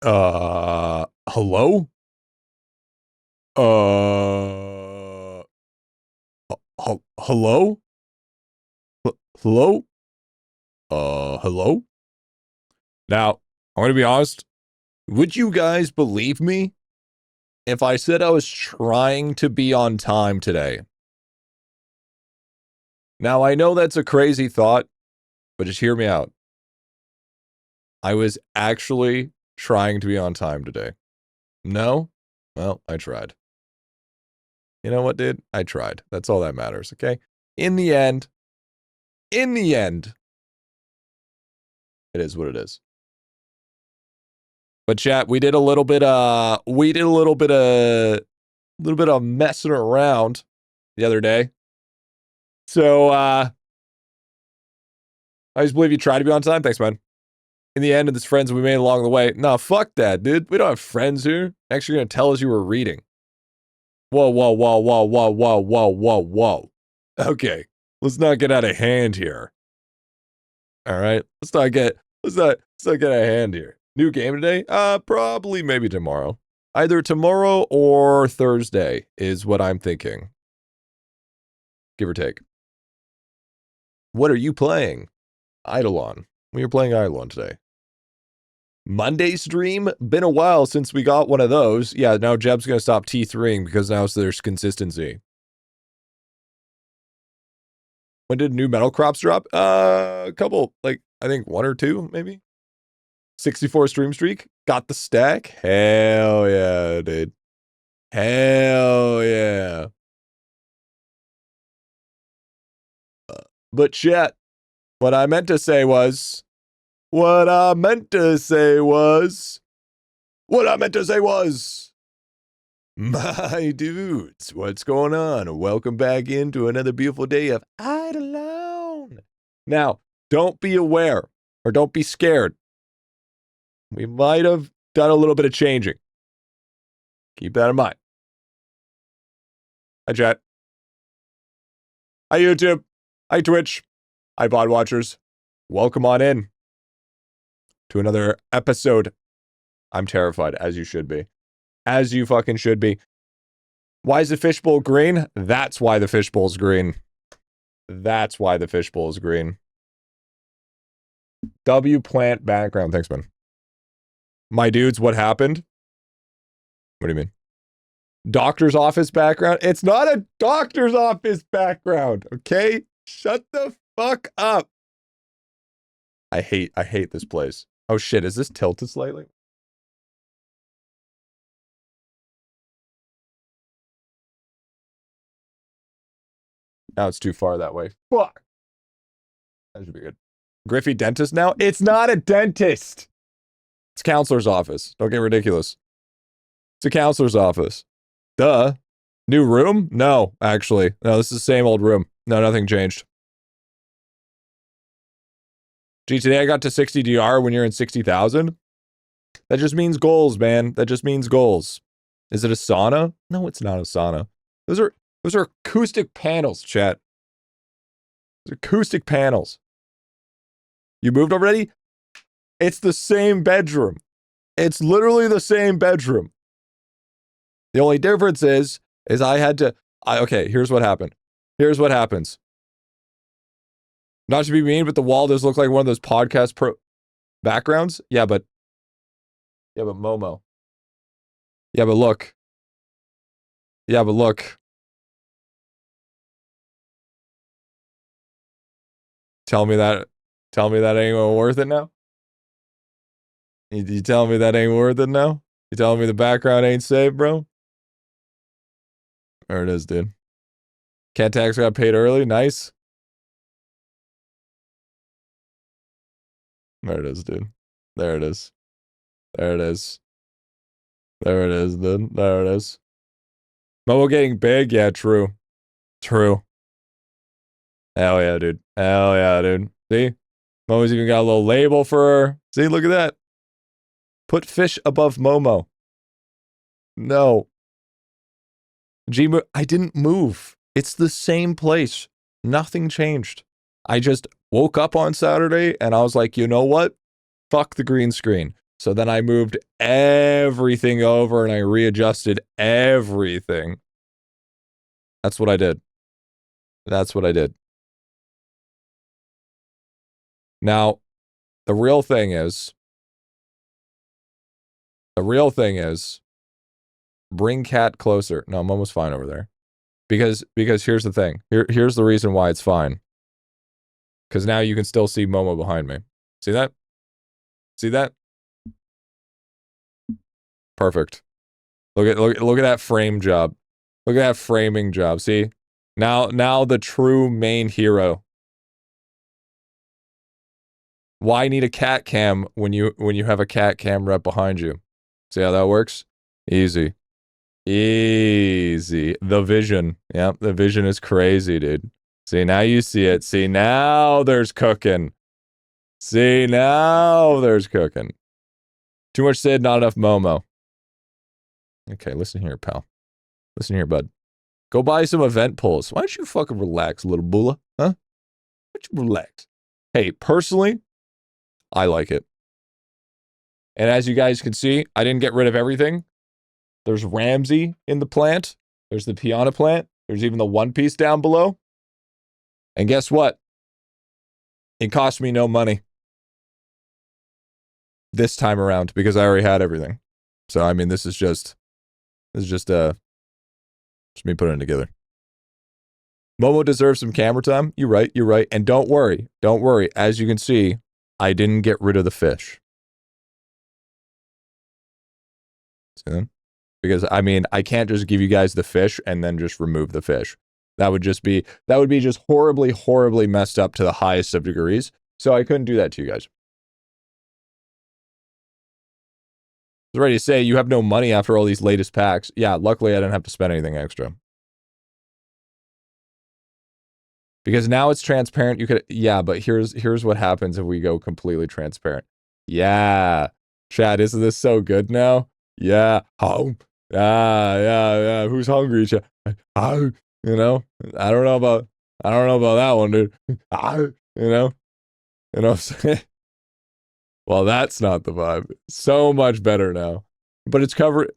Hello? Uh, hello? Hello? Hello? Now, I'm gonna be honest. Would you guys believe me if I said I was trying to be on time today? Now, I know that's a crazy thought, but just hear me out. I was actually trying to be on time today. No? Well, I tried. You know what, dude? I tried. That's all that matters, okay? In the end, it is what it is. But chat, we did a little bit of messing around the other day. So I just believe you try to be on time. Thanks, man. In the end, and this friends we made along the way. No, fuck that, dude. We don't have friends here. Actually, gonna tell us you were reading. Whoa, whoa, whoa, whoa, whoa, whoa, whoa, whoa, whoa. Okay, let's not get out of hand here. All right, let's not get out of hand here. New game today? Probably maybe tomorrow. Either tomorrow or Thursday is what I'm thinking. Give or take. What are you playing? IdleOn. We were playing IdleOn today. Monday stream? Been a while since we got one of those. Yeah, now Jeb's gonna stop T3ing because now there's consistency. When did new metal crops drop? A couple, like, I think 1 or 2, maybe? 64 stream streak? Got the stack? Hell yeah, dude. Hell yeah. But chat, what I meant to say was, my dudes, what's going on? Welcome back into another beautiful day of IdleOn. Now, don't be aware, or don't be scared. We might have done a little bit of changing. Keep that in mind. Hi, chat. Hi, YouTube. Hi, Twitch. Hi, Vod watchers. Welcome on in to another episode. I'm terrified, as you should be. As you fucking should be. Why is the fishbowl green? That's why the fishbowl's green. That's why the fishbowl is green. W plant background. Thanks, man. My dudes, what happened? What do you mean? Doctor's office background? It's not a doctor's office background, okay? Shut the fuck up. I hate this place. Oh shit, is this tilted slightly? Now it's too far that way. Fuck. That should be good. Griffy dentist now? It's not a dentist. It's a counselor's office. Don't get ridiculous. It's a counselor's office. Duh. New room? No, actually. No, this is the same old room. No, nothing changed. Gee, today I got to 60 DR when you're in 60,000? That just means goals, man. That just means goals. Is it a sauna? No, it's not a sauna. Those are acoustic panels, chat. Those are acoustic panels. You moved already? It's the same bedroom. It's literally the same bedroom. The only difference is I had to, okay, here's what happened. Here's what happens. Not to be mean, but the wall does look like one of those podcast backgrounds. Yeah, but Momo. Yeah, but look. Yeah, but look. Tell me that ain't worth it now? You tell me that ain't worth it now? You telling me the background ain't safe, bro? There it is, dude. Cat tax got paid early. Nice. There it is, dude. There it is. There it is. There it is, dude. There it is. Momo getting big? Yeah, true. True. Hell yeah, dude. Hell yeah, dude. See? Momo's even got a little label for her. See, look at that. Put fish above Momo. No. I didn't move. It's the same place. Nothing changed. I just woke up on Saturday and I was like, you know what? Fuck the green screen. So then I moved everything over and I readjusted everything. That's what I did. That's what I did. Now, the real thing is, bring cat closer. No, Momo's fine over there. Because here's the thing. Here's the reason why it's fine. Because now you can still see Momo behind me. See that? See that? Perfect. Look at that frame job. Look at that framing job. See? Now the true main hero. Why need a cat cam when you have a cat cam right behind you? See how that works? Easy. Easy. The vision. Yep, the vision is crazy, dude. See, now you see it. See, now there's cooking. See, now there's cooking. Too much Sid, not enough Momo. Okay, listen here, pal. Listen here, bud. Go buy some event pulls. Why don't you fucking relax, little bula? Huh? Why don't you relax? Hey, personally, I like it. And as you guys can see, I didn't get rid of everything. There's Ramsey in the plant. There's the Piana plant. There's even the One Piece down below. And guess what? It cost me no money this time around because I already had everything. So, I mean, this is just me putting it together. Momo deserves some camera time. You're right. And don't worry. As you can see, I didn't get rid of the fish. See them? Because, I mean, I can't just give you guys the fish and then just remove the fish. That would be just horribly, horribly messed up to the highest of degrees. So I couldn't do that to you guys. I was ready to say, you have no money after all these latest packs. Yeah, luckily I didn't have to spend anything extra. Because now it's transparent. You could, yeah, but here's what happens if we go completely transparent. Yeah. Chad, isn't this so good now? Yeah. Oh. Yeah. Who's hungry? Chad? Oh. You know? I don't know about that one, dude. Oh. You know what I'm saying? Well, that's not the vibe. So much better now. But it's covered.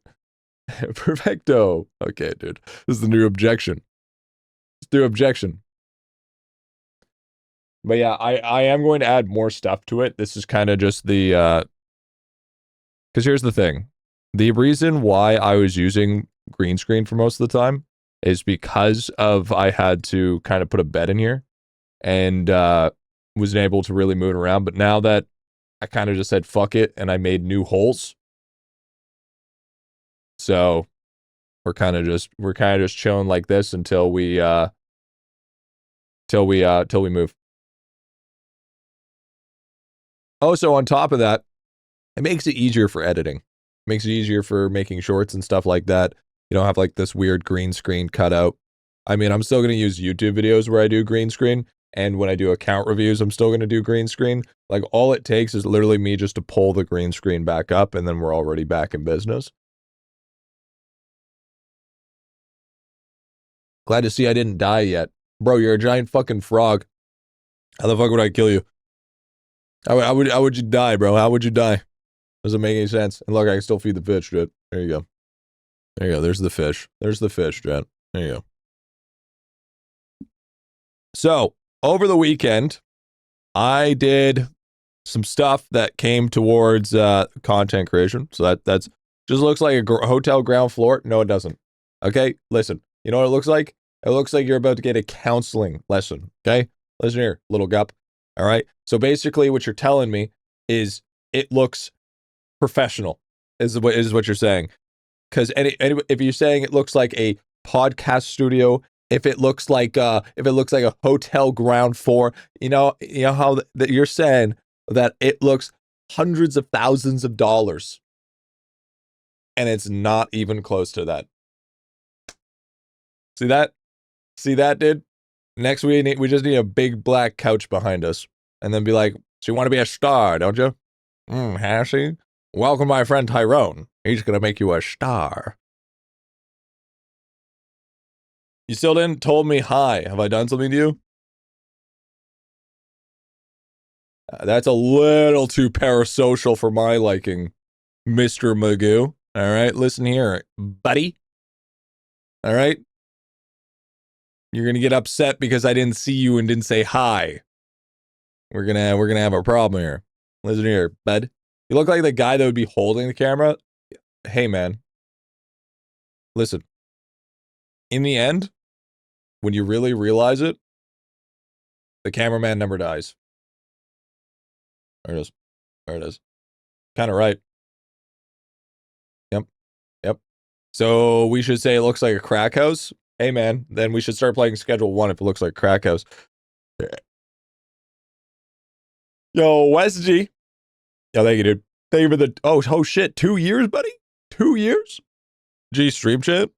Perfecto. Okay, dude. This is the new objection. But yeah, I am going to add more stuff to it. This is kind of just the because here's the thing. The reason why I was using green screen for most of the time is because of I had to kind of put a bed in here and wasn't able to really move it around. But now that I kind of just said fuck it and I made new holes. So we're kind of just chilling like this until we move. Oh, so on top of that, it makes it easier for editing. It makes it easier for making shorts and stuff like that. You don't have like this weird green screen cutout. I mean, I'm still going to use YouTube videos where I do green screen. And when I do account reviews, I'm still going to do green screen. Like, all it takes is literally me just to pull the green screen back up, and then we're already back in business. Glad to see I didn't die yet. Bro, you're a giant fucking frog. How the fuck would I kill you? How would you die, bro? How would you die? Doesn't make any sense. And look, I can still feed the fish, dude. There you go. There you go. There's the fish. There's the fish, Jet. There you go. So, over the weekend, I did some stuff that came towards content creation. So that's just looks like a hotel ground floor. No, it doesn't. Okay, listen. You know what it looks like? It looks like you're about to get a counseling lesson. Okay, listen here, little gup. All right. So basically, what you're telling me is it looks professional. Is what you're saying? Because if you're saying it looks like a podcast studio. If it looks like a hotel ground floor, you know how that you're saying that it looks hundreds of thousands of dollars, and it's not even close to that. See that, dude? Next we just need a big black couch behind us, and then be like, so you want to be a star, don't you? Hashy, welcome my friend Tyrone. He's gonna make you a star. You still didn't told me hi. Have I done something to you? That's a little too parasocial for my liking. Mr. Magoo. All right, listen here, buddy. All right? You're gonna get upset because I didn't see you and didn't say hi. We're gonna have a problem here. Listen here, bud. You look like the guy that would be holding the camera. Hey, man. Listen. In the end, when you really realize it, the cameraman never dies. There it is. There it is. Kind of right. Yep. Yep. So we should say it looks like a crack house. Hey, man. Then we should start playing Schedule 1 if it looks like a crack house. Yo, Wes G. Yeah, thank you, dude. Thank you for the... Oh, shit. 2 years, buddy? 2 years? G, stream chat?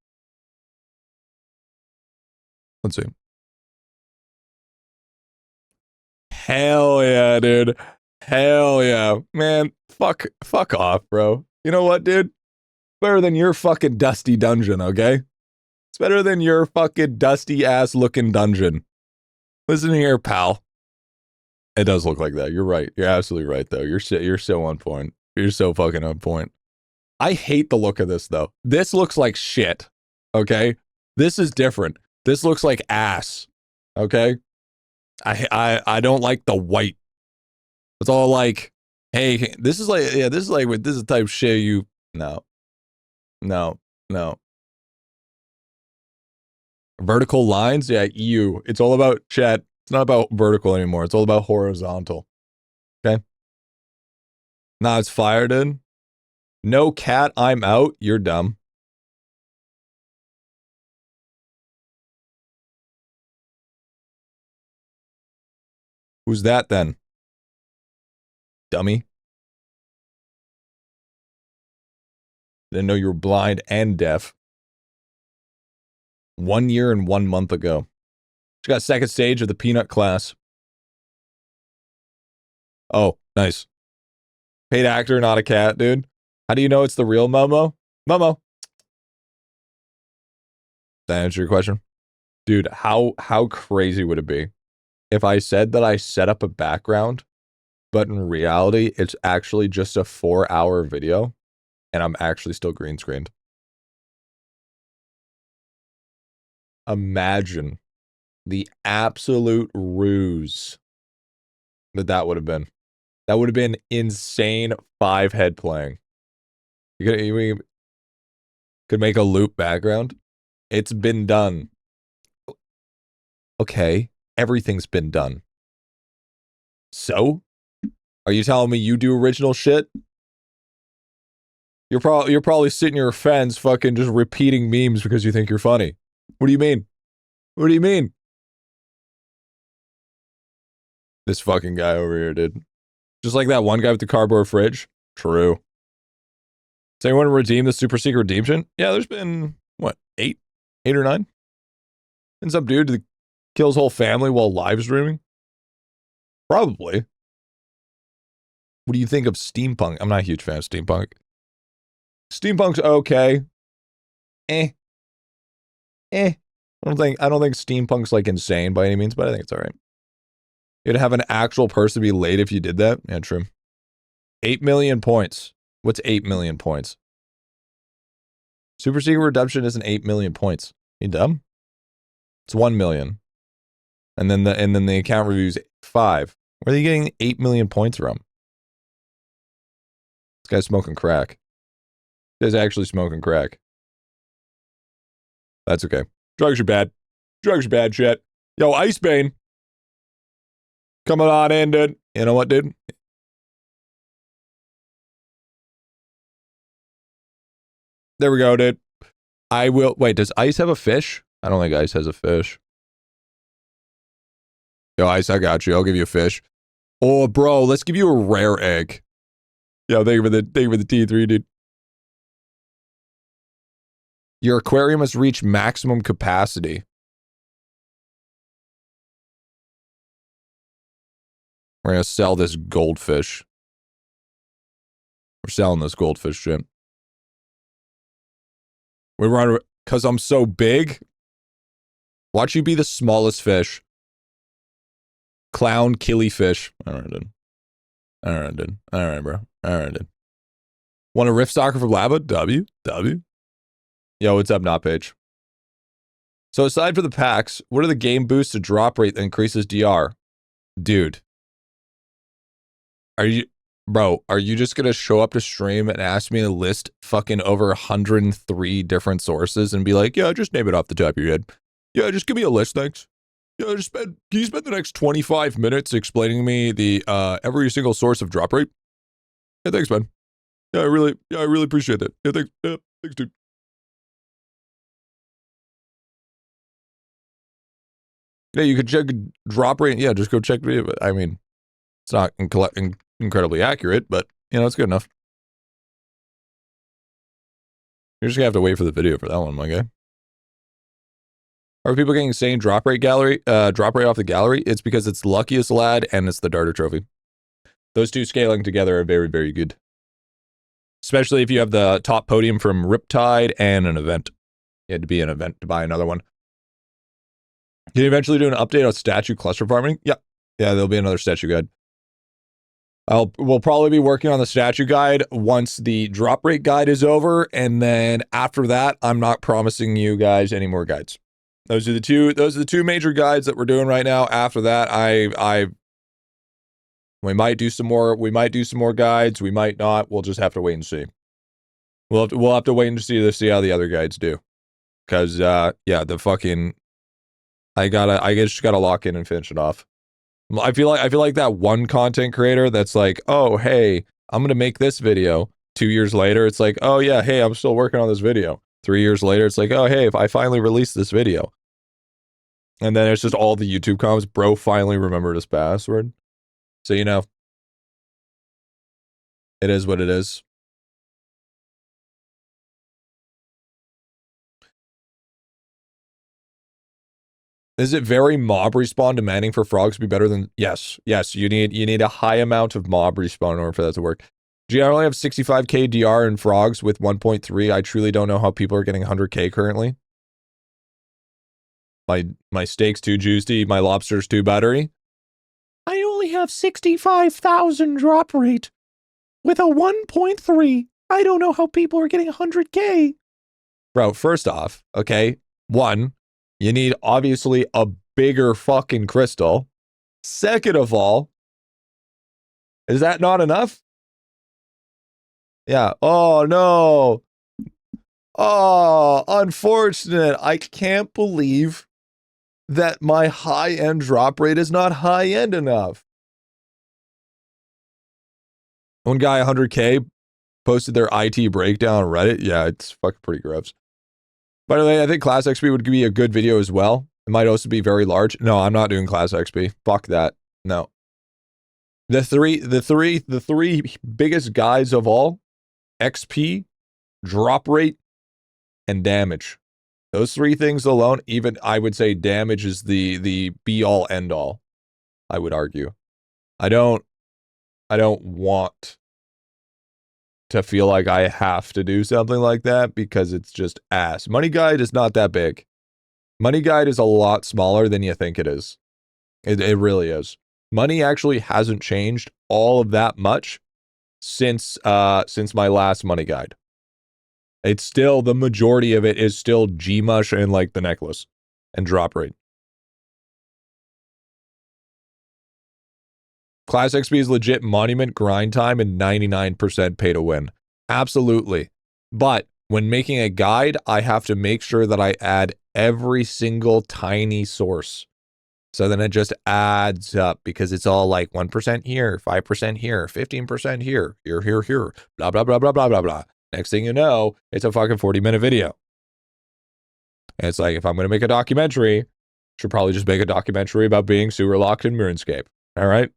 Let's see. Hell yeah, dude. Hell yeah. Man, fuck off, bro. You know what, dude? Better than your fucking dusty dungeon, okay? It's better than your fucking dusty-ass looking dungeon. Listen here, pal. It does look like that. You're right. You're absolutely right, though. You're so on point. You're so fucking on point. I hate the look of this, though. This looks like shit, okay? This is different. This looks like ass, okay? I don't like the white. It's all like, hey, this is like, yeah, this is the type of shit you, no. Vertical lines? Yeah, EU. It's all about chat. It's not about vertical anymore. It's all about horizontal. Okay? Nah, it's fire, dude. No cat, I'm out. You're dumb. Who's that then? Dummy. Didn't know you were blind and deaf. 1 year and 1 month ago. She got second stage of the peanut class. Oh, nice. Paid actor, not a cat, dude. How do you know it's the real Momo? Momo. That answer your question? Dude, how crazy would it be if I said that I set up a background, but in reality, it's actually just a 4-hour video, and I'm actually still green screened? Imagine the absolute ruse that would have been. That would have been insane 5-head playing. You could make a loop background. It's been done. Okay, everything's been done. So, are you telling me you do original shit? You're probably sitting your fence fucking just repeating memes because you think you're funny. What do you mean? What do you mean? This fucking guy over here, dude. Just like that one guy with the cardboard fridge. True. Does anyone redeem the super secret redemption? Yeah, there's been, what, 8 or 9? And some dude that kills whole family while live streaming? Probably. What do you think of steampunk? I'm not a huge fan of steampunk. Steampunk's okay. I don't think steampunk's like insane by any means, but I think it's all right. You'd have an actual person be late if you did that. Yeah, true. 8 million points. What's 8 million points? Super Secret Redemption isn't 8 million points. You dumb? It's 1 million. And then the account reviews 5. Where are you getting 8 million points from? This guy's smoking crack. This guy's actually smoking crack. That's okay. Drugs are bad. Drugs are bad shit. Yo, Icebane. Coming on in, dude. You know what, dude? There we go, dude. I will... Wait, does Ice have a fish? I don't think Ice has a fish. Yo, Ice, I got you. I'll give you a fish. Oh, bro, let's give you a rare egg. Yo, thank you for the T3, dude. Your aquarium must reach maximum capacity. We're gonna sell this goldfish. We're selling this goldfish, Jim. We run because I'm so big. Watch you be the smallest fish. Clown killy fish. All right, dude. All right, dude. All right, bro. All right, dude. Want a riff stalker from Lava? W. Yo, what's up, not page? So aside from the packs, what are the game boosts to drop rate that increases DR? Dude. Are you just gonna show up to stream and ask me to list fucking over 103 different sources and be like, yeah, just name it off the top of your head. Yeah, just give me a list, thanks. Yeah, can you spend the next 25 minutes explaining to me the every single source of drop rate? Yeah, thanks, man. Yeah, I really appreciate that. Yeah, thanks, dude. Yeah, you could check drop rate. Yeah, just go check video. I mean, it's not incredibly accurate, but you know, it's good enough. You're just gonna have to wait for the video for that one, my guy. Are people getting insane drop rate off the gallery? It's because it's Luckiest Lad and it's the Darter Trophy. Those two scaling together are very, very good. Especially if you have the top podium from Riptide and an event. You had to be an event to buy another one. Can you eventually do an update on statue cluster farming? Yeah. Yeah, there'll be another statue guide. We'll probably be working on the statue guide once the drop rate guide is over, and then after that, I'm not promising you guys any more guides. Those are the two major guides that we're doing right now. After that, we might do some more guides, we might not. We'll just have to wait and see. We'll have to wait and see how the other guides do. Cause yeah, the fucking I just gotta lock in and finish it off. I feel like that one content creator that's like, oh hey, I'm gonna make this video. 2 years later, it's like, oh yeah, hey, I'm still working on this video. 3 years later, it's like, oh hey, if I finally release this video. And then it's just all the YouTube comments, bro finally remembered his password. So you know, it is what it is. Is it very mob respawn demanding for frogs to be better than? Yes, you need a high amount of mob respawn in order for that to work. Do you only have 65k DR in frogs with 1.3? I truly don't know how people are getting 100k currently. My steak's too juicy, my lobster's too buttery. I only have 65,000 drop rate with a 1.3. I don't know how people are getting 100k. Bro, first off, okay, one, you need obviously a bigger fucking crystal. Second of all, is that not enough? Yeah. Oh no. Oh, unfortunate. I can't believe that my high-end drop rate is not high-end enough. One guy, 100k, posted their IT breakdown on Reddit. Yeah, it's fucking pretty gross. By the way, I think Class XP would be a good video as well. It might also be very large. No, I'm not doing Class XP. Fuck that. No. The three biggest guides of all: XP, drop rate, and damage. Those three things alone, even I would say damage is the be all end all. I would argue. I don't want to feel like I have to do something like that because it's just ass. Money Guide is not that big. Money Guide is a lot smaller than you think it is. It really is. Money actually hasn't changed all of that much since my last Money Guide. It's still, the majority of it is still Gmush and like the necklace and drop rate. Class XP is legit monument grind time and 99% pay to win. Absolutely. But when making a guide, I have to make sure that I add every single tiny source. So then it just adds up because it's all like 1% here, 5% here, 15% here, here, blah, blah, blah, blah, blah, blah, blah. Next thing you know, it's a fucking 40-minute video. And it's like, if I'm going to make a documentary, I should probably just make a documentary about being sewer locked in RuneScape. All right?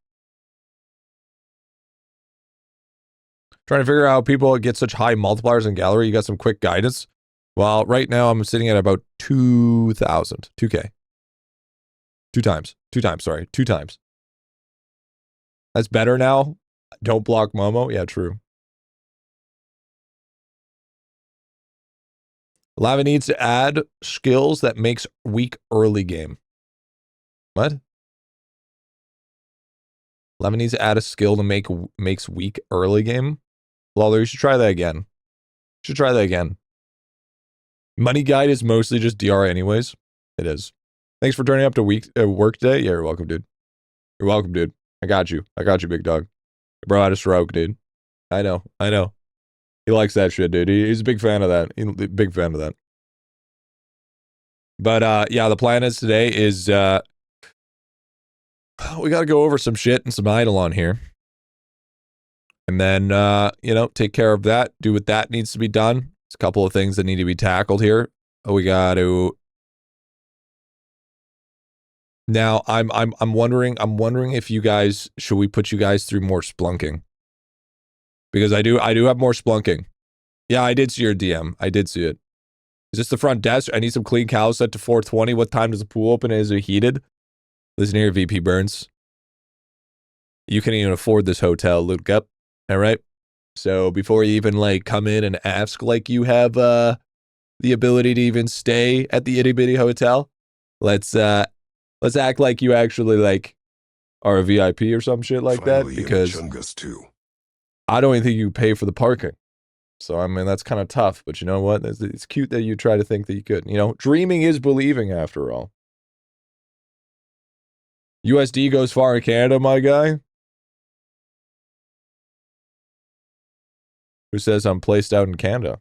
Trying to figure out how people get such high multipliers in gallery. You got some quick guidance? Well, right now I'm sitting at about 2,000, 2K. Two times. That's better now. Don't block Momo. Yeah, true. Lava needs to add skills that makes weak early game. What? Lava needs to add a skill to makes weak early game. Lawler, you should try that again. Should try that again. Money Guide is mostly just DR anyways. It is. Thanks for turning up to work today. Yeah, you're welcome, dude. You're welcome, dude. I got you. I got you, big dog. Bro had a stroke, dude. I know. I know. He likes that shit, dude. He's a big fan of that. Big fan of that. But, yeah, the plan is today is, we got to go over some shit and some IdleOn here. And then, you know, take care of that. Do what that needs to be done. There's a couple of things that need to be tackled here. We got to... Now, I'm wondering if you guys... Should we put you guys through more splunking? Because I do have more splunking. Yeah, I did see your DM. I did see it. Is this the front desk? I need some clean cows set to 420. What time does the pool open? Is it heated? Listen here, VP Burns. You can't even afford this hotel, Luke up. All right? So before you even, like, come in and ask, like, you have, the ability to even stay at the itty-bitty hotel, let's act like you actually, like, are a VIP or some shit like finally, that, because I don't even think you pay for the parking. So, I mean, that's kind of tough, but you know what? It's cute that you try to think that you could. You know, dreaming is believing, after all. USD goes far in Canada, my guy. Who says I'm placed out in Canada?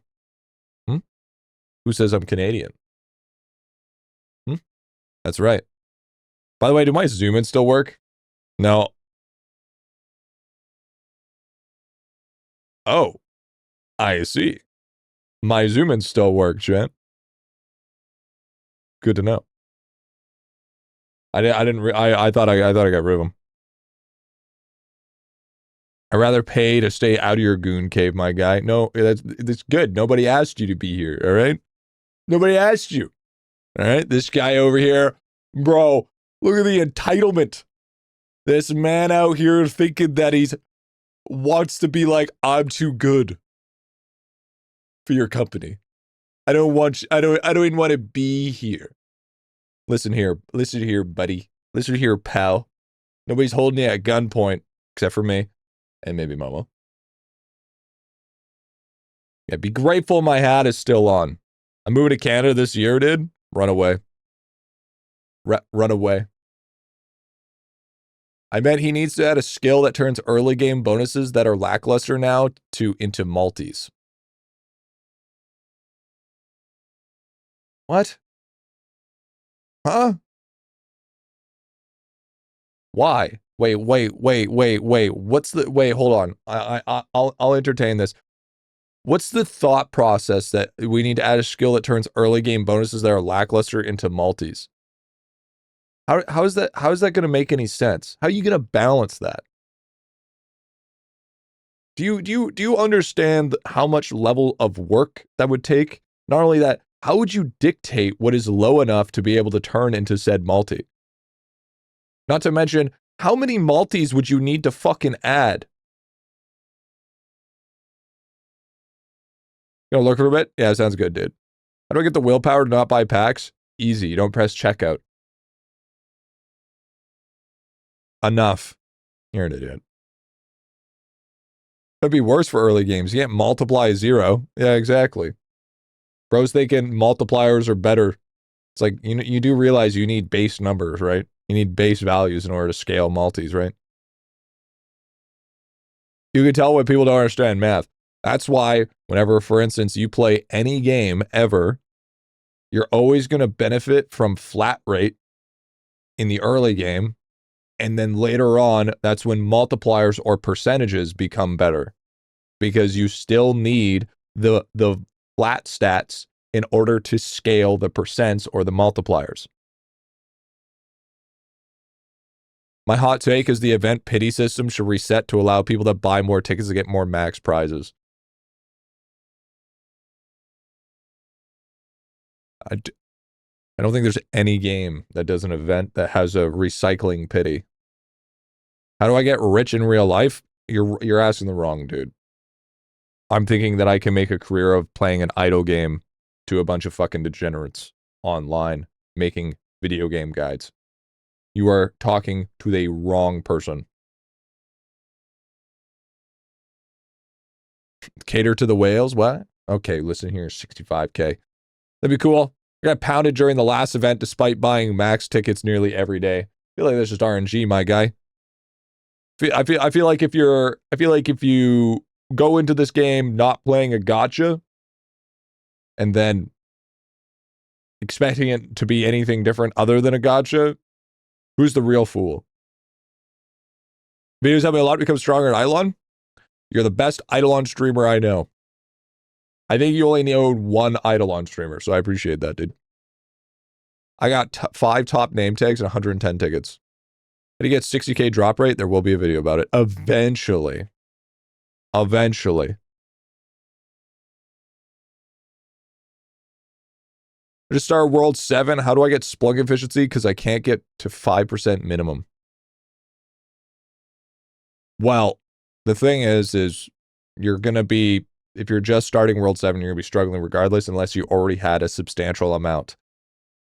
Who says I'm Canadian? That's right. By the way, do my zoom in still work? No. Oh, I see. My zoom in still works, Jen. Good to know. I thought I got rid of them. I'd rather pay to stay out of your goon cave, my guy. No, that's good. Nobody asked you to be here, all right? Nobody asked you. All right? This guy over here, bro, look at the entitlement. This man out here thinking that he's wants to be like, I'm too good for your company. I don't even want to be here. Listen here, buddy. Listen here, pal. Nobody's holding you at gunpoint except for me and maybe Momo. Yeah, be grateful my hat is still on. I'm moving to Canada this year, dude. Run away. Run away. I bet he needs to add a skill that turns early game bonuses that are lackluster now into multis. What? Huh? Why? Wait. What's the wait? Hold on. I'll entertain this. What's the thought process that we need to add a skill that turns early game bonuses that are lackluster into multis? How is that going to make any sense? How are you going to balance that? Do you understand how much level of work that would take? Not only that, how would you dictate what is low enough to be able to turn into said multi? Not to mention, how many multis would you need to fucking add? You gonna look for a bit? Yeah, sounds good, dude. How do I get the willpower to not buy packs? Easy, you don't press checkout. Enough. You're an idiot. That'd be worse for early games. You can't multiply 0. Yeah, exactly. Bro's thinking multipliers are better. It's like, you do realize you need base numbers, right? You need base values in order to scale multis, right? You can tell when people don't understand math. That's why whenever, for instance, you play any game ever, you're always going to benefit from flat rate in the early game. And then later on, that's when multipliers or percentages become better. Because you still need the flat stats in order to scale the percents or the multipliers. My hot take is the event pity system should reset to allow people to buy more tickets to get more max prizes. I don't think there's any game that does an event that has a recycling pity. How do I get rich in real life? You're asking the wrong dude. I'm thinking that I can make a career of playing an idle game to a bunch of fucking degenerates online, making video game guides. You are talking to the wrong person. Cater to the whales? What? Okay, listen here, 65K. That'd be cool. I got pounded during the last event despite buying max tickets nearly every day. I feel like that's just RNG, my guy. I feel like if you go into this game not playing a gacha and then expecting it to be anything different other than a gacha, who's the real fool? Videos help me a lot to become stronger at IdleOn. You're the best IdleOn streamer I know. I think you only know one IdleOn streamer, so I appreciate that, dude. I got 5 top name tags and 110 tickets. How do you get 60K drop rate? There will be a video about it. Eventually. Eventually. I just started World 7. How do I get Splunk efficiency? Because I can't get to 5% minimum. Well, the thing is you're going to be, if you're just starting World 7, you're going to be struggling regardless unless you already had a substantial amount.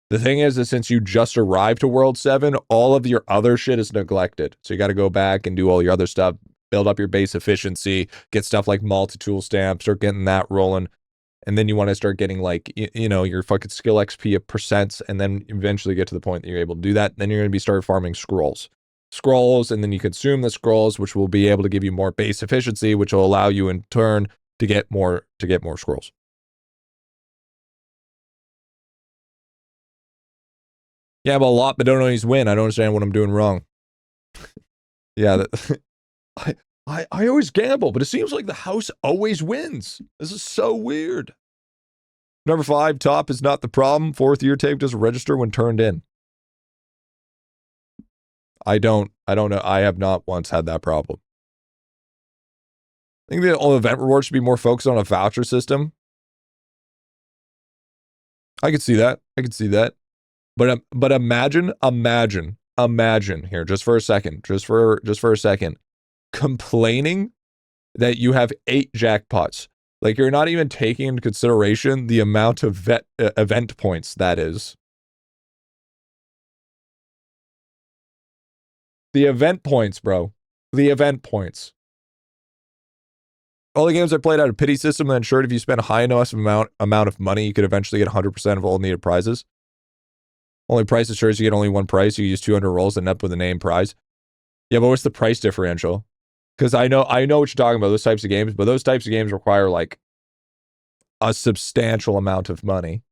The thing is since you just arrived to World 7, all of your other shit is neglected. So you got to go back and do all your other stuff, build up your base efficiency, get stuff like multi-tool stamps, start getting that rolling. And then you want to start getting like, you know, your fucking skill XP of percents, and then eventually get to the point that you're able to do that. Then you're going to be start farming scrolls. And then you consume the scrolls, which will be able to give you more base efficiency, which will allow you in turn to get more scrolls. Yeah, but a lot, but don't always win. I don't understand what I'm doing wrong. Yeah, I always gamble, but it seems like the house always wins. This is so weird. Number 5, top is not the problem. 4th year tape doesn't register when turned in. I don't know. I have not once had that problem. I think the all event rewards should be more focused on a voucher system. I could see that. But imagine here, just for a second, complaining that you have 8 jackpots. Like, you're not even taking into consideration the amount of event points that is. The event points, bro. The event points. All the games I played out of pity system that ensured if you spend a high enough amount of money, you could eventually get 100% of all needed prizes. Only price ensures you get only one price. You use 200 rolls and end up with a name prize. Yeah, but what's the price differential? Because I know what you're talking about, those types of games, but those types of games require like a substantial amount of money.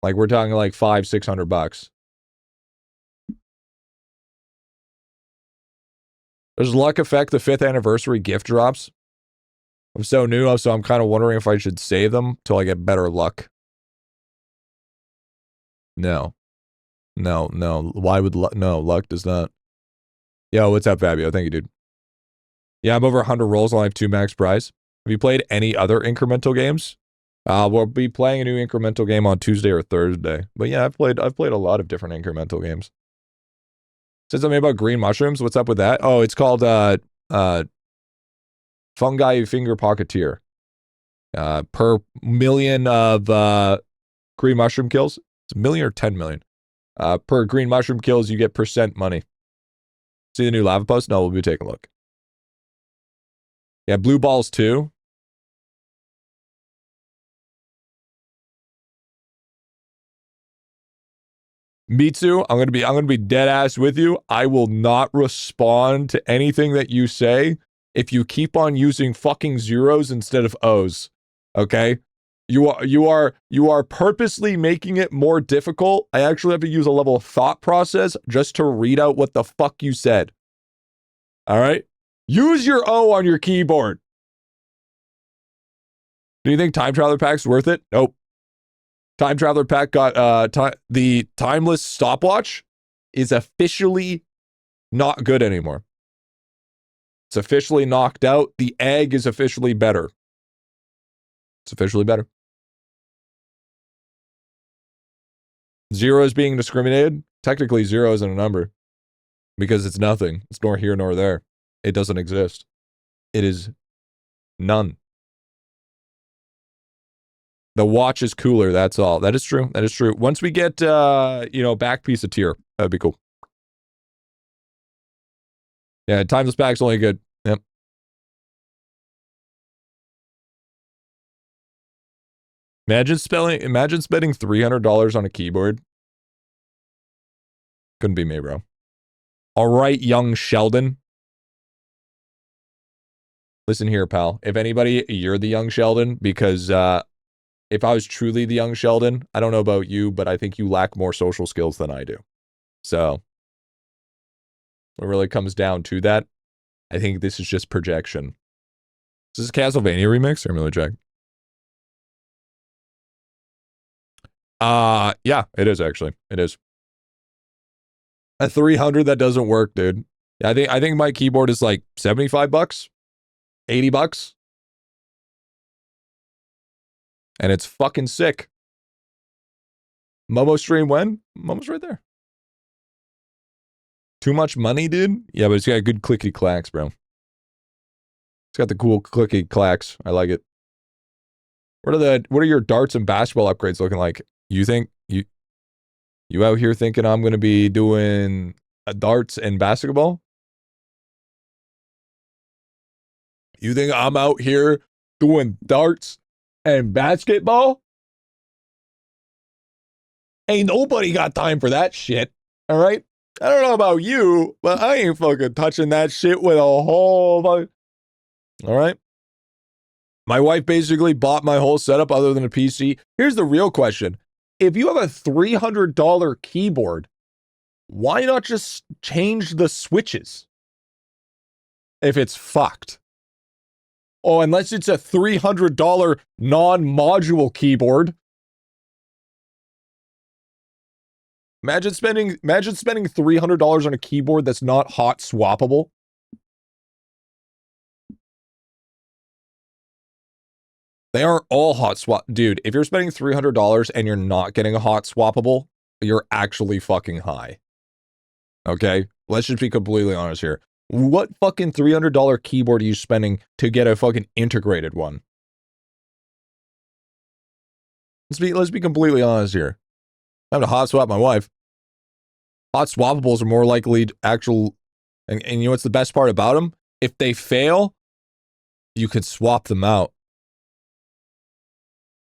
Like, we're talking like $500-600. Does luck affect the 5th anniversary gift drops? I'm so new, so I'm kind of wondering if I should save them till I get better luck. No. Why would luck? No, luck does not. Yo, what's up, Fabio? Thank you, dude. Yeah, I'm over 100 rolls and I have 2 max prize. Have you played any other incremental games? We'll be playing a new incremental game on Tuesday or Thursday. But yeah, I've played a lot of different incremental games. Said something about green mushrooms. What's up with that? Oh, it's called Fungi Finger Pocketeer. Per million of green mushroom kills. It's 1 million or 10 million. Per green mushroom kills, you get percent money. See the new lava post? No, we'll be taking a look. Yeah, blue balls too. Mitsu, I'm gonna be dead ass with you. I will not respond to anything that you say if you keep on using fucking zeros instead of O's. Okay? You are purposely making it more difficult. I actually have to use a level of thought process just to read out what the fuck you said. All right? Use your O on your keyboard. Do you think Time Traveler Pack's worth it? Nope. Time Traveler Pack got the timeless stopwatch is officially not good anymore. It's officially knocked out. The egg is officially better. It's officially better. 0 is being discriminated. Technically, 0 isn't a number because it's nothing. It's nor here nor there. It doesn't exist. It is none. The watch is cooler, that's all. That is true. That is true. Once we get, back piece of tier, that'd be cool. Yeah, timeless pack's only good. Yep. Imagine spending $300 on a keyboard. Couldn't be me, bro. All right, young Sheldon. Listen here, pal. If anybody, you're the young Sheldon, because if I was truly the young Sheldon, I don't know about you, but I think you lack more social skills than I do. So, when it really comes down to that, I think this is just projection. Is this a Castlevania remix? I'm really check. Yeah, it is actually. It is. At 300, that doesn't work, dude. I think my keyboard is like 75 bucks, 80 bucks. And it's fucking sick. Momo stream when? Momo's right there. Too much money, dude? Yeah, but it's got good clicky clacks, bro. It's got the cool clicky clacks. I like it. What are your darts and basketball upgrades looking like? You think you out here thinking I'm gonna be doing darts and basketball? You think I'm out here doing darts and basketball? Ain't nobody got time for that shit. All right? I don't know about you, but I ain't fucking touching that shit with a whole bunch. All right? My wife basically bought my whole setup other than a PC. Here's the real question. If you have a $300 keyboard, why not just change the switches? If it's fucked. Oh, unless it's a $300 non-module keyboard. Imagine spending $300 on a keyboard that's not hot swappable. They aren't all hot swap. Dude, if you're spending $300 and you're not getting a hot swappable, you're actually fucking high. Okay? Let's just be completely honest here. What fucking $300 keyboard are you spending to get a fucking integrated one? Let's be completely honest here. I'm to hot swap my wife. Hot swappables are more likely actual, and you know what's the best part about them? If they fail, you could swap them out.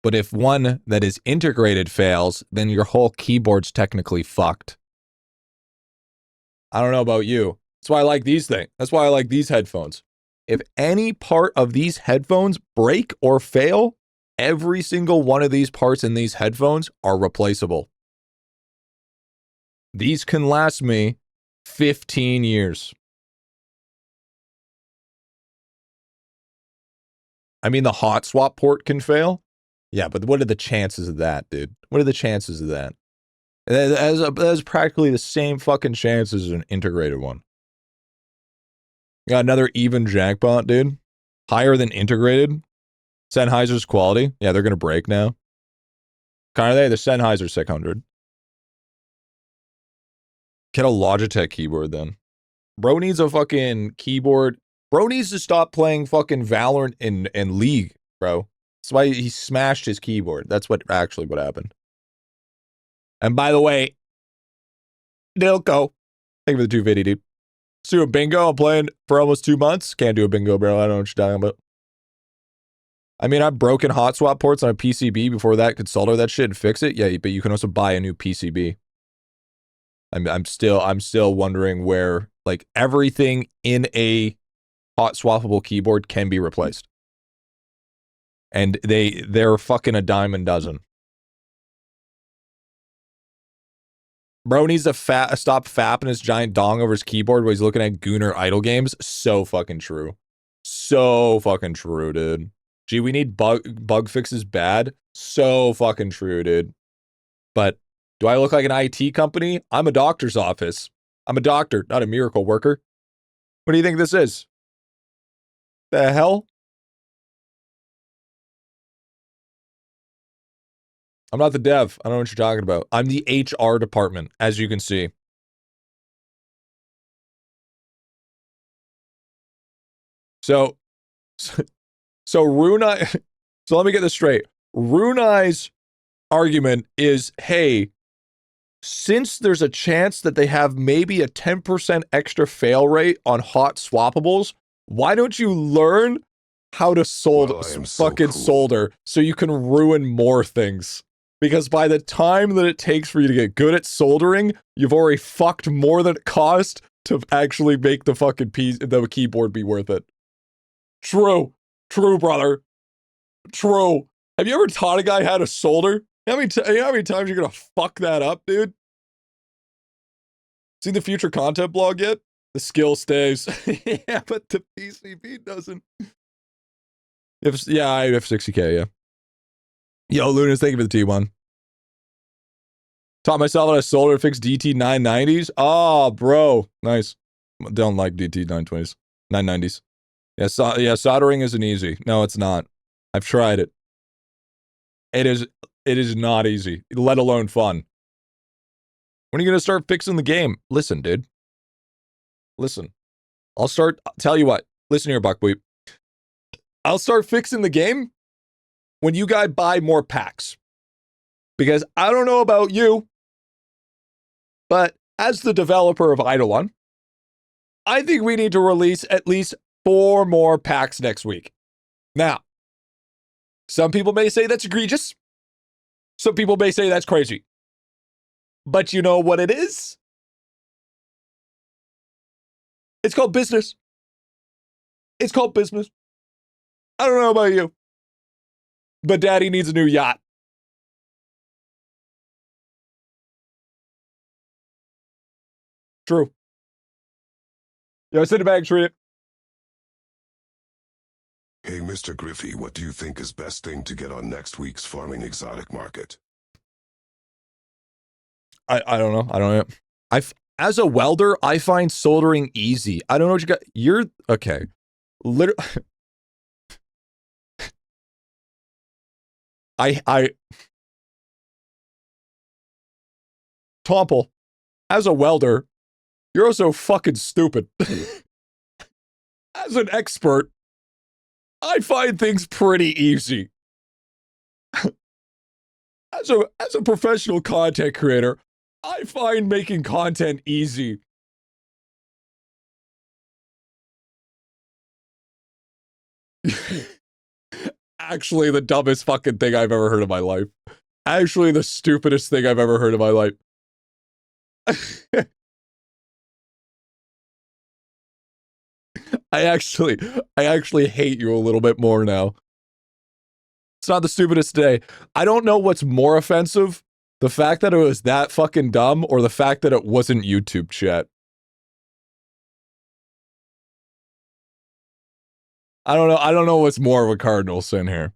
But if one that is integrated fails, then your whole keyboard's technically fucked. I don't know about you. That's why I like these things. That's why I like these headphones. If any part of these headphones break or fail, every single one of these parts in these headphones are replaceable. These can last me 15 years. I mean, the hot swap port can fail. Yeah, but what are the chances of that, dude? What are the chances of that? That is practically the same fucking chances as an integrated one. Got another even jackpot, dude. Higher than integrated. Sennheiser's quality. Yeah, they're going to break now. Kind of they? The Sennheiser 600. Get a Logitech keyboard then. Bro needs a fucking keyboard. Bro needs to stop playing fucking Valorant and League, bro. That's why he smashed his keyboard. That's what happened. And by the way, Dilko. Thank you for the 250, dude. Let's do a bingo. I'm playing for almost 2 months. Can't do a bingo, bro. I don't know what you're talking about. I mean, I've broken hot swap ports on a PCB before that. Could solder that shit and fix it. Yeah, but you can also buy a new PCB. I'm still wondering where, like, everything in a hot swappable keyboard can be replaced. And they're fucking a dime a dozen. Bro needs to stop fapping his giant dong over his keyboard while he's looking at Gooner idle games. So fucking true. So fucking true, dude. Gee, we need bug fixes bad. So fucking true, dude. But do I look like an IT company? I'm a doctor's office. I'm a doctor, not a miracle worker. What do you think this is? The hell? I'm not the dev. I don't know what you're talking about. I'm the HR department, as you can see. So Runai, so let me get this straight. Runai's argument is, hey, since there's a chance that they have maybe a 10% extra fail rate on hot swappables, why don't you learn how to fucking solder so you can ruin more things. Because by the time that it takes for you to get good at soldering, you've already fucked more than it cost to actually make the fucking the keyboard be worth it. True. True, brother. True. Have you ever taught a guy how to solder? How many times you're gonna fuck that up, dude? See the future content blog yet? The skill stays. Yeah, but the PCB doesn't. I have 60K, yeah. Yo, Lunas, thank you for the T1. Taught myself how to solder fix DT 990s. Oh, bro. Nice. Don't like DT 920s. 990s. Yeah, soldering isn't easy. No, it's not. I've tried it. It is not easy, let alone fun. When are you going to start fixing the game? Listen, dude. Listen. Tell you what. Listen here, Buckweep. I'll start fixing the game when you guys buy more packs. Because I don't know about you, but as the developer of IdleOn, I think we need to release at least 4 more packs next week. Now, some people may say that's egregious. Some people may say that's crazy. But you know what it is? It's called business. It's called business. I don't know about you, but Daddy needs a new yacht. True. Yeah, send it back, treat it. Hey, Mr. Griffy, what do you think is best thing to get on next week's farming exotic market? I don't know. I don't know. As a welder, I find soldering easy. I don't know what you got. You're okay. Literally. Tomple, as a welder, you're also fucking stupid. As an expert, I find things pretty easy. As a professional content creator, I find making content easy. Actually, the dumbest fucking thing I've ever heard in my life. Actually, the stupidest thing I've ever heard in my life. I actually hate you a little bit more now. It's not the stupidest day. I don't know what's more offensive, the fact that it was that fucking dumb or the fact that it wasn't YouTube chat. I don't know what's more of a cardinal sin here.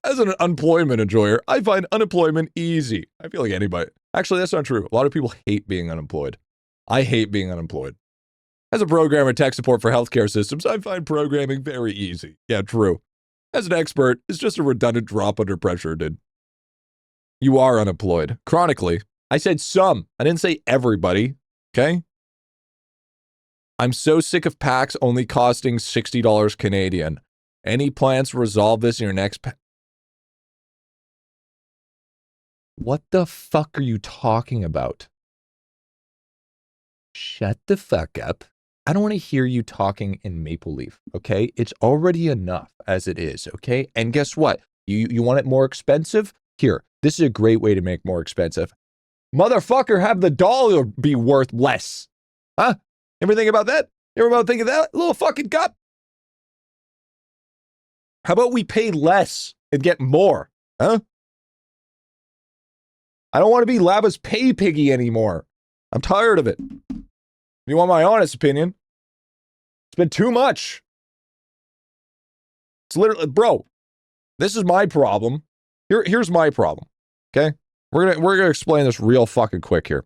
As an unemployment enjoyer, I find unemployment easy. I feel like anybody. Actually, that's not true. A lot of people hate being unemployed. I hate being unemployed. As a programmer tech support for healthcare systems, I find programming very easy. Yeah, true. As an expert, it's just a redundant drop under pressure, dude. You are unemployed. Chronically. I said some. I didn't say everybody. Okay? I'm so sick of packs only costing $60 Canadian. Any plans to resolve this in your next pack? What the fuck are you talking about? Shut the fuck up. I don't want to hear you talking in Maple Leaf, okay? It's already enough as it is, okay? And guess what? You want it more expensive? Here, this is a great way to make more expensive. Motherfucker, have the dollar be worth less. Huh? Ever think about that? Ever about thinking that? Little fucking cup? How about we pay less and get more? Huh? I don't want to be Lava's pay piggy anymore. I'm tired of it. You want my honest opinion? It's been too much. It's literally, bro, this is my problem. Here's my problem. Okay? We're gonna explain this real fucking quick here.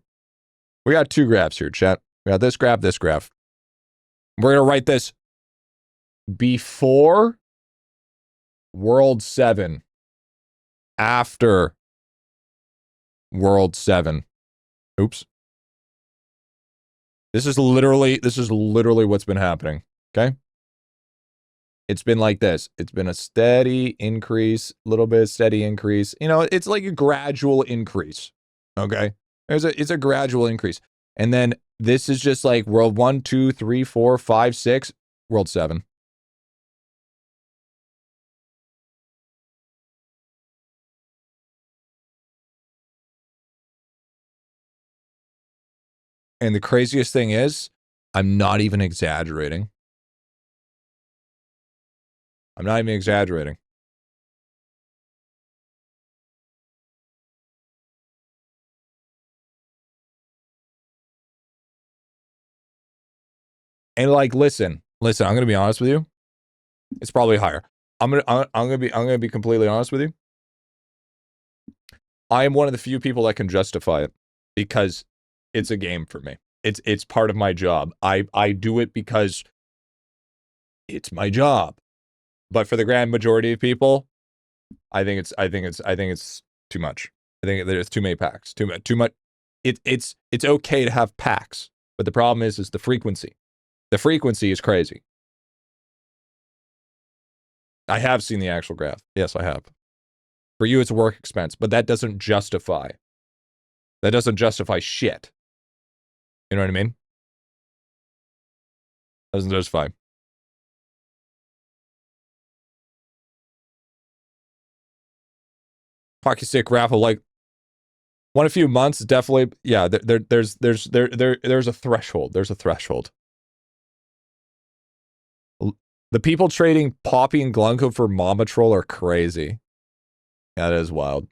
We got 2 graphs here, chat. We got this graph, this graph. We're gonna write this before World 7, after World 7. Oops. This is literally what's been happening, okay? It's been like this. It's been a steady increase, a little bit of steady increase. You know, it's like a gradual increase, okay? It's a gradual increase. And then this is just like world 1, 2, 3, 4, 5, 6, world 7. And the craziest thing is, I'm not even exaggerating. I'm not even exaggerating. And like, listen, I'm gonna be honest with you. It's probably higher. I'm gonna be completely honest with you. I am one of the few people that can justify it because it's a game for me. It's part of my job. I do it because it's my job. But for the grand majority of people, I think it's too much. I think there's too many packs. Too much. It's okay to have packs, but the problem is the frequency. The frequency is crazy. I have seen the actual graph. Yes, I have. For you, it's a work expense, but that doesn't justify. That doesn't justify shit. You know what I mean? Doesn't justify. Hockey stick raffle, like one a few months, definitely. Yeah, there's a threshold. There's a threshold. The people trading Poppy and Glunko for Mama Troll are crazy. That is wild.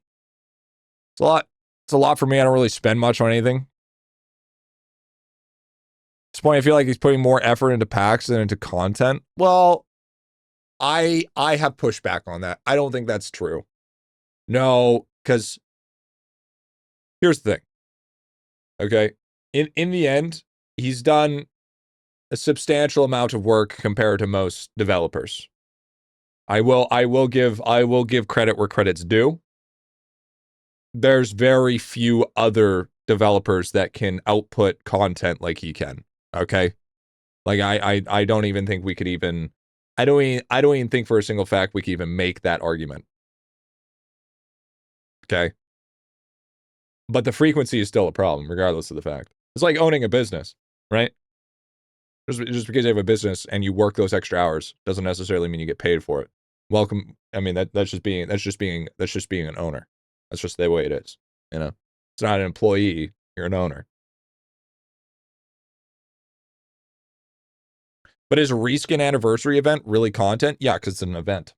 It's a lot. It's a lot for me. I don't really spend much on anything. At this point, I feel like he's putting more effort into packs than into content. Well, I have pushback on that. I don't think that's true. No, because here's the thing. Okay, in the end, he's done a substantial amount of work compared to most developers. I will give credit where credit's due. There's very few other developers that can output content like he can. Okay, like I don't even think we could even. I don't even think for a single fact we could even make that argument. Okay, but the frequency is still a problem, regardless of the fact. It's like owning a business, right? Just because you have a business and you work those extra hours doesn't necessarily mean you get paid for it. Welcome. I mean that's just being an owner. That's just the way it is. You know, it's not an employee. You're an owner. But is a reskin anniversary event really content? Yeah, because it's an event.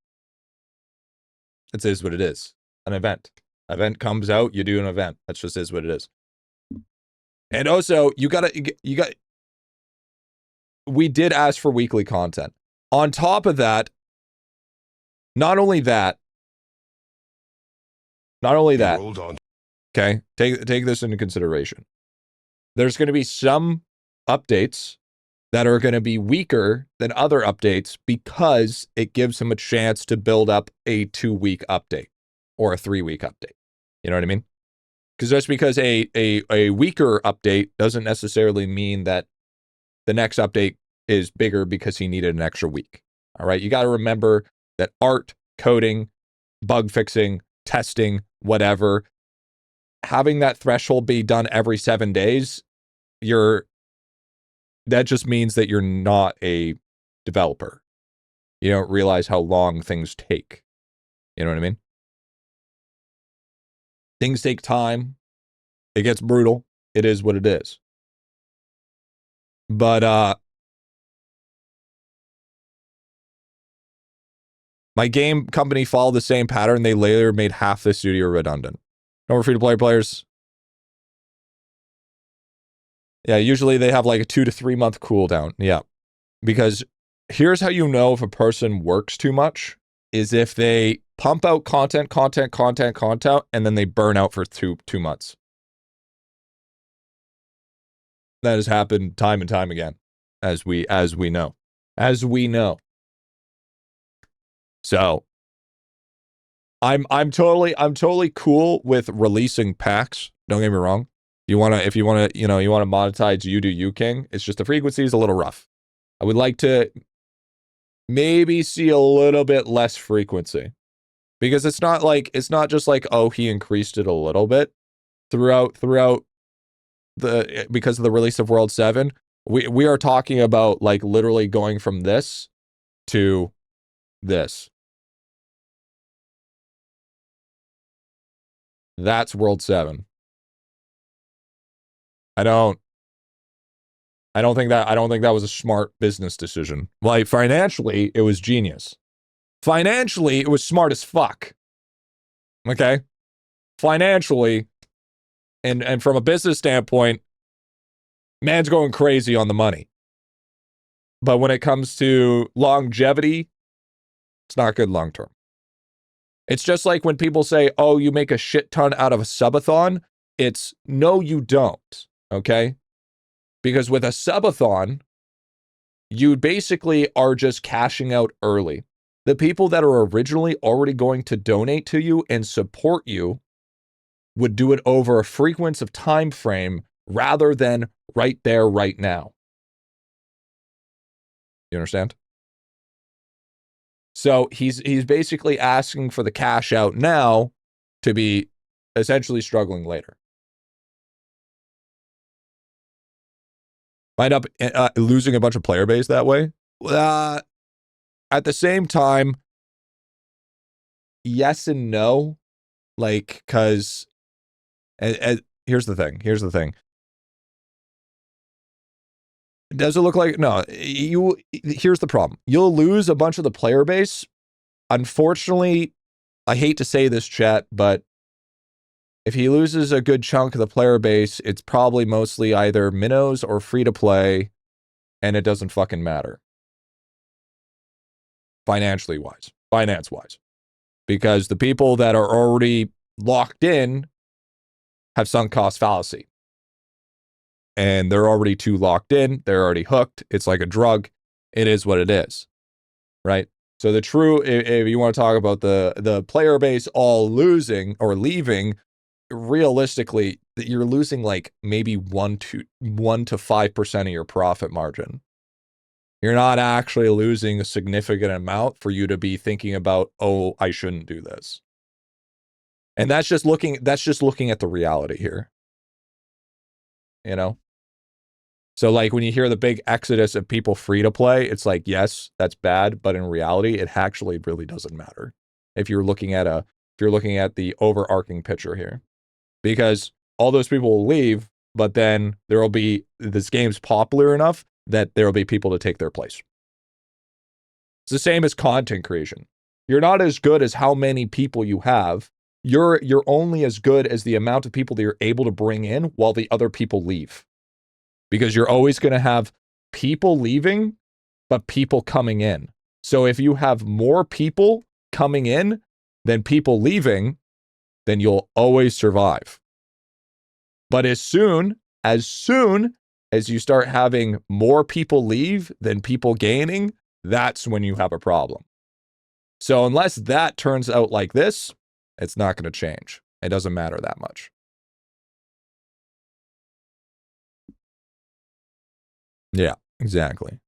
It is what it is. An event. Event comes out, you do an event. That just is what it is. And also, you got. We did ask for weekly content. On top of that, not only that. Okay, take this into consideration. There's going to be some updates that are going to be weaker than other updates because it gives him a chance to build up a 2-week update or a 3-week update. You know what I mean? Because just because a weaker update doesn't necessarily mean that the next update is bigger because he needed an extra week. All right, you got to remember that art, coding, bug fixing, testing, whatever, having that threshold be done every 7 days, that just means that you're not a developer. You don't realize how long things take. You know what I mean? Things take time. It gets brutal. It is what it is. But my game company followed the same pattern. They later made half the studio redundant. No more free-to-play players. Yeah, usually they have like a 2 to 3 month cooldown. Yeah. Because here's how you know if a person works too much is if they pump out content, and then they burn out for two months. That has happened time and time again, as we know. So I'm totally cool with releasing packs. Don't get me wrong. If you wanna monetize you do you king. It's just the frequency is a little rough. I would like to maybe see a little bit less frequency. Because it's not just like, oh, he increased it a little bit throughout because of the release of World 7. We are talking about like literally going from this to this. That's World 7. I don't I don't think that was a smart business decision. Like, financially, it was genius. Financially, it was smart as fuck. Okay? Financially, and from a business standpoint, man's going crazy on the money. But when it comes to longevity, it's not good long term. It's just like when people say, oh, you make a shit ton out of a subathon. It's no, you don't. Okay? Because with a subathon, you basically are just cashing out early. The people that are originally already going to donate to you and support you would do it over a frequency of time frame rather than right there, right now. You understand? So he's basically asking for the cash out now to be essentially struggling later. Might up losing a bunch of player base that way. At the same time, yes and no. Like, because here's the thing. Does it look like no? Here's the problem. You'll lose a bunch of the player base. Unfortunately, I hate to say this, chat, but if he loses a good chunk of the player base, it's probably mostly either minnows or free to play, and it doesn't fucking matter. Finance wise, because the people that are already locked in have sunk cost fallacy. And they're already too locked in. They're already hooked. It's like a drug. It is what it is, right? So the true, if you want to talk about the player base all losing or leaving, realistically, you're losing like maybe 1 to 5% of your profit margin. You're not actually losing a significant amount for you to be thinking about, oh, I shouldn't do this. And that's just looking at the reality here. You know? So like when you hear the big exodus of people free to play, it's like, yes, that's bad, but in reality, it actually really doesn't matter. If you're looking at the overarching picture here. Because all those people will leave, but then this game's popular enough that there will be people to take their place. It's the same as content creation. You're not as good as how many people you have. You're only as good as the amount of people that you're able to bring in while the other people leave. Because you're always going to have people leaving, but people coming in. So if you have more people coming in than people leaving, then you'll always survive. But as soon as you start having more people leave than people gaining, that's when you have a problem. So unless that turns out like this, it's not going to change. It doesn't matter that much. Yeah, exactly.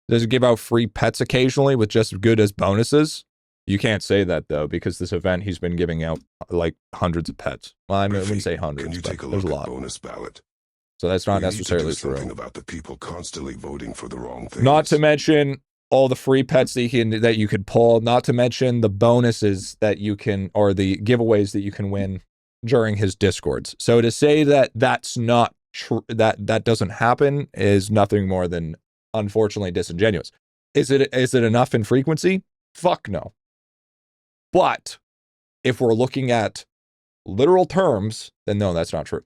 Does it give out free pets occasionally with just good as bonuses? You can't say that, though, because this event he's been giving out like hundreds of pets. Well, I wouldn't say hundreds, can you take a there's look a lot. At bonus ballot? So that's not We necessarily need to do true. something about the people constantly voting for the wrong things. Not to mention all the free pets that you could pull, not to mention the bonuses that you can, or the giveaways that you can win during his discords. So to say that that's not true, that doesn't happen is nothing more than unfortunately disingenuous. Is it enough in frequency? Fuck no. But if we're looking at literal terms, then no, that's not true.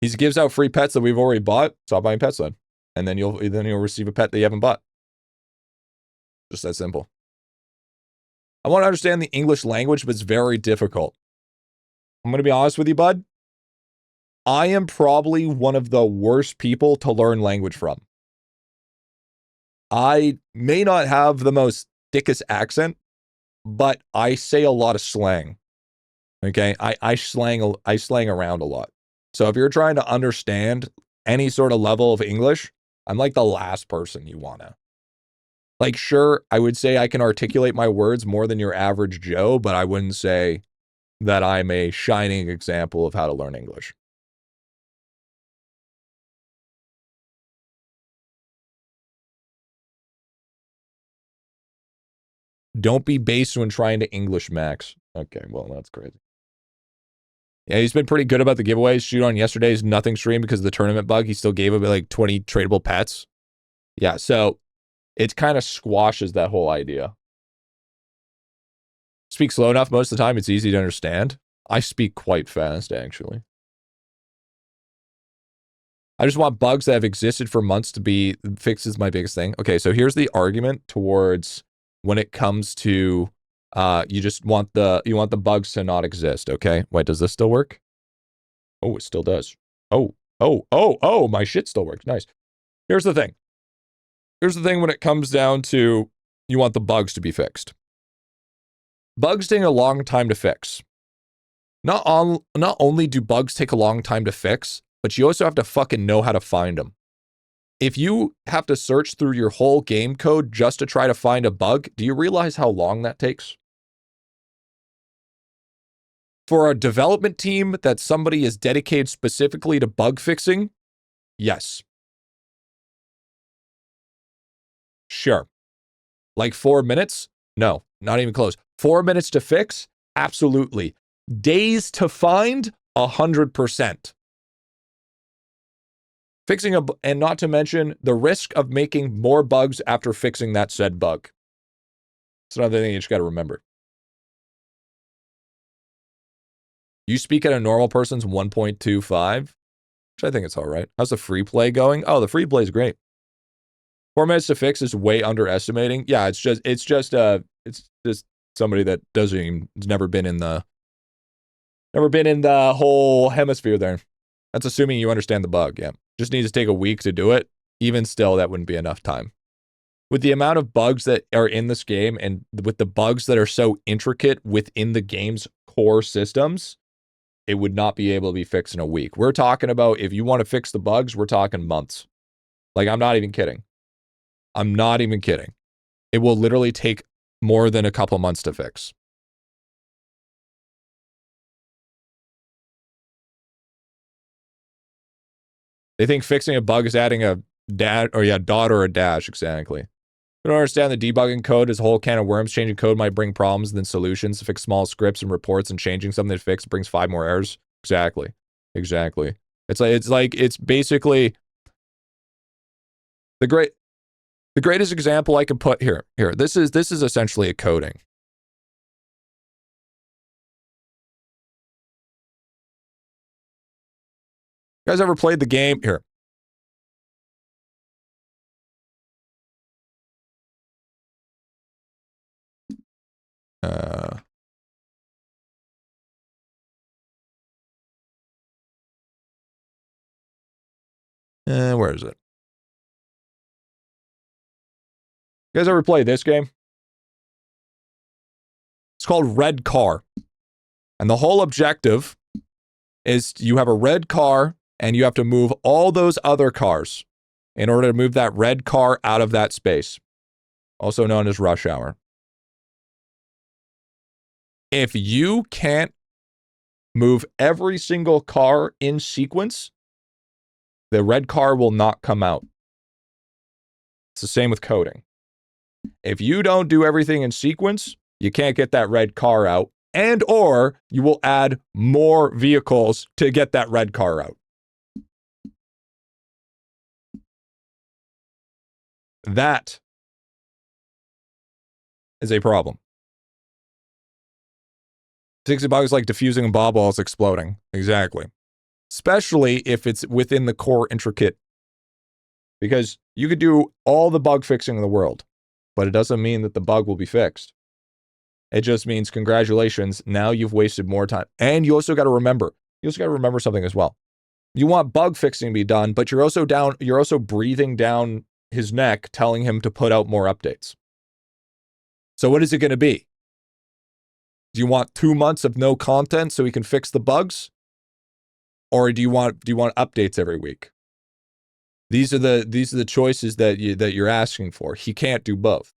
He gives out free pets that we've already bought. Stop buying pets then. And then you'll receive a pet that you haven't bought. Just that simple. I want to understand the English language, but it's very difficult. I'm going to be honest with you, bud. I am probably one of the worst people to learn language from. I may not have the most thickest accent, but I say a lot of slang. Okay? I slang around a lot. So if you're trying to understand any sort of level of English, I'm like the last person you want to. Like, sure, I would say I can articulate my words more than your average Joe, but I wouldn't say that I'm a shining example of how to learn English. Don't be base when trying to English, Max. Okay, well, that's crazy. Yeah, he's been pretty good about the giveaways. Shoot on yesterday's nothing stream because of the tournament bug. He still gave away like 20 tradable pets. Yeah, so it kind of squashes that whole idea. Speak slow enough most of the time, it's easy to understand. I speak quite fast, actually. I just want bugs that have existed for months to be fixed is my biggest thing. Okay, so here's the argument towards when it comes to you just want the bugs to not exist, okay? Wait, does this still work? Oh, it still does. Oh, my shit still works. Nice. Here's the thing. Here's the thing when it comes down to you want the bugs to be fixed. Bugs take a long time to fix. Not only do bugs take a long time to fix, but you also have to fucking know how to find them. If you have to search through your whole game code just to try to find a bug, do you realize how long that takes? For a development team that somebody is dedicated specifically to bug fixing, yes. Sure. Like 4 minutes? No, not even close. 4 minutes to fix? Absolutely. Days to find? 100%. Fixing and not to mention the risk of making more bugs after fixing that said bug. It's another thing you just got to remember. You speak at a normal person's 1.25, which I think it's all right. How's the free play going? Oh, the free play is great. 4 minutes to fix is way underestimating. Yeah, it's just somebody that has never been in the whole hemisphere there. That's assuming you understand the bug. Yeah, just needs to take a week to do it. Even still, that wouldn't be enough time. With the amount of bugs that are in this game and with the bugs that are so intricate within the game's core systems, it would not be able to be fixed in a week. We're talking about, if you want to fix the bugs, we're talking months. Like, I'm not even kidding. I'm not even kidding. It will literally take more than a couple months to fix. They think fixing a bug is adding a dot or a dash, exactly. I don't understand the debugging code is a whole can of worms. Changing code might bring problems, then solutions. To fix small scripts and reports and changing something to fix brings 5 more errors. Exactly. It's basically the greatest example I can put here. This is essentially a coding. You guys ever played the game? Here. Where is it? You guys ever played this game? It's called Red Car. And the whole objective is you have a red car and you have to move all those other cars in order to move that red car out of that space, also known as rush hour. If you can't move every single car in sequence, the red car will not come out. It's the same with coding. If you don't do everything in sequence, you can't get that red car out, and or you will add more vehicles to get that red car out. That is a problem. Fixing bugs like diffusing and ball balls exploding. Exactly. Especially if it's within the core intricate. Because you could do all the bug fixing in the world, but it doesn't mean that the bug will be fixed. It just means congratulations, now you've wasted more time. And you also got to remember something as well. You want bug fixing to be done, but you're also breathing down his neck, telling him to put out more updates. So what is it going to be? Do you want 2 months of no content so he can fix the bugs? Or do you want updates every week? These are the choices that you're asking for. He can't do both.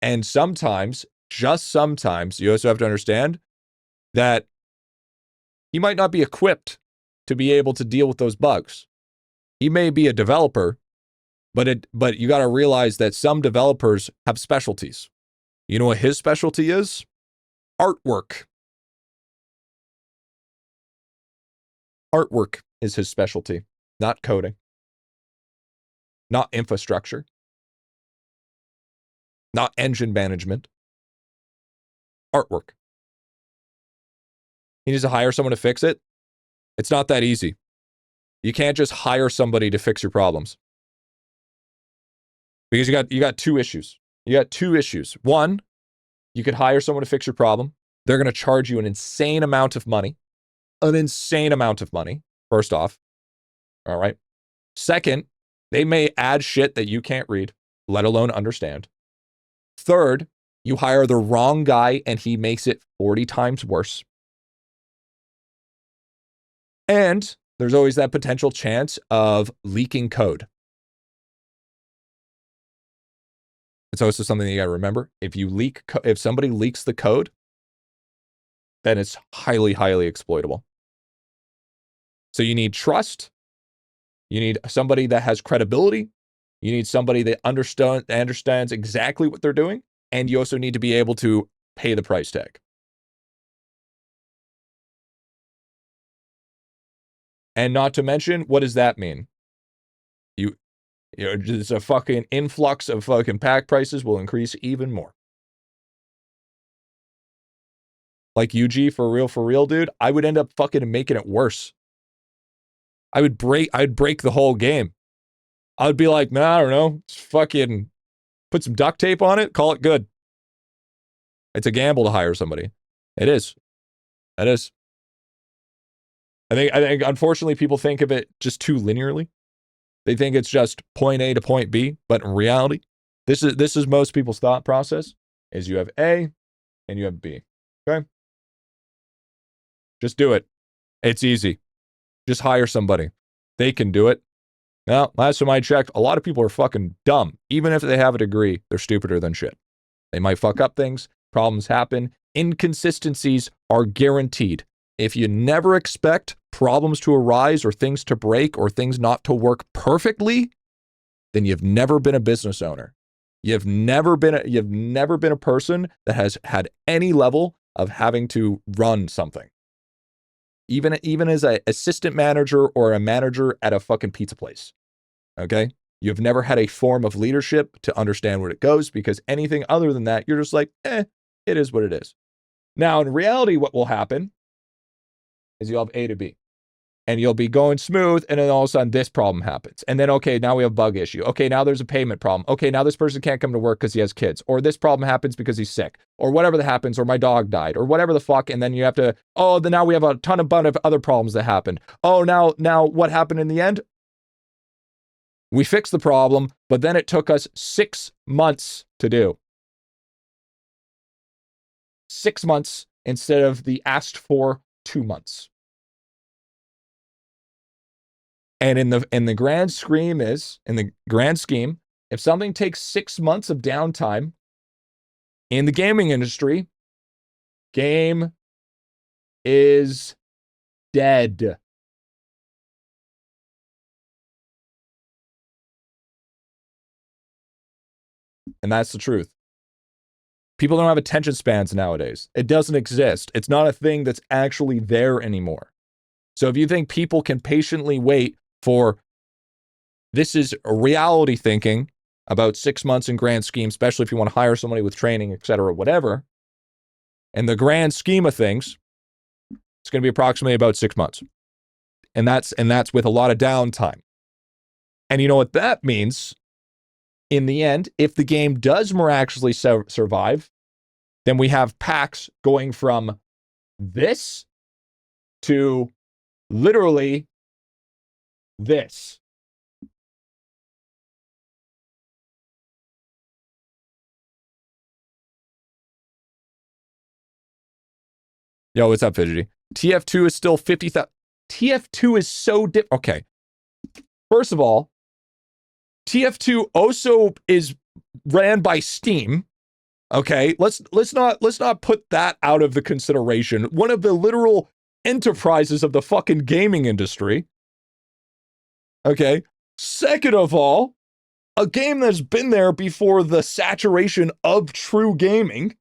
And sometimes, just sometimes, you also have to understand that he might not be equipped to be able to deal with those bugs. He may be a developer, but you got to realize that some developers have specialties. You know what his specialty is? Artwork. Artwork is his specialty, not coding, not infrastructure, not engine management. Artwork. He needs to hire someone to fix it. It's not that easy. You can't just hire somebody to fix your problems. Because you got two issues. You got two issues. One, you could hire someone to fix your problem. They're going to charge you an insane amount of money. An insane amount of money, first off. All right. Second, they may add shit that you can't read, let alone understand. Third, you hire the wrong guy and he makes it 40 times worse. And there's always that potential chance of leaking code. It's also something you got to remember. If somebody leaks the code, then it's highly, highly exploitable. So you need trust. You need somebody that has credibility. You need somebody that understands exactly what they're doing. And you also need to be able to pay the price tag. And not to mention, what does that mean? You know, just a fucking influx of fucking pack prices will increase even more. Like UG, for real, dude, I would end up fucking making it worse. I'd break the whole game. I would be like, nah, I don't know, just fucking put some duct tape on it, call it good. It's a gamble to hire somebody. It is. It is. I think unfortunately people think of it just too linearly. They think it's just point A to point B, but in reality, this is most people's thought process is you have A and you have B. Okay? Just do it. It's easy. Just hire somebody. They can do it. Now, last time I checked, a lot of people are fucking dumb. Even if they have a degree, they're stupider than shit. They might fuck up things. Problems happen. Inconsistencies are guaranteed. If you never expect problems to arise or things to break or things not to work perfectly, then you've never been a business owner. You've never been a person that has had any level of having to run something. Even as an assistant manager or a manager at a fucking pizza place. Okay? You've never had a form of leadership to understand where it goes, because anything other than that, you're just like, it is what it is. Now, in reality, what will happen is you'll have A to B. And you'll be going smooth, and then all of a sudden this problem happens. And then, okay, now we have a bug issue. Okay, now there's a payment problem. Okay, now this person can't come to work because he has kids. Or this problem happens because he's sick. Or whatever that happens, or my dog died. Or whatever the fuck, and then you have to, then now we have a ton of other problems that happened. Oh, now what happened in the end? We fixed the problem, but then it took us 6 months to do. 6 months instead of the asked for 2 months. And in the grand scheme, if something takes 6 months of downtime in the gaming industry, game is dead. And that's the truth. People don't have attention spans nowadays. It doesn't exist. It's not a thing that's actually there anymore. So if you think people can patiently wait for, this is reality thinking about 6 months in grand scheme, especially if you want to hire somebody with training, etc., whatever. In the grand scheme of things, it's going to be approximately about 6 months. And that's with a lot of downtime. And you know what that means? In the end, if the game does miraculously survive, then we have packs going from this to literally this. Yo, what's up, Fidgety? TF2 is still 50,000. TF2 is so okay. First of all, TF2 also is ran by Steam. Okay, let's not put that out of the consideration. One of the literal enterprises of the fucking gaming industry. Okay. Second of all, a game that's been there before the saturation of true gaming.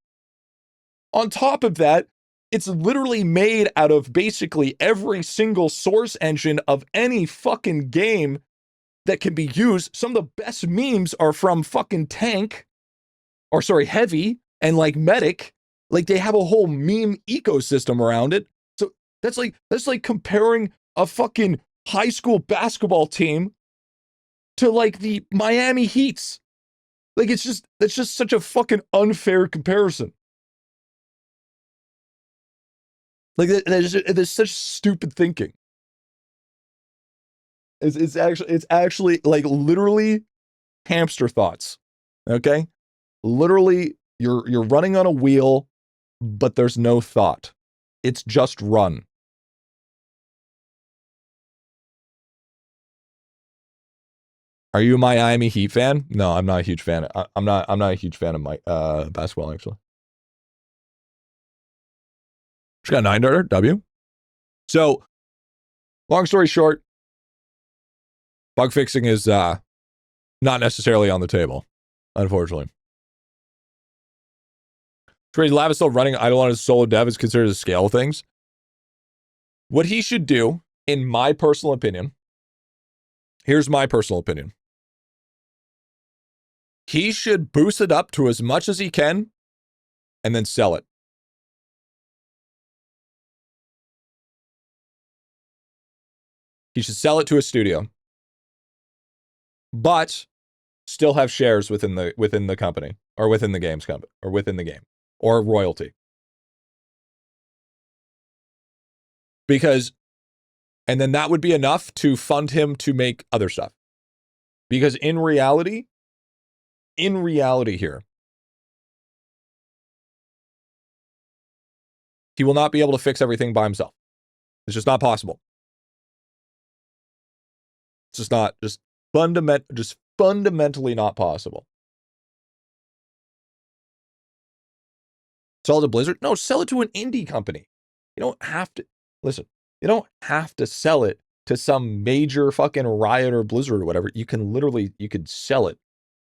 On top of that, it's literally made out of basically every single source engine of any fucking game that can be used. Some of the best memes are from fucking Tank, or sorry, Heavy, and like Medic. Like they have a whole meme ecosystem around it. So that's like comparing a fucking high school basketball team to like the Miami Heats. Like it's just such a fucking unfair comparison. Like there's such stupid thinking. It's actually like literally hamster thoughts. Okay? Literally you're running on a wheel, but there's no thought. It's just run. Are you a Miami Heat fan? No, I'm not a huge fan. I'm not a huge fan of my basketball actually. She got a 9 W. So, long story short, bug fixing is not necessarily on the table, unfortunately. Trade Lab is still running IdleOn as solo dev is considered to scale things. What he should do, in my personal opinion, here's my personal opinion. He should boost it up to as much as he can and then sell it. He should sell it to a studio, but still have shares within the company or within the games company or within the game or royalty. Because, and then that would be enough to fund him to make other stuff. Because in reality here, he will not be able to fix everything by himself. It's just not possible. It's just not, just fundamentally not possible. Sell it to Blizzard? No, sell it to an indie company. You don't have to, listen, you don't have to sell it to some major fucking Riot or Blizzard or whatever. You could sell it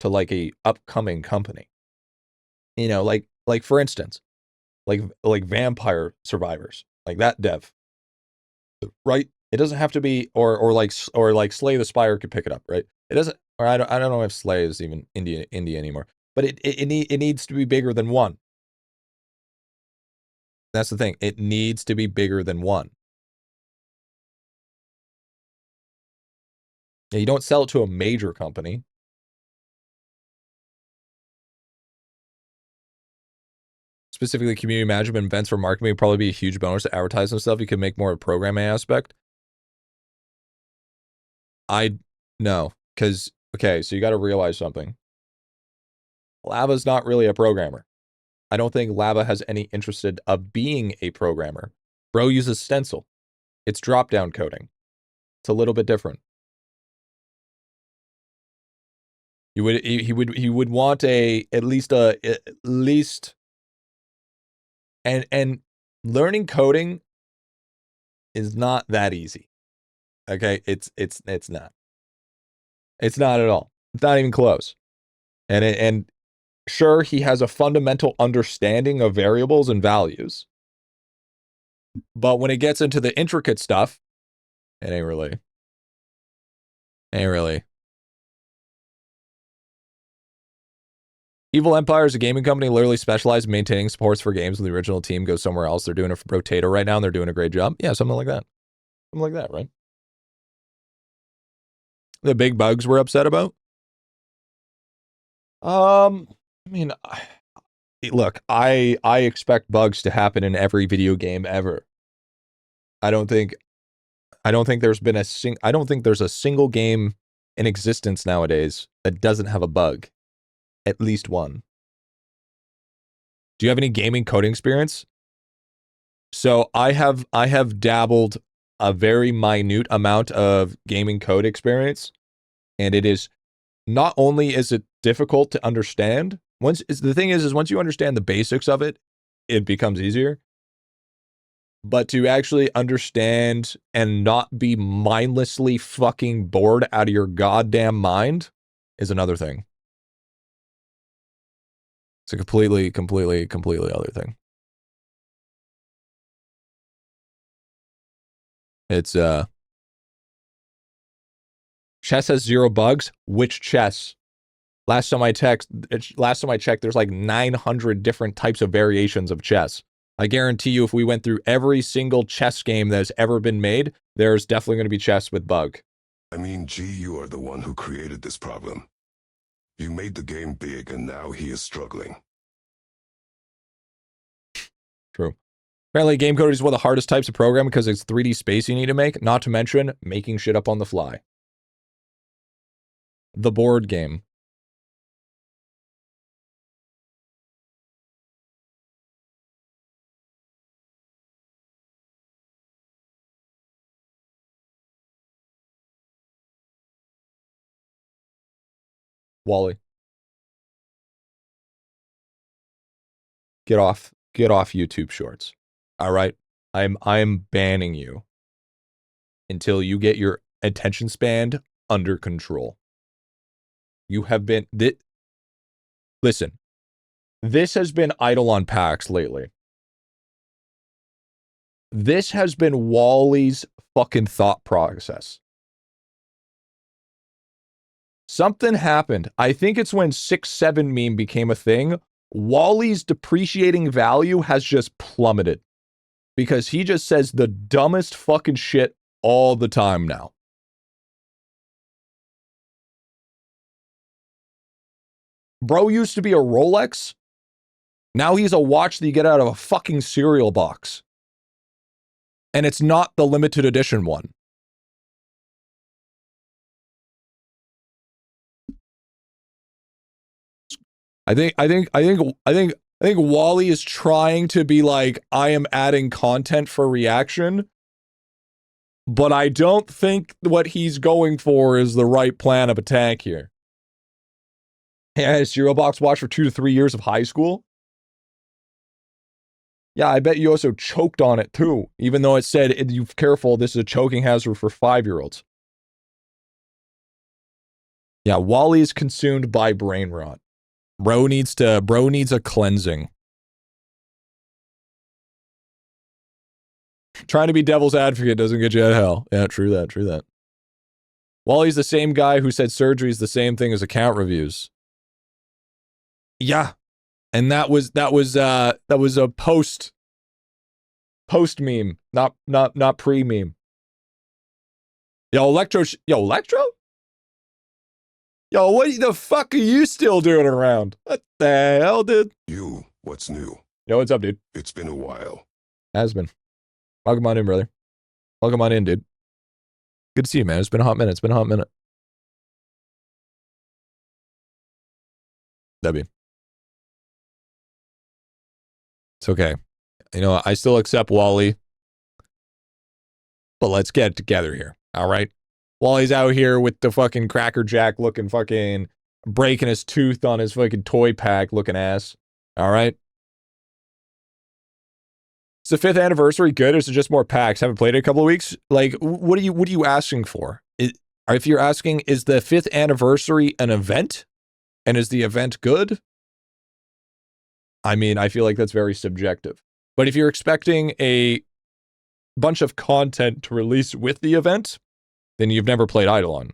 to like a upcoming company. You know, like for instance, like Vampire Survivors, like that dev, right? It doesn't have to be, or like Slay the Spire could pick it up, right? It doesn't, or I don't know if Slay is even indie anymore, but it needs to be bigger than one. That's the thing. It needs to be bigger than one. Yeah, you don't sell it to a major company. Specifically, community management events for marketing would probably be a huge bonus to advertise and stuff. You could make more of a programming aspect. No, because, okay, so you got to realize something. Lava's not really a programmer. I don't think Lava has any interest of being a programmer. Bro uses Stencil. It's drop-down coding. It's a little bit different. He would want at least and learning coding is not that easy. Okay, it's not. It's not at all. It's not even close. And sure, he has a fundamental understanding of variables and values. But when it gets into the intricate stuff, it ain't really. Evil Empire is a gaming company literally specialized in maintaining supports for games when the original team goes somewhere else. They're doing it for Potato right now, and they're doing a great job. Yeah, something like that. Something like that, right? The big bugs we're upset about? I mean, look, I expect bugs to happen in every video game ever. I don't think there's been I don't think there's a single game in existence nowadays that doesn't have a bug. At least one. Do you have any gaming coding experience? So I have dabbled a very minute amount of gaming code experience, and it is, not only is it difficult to understand, the thing is once you understand the basics of it, it becomes easier. But to actually understand and not be mindlessly fucking bored out of your goddamn mind is another thing. It's a completely other thing. It's chess has 0 bugs. Which chess? Last time I checked, there's like 900 different types of variations of chess. I guarantee you, if we went through every single chess game that's ever been made, there's definitely going to be chess with bug. I mean, G, you are the one who created this problem. You made the game big, and now he is struggling. True. Apparently, game coding is one of the hardest types of programming because it's 3D space you need to make, not to mention making shit up on the fly. The board game. Wally. Get off YouTube Shorts. All right? I'm banning you until you get your attention span under control. You have been listen. This has been IdleOn PAX lately. This has been Wally's fucking thought process. Something happened. I think it's when 6-7 meme became a thing. Wally's depreciating value has just plummeted because he just says the dumbest fucking shit all the time now. Bro used to be a Rolex. Now he's a watch that you get out of a fucking cereal box. And it's not the limited edition one. I think Wally is trying to be like, I am adding content for reaction, but I don't think what he's going for is the right plan of attack here. Hey, I had a cereal box watch for 2 to 3 years of high school. Yeah, I bet you also choked on it too, even though it said, "You careful, this is a choking hazard for 5-year-olds." Yeah, Wally is consumed by brain rot. Bro needs a cleansing. Trying to be devil's advocate doesn't get you out of hell. Yeah, true that. Wally's the same guy who said surgery is the same thing as account reviews. Yeah. And that was a post meme, not pre meme. Yo, Electro? Yo, what the fuck are you still doing around? What the hell, dude? You, what's new? Yo, what's up, dude? It's been a while. Has been. Welcome on in, brother. Welcome on in, dude. Good to see you, man. It's been a hot minute. W. It's okay. You know, I still accept Wally, but let's get it together here, all right? Wally's out here with the fucking Cracker Jack looking fucking breaking his tooth on his fucking toy pack looking ass, all right? Is the 5th anniversary good, or is it just more packs? Haven't played it in a couple of weeks. Like, what are you asking for? If you're asking, is the 5th anniversary an event, and is the event good? I mean, I feel like that's very subjective. But if you're expecting a bunch of content to release with the event, then you've never played IdleOn.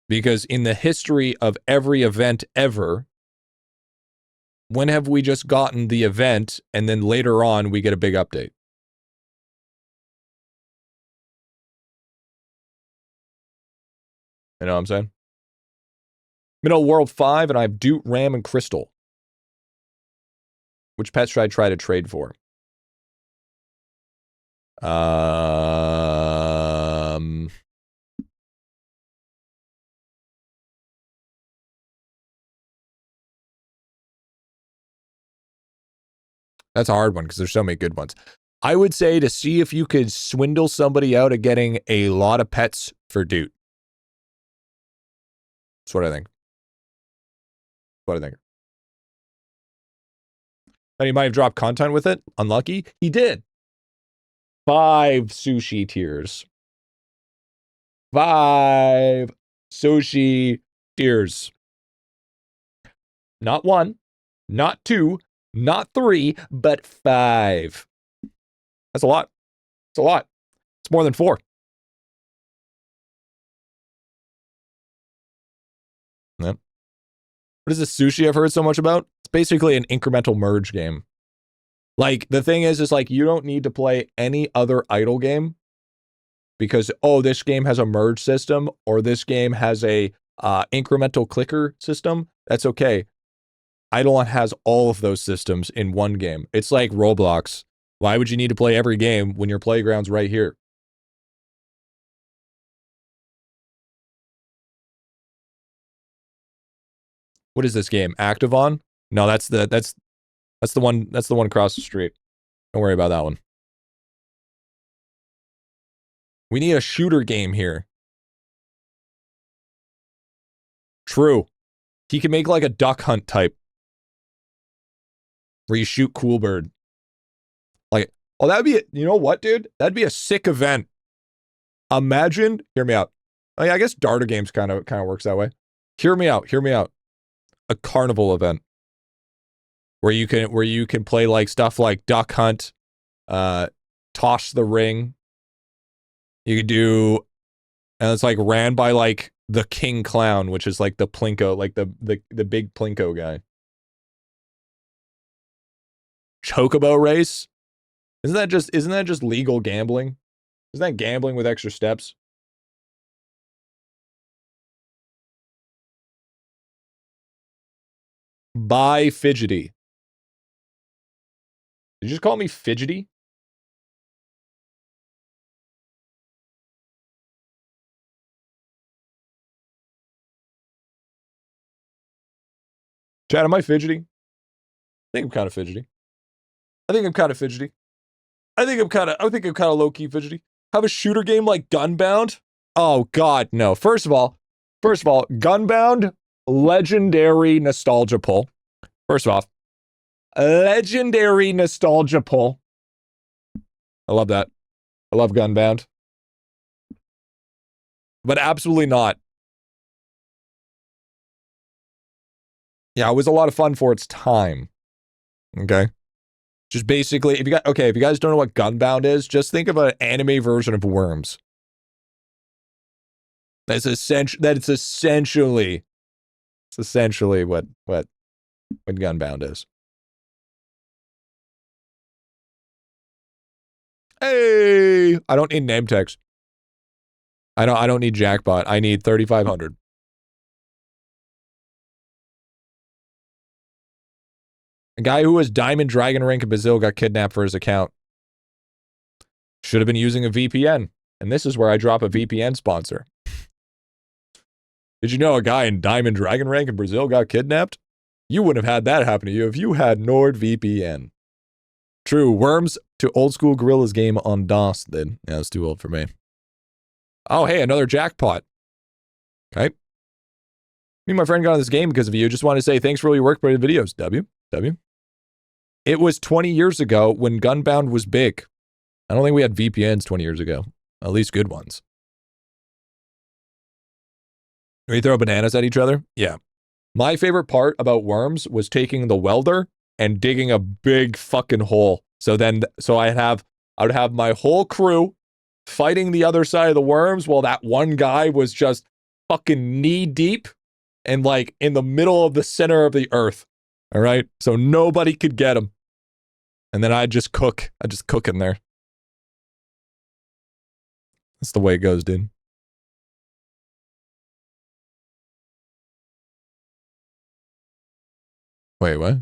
Because in the history of every event ever, when have we just gotten the event and then later on we get a big update? You know what I'm saying? Middle World 5 and I have Doot, Ram, and Crystal. Which pets should I try to trade for? That's a hard one because there's so many good ones. I would say to see if you could swindle somebody out of getting a lot of pets for Doot. That's what I think. And he might have dropped content with it. Unlucky. He did. 5 sushi tiers. 5 sushi Steers. Not 1, not 2, not 3, but 5. That's a lot. It's a lot. It's more than 4. Yep. What is this sushi I've heard so much about? It's basically an incremental merge game. Like, the thing is like, you don't need to play any other idle game because, oh, this game has a merge system or this game has a incremental clicker system. That's okay. IdleOn has all of those systems in one game. It's like Roblox. Why would you need to play every game when your playground's right here? What is this game? IdleOn? No, that's the one across the street. Don't worry about that one. We need a shooter game here. True. He can make like a duck hunt type. Where you shoot Cool Bird. Like, oh, that'd be, you know what, dude? That'd be a sick event. Imagine, hear me out. Oh, yeah, I guess Darter Games kind of works that way. Hear me out. A carnival event. Where you can play like stuff like Duck Hunt, Toss the Ring. You could do, and it's like ran by like the King Clown, which is like the Plinko, like the big Plinko guy. Chocobo race? Isn't that just legal gambling? Isn't that gambling with extra steps? Buy fidgety. Did you just call me fidgety? Chad, am I fidgety? I think I'm kind of fidgety. I think I'm kind of low-key fidgety. Have a shooter game like Gunbound? Oh god, no. First of all, Gunbound, legendary nostalgia pull. First off, legendary nostalgia pull. I love that. I love Gunbound. But absolutely not. Yeah, it was a lot of fun for its time. Okay. Just basically, if you guys don't know what Gunbound is, just think of an anime version of Worms. It's essentially what Gunbound is. Hey, I don't need name tags. I don't need jackpot. I need 3,500. A guy who was Diamond Dragon Rank in Brazil got kidnapped for his account. Should have been using a VPN. And this is where I drop a VPN sponsor. Did you know a guy in Diamond Dragon Rank in Brazil got kidnapped? You wouldn't have had that happen to you if you had NordVPN. True, Worms to old school Gorilla's game on DOS then. Yeah, it's too old for me. Oh, hey, another jackpot. Okay. Me and my friend got on this game because of you. Just want to say thanks for all your work for the videos. W. It was 20 years ago when Gunbound was big. I don't think we had VPNs 20 years ago. At least good ones. We throw bananas at each other? Yeah. My favorite part about Worms was taking the welder and digging a big fucking hole. So I would have my whole crew fighting the other side of the worms while that one guy was just fucking knee deep and like in the middle of the center of the earth. All right. So nobody could get him. And then I'd just cook in there. That's the way it goes, dude. Wait, what?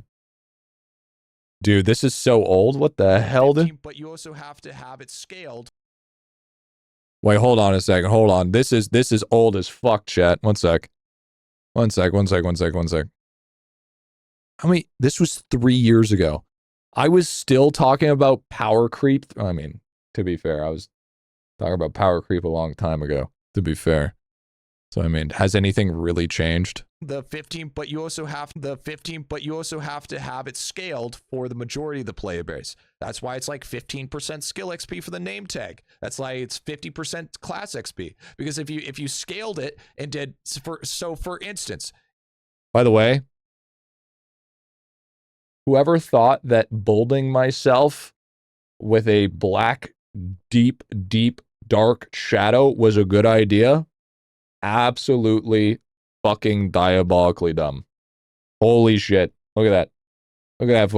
Dude, this is so old. What the hell? But you also have to have it scaled. Wait, hold on a second. Hold on. This is old as fuck, chat. One sec. How many? This was 3 years ago. I was still talking about power creep. I mean, to be fair, I was talking about power creep a long time ago, to be fair. So, I mean, has anything really changed? The 15, but you also have to have it scaled for the majority of the player base. That's why it's like 15% skill XP for the name tag. That's why it's 50% class XP. Because if you scaled it and did for instance, by the way, whoever thought that bolding myself with a black, deep, dark shadow was a good idea, absolutely fucking diabolically dumb. Holy shit. Look at that. Look at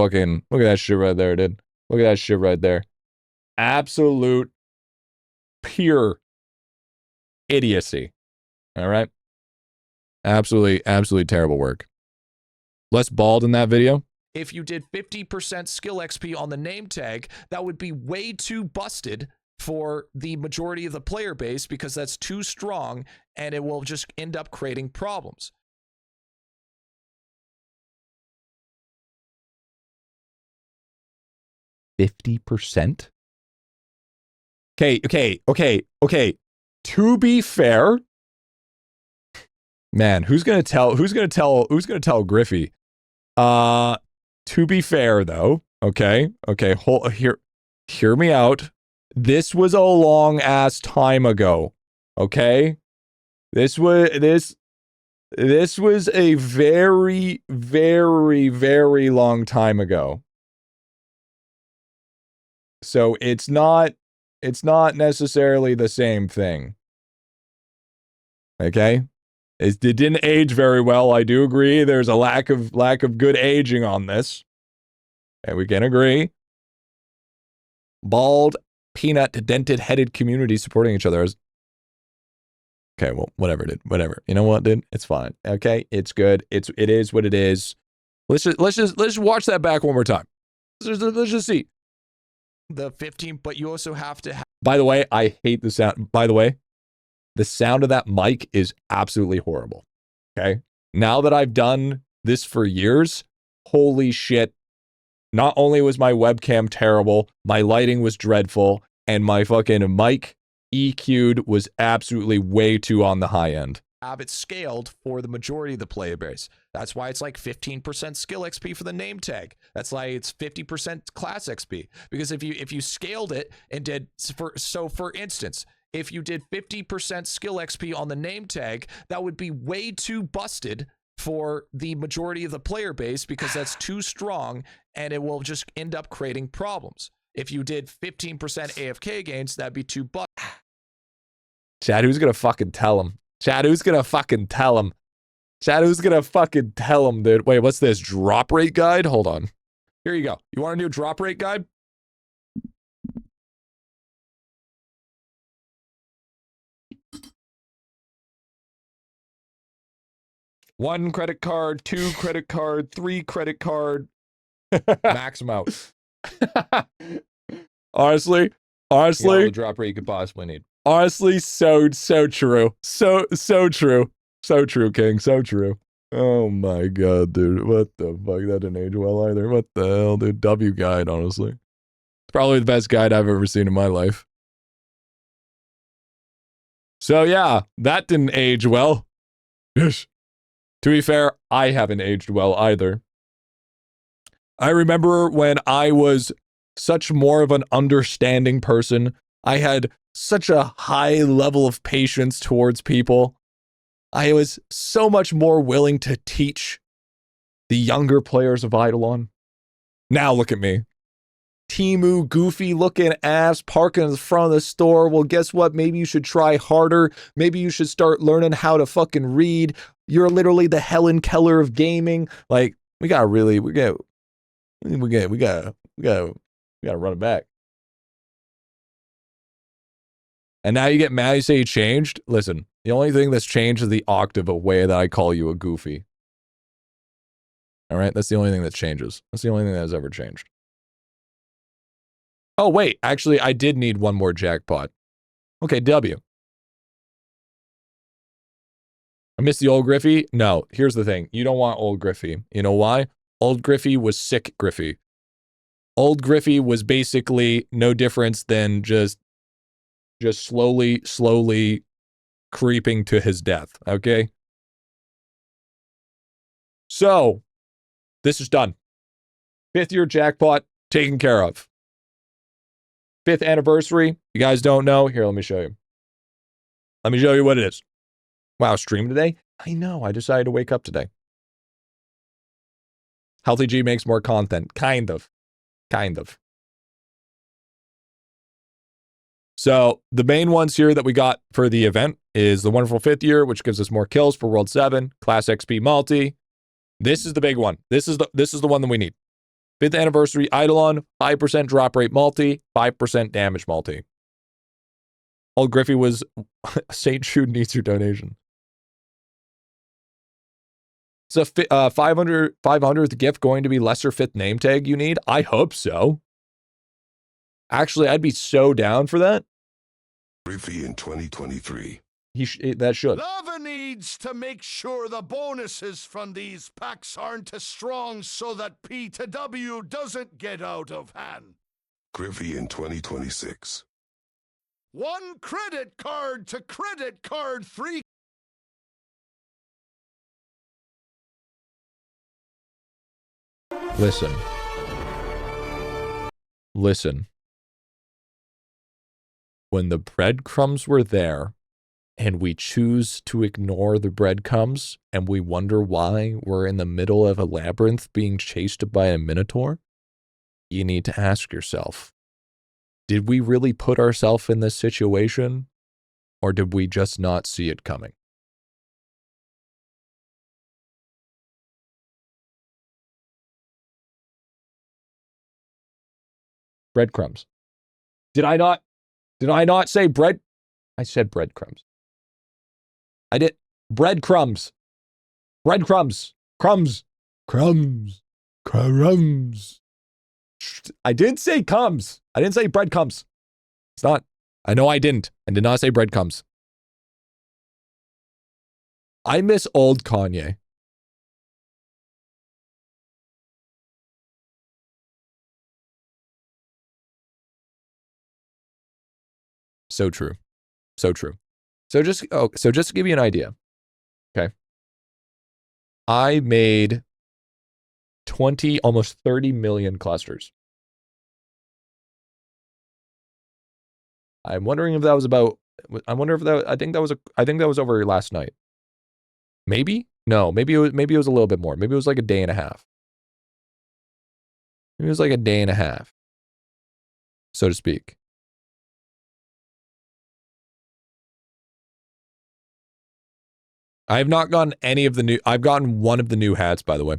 that shit right there, dude. Look at that shit right there. Absolute pure idiocy. All right? Absolutely terrible work. Less bald in that video. If you did 50% skill XP on the name tag, that would be way too busted for the majority of the player base because that's too strong and it will just end up creating problems. %? Okay. To be fair, man, who's gonna tell Griffy? To be fair though, okay, hear me out. This was a long ass time ago, okay? This was a very long time ago. So it's not necessarily the same thing. Okay? It didn't age very well. I do agree. There's a lack of good aging on this. And we can agree. Bald, peanut, dented, headed community supporting each other. Okay, well, whatever, dude. Whatever. You know what, dude? It's fine. Okay? It's good. It is what it is. Let's just watch that back one more time. Let's just see. The 15, but you also have to have. By the way, I hate the sound. By the way, the sound of that mic is absolutely horrible. Okay? Now that I've done this for years, holy shit. Not only was my webcam terrible, my lighting was dreadful, and my fucking mic EQ'd was absolutely way too on the high end. Have it scaled for the majority of the player base. That's why it's like 15% skill XP for the name tag. That's why it's 50% class XP. Because if you scaled it and did for instance, if you did 50% skill XP on the name tag, that would be way too busted for the majority of the player base because that's too strong and it will just end up creating problems. If you did 15% AFK gains, that'd be too busted. Chad, who's gonna fucking tell him? Chad, who's gonna fucking tell him? Chad, who's gonna fucking tell him, dude? Wait, what's this? Drop rate guide? Hold on. Here you go. You want a new drop rate guide? One credit card, 2 credit card, 3 credit card. Max them out. honestly, all the drop rate you could possibly need. Honestly, so true. So true. So true, King. So true. Oh my god, dude. What the fuck? That didn't age well either. What the hell, dude? W guide, honestly. It's probably the best guide I've ever seen in my life. So yeah, that didn't age well. Yes. To be fair, I haven't aged well either. I remember when I was such more of an understanding person. I had such a high level of patience towards people. I was so much more willing to teach the younger players of IdleOn. Now look at me. Timu, goofy looking ass, parking in the front of the store. Well, guess what? Maybe you should try harder. Maybe you should start learning how to fucking read. You're literally the Helen Keller of gaming. Like, we gotta run it back. And now you get mad, you say you changed? Listen, the only thing that's changed is the octave away that I call you a goofy. All right? That's the only thing that changes. That's the only thing that has ever changed. Oh, wait. Actually, I did need one more jackpot. Okay, W. I miss the old Griffy? No. Here's the thing. You don't want old Griffy. You know why? Old Griffy was sick Griffy. Old Griffy was basically no difference than just slowly creeping to his death, okay? So, this is done. 5th year jackpot taken care of. 5th anniversary. You guys don't know? Here, let me show you. Let me show you what it is. Wow, stream today? I know, I decided to wake up today. Healthy G makes more content. Kind of. Kind of. So, the main ones here that we got for the event is the wonderful 5th year, which gives us more kills for World 7, Class XP multi. This is the big one. This is the one that we need. 5th anniversary IdleOn, 5% drop rate multi, 5% damage multi. Old Griffy was St. Jude needs your donation. Is a 500th gift going to be lesser 5th name tag you need? I hope so. Actually, I'd be so down for that. Griffy in 2023. That should. Lava needs to make sure the bonuses from these packs aren't as strong so that P to W doesn't get out of hand. Griffy in 2026. 1 credit card to credit card 3. Listen. Listen. When the breadcrumbs were there, and we choose to ignore the breadcrumbs, and we wonder why we're in the middle of a labyrinth being chased by a minotaur, you need to ask yourself, did we really put ourselves in this situation, or did we just not see it coming? Breadcrumbs. Did I not say bread? I said breadcrumbs. I did. Breadcrumbs. Breadcrumbs. Crumbs. Crumbs. Crumbs. I did say crumbs. I didn't say breadcrumbs. It's not. I know I didn't. I did not say breadcrumbs. I miss old Kanye. So true. So true. So just to give you an idea, okay? I made 20, almost 30 million clusters. I'm wondering if that was about. I wonder if that. I think that was over last night. Maybe? No. Maybe it was a little bit more. Maybe it was like a day and a half. Maybe it was like a day and a half, so to speak. I have not gotten any of the new. I've gotten one of the new hats, by the way,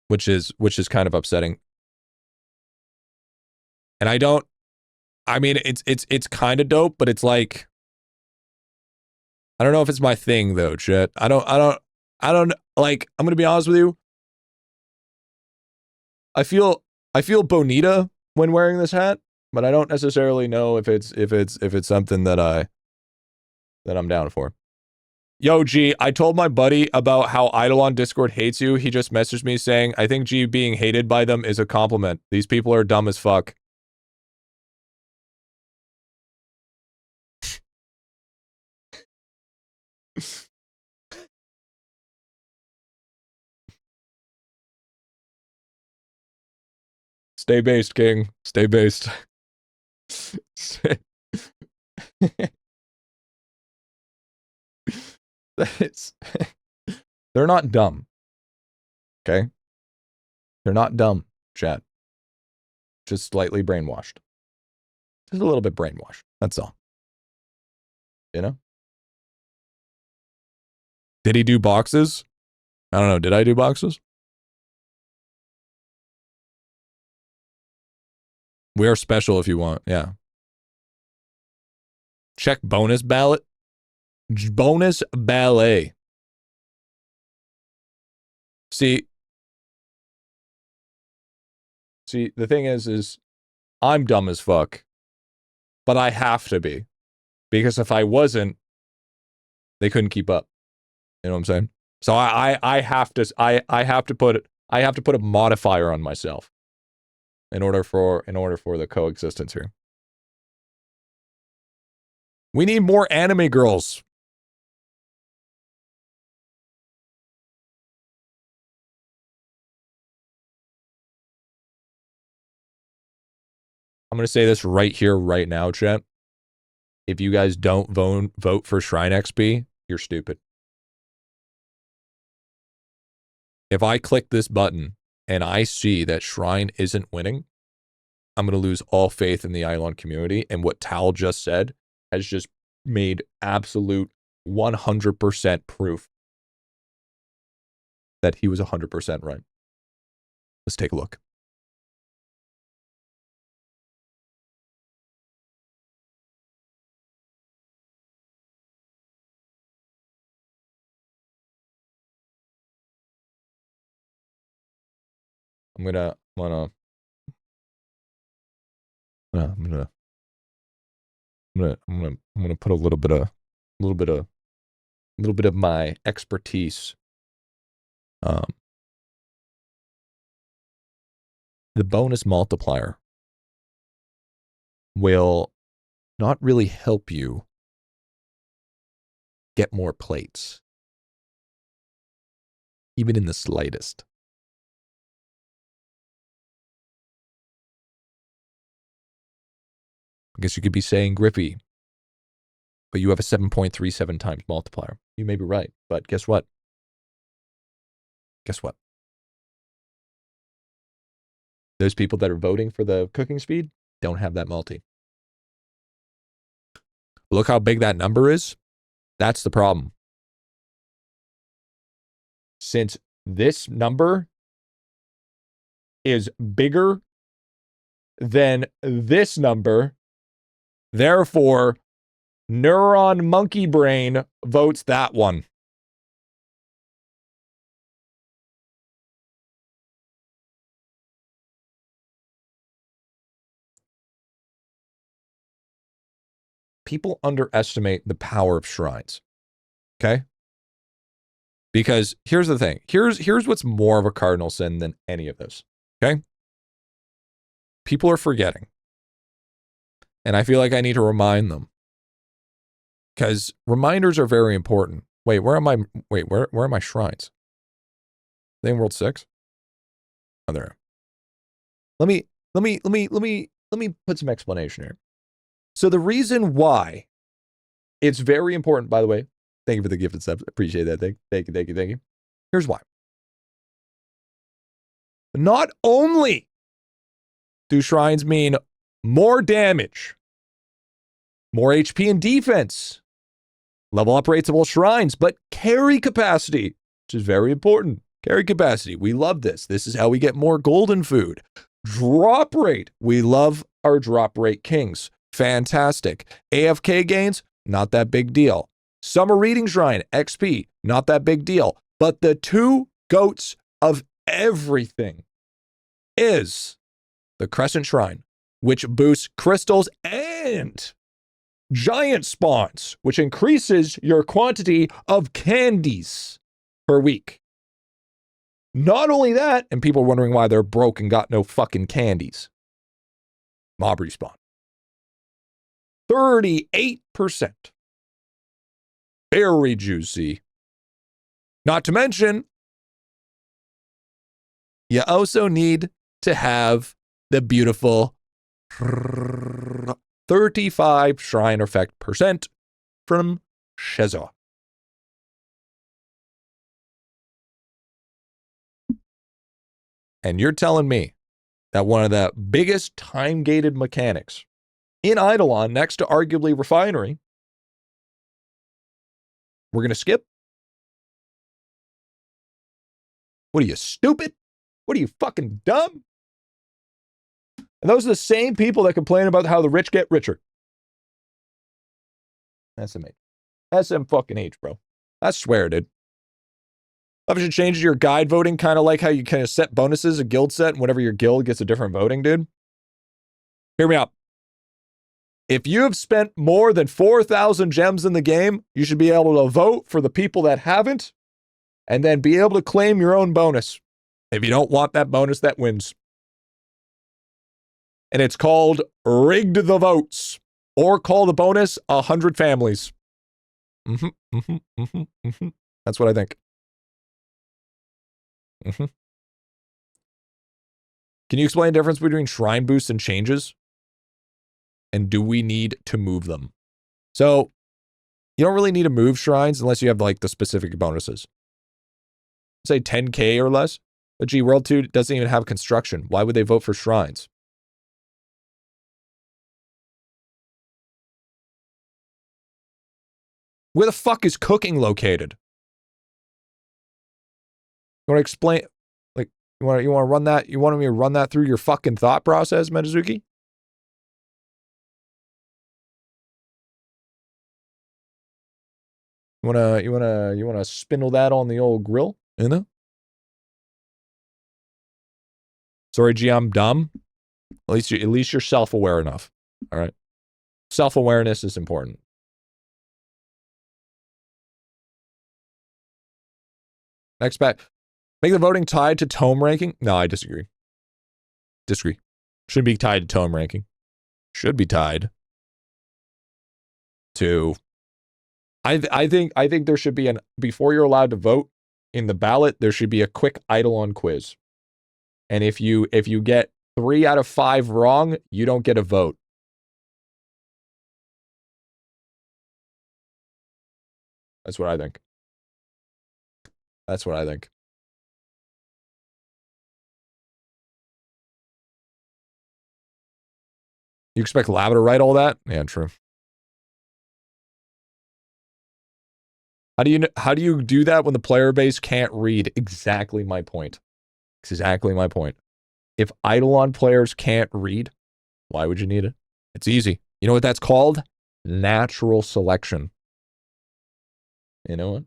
which is kind of upsetting. And I don't. I mean, it's kind of dope, but it's like, I don't know if it's my thing though, shit. I don't like. I'm gonna be honest with you. I feel bonita when wearing this hat, but I don't necessarily know if it's something that I'm down for. Yo, G, I told my buddy about how IdleOn Discord hates you. He just messaged me saying, I think G being hated by them is a compliment. These people are dumb as fuck. Stay based, King. Stay based. They're not dumb. Okay? They're not dumb, chat. Just slightly brainwashed. Just a little bit brainwashed. That's all. You know? Did he do boxes? I don't know. Did I do boxes? We are special if you want. Yeah. Check bonus ballot. Bonus ballet. See, the thing is I'm dumb as fuck, but I have to be, because if I wasn't, they couldn't keep up. You know what I'm saying? So I have to put a modifier on myself in order for the coexistence here. We need more anime girls. I'm going to say this right here, right now, chat. If you guys don't vote for Shrine XP, you're stupid. If I click this button and I see that Shrine isn't winning, I'm going to lose all faith in the IdleOn community. And what Tal just said has just made absolute 100% proof that he was 100% right. Let's take a look. I'm gonna put a little bit of my expertise. The bonus multiplier will not really help you get more plates, even in the slightest. I guess you could be saying, Griffy, but you have a 7.37 times multiplier. You may be right, but guess what? Guess what? Those people that are voting for the cooking speed don't have that multi. Look how big that number is. That's the problem. Since this number is bigger than this number, therefore, Neuron Monkey Brain votes that one. People underestimate the power of shrines. Okay? Because here's the thing. Here's what's more of a cardinal sin than any of this. Okay? People are forgetting. And I feel like I need to remind them. Because reminders are very important. Wait, where are my shrines? Are they in World 6? Oh, there. Let me put some explanation here. So the reason why it's very important, by the way, thank you for the gifted subs. Appreciate that. Thank you. Here's why. Not only do shrines mean more damage, more HP and defense, level up rateable shrines, but carry capacity, which is very important. Carry capacity. We love this. This is how we get more golden food. Drop rate. We love our drop rate kings. Fantastic. AFK gains, not that big deal. Summer Reading Shrine, XP, not that big deal. But the two goats of everything is the Crescent Shrine, which boosts crystals and giant spawns, which increases your quantity of candies per week. Not only that, and people are wondering why they're broke and got no fucking candies. Mob respawn. 38%. Very juicy. Not to mention, you also need to have the beautiful 35 shrine effect percent from Shezo. And you're telling me that one of the biggest time-gated mechanics in IdleOn, next to arguably Refinery, we're going to skip? What are you, stupid? What are you, fucking dumb? And those are the same people that complain about how the rich get richer. SMH. SM fucking H, bro. I swear, dude. I should change your guide voting, kind of like how you kind of set bonuses, a guild set, and whatever your guild gets a different voting, dude. Hear me out. If you have spent more than 4,000 gems in the game, you should be able to vote for the people that haven't, and then be able to claim your own bonus. If you don't want that bonus, that wins. And it's called Rigged the Votes. Or call the bonus 100 families. That's what I think. Can you explain the difference between shrine boosts and changes? And do we need to move them? So, you don't really need to move shrines unless you have like the specific bonuses. Say 10k or less. But gee, World 2 doesn't even have construction. Why would they vote for shrines? Where the fuck is cooking located? You want to explain? Like, you want to run that? You want me to run that through your fucking thought process, Metazuki? You wanna spindle that on the old grill? You know? Sorry, G, I'm dumb. At least you're self-aware enough. All right. Self-awareness is important. Next bet. Make the voting tied to tome ranking? No, I disagree. Disagree. Shouldn't be tied to tome ranking. Should be tied to... I think there should be before you're allowed to vote in the ballot, there should be a quick IdleOn quiz. And if you get 3 out of 5 wrong, you don't get a vote. That's what I think. That's what I think. You expect Lava to write all that? Yeah, true. How do you do that when the player base can't read? Exactly my point. Exactly my point. If IdleOn players can't read, why would you need it? It's easy. You know what that's called? Natural selection. You know what?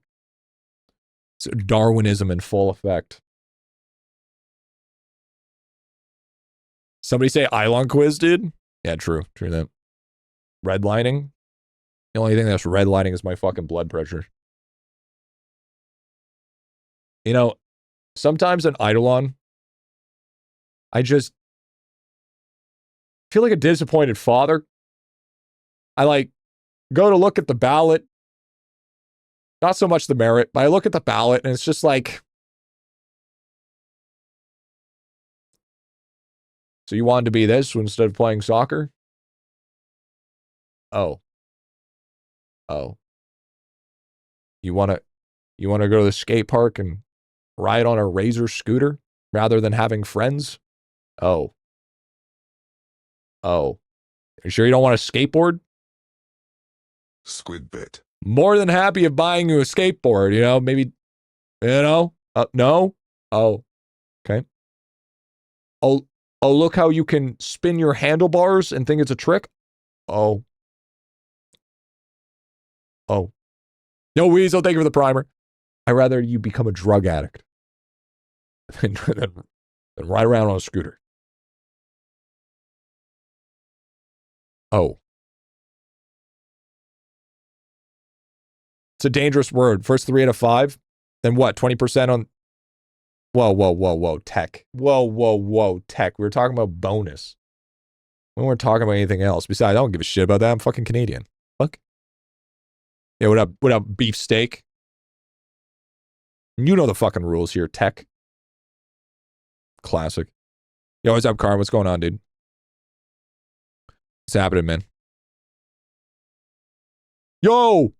It's Darwinism in full effect. Somebody say IdleOn quiz, dude? Yeah, true. True that. Redlining? The only thing that's redlining is my fucking blood pressure. You know, sometimes in IdleOn, I just feel like a disappointed father. I like go to look at the ballot. Not so much the merit, but I look at the ballot and it's just like, so you wanted to be this instead of playing soccer? Oh. Oh. You want to go to the skate park and ride on a Razor scooter rather than having friends? Oh. Oh. You sure you don't want a skateboard? GriffyBit. More than happy of buying you a skateboard, you know, maybe, you know? No? Oh. Okay. Oh, look how you can spin your handlebars and think it's a trick? Oh. Oh. No, Weasel, thank you for the primer. I'd rather you become a drug addict than ride around on a scooter. Oh. It's a dangerous word. First 3 out of 5. Then what? 20% on... Whoa, tech. Whoa, tech. We were talking about bonus. We weren't talking about anything else. Besides, I don't give a shit about that. I'm fucking Canadian. Fuck. Yeah, what up, beefsteak? You know the fucking rules here, tech. Classic. Yo, what's up, Carl? What's going on, dude? What's happening, man? Yo!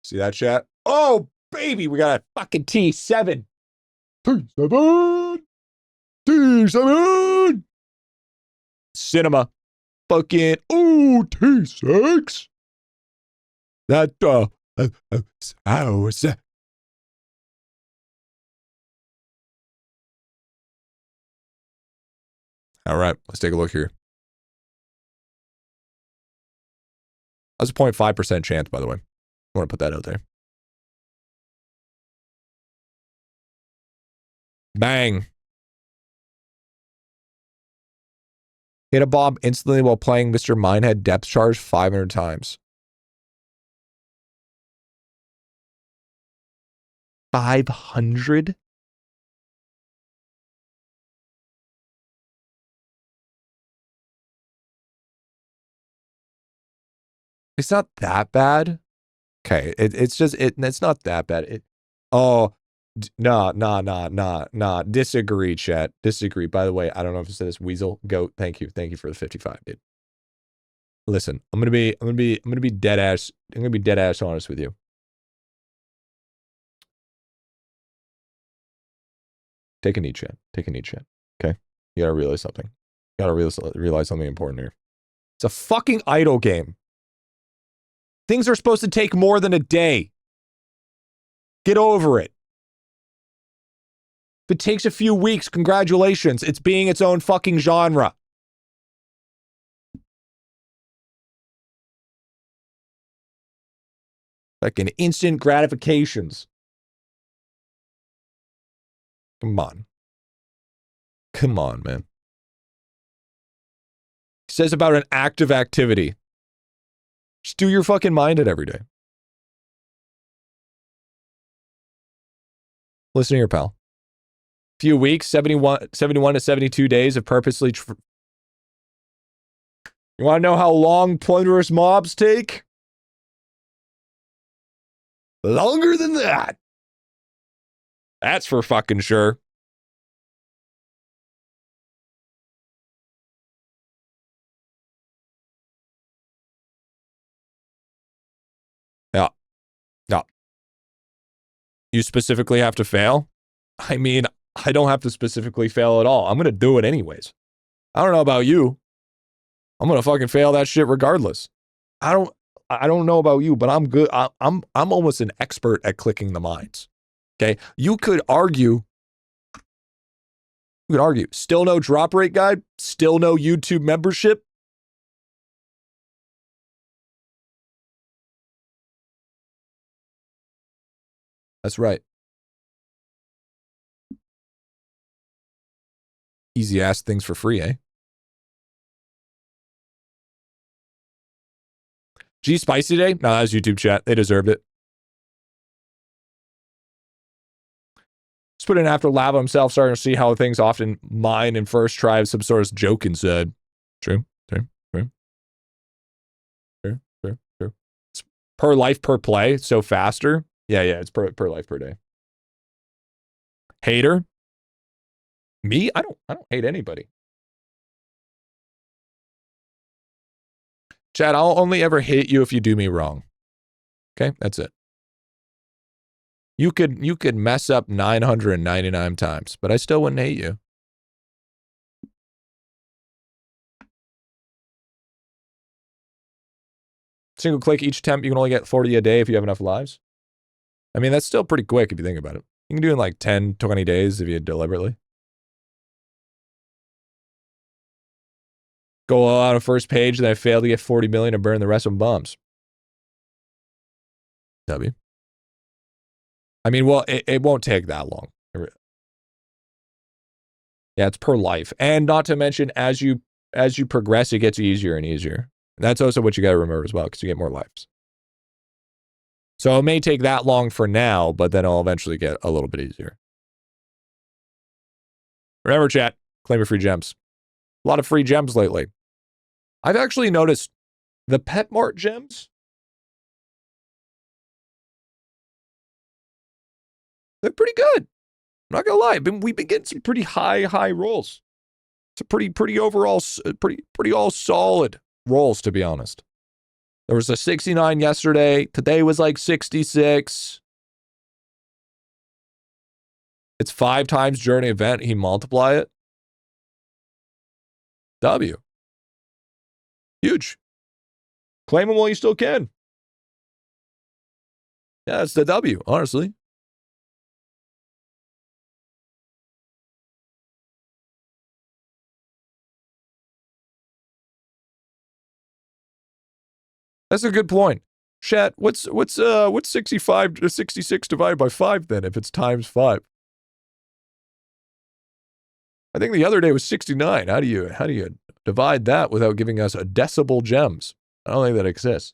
See that chat? Oh, baby, we got a fucking T7. T7! T7! Cinema. Fucking, ooh, T6. That, house. All right, let's take a look here. That's a 0.5% chance, by the way. I want to put that out there. Bang. Hit a bomb instantly while playing Mr. Minehead depth charge 500 times. 500? It's not that bad. Okay, it's just it's not that bad. Nah. Disagree, chat. Disagree. By the way, I don't know if it said this. Weasel Goat. Thank you for the 55, dude. Listen, I'm gonna be dead ass. I'm gonna be dead ass honest with you. Take a knee, chat. Take a knee, chat. Okay, you gotta realize something. You gotta realize something important here. It's a fucking idle game. Things are supposed to take more than a day. Get over it. If it takes a few weeks, congratulations. It's being its own fucking genre. Like an instant gratifications. Come on. Come on, man. He says about an active activity. Just do your fucking mind it every day. Listen here, pal. Few weeks, 71 to 72 days of purposely... You want to know how long plunderous mobs take? Longer than that. That's for fucking sure. Yeah. No. You specifically have to fail? I mean, I don't have to specifically fail at all. I'm going to do it anyways. I don't know about you. I'm going to fucking fail that shit regardless. I don't know about you, but I'm good. I'm almost an expert at clicking the mines. Okay? You could argue, still no drop rate guide, still no YouTube membership. That's right. Easy ass things for free, eh? G Spicy Day? No, that was YouTube chat. They deserved it. Just put in after Lava himself, starting to see how things often mine and first try have some sort of joke inside. True. It's per life per play, so faster. Yeah, it's per life per day. Hater? Me? I don't hate anybody. Chad, I'll only ever hate you if you do me wrong. Okay, that's it. You could mess up 999 times, but I still wouldn't hate you. Single click each attempt, you can only get 40 a day if you have enough lives. I mean, that's still pretty quick if you think about it. You can do it in like 10, 20 days if you deliberately. Go on a first page, then I fail to get 40 million and burn the rest of them bombs. W. I mean, well, it won't take that long. Yeah, it's per life. And not to mention, as you progress, it gets easier and easier. That's also what you got to remember as well, because you get more lives. So it may take that long for now, but then it'll eventually get a little bit easier. Remember, chat, claim your free gems. A lot of free gems lately. I've actually noticed the Pet Mart gems. They're pretty good. I'm not gonna lie. We've been getting some pretty high rolls. It's a pretty overall, pretty all solid rolls, to be honest. There was a 69 yesterday. Today was like 66. It's 5 times journey event. He multiply it. W. Huge. Claim them while you still can. Yeah, it's the W, honestly. That's a good point. Chat, what's 65 to 66 divided by 5 then if it's times 5? I think the other day was 69. How do you divide that without giving us a decibel gems? I don't think that exists.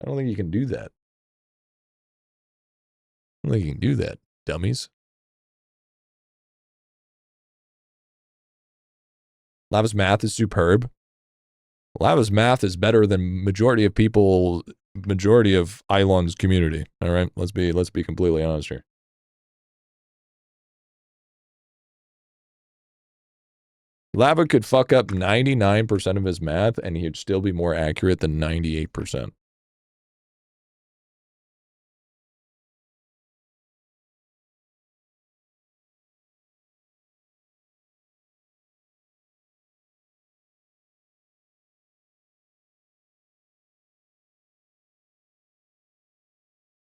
I don't think you can do that. I don't think you can do that, dummies. Lava's math is superb. Lava's math is better than majority of IdleOn's community. All right, let's be completely honest here. Lava could fuck up 99% of his math, and he'd still be more accurate than 98%.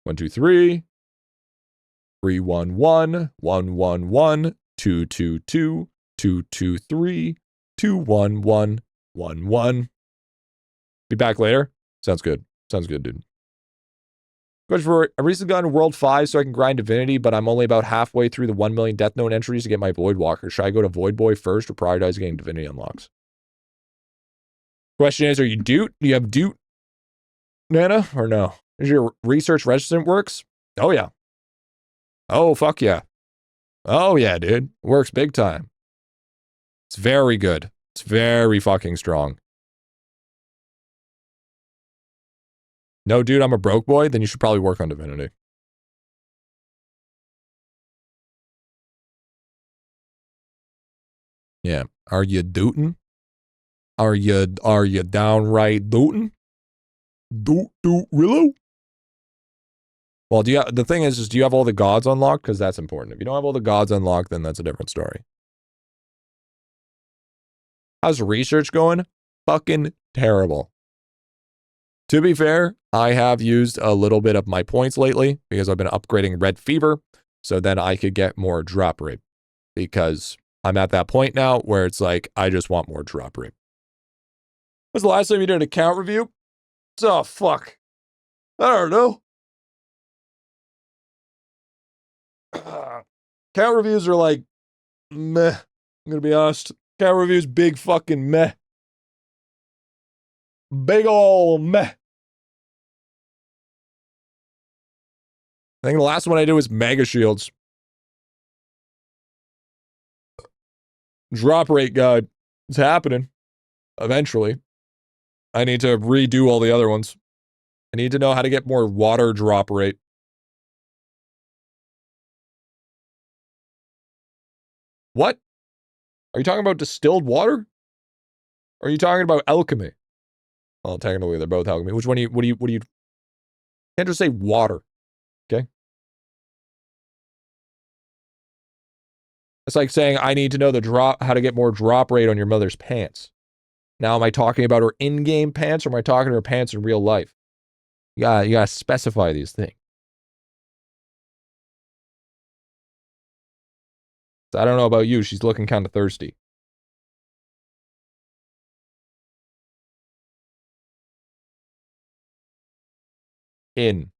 One, two, three. 311 111 222 223 211 Be back later. Sounds good. Sounds good, dude. Question for I recently got in World 5 so I can grind Divinity, but I'm only about halfway through the 1 million Death Note entries to get my Void Walker. Should I go to Void Boy first or prioritize getting Divinity unlocks? Question is, are you Doot? Do you have Doot, Nana, or no? Is your research resistant works? Oh, yeah. Oh, fuck yeah. Oh, yeah, dude. Works big time. It's very good. It's very fucking strong. No, dude, I'm a broke boy? Then you should probably work on Divinity. Yeah. Are you dootin'? Are you downright dootin'? Doot, Rillo? Well, the thing is, do you have all the gods unlocked? Because that's important. If you don't have all the gods unlocked, then that's a different story. How's research going? Fucking terrible. To be fair, I have used a little bit of my points lately because I've been upgrading Red Fever so then I could get more drop rate. Because I'm at that point now where it's like, I just want more drop rate. When's the last time you did an account review? Oh, fuck. I don't know. Account reviews are like, meh. I'm gonna be honest. Account reviews, big fucking meh. Big ol' meh. I think the last one I did was Mega Shields. Drop rate guide. It's happening. Eventually. I need to redo all the other ones. I need to know how to get more water drop rate. What? Are you talking about distilled water? Or are you talking about alchemy? Well, technically they're both alchemy. Which one what do you can't just say water. Okay? It's like saying I need to know how to get more drop rate on your mother's pants. Now, am I talking about her in-game pants or am I talking to her pants in real life? You gotta specify these things. So I don't know about you. She's looking kind of thirsty. In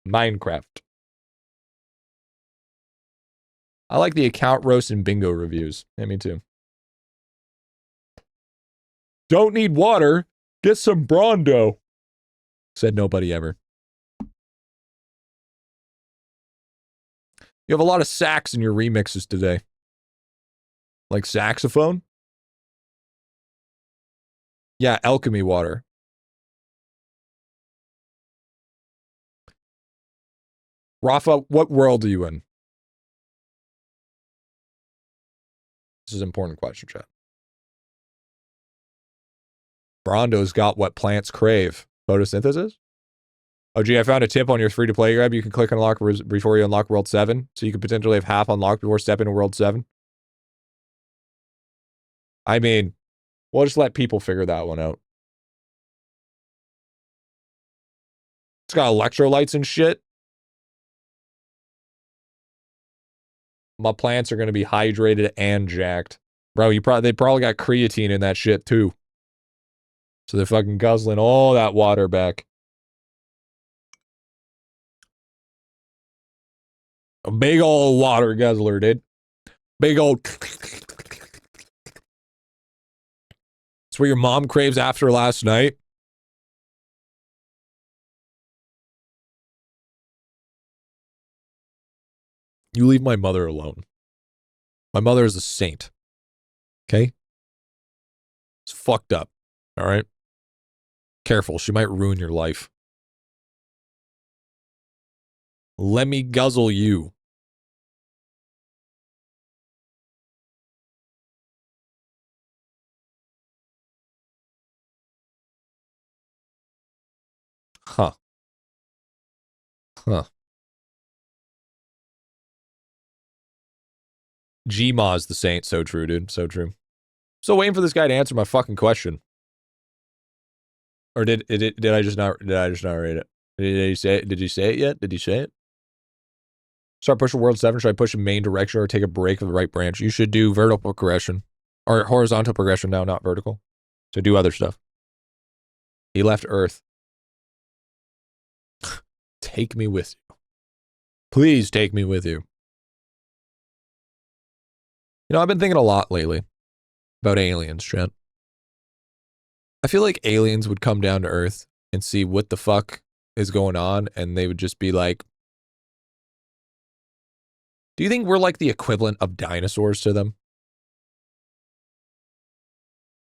Minecraft. I like the account roast and bingo reviews. Yeah, me too. Don't need water. Get some Brondo. Said nobody ever. You have a lot of sax in your remixes today. Like saxophone? Yeah, alchemy water. Rafa, what world are you in? This is an important question, chat. Brondo's got what plants crave. Photosynthesis? Oh, gee, I found a tip on your free-to-play grab. You can click unlock before you unlock World 7. So you could potentially have half unlocked before stepping into World 7. I mean, we'll just let people figure that one out. It's got electrolytes and shit. My plants are going to be hydrated and jacked. Bro, they probably got creatine in that shit too. So they're fucking guzzling all that water back. A big old water guzzler, dude. Big old. It's what your mom craves after last night. You leave my mother alone. My mother is a saint. Okay? fucked up. All right? Careful. She might ruin your life. Let me guzzle you. Huh. Huh. Gmaw's the saint. So true, dude. So true. Still waiting for this guy to answer my fucking question. Or did I just not read it? Did he say it? Did you say it yet? Did he say it? Start pushing World 7. Should I push in main direction or take a break of the right branch? You should do vertical progression. Or horizontal progression now, not vertical. So do other stuff. He left Earth. Take me with you. Please take me with you. You know, I've been thinking a lot lately about aliens, Trent. I feel like aliens would come down to Earth and see what the fuck is going on, and they would just be like, do you think we're like the equivalent of dinosaurs to them?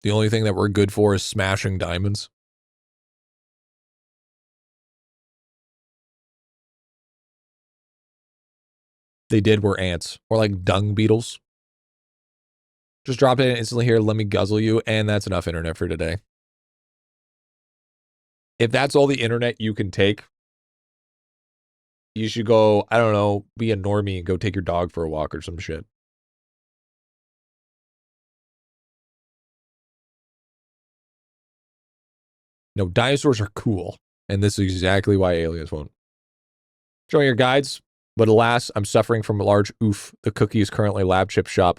The only thing that we're good for is smashing diamonds? They did were ants, or like dung beetles. Just drop it in instantly here, let me guzzle you, and that's enough internet for today. If that's all the internet you can take, you should go, I don't know, be a normie and go take your dog for a walk or some shit. No, dinosaurs are cool, and this is exactly why aliens won't. Showing your guides, but alas, I'm suffering from a large oof. The cookie is currently lab chip shop.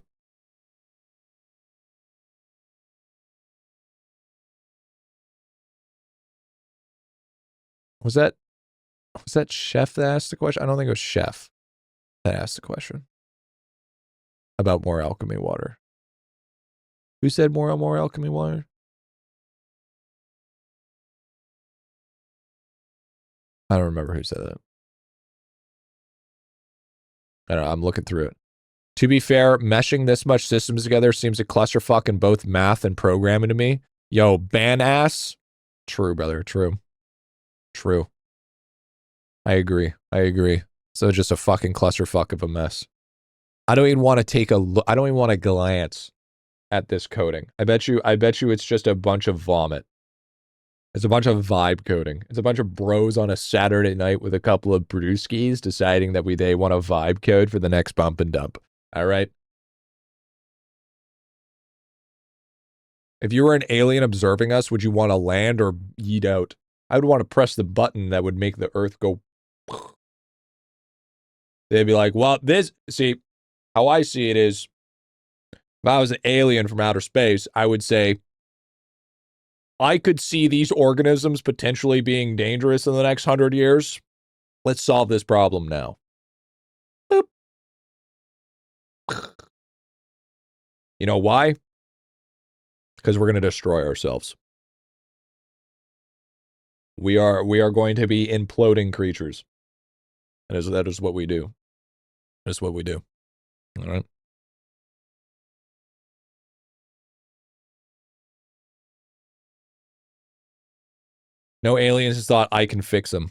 Was that Chef that asked the question? I don't think it was Chef that asked the question about more alchemy water. Who said more alchemy water? I don't remember who said that. I don't know. I'm looking through it. To be fair, meshing this much systems together seems a clusterfuck in both math and programming to me. Yo, ban ass. True, brother. True. True. I agree. I agree. So just a fucking clusterfuck of a mess. I don't even want to take a look. I don't even want to glance at this coding. I bet you it's just a bunch of vomit. It's a bunch of vibe coding. It's a bunch of bros on a Saturday night with a couple of brewskis deciding that they want a vibe code for the next bump and dump. All right. If you were an alien observing us, would you want to land or yeet out? I would want to press the button that would make the Earth go. They'd be like, well, see, how I see it is, if I was an alien from outer space, I would say, I could see these organisms potentially being dangerous in the next 100 years. Let's solve this problem now. Boop. You know why? Because we're going to destroy ourselves. We are going to be imploding creatures. That is what we do. That's what we do. All right. No aliens has thought I can fix them.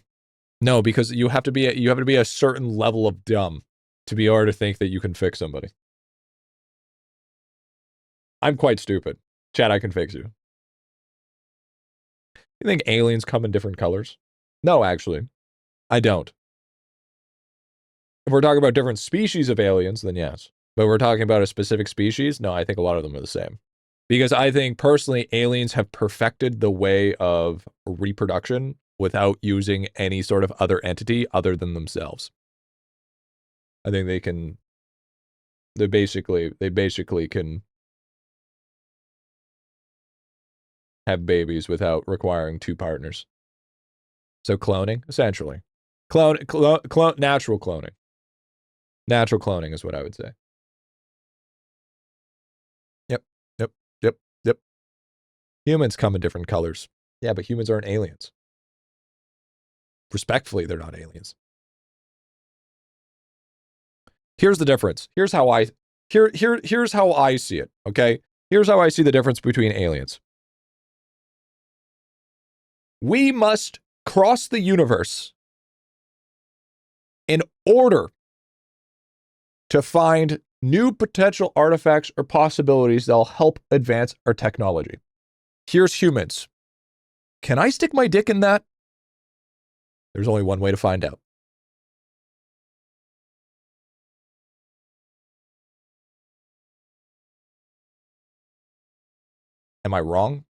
No, because you have to be a certain level of dumb to be able to think that you can fix somebody. I'm quite stupid. Chad, I can fix you. You think aliens come in different colors? No, actually. I don't. If we're talking about different species of aliens, then yes. But if we're talking about a specific species, no, I think a lot of them are the same. Because I think, personally, aliens have perfected the way of reproduction without using any sort of other entity other than themselves. I think they basically can have babies without requiring two partners. So cloning, essentially. Natural cloning. Natural cloning is what I would say. Yep. Humans come in different colors. Yeah, but humans aren't aliens. Respectfully, they're not aliens. Here's the difference. Here's how I see it, okay? Here's how I see the difference between aliens. We must cross the universe in order to find new potential artifacts or possibilities that'll help advance our technology. Here's humans. Can I stick my dick in that? There's only one way to find out. Am I wrong?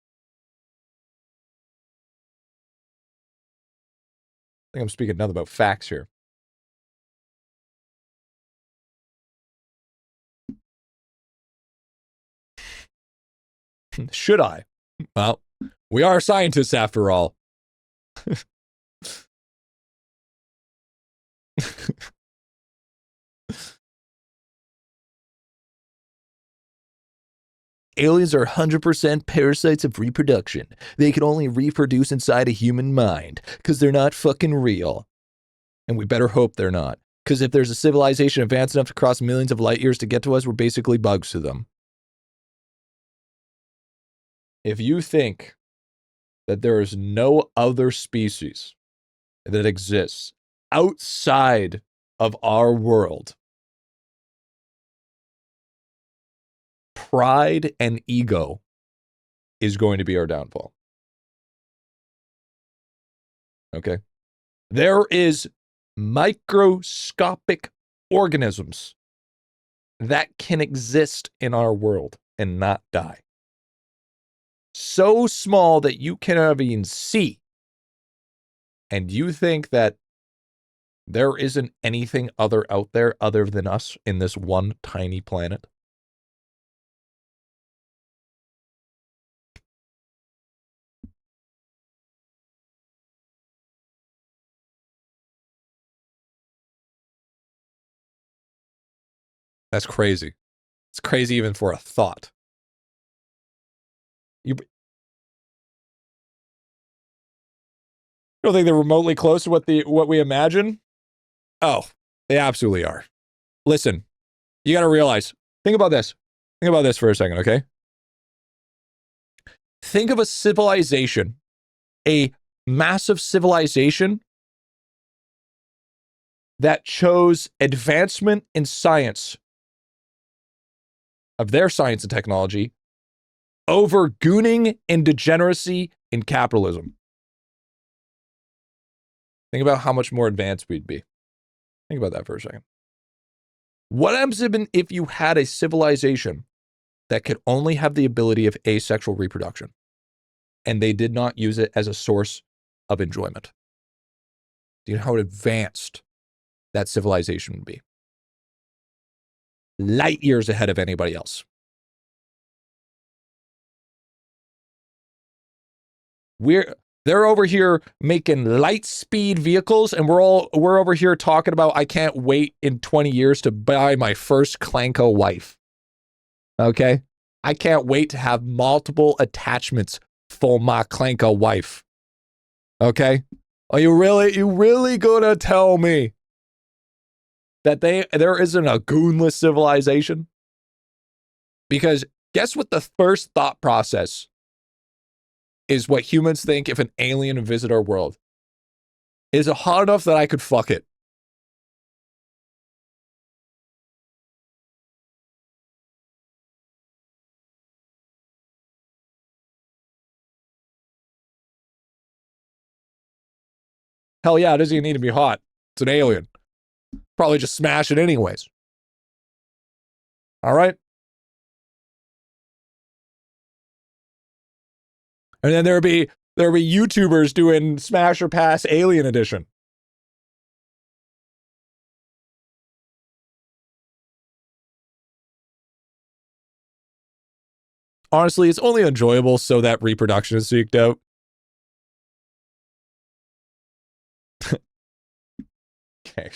I think I'm speaking nothing about facts here. Should I? Well, we are scientists after all. Aliens are 100% parasites of reproduction. They can only reproduce inside a human mind because they're not fucking real. And we better hope they're not. Because if there's a civilization advanced enough to cross millions of light years to get to us, we're basically bugs to them. If you think that there is no other species that exists outside of our world, pride and ego is going to be our downfall. Okay? There is microscopic organisms that can exist in our world and not die. So small that you cannot even see. And you think that there isn't anything other out there other than us in this one tiny planet? That's crazy. It's crazy even for a thought. You don't think they're remotely close to what we imagine? Oh, they absolutely are. Listen, you got to realize, think about this. Think about this for a second, okay? Think of a civilization, a massive civilization that chose advancement in science, of their science and technology, over gooning and degeneracy in capitalism. Think about how much more advanced we'd be. Think about that for a second. What happens if you had a civilization that could only have the ability of asexual reproduction, and they did not use it as a source of enjoyment? Do you know how advanced that civilization would be? Light years ahead of anybody else. They're over here making light speed vehicles, and we're over here talking about I can't wait in 20 years to buy my first Clanko wife. Okay? I can't wait to have multiple attachments for my Clanko wife. Okay? Are you really gonna tell me that there isn't a goonless civilization? Because guess what the first thought process is what humans think if an alien would visit our world? Is it hot enough that I could fuck it? Hell yeah, it doesn't even need to be hot. It's an alien. Probably just smash it anyways. All right? And then there would be YouTubers doing Smash or Pass Alien Edition. Honestly, it's only enjoyable so that reproduction is seeked out. Okay.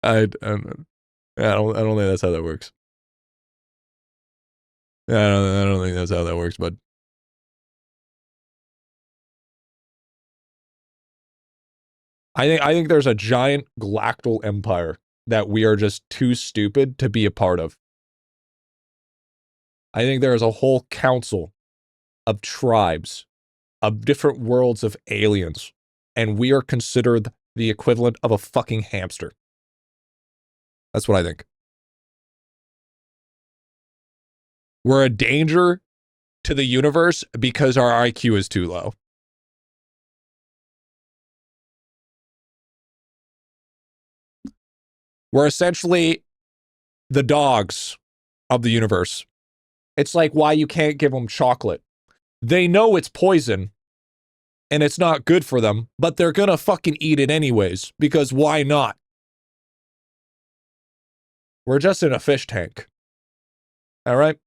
I don't think that's how that works. I don't think that's how that works, bud. I think there's a giant galactal empire that we are just too stupid to be a part of. I think there is a whole council of tribes of different worlds of aliens, and we are considered the equivalent of a fucking hamster. That's what I think. We're a danger to the universe because our IQ is too low. We're essentially the dogs of the universe. It's like why you can't give them chocolate. They know it's poison and it's not good for them, but they're gonna fucking eat it anyways, because why not? We're just in a fish tank. All right?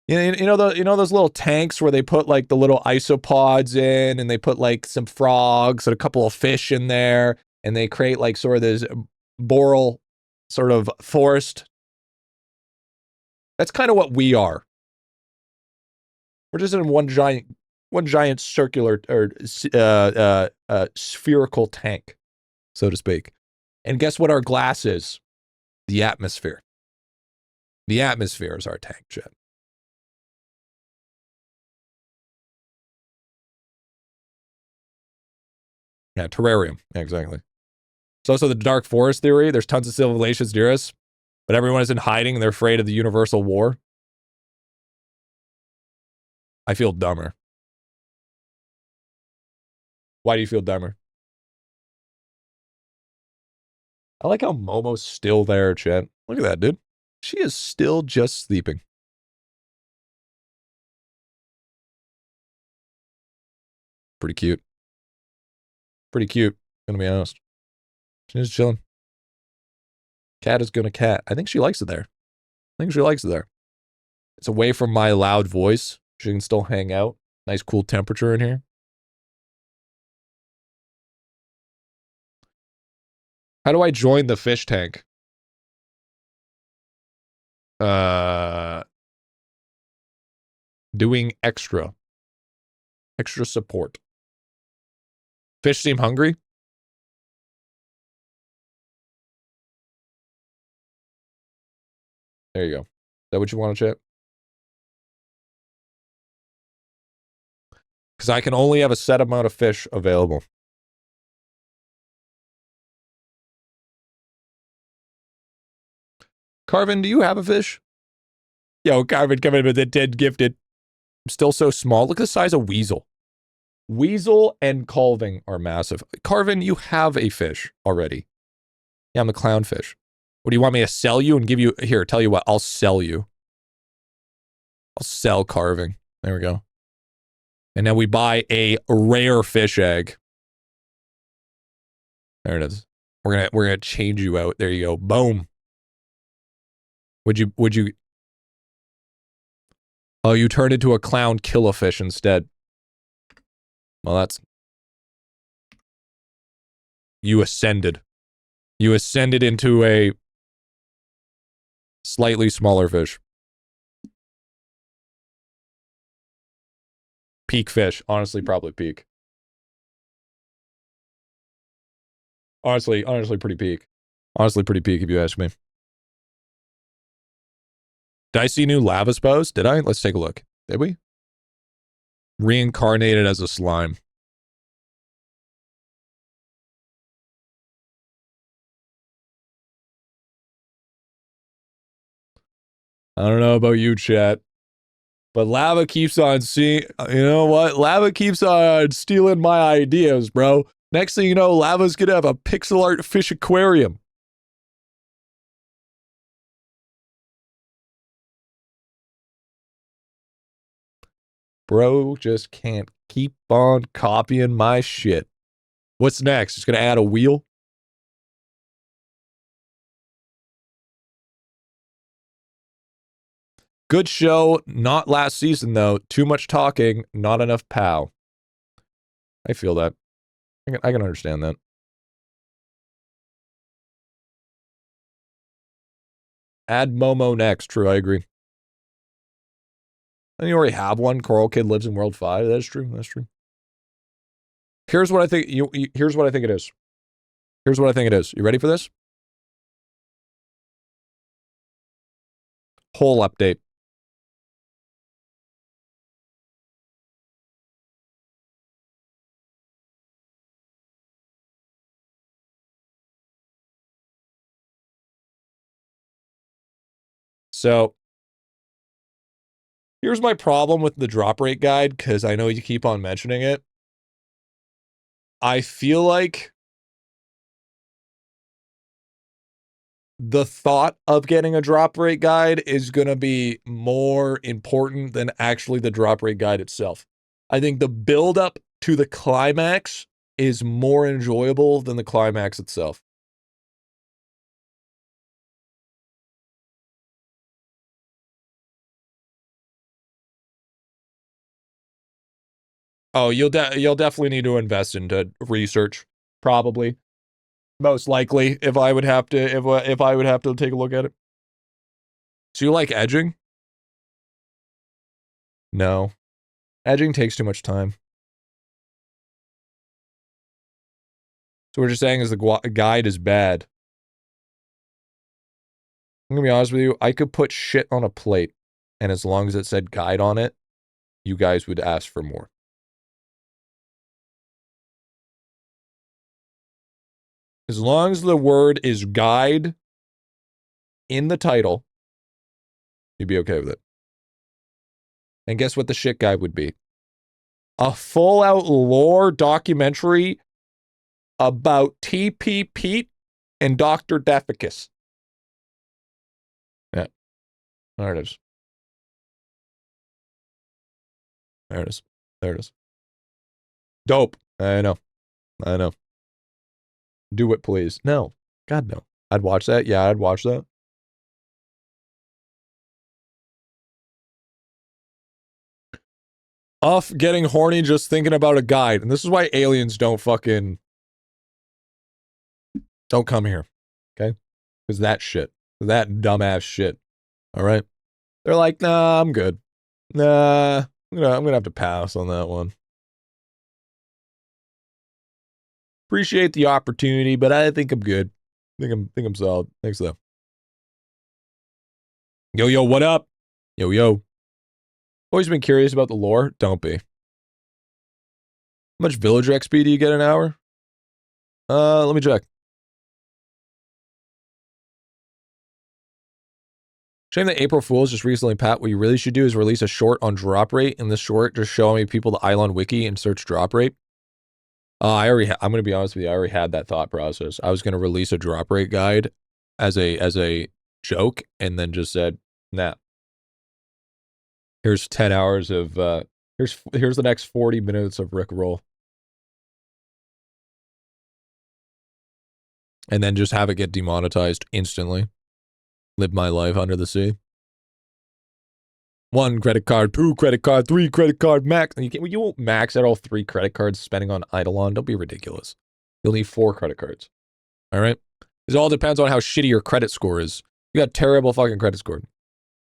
You know those little tanks where they put like the little isopods in, and they put like some frogs and a couple of fish in there, and they create like sort of this boreal sort of forest. That's kind of what we are. We're just in one giant circular or spherical tank, so to speak. And guess what our glass is? The atmosphere. The atmosphere is our tank, Jet. Yeah, terrarium. Yeah, exactly. It's also the dark forest theory. There's tons of civilizations near us, but everyone is in hiding and they're afraid of the universal war. I feel dumber. Why do you feel dumber? I like how Momo's still there, Chet. Look at that, dude. She is still just sleeping. Pretty cute. Pretty cute, gonna be honest. She's just chilling. Cat is gonna cat. I think she likes it there. I think she likes it there. It's away from my loud voice. She can still hang out. Nice cool temperature in here. How do I join the fish tank? Doing extra support. Fish seem hungry? There you go. Is that what you want to chat? Because I can only have a set amount of fish available. Carvin, do you have a fish? Yo, Carvin, come in with the 10 gifted. I'm still so small. Look at the size of Weasel. Weasel and Calving are massive. Carvin, you have a fish already. Yeah, I'm a clownfish. What, do you want me to sell you and give you... Here, tell you what, I'll sell you. I'll sell Carving. There we go. And now we buy a rare fish egg. There it is. We're gonna change you out. There you go. Boom. Would you... Oh, you turned into a clown kill-a-fish instead. Well, that's... You ascended. You ascended into a slightly smaller fish. Peak fish. Honestly, probably peak. Honestly, pretty peak. Honestly, pretty peak if you ask me. Did I see new lava spouse? Did I? Let's take a look. Did we? Reincarnated as a slime. I don't know about you, chat, but lava keeps on seeing. You know what? Lava keeps on stealing my ideas, bro. Next thing you know, lava's gonna have a pixel art fish aquarium. Bro just can't keep on copying my shit. What's next? Just gonna add a wheel? Good show. Not last season, though. Too much talking, not enough pow. I feel that. I can understand that. Add Momo next. True, I agree. And you already have one. Coral Kid lives in World 5. That is true. That's true. Here's what I think. Here's what I think it is. Here's what I think it is. You ready for this? Whole update. So here's my problem with the drop rate guide, because I know you keep on mentioning it. I feel like the thought of getting a drop rate guide is going to be more important than actually the drop rate guide itself. I think the build up to the climax is more enjoyable than the climax itself. Oh, you'll definitely need to invest into research, probably, most likely. If I would have to, if I would have to take a look at it. So you like edging? No, edging takes too much time. So what you're saying is the guide is bad. I'm gonna be honest with you. I could put shit on a plate, and as long as it said guide on it, you guys would ask for more. As long as the word is guide in the title, you'd be okay with it. And guess what the shit guide would be? A full-out lore documentary about TP Pete and Dr. Deficus. Yeah. There it is. There it is. There it is. Dope. I know. I know. Do it, please. No. God, no. I'd watch that. Yeah, I'd watch that. Off getting horny just thinking about a guide. And this is why aliens don't come here. Okay? Because that shit. That dumbass shit. All right? They're like, nah, I'm good. Nah, I'm gonna have to pass on that one. Appreciate the opportunity, but I think I'm good. Think I'm solid. Thanks though. Yo, what up? Yo. Always been curious about the lore. Don't be. How much villager XP do you get an hour? Let me check. Shame that April Fool's just recently, Pat. What you really should do is release a short on drop rate. In this short, just show me people the idelon wiki and search drop rate. I'm gonna be honest with you. I already had that thought process. I was gonna release a drop rate guide as a joke, and then just said, nah. Here's 10 hours of here's the next 40 minutes of Rickroll. And then just have it get demonetized instantly. Live my life under the sea. 1 credit card, 2 credit card, 3 credit card, max. You won't max out all 3 credit cards spending on Eidolon. Don't be ridiculous. You'll need 4 credit cards. All right? It all depends on how shitty your credit score is. You got terrible fucking credit score.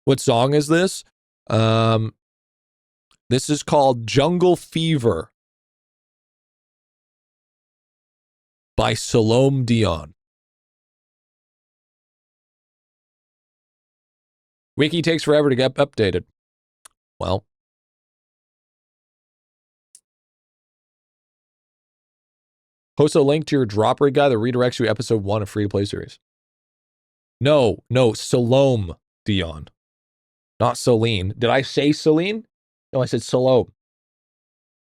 What song is this? This is called Jungle Fever by Salome Dion. Wiki takes forever to get updated. Well. Post a link to your drop rate guide that redirects you to episode 1 of free-to-play series. No, Salome Dion. Not Celine. Did I say Celine? No, I said Salome.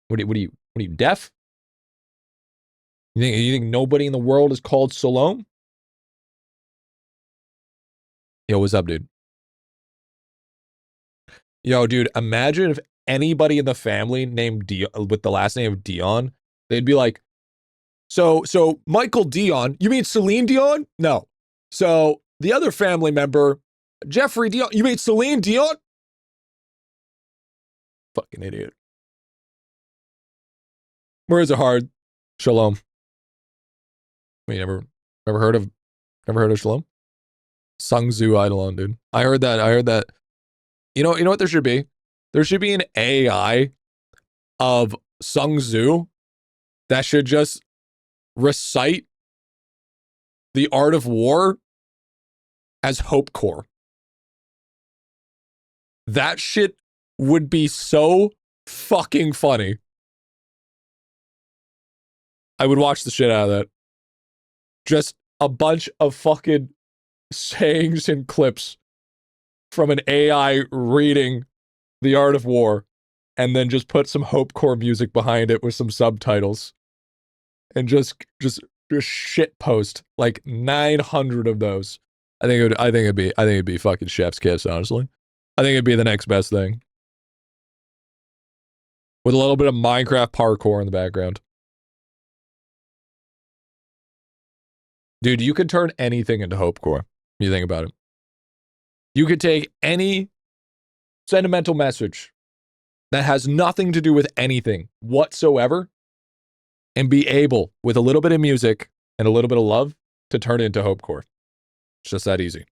What are you, deaf? You think nobody in the world is called Salome? Yo, what's up, dude? Yo, dude, imagine if anybody in the family named Dion, with the last name of Dion, they'd be like, so Michael Dion, you mean Celine Dion? No. So the other family member, Jeffrey Dion, you mean Celine Dion? Fucking idiot. Words are hard. Shalom. Wait, never heard of Shalom? Sung Zu IdleOn, dude. I heard that. You know what there should be? There should be an AI of Sung Zu that should just recite the art of war as Hope Core. That shit would be so fucking funny. I would watch the shit out of that. Just a bunch of fucking sayings and clips from an AI reading The Art of War, and then just put some Hope Core music behind it with some subtitles, and just shit post like 900 of those. I think it'd be fucking chef's kiss, honestly. I think it'd be the next best thing. With a little bit of Minecraft parkour in the background. Dude, you could turn anything into Hope Core. You think about it. You could take any sentimental message that has nothing to do with anything whatsoever and be able, with a little bit of music and a little bit of love, to turn it into Hope Core. It's just that easy.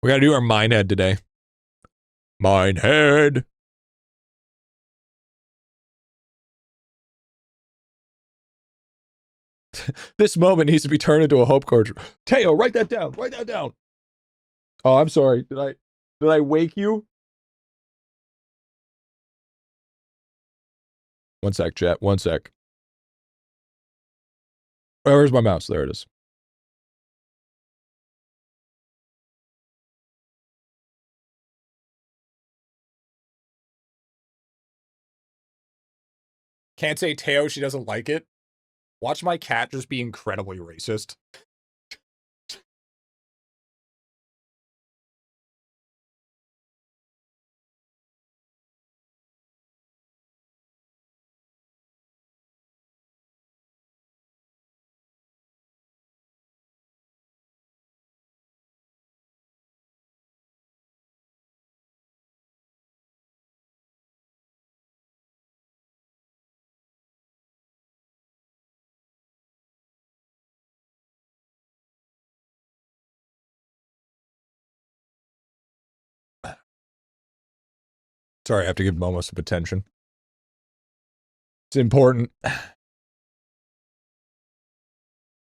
We gotta do our Minehead today. Minehead. This moment needs to be turned into a Hope Core. Teo, write that down. Write that down. Oh, I'm sorry. Did I wake you? One sec, chat. One sec. Oh, where's my mouse? There it is. Can't say Teo, she doesn't like it. Watch my cat just be incredibly racist. Sorry, I have to give Momo some attention. It's important.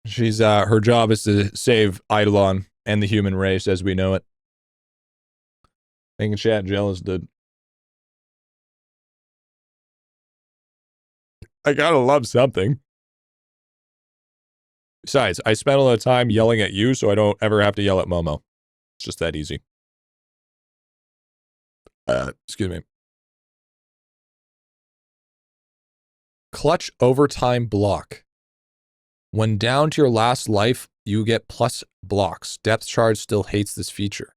She's her job is to save IdleOn and the human race as we know it. Making chat jealous, dude. I gotta love something. Besides, I spent a lot of time yelling at you, so I don't ever have to yell at Momo. It's just that easy. Excuse me. Clutch overtime block. When down to your last life, you get plus blocks. Depth charge still hates this feature.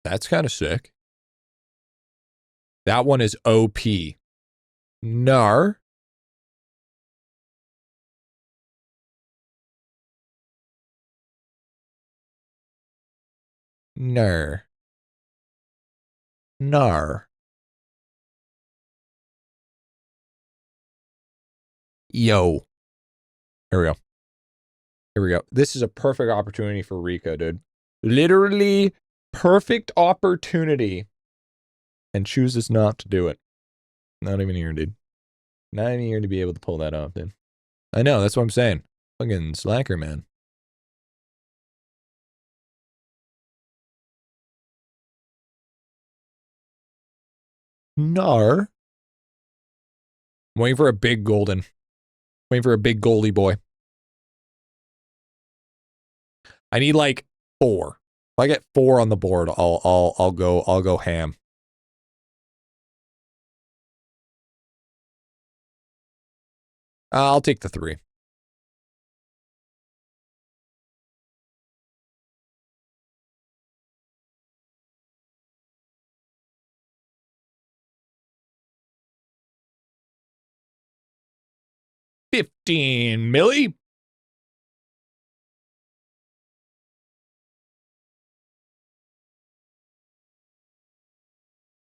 That's kind of sick. That one is OP. Nar. Nar. Nar. Yo. Here we go. Here we go. This is a perfect opportunity for Rico, dude. Literally perfect opportunity. And chooses not to do it. Not even here, dude. Not even here to be able to pull that off, dude. I know, that's what I'm saying. Fucking slacker, man. Nar. I'm waiting for a big golden. Waiting for a big goldie boy. I need like 4. If I get 4 on the board, I'll go ham. I'll take the 3. $15 milli.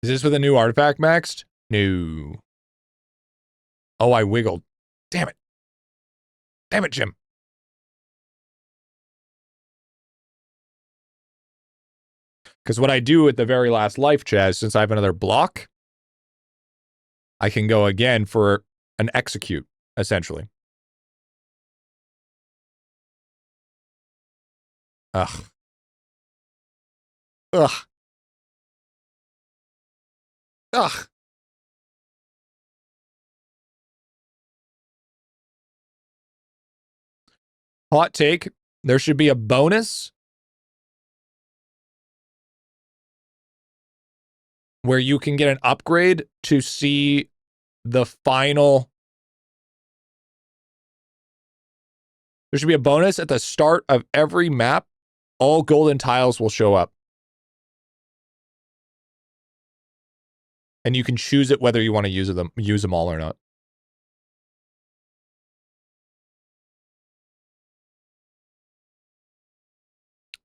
Is this with a new artifact maxed? No. Oh, I wiggled. Damn it. Damn it, Jim. Because what I do at the very last life, Chaz, since I have another block, I can go again for an execute, essentially. Ugh. Ugh. Ugh. Hot take. There should be a bonus where you can get an upgrade to see the final. There should be a bonus at the start of every map. All golden tiles will show up. And you can choose it whether you want to use them all or not.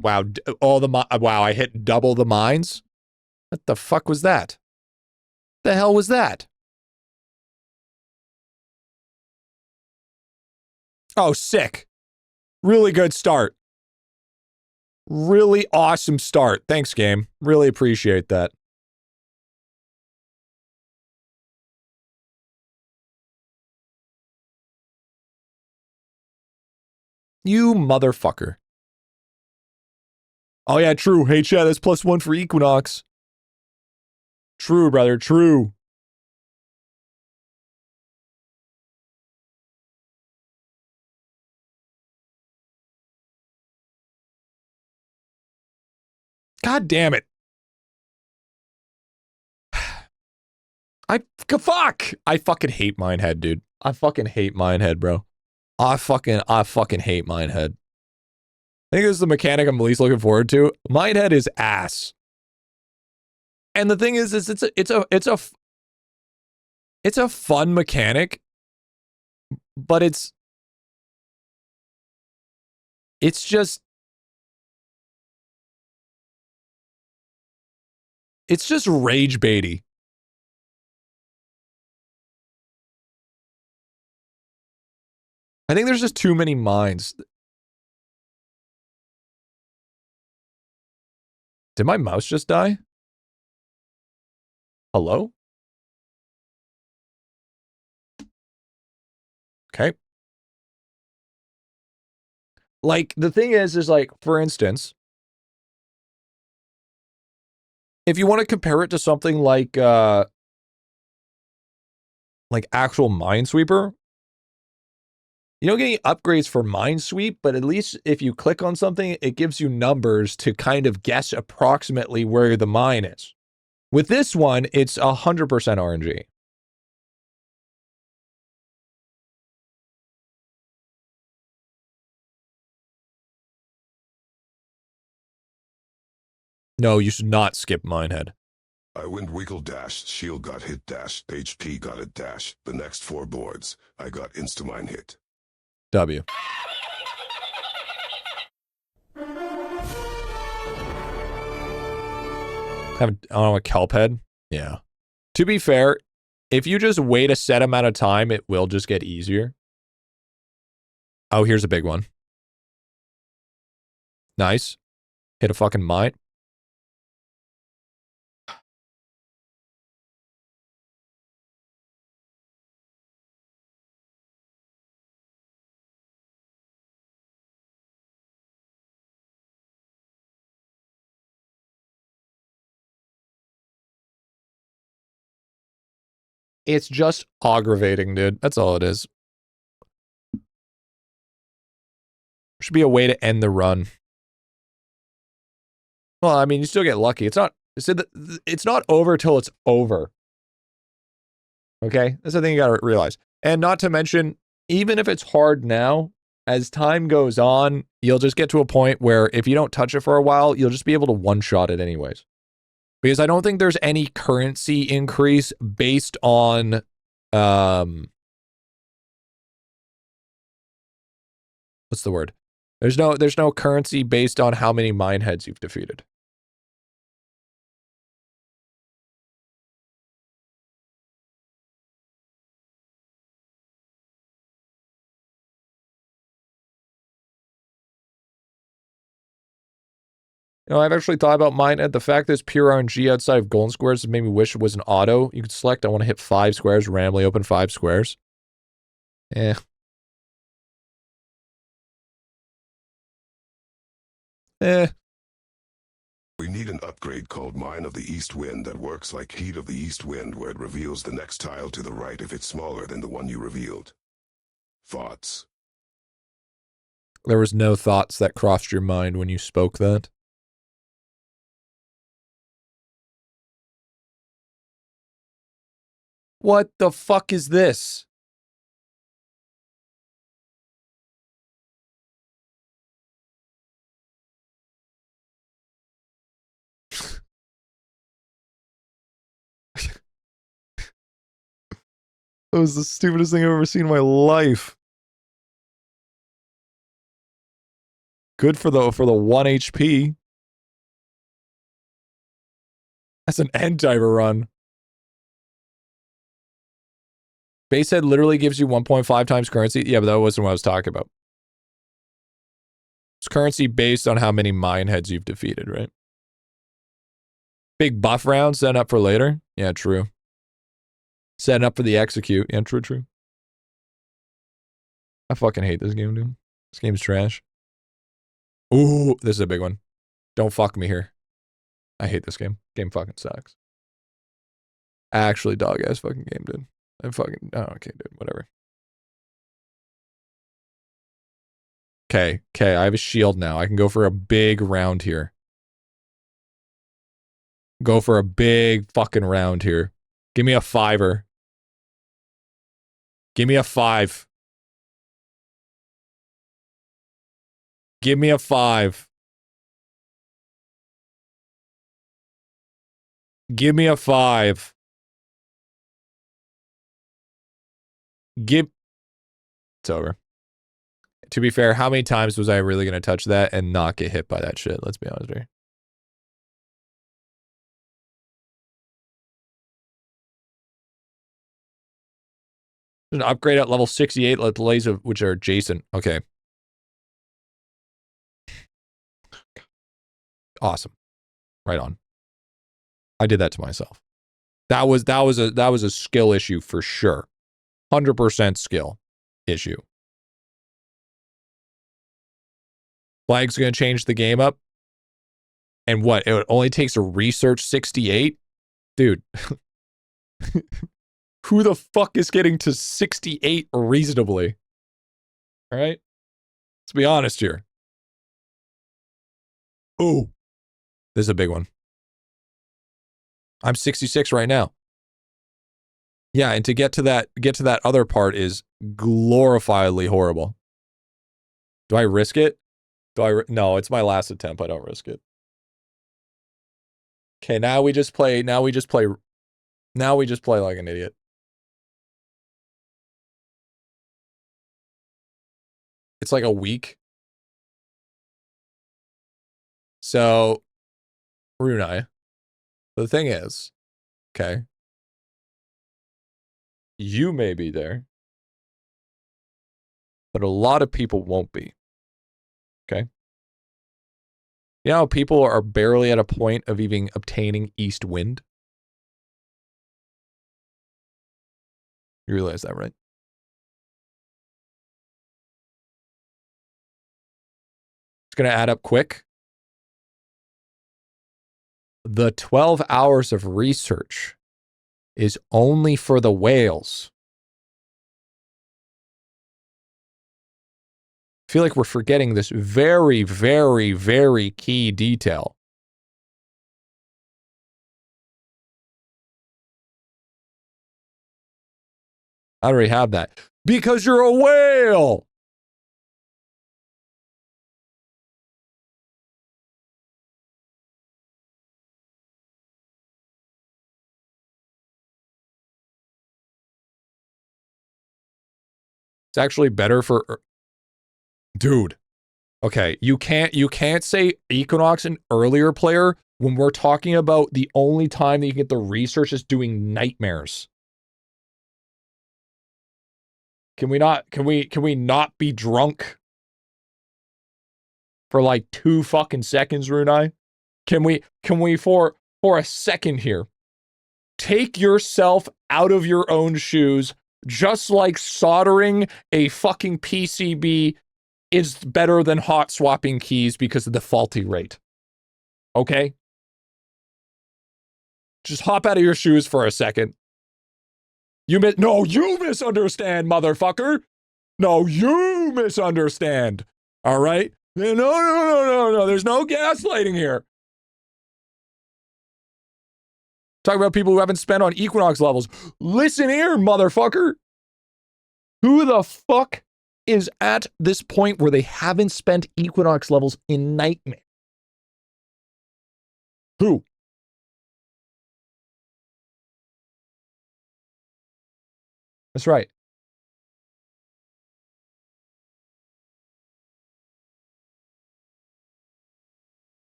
Wow, wow, I hit double the mines. What the fuck was that? The hell was that? Oh, sick. Really good start. Really awesome start. Thanks, game. Really appreciate that. You motherfucker. Oh, yeah, true. Hey, chat, that's +1 for Equinox. True, brother, true. God damn it. Fuck! I fucking hate Minehead, dude. I fucking hate Minehead, bro. I fucking hate Minehead. I think this is the mechanic I'm least looking forward to. Minehead is ass. And the thing is it's a fun mechanic, but it's just rage baity. I think there's just too many mines. Did my mouse just die? Hello? Okay. Like, the thing is like, for instance, if you want to compare it to something like actual Minesweeper, you don't get any upgrades for Minesweep, but at least if you click on something, it gives you numbers to kind of guess approximately where the mine is. With this one, it's 100% RNG. No, you should not skip Minehead. I went wiggle dash, shield got hit dash, HP got a dash. The next 4 boards, I got insta-mine hit. W. A kelp head? Yeah. To be fair, if you just wait a set amount of time, it will just get easier. Oh, here's a big one. Nice. Hit a fucking mine. It's just aggravating, dude. That's all it is. Should be a way to end the run. Well, I mean, you still get lucky. It's not over till it's over. Okay? That's the thing you gotta realize. And not to mention, even if it's hard now, as time goes on, you'll just get to a point where if you don't touch it for a while, you'll just be able to one-shot it anyways. Because I don't think there's any currency increase based on what's the word? There's no currency based on how many mineheads you've defeated. You know, I've actually thought about Minehead. The fact that it's pure RNG outside of golden squares has made me wish it was an auto. You could select, I want to hit 5 squares, randomly open 5 squares. Eh. We need an upgrade called Mine of the East Wind that works like Heat of the East Wind, where it reveals the next tile to the right if it's smaller than the one you revealed. Vods. There was no thoughts that crossed your mind when you spoke that. What the fuck is this? That was the stupidest thing I've ever seen in my life. Good for the 1 HP. That's an end timer run. Base head literally gives you 1.5 times currency. Yeah, but that wasn't what I was talking about. It's currency based on how many mine heads you've defeated, right? Big buff round setting up for later. Yeah, true. Setting up for the execute. Yeah, true. I fucking hate this game, dude. This game's trash. Ooh, this is a big one. Don't fuck me here. I hate this game. Game fucking sucks. Actually, dog ass fucking game, dude. I fucking, oh, okay, dude, whatever. Okay, I have a shield now. I can go for a big round here. Go for a big fucking round here. Give me a 5-er. Give me a 5. Give me a 5. Give me a 5. It's over. To be fair, how many times was I really going to touch that and not get hit by that shit? Let's be honest here. There's an upgrade at level 68, like the lays of which are adjacent. Okay. Awesome. Right on. I did that to myself. That was a skill issue for sure. 100% skill issue. Flag's going to change the game up. And what? It only takes a research 68? Dude. Who the fuck is getting to 68 reasonably? All right? Let's be honest here. Ooh. This is a big one. I'm 66 right now. Yeah, and to get to that other part is glorifiedly horrible. Do I risk it? No, it's my last attempt. I don't risk it. Okay, now we just play like an idiot. It's like a week. So, Runai, the thing is, okay, you may be there, but a lot of people won't be. Okay? You know how people are barely at a point of even obtaining East Wind? You realize that, right? It's going to add up quick. The 12 hours of research is only for the whales. I feel like we're forgetting this very, very, very key detail. I already have that. Because you're a whale! It's actually better for... Dude. Okay, you can't say Equinox an earlier player when we're talking about the only time that you get the research is doing nightmares. Can we not be drunk for like 2 fucking seconds, Runai? Can we for a second here take yourself out of your own shoes, just like soldering a fucking PCB is better than hot swapping keys because of the faulty rate. Okay? Just hop out of your shoes for a second. You misunderstand, motherfucker. No, you misunderstand. All right? No. There's no gaslighting here. Talk about people who haven't spent on Equinox levels. Listen here, motherfucker. Who the fuck is at this point where they haven't spent Equinox levels in Nightmare? Who? That's right.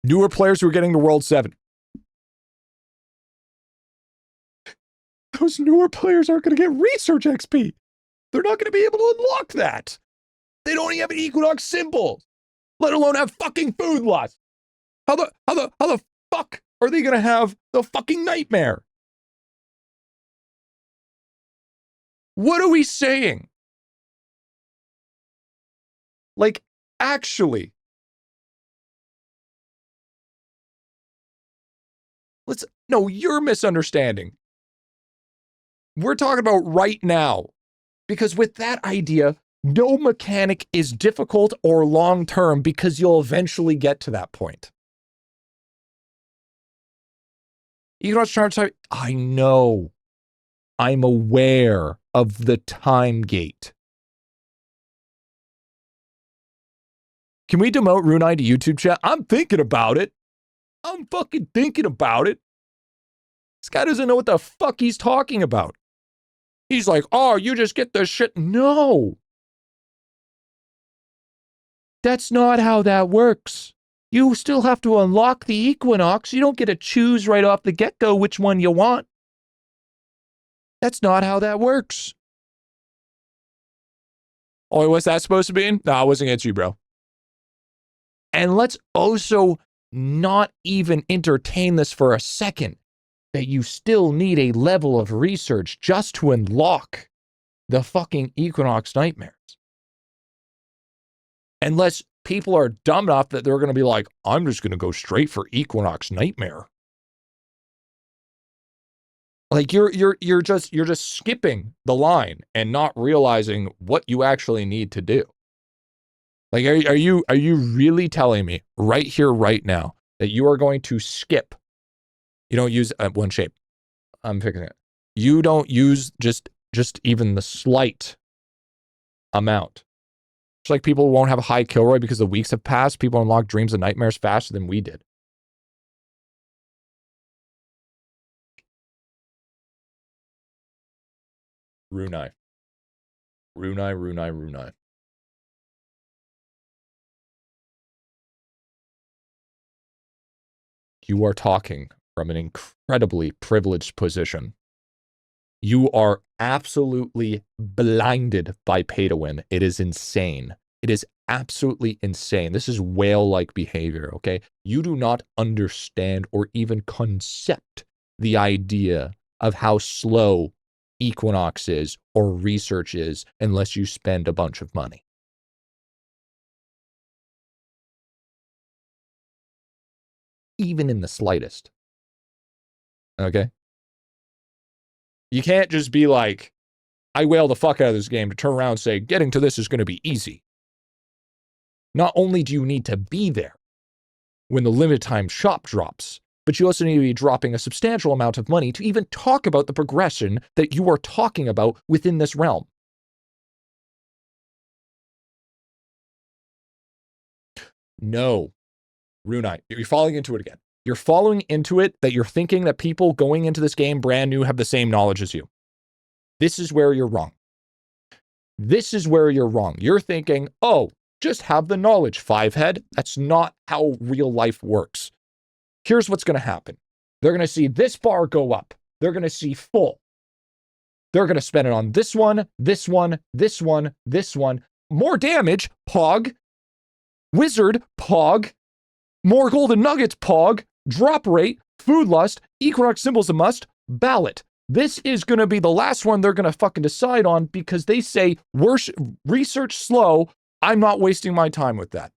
Newer players who are getting to World 7. Those newer players aren't going to get research XP. They're not going to be able to unlock that. They don't even have an Equinox symbol, let alone have fucking food lust. How the fuck are they going to have the fucking Nightmare? What are we saying? Like, actually. No, you're misunderstanding. We're talking about right now. Because with that idea, no mechanic is difficult or long-term because you'll eventually get to that point. Equinox charge time, I know. I'm aware of the time gate. Can we demote Runai to YouTube chat? I'm thinking about it. I'm fucking thinking about it. This guy doesn't know what the fuck he's talking about. He's like, oh, you just get the shit. No. That's not how that works. You still have to unlock the Equinox. You don't get to choose right off the get-go which one you want. That's not how that works. Oh, what's that supposed to be? No, I wasn't against you, bro. And let's also not even entertain this for a second, that you still need a level of research just to unlock the fucking Equinox nightmares. Unless people are dumb enough that they're going to be like, I'm just going to go straight for Equinox nightmare. Like you're just skipping the line and not realizing what you actually need to do. Like, are you really telling me right here, right now, that you are going to skip? You don't use one shape. I'm fixing it. You don't use just even the slight amount. It's like people won't have a high kill rate because the weeks have passed. People unlock dreams and nightmares faster than we did. Runai. You are talking from an incredibly privileged position. You are absolutely blinded by pay to win. It is insane. It is absolutely insane. This is whale-like behavior, okay? You do not understand or even concept the idea of how slow Equinox is or research is unless you spend a bunch of money. Even in the slightest. Okay? You can't just be like, I whale the fuck out of this game to turn around and say, getting to this is going to be easy. Not only do you need to be there when the limited time shop drops, but you also need to be dropping a substantial amount of money to even talk about the progression that you are talking about within this realm. No. Runai, you're falling into it again. You're falling into it that you're thinking that people going into this game brand new have the same knowledge as you. This is where you're wrong. This is where you're wrong. You're thinking, oh, just have the knowledge, Fivehead. That's not how real life works. Here's what's going to happen. They're going to see this bar go up. They're going to see full. They're going to spend it on this one, this one, this one, this one. More damage, Pog. Wizard, Pog. More golden nuggets, Pog. Drop rate, food lust, Equinox symbols a must, ballot. This is going to be the last one they're going to fucking decide on because they say, research slow. I'm not wasting my time with that.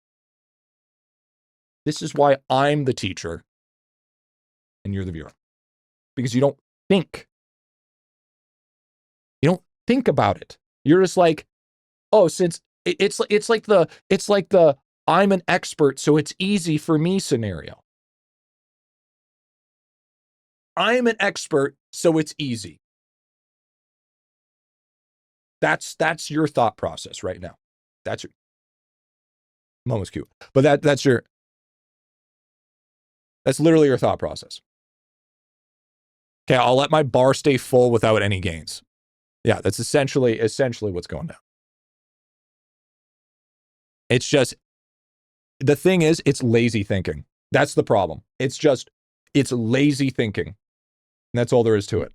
This is why I'm the teacher and you're the viewer. Because you don't think. You don't think about it. You're just like, oh, since It's like the I'm an expert, so it's easy for me scenario. I'm an expert, so it's easy. That's your thought process right now. That's your moment's cute. But that's literally your thought process. Okay, I'll let my bar stay full without any gains. Yeah, that's essentially what's going down. It's just, the thing is, it's lazy thinking. That's the problem. It's lazy thinking. And that's all there is to it.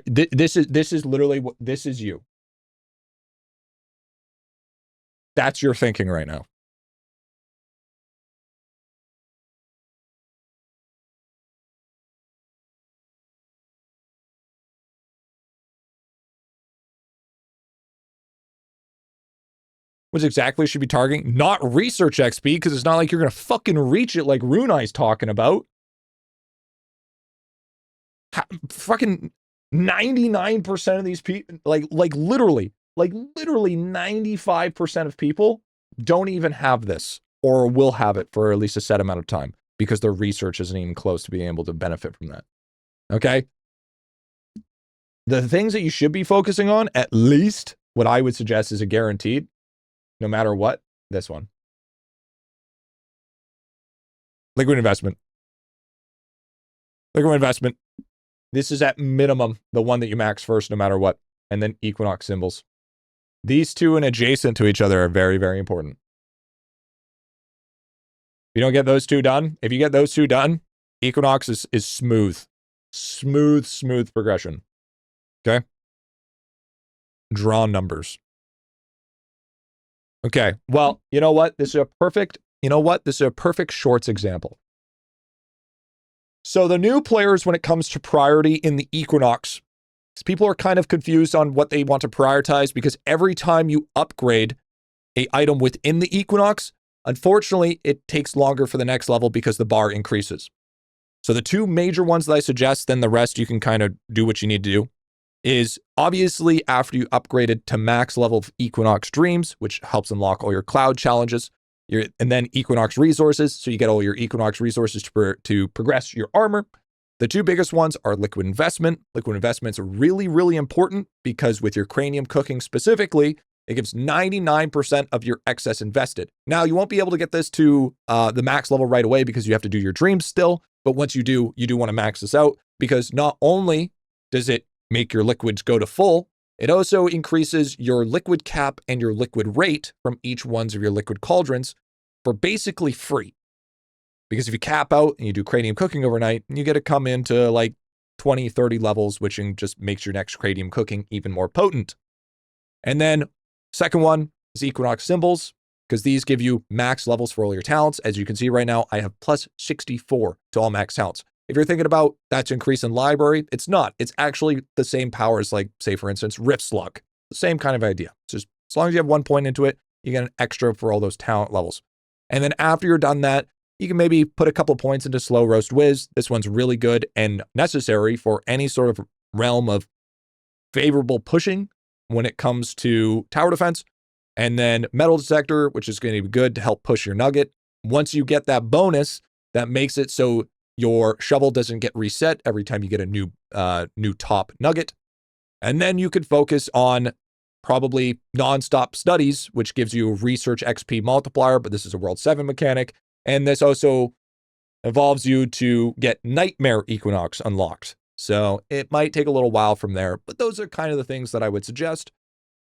This is literally what, this is you. That's your thinking right now. Which exactly should be targeting? Not research XP, because it's not like you're going to fucking reach it like Runai's talking about. Fucking 99% of these people, like literally 95% of people don't even have this, or will have it for at least a set amount of time, because their research isn't even close to being able to benefit from that. Okay? The things that you should be focusing on, at least, what I would suggest is a guaranteed, no matter what, this one. Liquid investment. Liquid investment. This is at minimum the one that you max first, no matter what. And then Equinox symbols. These two and adjacent to each other are very, very important. If you don't get those two done, if you get those two done, Equinox is smooth. Smooth progression. Okay? Draw numbers. Okay, well, you know what? This is a perfect shorts example. So the new players, when it comes to priority in the Equinox, people are kind of confused on what they want to prioritize, because every time you upgrade an item within the Equinox, unfortunately, it takes longer for the next level because the bar increases. So the two major ones that I suggest, then the rest you can kind of do what you need to do, is obviously after you upgraded to max level of Equinox Dreams, which helps unlock all your cloud challenges, and then Equinox Resources, so you get all your Equinox Resources to progress your armor. The two biggest ones are Liquid Investment. Liquid Investment's really, really important, because with your cranium cooking specifically, it gives 99% of your excess invested. Now, you won't be able to get this to the max level right away, because you have to do your dreams still, but once you do want to max this out, because not only does it make your liquids go to full, it also increases your liquid cap and your liquid rate from each one of your liquid cauldrons for basically free. Because if you cap out and you do cranium cooking overnight, you get to come into like 20, 30 levels, which just makes your next cranium cooking even more potent. And then second one is Equinox symbols, because these give you max levels for all your talents. As you can see right now, I have plus 64 to all max talents. If you're thinking about that to increase in library, it's not. It's actually the same power as, like, say, for instance, Rift Slug. The same kind of idea. It's just, as long as you have 1 point into it, you get an extra for all those talent levels. And then after you're done that, you can maybe put a couple points into Slow Roast Whiz. This one's really good and necessary for any sort of realm of favorable pushing when it comes to tower defense. And then Metal Detector, which is going to be good to help push your nugget. Once you get that bonus, that makes it so your shovel doesn't get reset every time you get a new top nugget. And then you could focus on probably nonstop studies, which gives you a research XP multiplier, but this is a World 7 mechanic. And this also evolves you to get Nightmare Equinox unlocked. So it might take a little while from there, but those are kind of the things that I would suggest.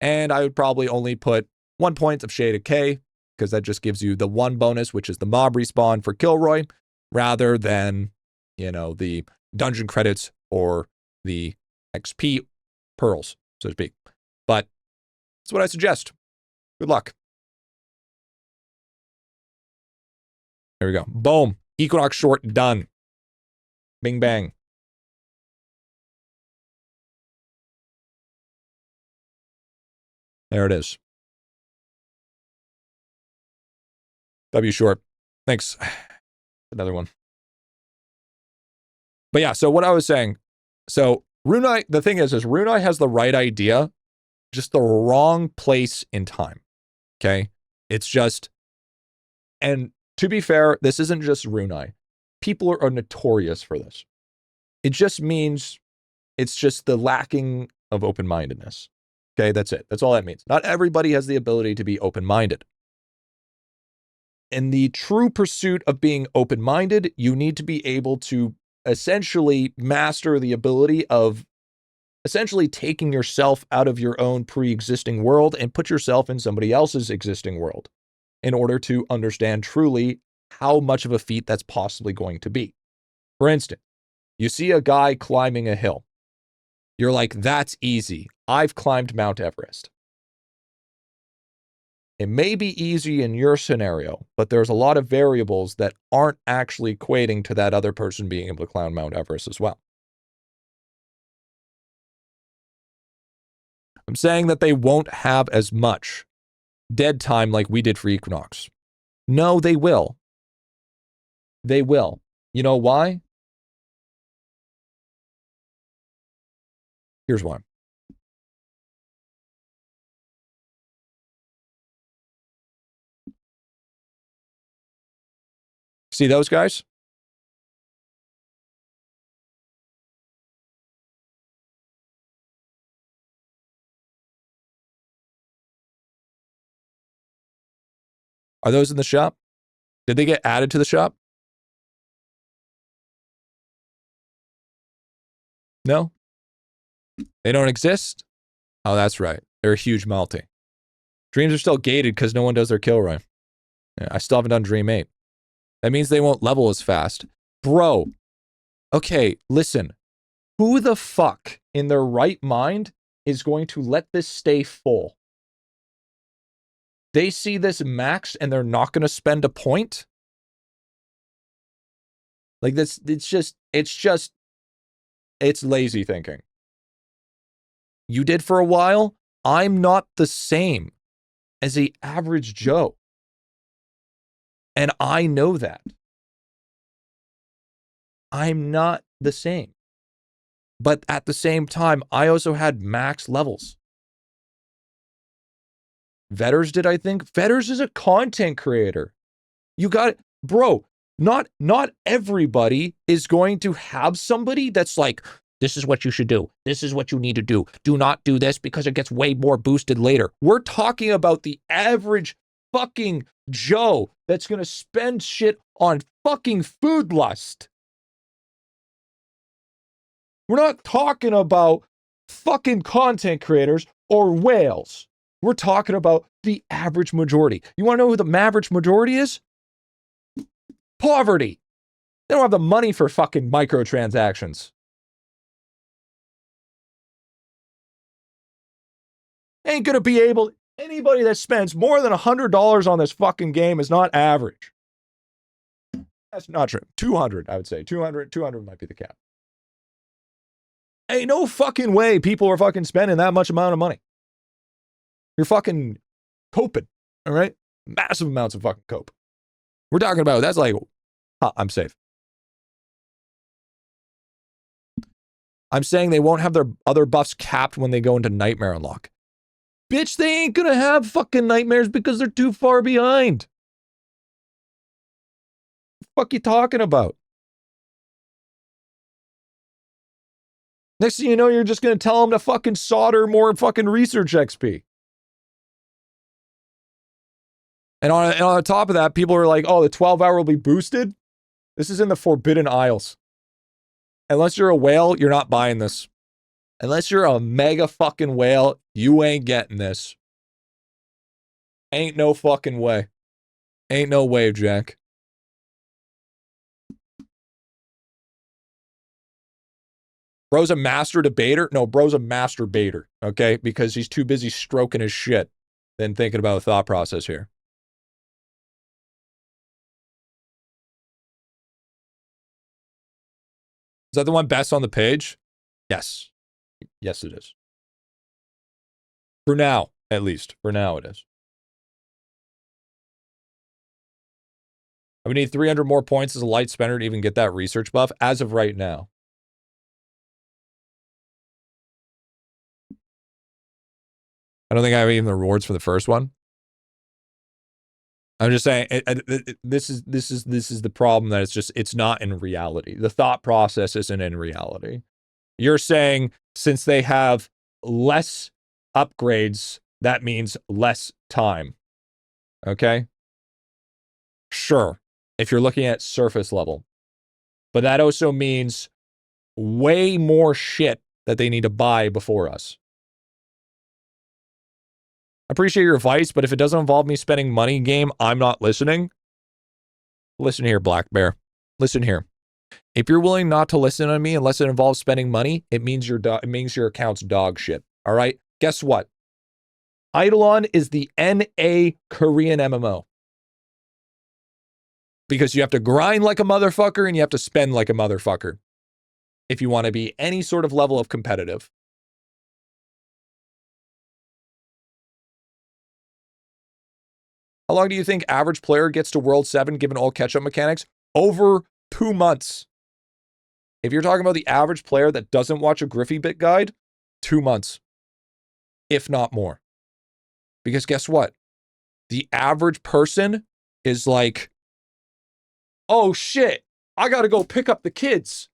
And I would probably only put 1 point of Shaded K, because that just gives you the one bonus, which is the mob respawn for Kilroy, rather than, the dungeon credits or the XP pearls, so to speak. But that's what I suggest. Good luck. There we go. Boom. Equinox short done. Bing bang. There it is. W short. Thanks. Another one. But yeah, so what I was saying, so Runai, the thing is Runai has the right idea just the wrong place in time. Okay? It's just, and to be fair, this isn't just Runai. People are notorious for this. It just means it's just the lacking of open-mindedness. Okay, that's it. That's all that means. Not everybody has the ability to be open-minded. In the true pursuit of being open-minded, you need to be able to essentially master the ability of essentially taking yourself out of your own pre-existing world and put yourself in somebody else's existing world in order to understand truly how much of a feat that's possibly going to be. For instance, you see a guy climbing a hill. You're like, that's easy. I've climbed Mount Everest. It may be easy in your scenario, but there's a lot of variables that aren't actually equating to that other person being able to climb Mount Everest as well. I'm saying that they won't have as much dead time like we did for Equinox. No, they will. They will. You know why? Here's why. See those guys? Are those in the shop? Did they get added to the shop? No? They don't exist? Oh, that's right. They're a huge multi. Dreams are still gated because no one does their Kilroy. Yeah, I still haven't done Dream 8. That means they won't level as fast. Bro. Okay, listen. Who the fuck in their right mind is going to let this stay full? They see this maxed and they're not going to spend a point? Like this, it's lazy thinking. You did for a while. I'm not the same as the average Joe. And I know that. I'm not the same. But at the same time, I also had max levels. Vetters did, I think. Vetters is a content creator. You got it. Bro, not everybody is going to have somebody that's like, this is what you should do. This is what you need to do. Do not do this because it gets way more boosted later. We're talking about the average fucking Joe that's going to spend shit on fucking food lust. We're not talking about fucking content creators or whales. We're talking about the average majority. You want to know who the average majority is? Poverty. They don't have the money for fucking microtransactions. Ain't gonna be able, anybody that spends more than $100 on this fucking game is not average. That's not true. 200, I would say. 200 might be the cap. Ain't no fucking way people are fucking spending that much amount of money. You're fucking coping, all right? Massive amounts of fucking cope. We're talking about, that's like, I'm safe. I'm saying they won't have their other buffs capped when they go into Nightmare Unlock. Bitch, they ain't gonna have fucking nightmares because they're too far behind. What the fuck you talking about? Next thing you know, you're just gonna tell them to fucking solder more fucking research XP. And on top of that, people are like, oh, the 12-hour will be boosted? This is in the Forbidden Isles. Unless you're a whale, you're not buying this. Unless you're a mega fucking whale, you ain't getting this. Ain't no fucking way. Ain't no way, Jack. Bro's a master debater? No, bro's a masturbator, okay? Because he's too busy stroking his shit than thinking about a thought process here. Is that the one best on the page? Yes. Yes, it is. For now, at least. For now, it is. I would need 300 more points as a light spender to even get that research buff, as of right now. I don't think I have even the rewards for the first one. I'm just saying this is the problem, that it's not in reality. The thought process isn't in reality. You're saying since they have less upgrades, that means less time. Okay? Sure, if you're looking at surface level. But that also means way more shit that they need to buy before us. I appreciate your advice, but if it doesn't involve me spending money in game, I'm not listening. Listen here, Black Bear. Listen here. If you're willing not to listen to me unless it involves spending money, it means your account's dog shit. All right? Guess what? IdleOn is the NA Korean MMO. Because you have to grind like a motherfucker and you have to spend like a motherfucker if you want to be any sort of level of competitive. How long do you think average player gets to World 7 given all catch-up mechanics? Over 2 months. If you're talking about the average player that doesn't watch a GriffyBit guide, 2 months, if not more. Because guess what? The average person is like, oh shit, I gotta go pick up the kids.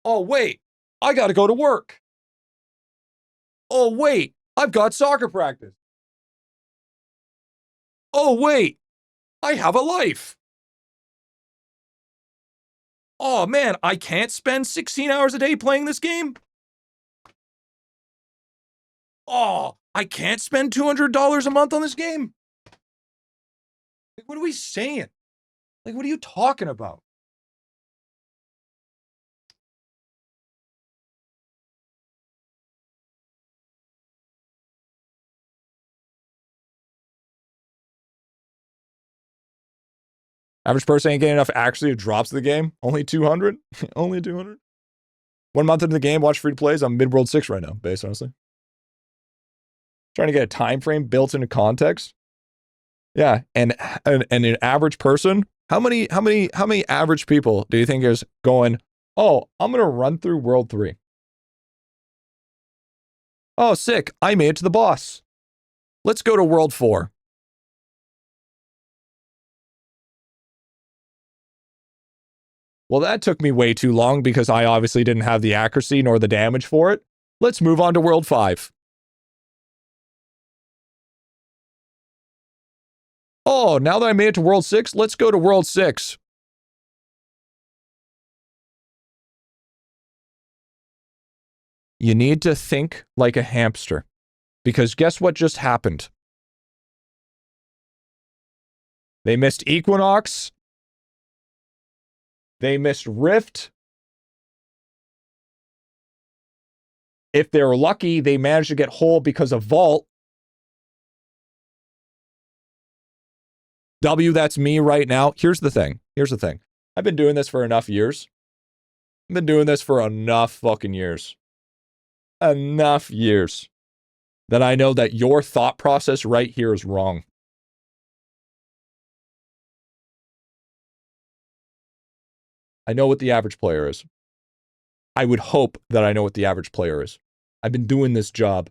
Oh wait, I gotta go to work. Oh wait, I've got soccer practice. Oh wait, I have a life. Oh man, I can't spend 16 hours a day playing this game. Oh, I can't spend $200 a month on this game. Like, what are we saying? Like, what are you talking about? Average person ain't getting enough actually drops the game. Only 200? Only 200? 1 month into the game, watch free to plays. I'm mid-world 6 right now, based honestly. Trying to get a time frame built into context. Yeah, and an average person, how many average people do you think is going, oh, I'm gonna run through World 3? Oh, sick, I made it to the boss. Let's go to World 4. Well, that took me way too long because I obviously didn't have the accuracy nor the damage for it. Let's move on to World 5. Oh, now that I made it to World 6, let's go to World 6. You need to think like a hamster. Because guess what just happened? They missed Equinox. They missed Rift. If they're lucky, they managed to get whole because of Vault. W, that's me right now. Here's the thing. Here's the thing. I've been doing this for enough years. I've been doing this for enough fucking years. Enough years. That I know that your thought process right here is wrong. I know what the average player is. I would hope that I know what the average player is. I've been doing this job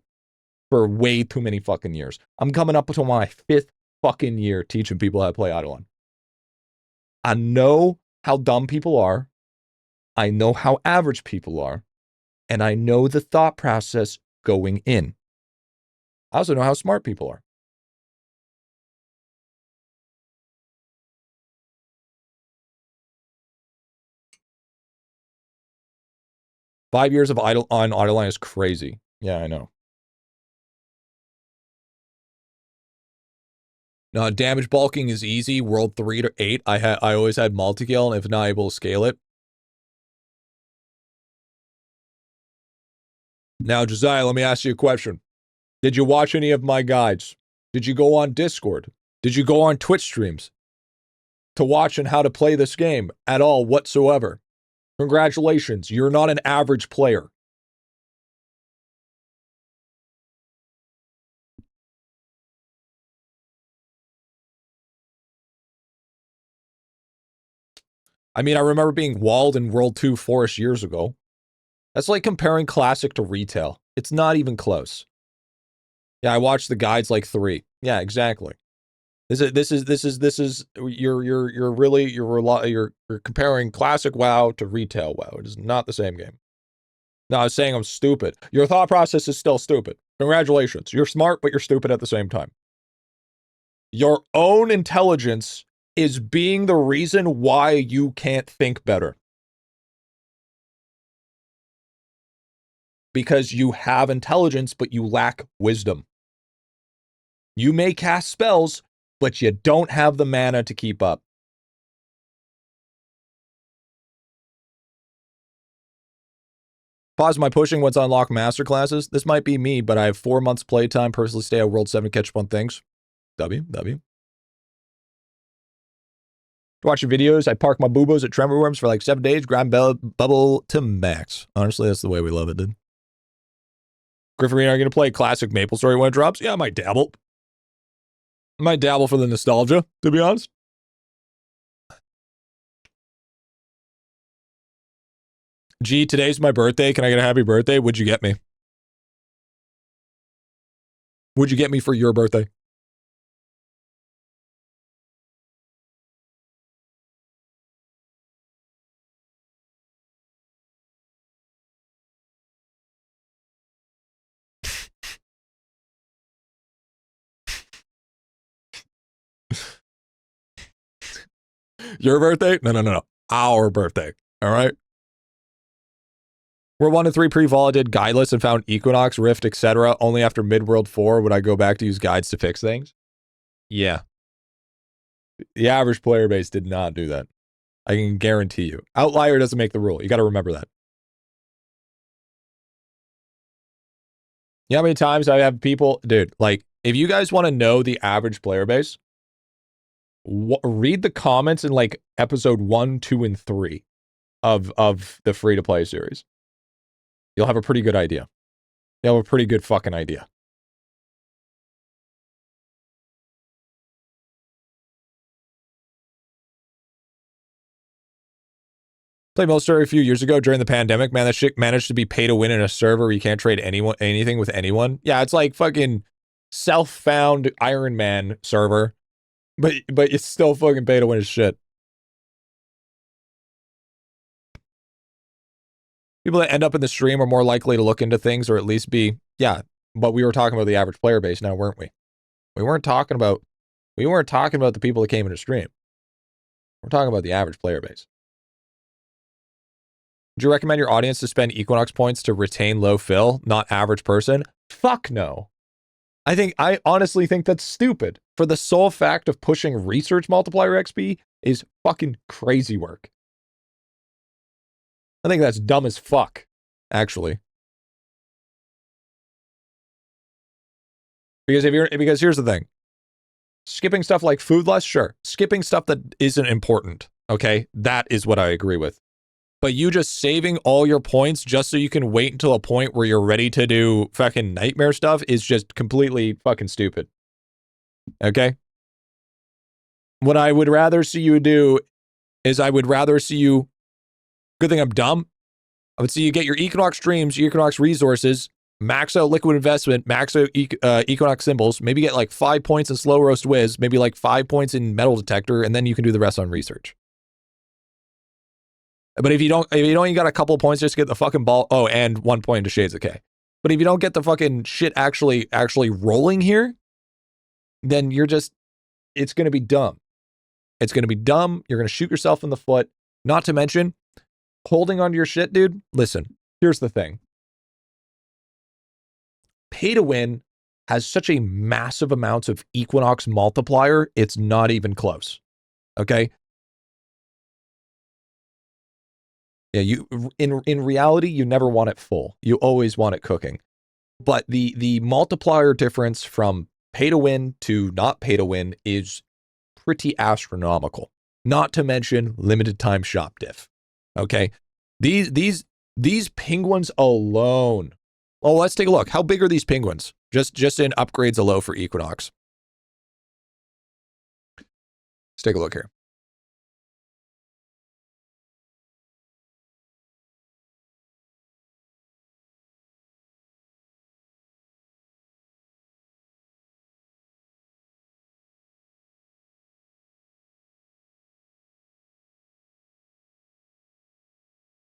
for way too many fucking years. I'm coming up to my 5th fucking year teaching people how to play IdleOn. I know how dumb people are. I know how average people are. And I know the thought process going in. I also know how smart people are. Five years of IdleOn is crazy. Yeah, I know. No, damage bulking is easy. World 3 to 8. I always had multi-kill, and if not able to scale it. Now, Josiah, let me ask you a question. Did you watch any of my guides? Did you go on Discord? Did you go on Twitch streams to watch on how to play this game at all whatsoever? Congratulations, you're not an average player. I mean, I remember being walled in World 2 4-ish years ago. That's like comparing classic to retail. It's not even close. Yeah, I watched the guides like 3. Yeah, exactly. This is you're comparing classic WoW to retail WoW. It is not the same game. No, I was saying I'm stupid. Your thought process is still stupid. Congratulations. You're smart, but you're stupid at the same time. Your own intelligence is being the reason why you can't think better. Because you have intelligence, but you lack wisdom. You may cast spells, but you don't have the mana to keep up. Pause my pushing once I unlock masterclasses. This might be me, but I have 4 months playtime, personally stay at World 7 to catch up on things. W. Watch your videos. I park my boobos at Tremor Worms for like 7 days, grind bubble to max. Honestly, that's the way we love it, dude. Griffin, are you going to play classic Maple Story when it drops? Yeah, I might dabble. I might dabble for the nostalgia, to be honest. Gee, today's my birthday. Can I get a happy birthday? What'd you get me? What'd you get me for your birthday? Your birthday? No. Our birthday. All right. We're 1 to 3 pre-vol. I did guideless and found Equinox, Rift, etc. Only after Midworld 4 would I go back to use guides to fix things. Yeah. The average player base did not do that. I can guarantee you. Outlier doesn't make the rule. You got to remember that. You know how many times I have people, dude, like, if you guys want to know the average player base, read the comments in like episode 1, 2, and 3 of the free-to-play series. You'll have a pretty good idea. You'll have a pretty good fucking idea. Played Military a few years ago during the pandemic. Man, that shit managed to be pay to win in a server where you can't trade anything with anyone. Yeah, it's like fucking self-found Iron Man server, but it's still fucking pay to win as shit. People that end up in the stream are more likely to look into things or at least be, yeah, but we were talking about the average player base now, weren't we? We weren't talking about the people that came into stream. We're talking about the average player base. Would you recommend your audience to spend Equinox points to retain low fill, not average person? Fuck no. I honestly think that's stupid. For the sole fact of pushing research multiplier XP is fucking crazy work. I think that's dumb as fuck, actually. Because here's the thing. Skipping stuff like food less, sure. Skipping stuff that isn't important, okay? That is what I agree with. But you just saving all your points just so you can wait until a point where you're ready to do fucking nightmare stuff is just completely fucking stupid. Okay? What I would rather see you do is I would rather see you, good thing I'm dumb, I would see you get your Equinox streams, your Equinox resources, max out liquid investment, max out Equinox symbols, maybe get like 5 points in slow roast whiz, maybe like 5 points in metal detector, and then you can do the rest on research. But if you don't, you got a couple of points just to get the fucking ball. Oh, and 1 point to Shades of K. But if you don't get the fucking shit actually rolling here, then you're just, it's going to be dumb. It's going to be dumb. You're going to shoot yourself in the foot. Not to mention, holding onto your shit, dude. Listen, here's the thing. Pay to win has such a massive amount of Equinox multiplier, it's not even close. Okay? Yeah, you in reality, you never want it full. You always want it cooking. But the multiplier difference from pay to win to not pay to win is pretty astronomical. Not to mention limited time shop diff. Okay? These penguins alone. Oh, let's take a look. How big are these penguins? Just in upgrades alone for Equinox. Let's take a look here.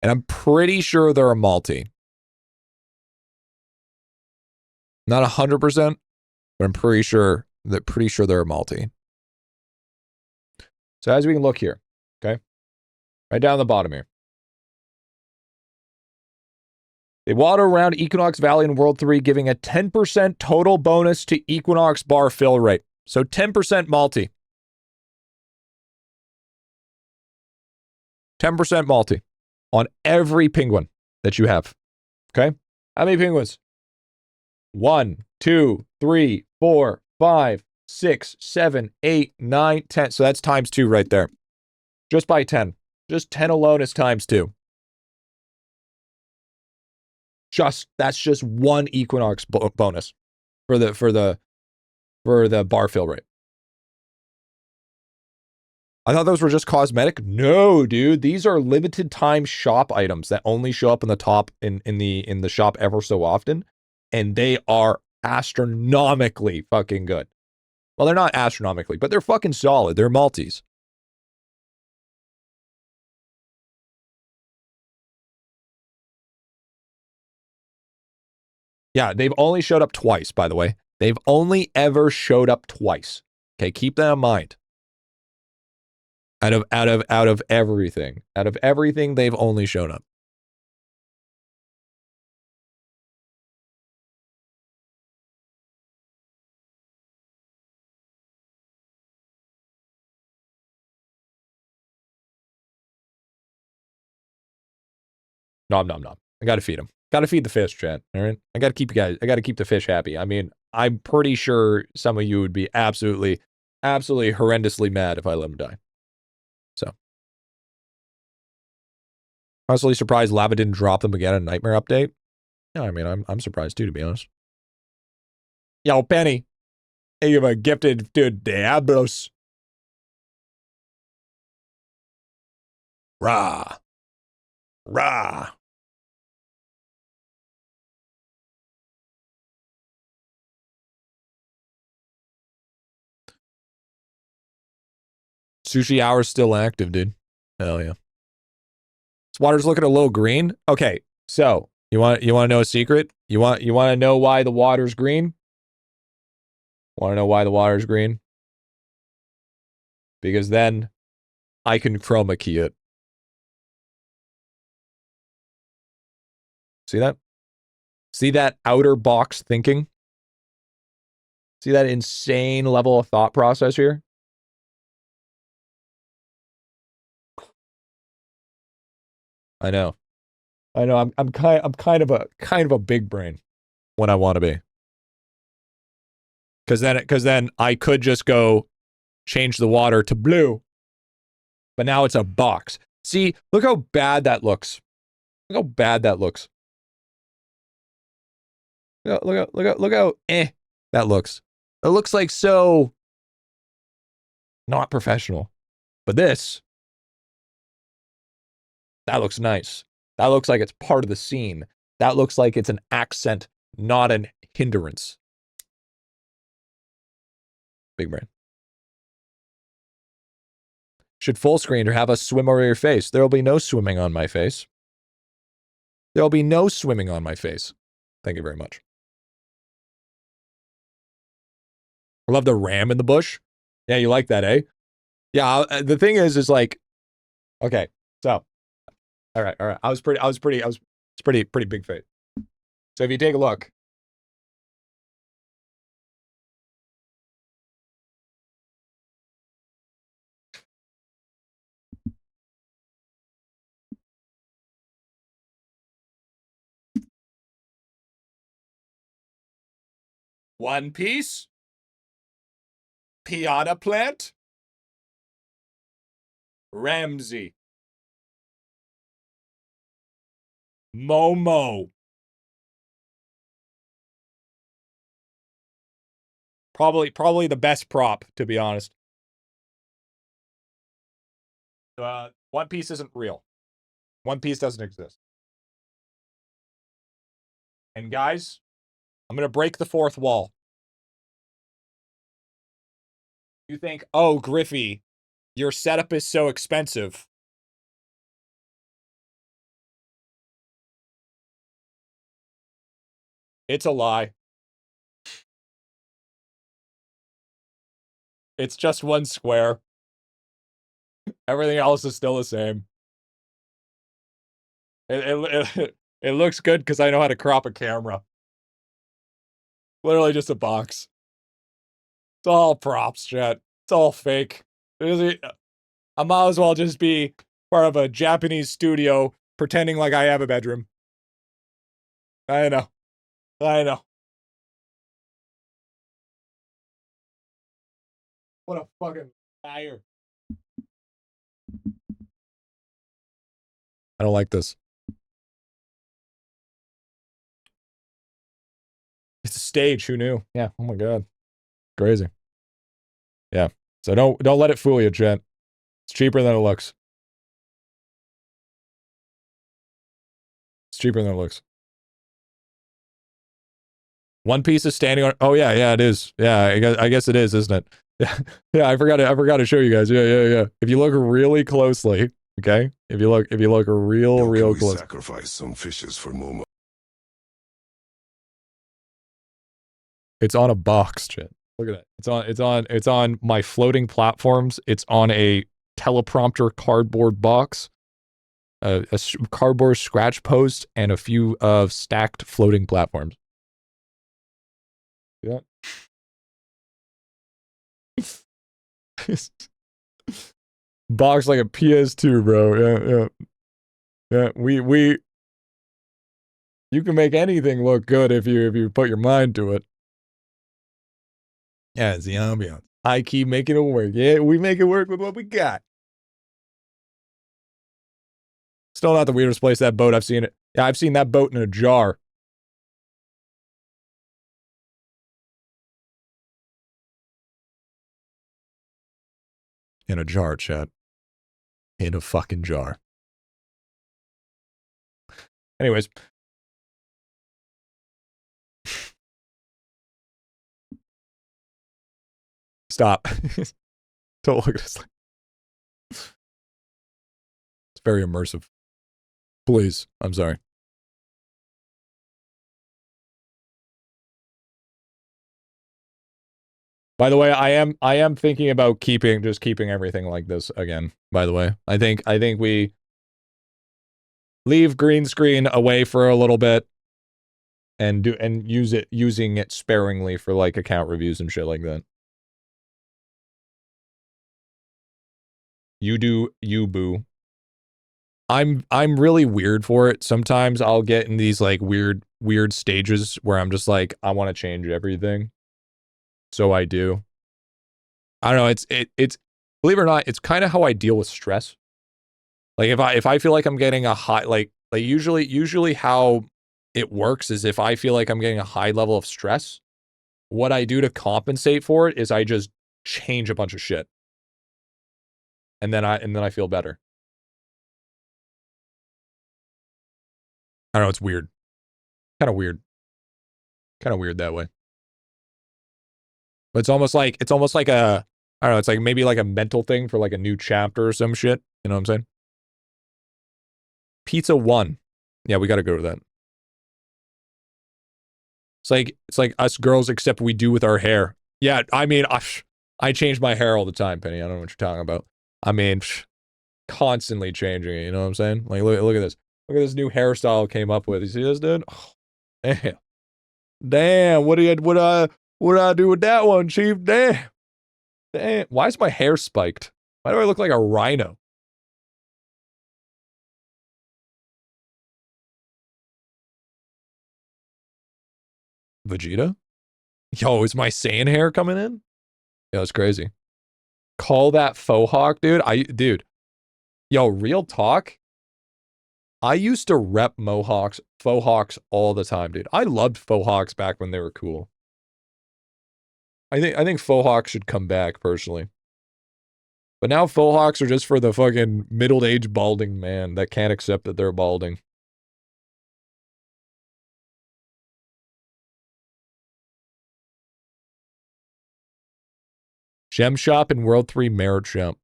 And I'm pretty sure they're a multi. Not 100%, but I'm pretty sure they're a multi. So as we can look here, okay? Right down the bottom here. They water around Equinox Valley in World 3, giving a 10% total bonus to Equinox bar fill rate. So 10% multi. 10% multi on every penguin that you have. Okay? How many penguins? 1, 2, 3, 4, 5, 6, 7, 8, 9, 10. So that's times 2 right there. Just by 10. Just 10 alone is times 2. That's just one Equinox bonus for the bar fill rate. I thought those were just cosmetic. No, dude, these are limited time shop items that only show up in the top in the shop ever so often, and they are astronomically fucking good. Well, they're not astronomically, but they're fucking solid. They're multis. Yeah, they've only showed up twice, by the way. They've only ever showed up twice. Okay, keep that in mind. Out of everything. Out of everything, they've only shown up. Nom nom nom. I gotta feed them. Gotta feed the fish, chat. All right. I gotta keep the fish happy. I mean, I'm pretty sure some of you would be absolutely horrendously mad if I let them die. So. Honestly surprised Lava didn't drop them again in Nightmare update. Yeah, I mean, I'm surprised too, to be honest. Yo, Penny. Hey, you've a gifted dude, Diablos. Rah. Rah. Sushi Hour's still active, dude. Hell yeah. This water's looking a little green. Okay, so you want to know a secret? You want to know why the water's green? Want to know why the water's green? Because then I can chroma key it. See that? See that outer box thinking? See that insane level of thought process here? I know. I'm kind of a big brain when I want to be. Cuz then I could just go change the water to blue. But now it's a box. See, look how bad that looks. Look how bad that looks. Look how that looks. It looks like so not professional. But this, that looks nice. That looks like it's part of the scene. That looks like it's an accent, not an hindrance. Big brain. Should full screen or have us swim over your face? There will be no swimming on my face. There will be no swimming on my face. Thank you very much. I love the ram in the bush. Yeah, you like that, eh? Yeah, the thing is like, okay, so, all right. It's pretty big face. So if you take a look. One Piece. Piranha Plant. Ramsey. Momo. Probably the best prop, to be honest. One Piece isn't real. One Piece doesn't exist. And guys, I'm gonna break the fourth wall. You think, oh, Griffy, your setup is so expensive. It's a lie. It's just one square. Everything else is still the same. It looks good because I know how to crop a camera. Literally just a box. It's all props, chat. It's all fake. I might as well just be part of a Japanese studio pretending like I have a bedroom. I know. I know. What a fucking liar. I don't like this. It's a stage, who knew? Yeah, oh my god. Crazy. Yeah. So don't let it fool you, Trent. It's cheaper than it looks. It's cheaper than it looks. One Piece is standing on. Oh yeah, it is. Yeah, I guess it is, isn't it? Yeah, yeah. I forgot to show you guys. Yeah. If you look really closely, okay. If you look real close. Sacrifice some fishes for Momo. It's on a box, Chet. Look at that. It's on my floating platforms. It's on a teleprompter cardboard box, a cardboard scratch post, and a few of stacked floating platforms. Yeah. Box like a PS2, bro. Yeah. We. You can make anything look good if you put your mind to it. Yeah, it's the ambiance. I keep making it work. Yeah, we make it work with what we got. Still not the weirdest place, that boat. I've seen it. Yeah, I've seen that boat in a jar. In a jar, chat. In a fucking jar. Anyways. Stop. Don't look at this. It's very immersive. Please. I'm sorry. By the way, I am thinking about keeping everything like this again, by the way. I think we leave green screen away for a little bit and using it sparingly for like account reviews and shit like that. You do you, boo. I'm really weird for it. Sometimes I'll get in these like weird stages where I'm just like, I want to change everything. So I do. I don't know, it's believe it or not, it's kind of how I deal with stress. Like if I feel like I'm getting a high like usually how it works is if I feel like I'm getting a high level of stress, what I do to compensate for it is I just change a bunch of shit. And then I feel better. I don't know, it's weird. Kind of weird. Kind of weird that way. But it's almost like a, I don't know, it's like maybe like a mental thing for like a new chapter or some shit. You know what I'm saying? Pizza 1. Yeah, we got to go to that. It's like us girls, except we do with our hair. Yeah, I mean, I change my hair all the time, Penny. I don't know what you're talking about. I mean, constantly changing it. You know what I'm saying? Like, look at this. Look at this new hairstyle I came up with. You see this, dude? Oh, damn. What did I do with that one, Chief? Damn. Why is my hair spiked? Why do I look like a rhino? Vegeta? Yo, is my Saiyan hair coming in? Yeah, that's crazy. Call that faux hawk, dude. Dude. Yo, real talk. I used to rep faux hawks all the time, dude. I loved faux hawks back when they were cool. I think faux hawks should come back, personally. But now faux hawks are just for the fucking middle-aged balding man that can't accept that they're balding. Gem shop in World 3 Merit Jump.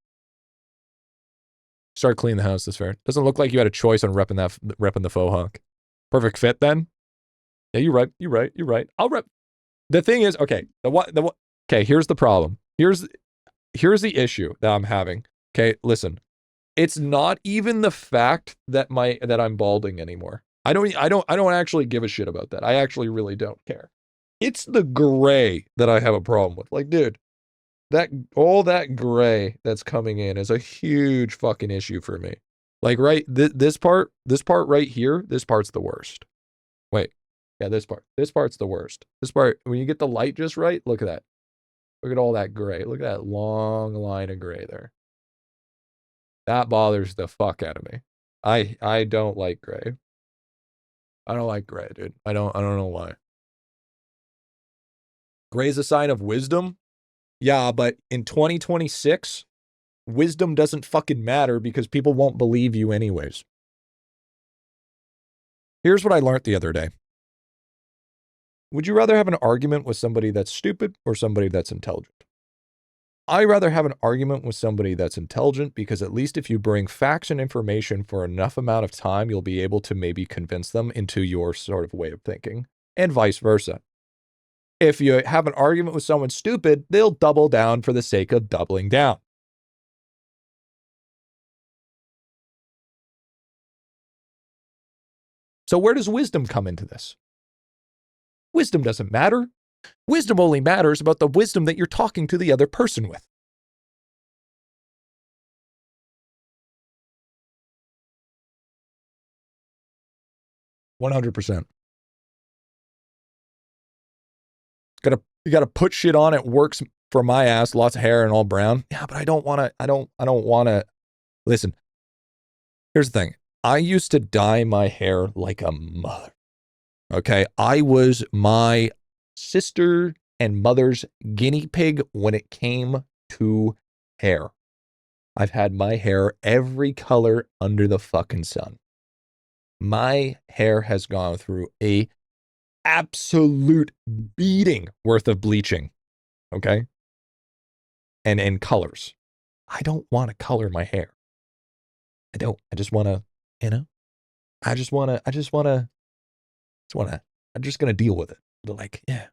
Start cleaning the house this fair. Doesn't look like you had a choice on repping the faux hawk. Perfect fit then? Yeah, you're right. You're right. You're right. I'll rep. The thing is, okay, okay, here's the problem. Here's the issue that I'm having. Okay, listen. It's not even the fact that I'm balding anymore. I don't actually give a shit about that. I actually really don't care. It's the gray that I have a problem with. Like, dude, all that gray that's coming in is a huge fucking issue for me. Like, right, this part right here, this part's the worst. Wait, yeah, this part's the worst. This part, when you get the light just right, look at that. Look at all that gray. Look at that long line of gray there. That bothers the fuck out of me. I don't like gray. I don't like gray, dude. I don't know why. Gray's a sign of wisdom? Yeah, but in 2026, wisdom doesn't fucking matter because people won't believe you anyways. Here's what I learned the other day. Would you rather have an argument with somebody that's stupid or somebody that's intelligent? I'd rather have an argument with somebody that's intelligent because at least if you bring facts and information for enough amount of time, you'll be able to maybe convince them into your sort of way of thinking, and vice versa. If you have an argument with someone stupid, they'll double down for the sake of doubling down. So where does wisdom come into this? Wisdom doesn't matter. Wisdom only matters about the wisdom that you're talking to the other person with. %100%. You gotta put shit on. It works for my ass. Lots of hair and all brown. Yeah, but I don't want to. Listen, here's the thing. I used to dye my hair like a mother. Okay, I was my sister and mother's guinea pig when it came to hair. I've had my hair every color under the fucking sun. My hair has gone through a absolute beating worth of bleaching. Okay? And colors. I don't want to color my hair. I don't. I just want to, I'm just going to deal with it. But like, yeah.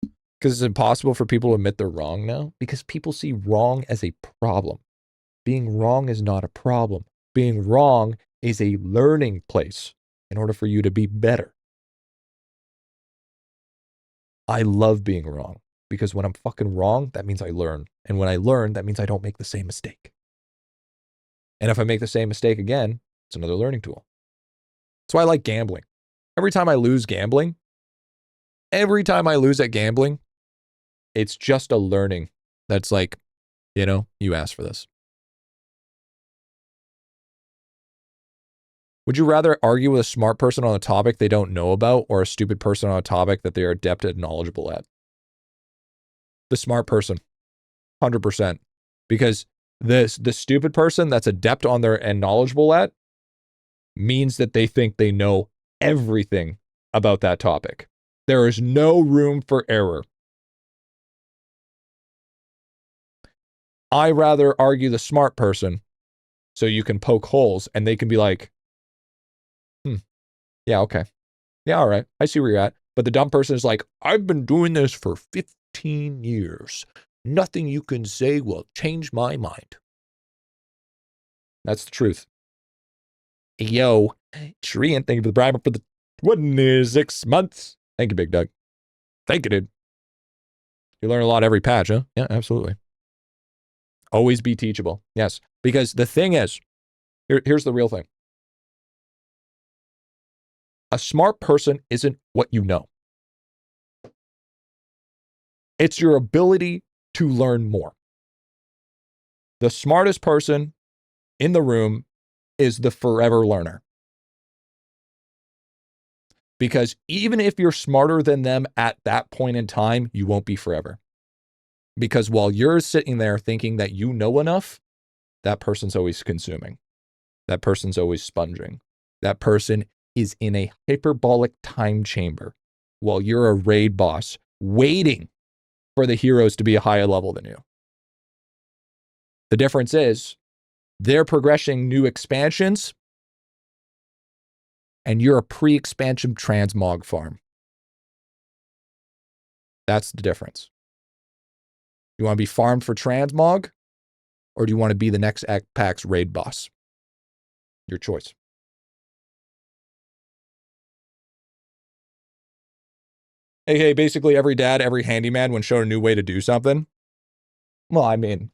Because it's impossible for people to admit they're wrong now. Because people see wrong as a problem. Being wrong is not a problem. Being wrong is a learning place in order for you to be better. I love being wrong. Because when I'm fucking wrong, that means I learn. And when I learn, that means I don't make the same mistake. And if I make the same mistake again, it's another learning tool. That's why I like gambling. Every time I lose at gambling, it's just a learning that's like, you asked for this. Would you rather argue with a smart person on a topic they don't know about or a stupid person on a topic that they are adept and knowledgeable at? The smart person, 100%. Because the stupid person that's adept on there and knowledgeable at means that they think they know everything about that topic. There is no room for error. I rather argue the smart person so you can poke holes and they can be like, yeah, okay. Yeah, all right. I see where you're at. But the dumb person is like, I've been doing this for 15 years. Nothing you can say will change my mind. That's the truth. Yo, Shreyan, thank you for the bribe for the 26 months. Thank you, Big Doug. Thank you, dude. You learn a lot every patch, huh? Yeah, absolutely. Always be teachable. Yes, because the thing is, here's the real thing. A smart person isn't what you know. It's your ability to learn more. The smartest person in the room is the forever learner. Because even if you're smarter than them at that point in time, you won't be forever. Because while you're sitting there thinking that you know enough, that person's always consuming. That person's always sponging. That person is in a hyperbolic time chamber while you're a raid boss waiting for the heroes to be a higher level than you. The difference is they're progressing new expansions and you're a pre-expansion transmog farm. That's the difference. You want to be farmed for transmog, or do you want to be the next PAX raid boss? Your choice. AKA basically every dad, every handyman, when shown a new way to do something. Well, I mean,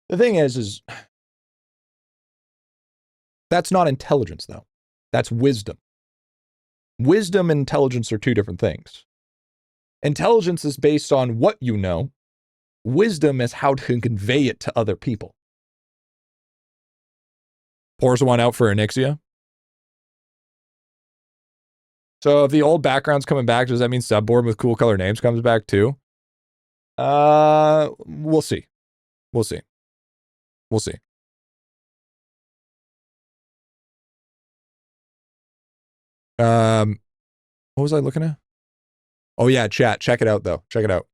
the thing is that's not intelligence, though. That's wisdom. Wisdom and intelligence are two different things. Intelligence is based on what you know. Wisdom is how to convey it to other people. Pours one out for Anixia. So if the old background's coming back, does that mean subboard with cool color names comes back too? We'll see. We'll see. We'll see. What was I looking at? Oh yeah, chat. Check it out though. Check it out.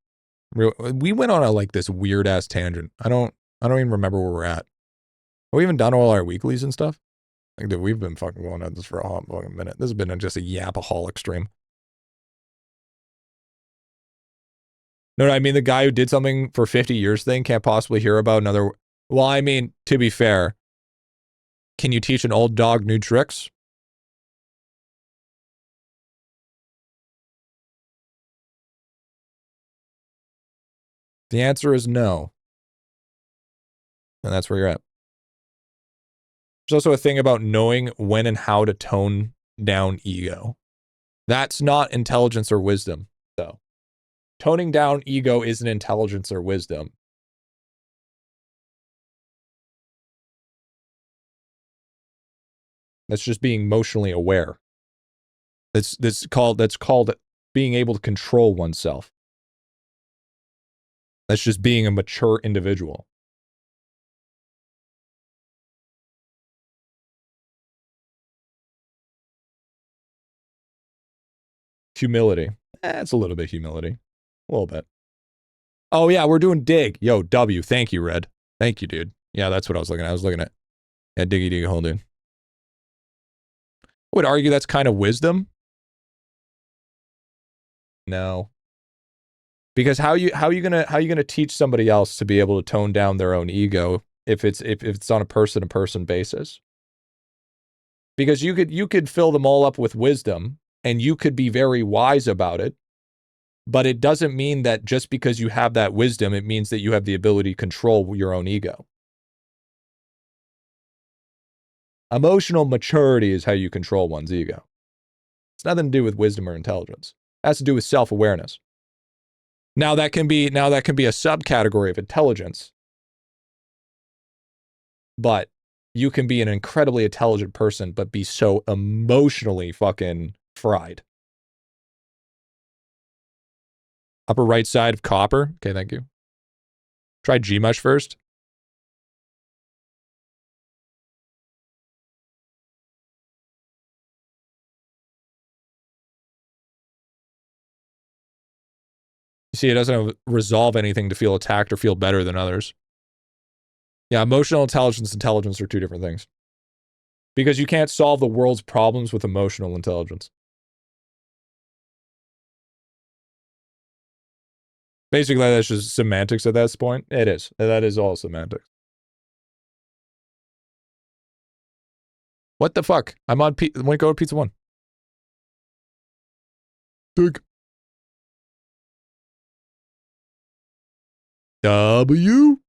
We went on a like this weird ass tangent. I don't even remember where we're at. Have we even done all our weeklies and stuff? Like, dude, we've been fucking going on this for a hot fucking minute. This has been just a yapaholic stream. No, I mean, the guy who did something for 50 years thing can't possibly hear about another. Well, I mean, to be fair, can you teach an old dog new tricks? The answer is no. And that's where you're at. There's also a thing about knowing when and how to tone down ego. That's not intelligence or wisdom, though. Toning down ego isn't intelligence or wisdom. That's just being emotionally aware. That's called being able to control oneself. That's just being a mature individual. Humility. It's a little bit humility. A little bit. Oh, yeah, we're doing dig. Yo, W. Thank you, Red. Thank you, dude. Yeah, that's what I was looking at. I was looking at. Yeah, diggy hole, dude. I would argue that's kind of wisdom. No. Because how you gonna teach somebody else to be able to tone down their own ego if it's on a person-to-person basis? Because you could fill them all up with wisdom and you could be very wise about it, but it doesn't mean that just because you have that wisdom, it means that you have the ability to control your own ego. Emotional maturity is how you control one's ego. It's nothing to do with wisdom or intelligence. It has to do with self-awareness. Now that can be a subcategory of intelligence, but you can be an incredibly intelligent person, but be so emotionally fucking fried. Upper right side of copper. Okay, thank you. Try Gmush first. You see, it doesn't resolve anything to feel attacked or feel better than others. Yeah, emotional intelligence and intelligence are two different things. Because you can't solve the world's problems with emotional intelligence. Basically, that's just semantics at this point. It is. That is all semantics. What the fuck? I'm on when I go to Pizza 1. Dig. W.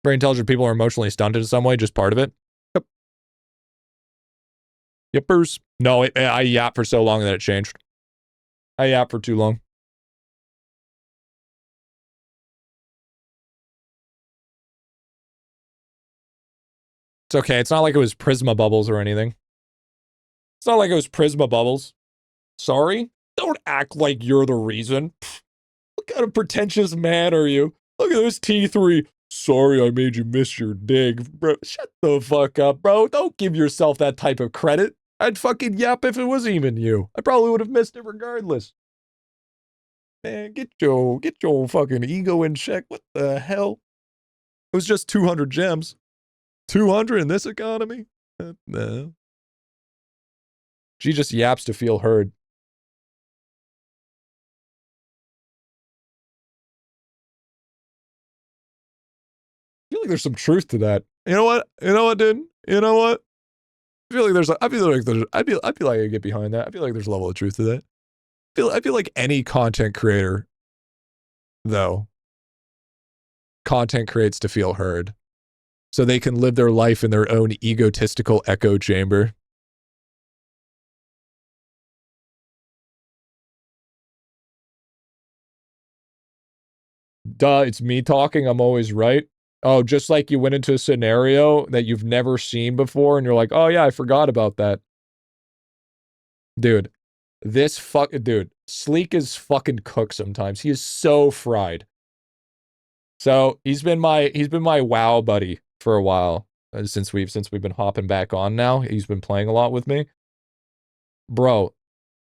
Very intelligent people are emotionally stunted in some way, just part of it. Yep. Yippers. No, I yapped for so long that it changed. I yapped for too long. It's okay. It's not like it was Prisma bubbles or anything. It's not like it was Prisma bubbles. Sorry? Don't act like you're the reason. Pfft, what kind of pretentious man are you? Look at this T3. Sorry I made you miss your dig. Bro, shut the fuck up, bro. Don't give yourself that type of credit. I'd fucking yap if it was even you. I probably would have missed it regardless. Man, get your fucking ego in check. What the hell? It was just 200 gems. 200 in this economy? No. She just yaps to feel heard. I feel like there's some truth to that. You know what? You know what, dude? You know what? I feel like there's. I feel like I could get behind that. I feel like there's a level of truth to that. I feel like any content creator, though, content creates to feel heard, so they can live their life in their own egotistical echo chamber. Duh, it's me talking. I'm always right. Oh, just like you went into a scenario that you've never seen before, and you're like, oh yeah, I forgot about that. Dude, dude, Sleek is fucking cooked sometimes. He is so fried. So he's been my WoW buddy for a while since we've been hopping back on now. He's been playing a lot with me. Bro,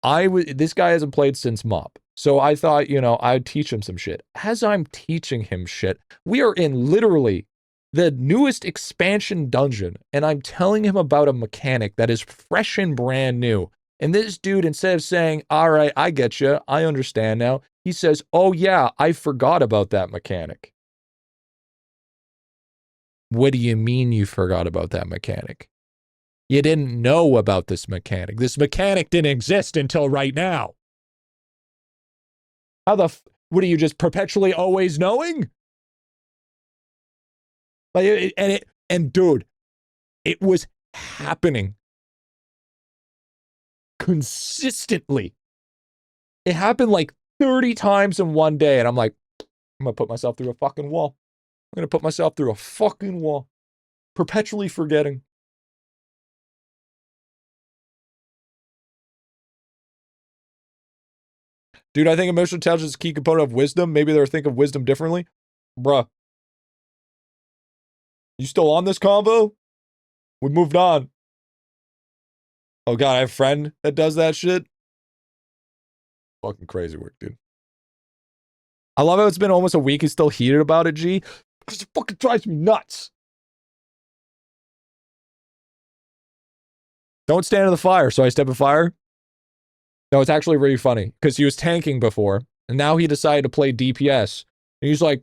this guy hasn't played since MOP. So I thought, I'd teach him some shit. As I'm teaching him shit, we are in literally the newest expansion dungeon, and I'm telling him about a mechanic that is fresh and brand new. And this dude, instead of saying, all right, I get you, I understand now, he says, oh yeah, I forgot about that mechanic. What do you mean you forgot about that mechanic? You didn't know about this mechanic. This mechanic didn't exist until right now. What are you, just perpetually always knowing? Like, and dude, it was happening consistently. It happened like 30 times in one day, and I'm like, I'm gonna put myself through a fucking wall. I'm gonna put myself through a fucking wall. Perpetually forgetting. Dude, I think emotional intelligence is a key component of wisdom. Maybe they're thinking of wisdom differently. Bruh. You still on this convo? We moved on. Oh god, I have a friend that does that shit. Fucking crazy work, dude. I love how it's been almost a week. He's still heated about it, G. Because it fucking drives me nuts. Don't stand in the fire, so I step in fire. No, it's actually really funny because he was tanking before, and now he decided to play DPS. And he's like,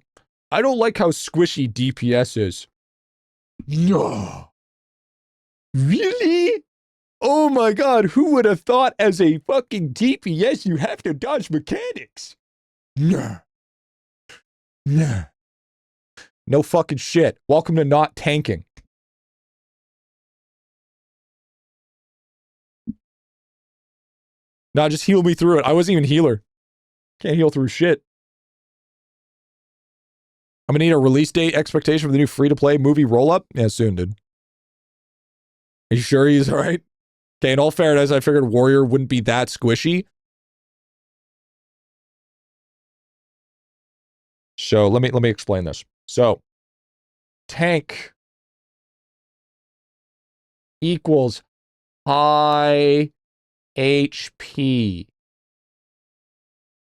I don't like how squishy DPS is. No. Really? Oh my god, who would have thought as a fucking DPS you have to dodge mechanics? Nah. Nah. No fucking shit. Welcome to not tanking. Nah, just heal me through it. I wasn't even healer. Can't heal through shit. I'm gonna need a release date expectation for the new free-to-play movie roll-up. Yeah, soon, dude. Are you sure he's alright? Okay, in all fairness, I figured Warrior wouldn't be that squishy. So let me explain this. So tank equals high HP.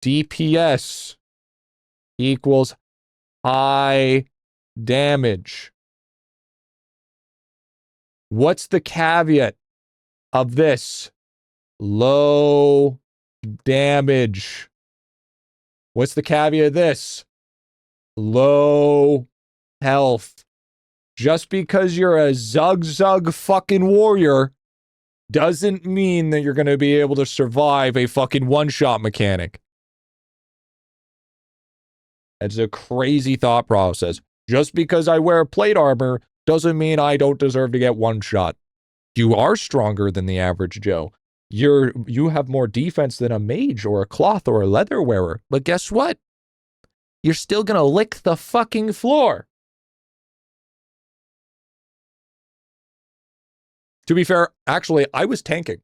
DPS equals high damage. What's the caveat of this? Low damage. What's the caveat of this? Low health. Just because you're a zug fucking warrior doesn't mean that you're going to be able to survive a fucking one-shot mechanic. That's a crazy thought process. Just because I wear plate armor doesn't mean I don't deserve to get one shot. You are stronger than the average Joe. You have more defense than a mage or a cloth or a leather wearer. But guess what? You're still gonna lick the fucking floor. To be fair, actually, I was tanking.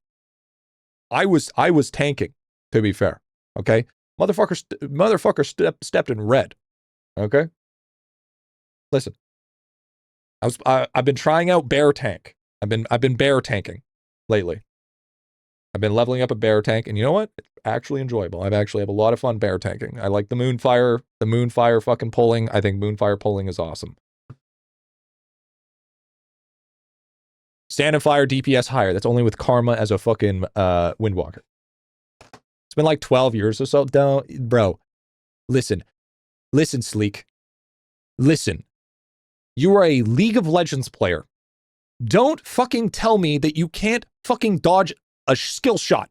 I was tanking, to be fair. Okay? Motherfucker stepped in red. Okay? Listen. I've been trying out bear tank. I've been bear tanking lately. I've been leveling up a bear tank, and you know what? It's actually enjoyable. I've actually have a lot of fun bear tanking. I like the moonfire fucking pulling. I think moonfire pulling is awesome. Stand and fire DPS higher. That's only with Karma as a fucking Windwalker. It's been like 12 years or so. Don't, bro. Listen. Listen, Sleek. Listen. You are a League of Legends player. Don't fucking tell me that you can't fucking dodge a skill shot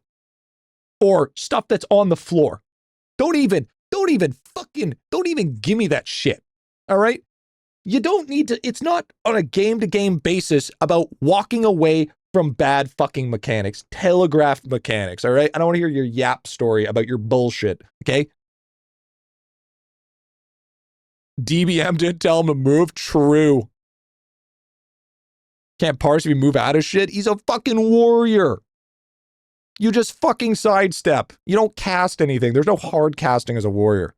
or stuff that's on the floor. Don't even give me that shit. All right? You don't need to, it's not on a game-to-game basis about walking away from bad fucking mechanics, telegraphed mechanics, all right? I don't want to hear your yap story about your bullshit, okay? DBM didn't tell him to move. True. Can't parse if you move out of shit. He's a fucking warrior. You just fucking sidestep. You don't cast anything. There's no hard casting as a warrior.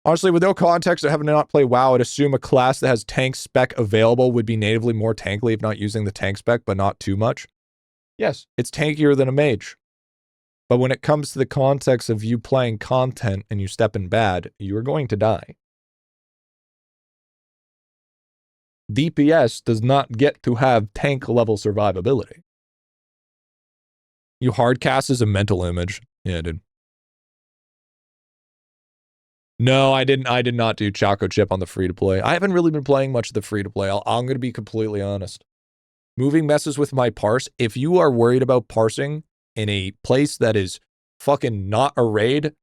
Honestly, with no context of having to not play WoW, I'd assume a class that has tank spec available would be natively more tankly if not using the tank spec, but not too much. Yes, it's tankier than a mage. But when it comes to the context of you playing content and you step in bad, you are going to die. DPS does not get to have tank level survivability. You hardcast as a mental image. Yeah, dude. No, I didn't. I did not do Choco Chip on the free-to-play. I haven't really been playing much of the free-to-play. I'm going to be completely honest. Moving messes with my parse. If you are worried about parsing in a place that is fucking not a raid,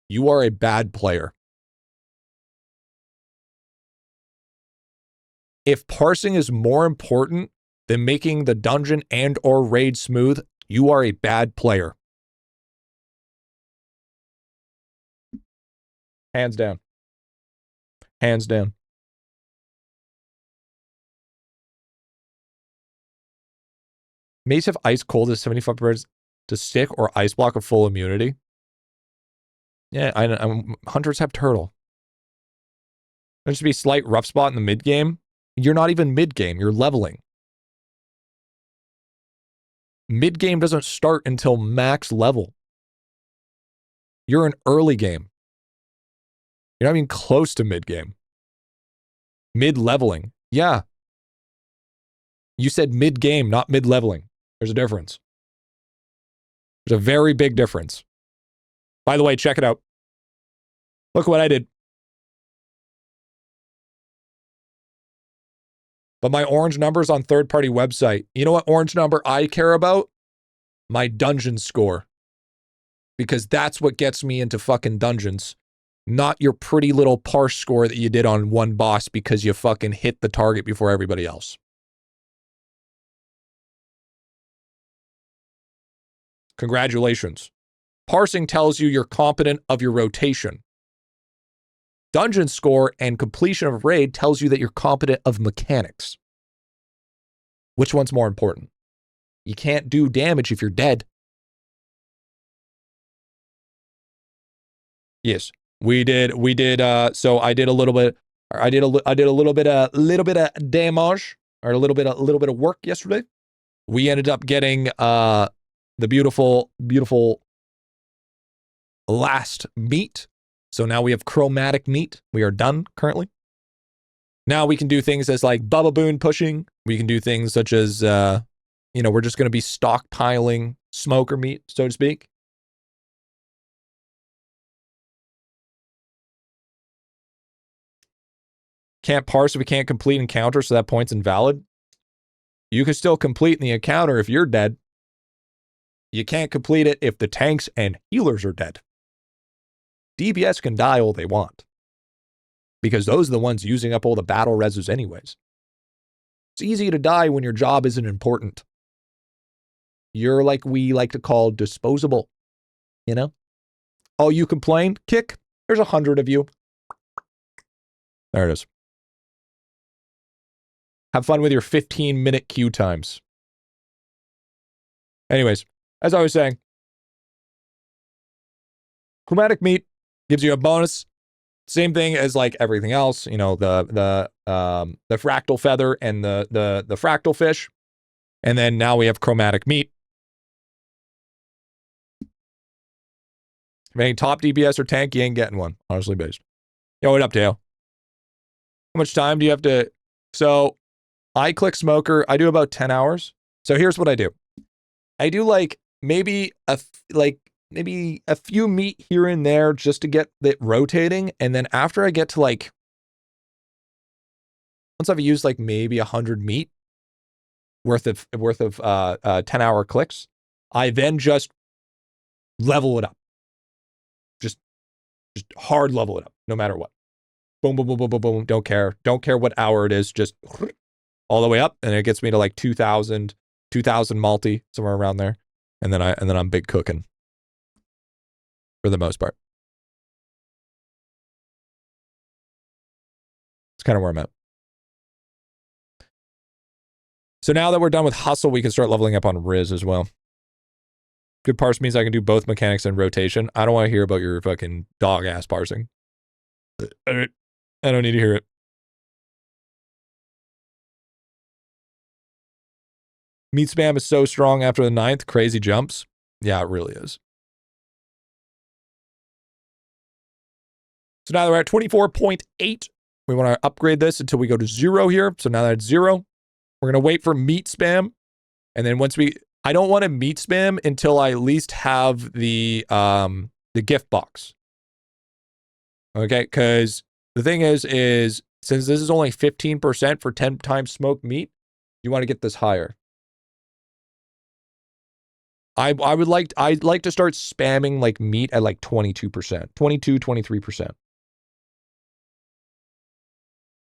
you are a bad player. If parsing is more important than making the dungeon and or raid smooth, you are a bad player. Hands down. Hands down. Mace have ice cold as 75% to stick or ice block of full immunity. Yeah, hunters have turtle. There should be a slight rough spot in the mid game. You're not even mid game. You're leveling. Mid game doesn't start until max level. You're in early game. You're not even close to mid game. Mid leveling. Yeah. You said mid game, not mid leveling. There's a difference. There's a very big difference. By the way, check it out. Look what I did. But my orange number's on third-party website. You know what orange number I care about? My dungeon score. Because that's what gets me into fucking dungeons. Not your pretty little parse score that you did on one boss because you fucking hit the target before everybody else. Congratulations. Parsing tells you you're competent of your rotation. Dungeon score and completion of raid tells you that you're competent of mechanics. Which one's more important? You can't do damage if you're dead. Yes, we did. So I did a little bit. I did a little bit of damage, or a little bit of work yesterday. We ended up getting the beautiful last meat. So now we have chromatic meat. We are done currently. Now we can do things as like Bubba Boon pushing. We can do things such as, we're just going to be stockpiling smoker meat, so to speak. Can't parse if we can't complete encounter, so that point's invalid. You can still complete the encounter if you're dead. You can't complete it if the tanks and healers are dead. DPS can die all they want. Because those are the ones using up all the battle reses anyways. It's easy to die when your job isn't important. You're like we like to call disposable. You know? Oh, you complain? Kick. There's 100 of you. There it is. Have fun with your 15-minute queue times. Anyways, as I was saying, chromatic meat gives you a bonus. Same thing as like everything else, the fractal feather and the fractal fish. And then now we have chromatic meat. If any top DPS or tank, you ain't getting one, honestly based. Yo, what up, Dale? How much time do you have to... So, I click smoker. I do about 10 hours. So here's what I do. I do like maybe a few meat here and there just to get it rotating. And then after I get to like, once I've used like maybe 100 meat worth of 10-hour clicks, I then just level it up. Just hard level it up, no matter what. Boom, boom, boom, boom, boom, boom. Don't care what hour it is. Just all the way up, and it gets me to like 2,000 multi, somewhere around there, and then I'm big cooking for the most part. It's kind of where I'm at. So now that we're done with hustle, we can start leveling up on Riz as well. Good parse means I can do both mechanics and rotation. I don't want to hear about your fucking dog ass parsing. I don't need to hear it. Meat spam is so strong after the 9th. Crazy jumps. Yeah, it really is. So now that we're at 24.8, we want to upgrade this until we go to 0 here. So now that it's 0, we're going to wait for meat spam. And then once I don't want to meat spam until I at least have the gift box. Okay, because the thing is since this is only 15% for 10 times smoked meat, you want to get this higher. I'd like to start spamming like meat at like 22%, 22, 23%.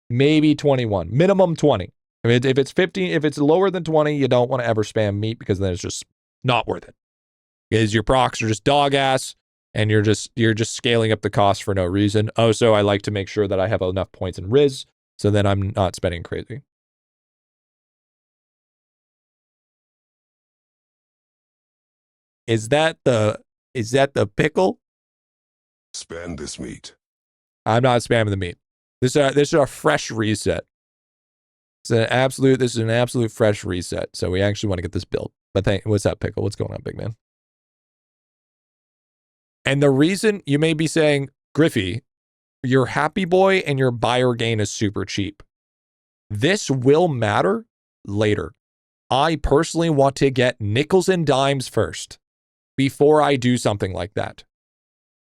Maybe 21, minimum 20. If it's 15, if it's lower than 20, you don't want to ever spam meat because then it's just not worth it. Because your procs are just dog ass and you're just scaling up the cost for no reason. Also, I like to make sure that I have enough points in Riz so that I'm not spending crazy. Is that the pickle? Spam this meat. I'm not spamming the meat. This is a fresh reset. This is an absolute fresh reset. So we actually want to get this built. But what's that, pickle? What's going on, big man? And the reason you may be saying, Griffy, your happy boy and your buyer gain is super cheap. This will matter later. I personally want to get nickels and dimes first before I do something like that.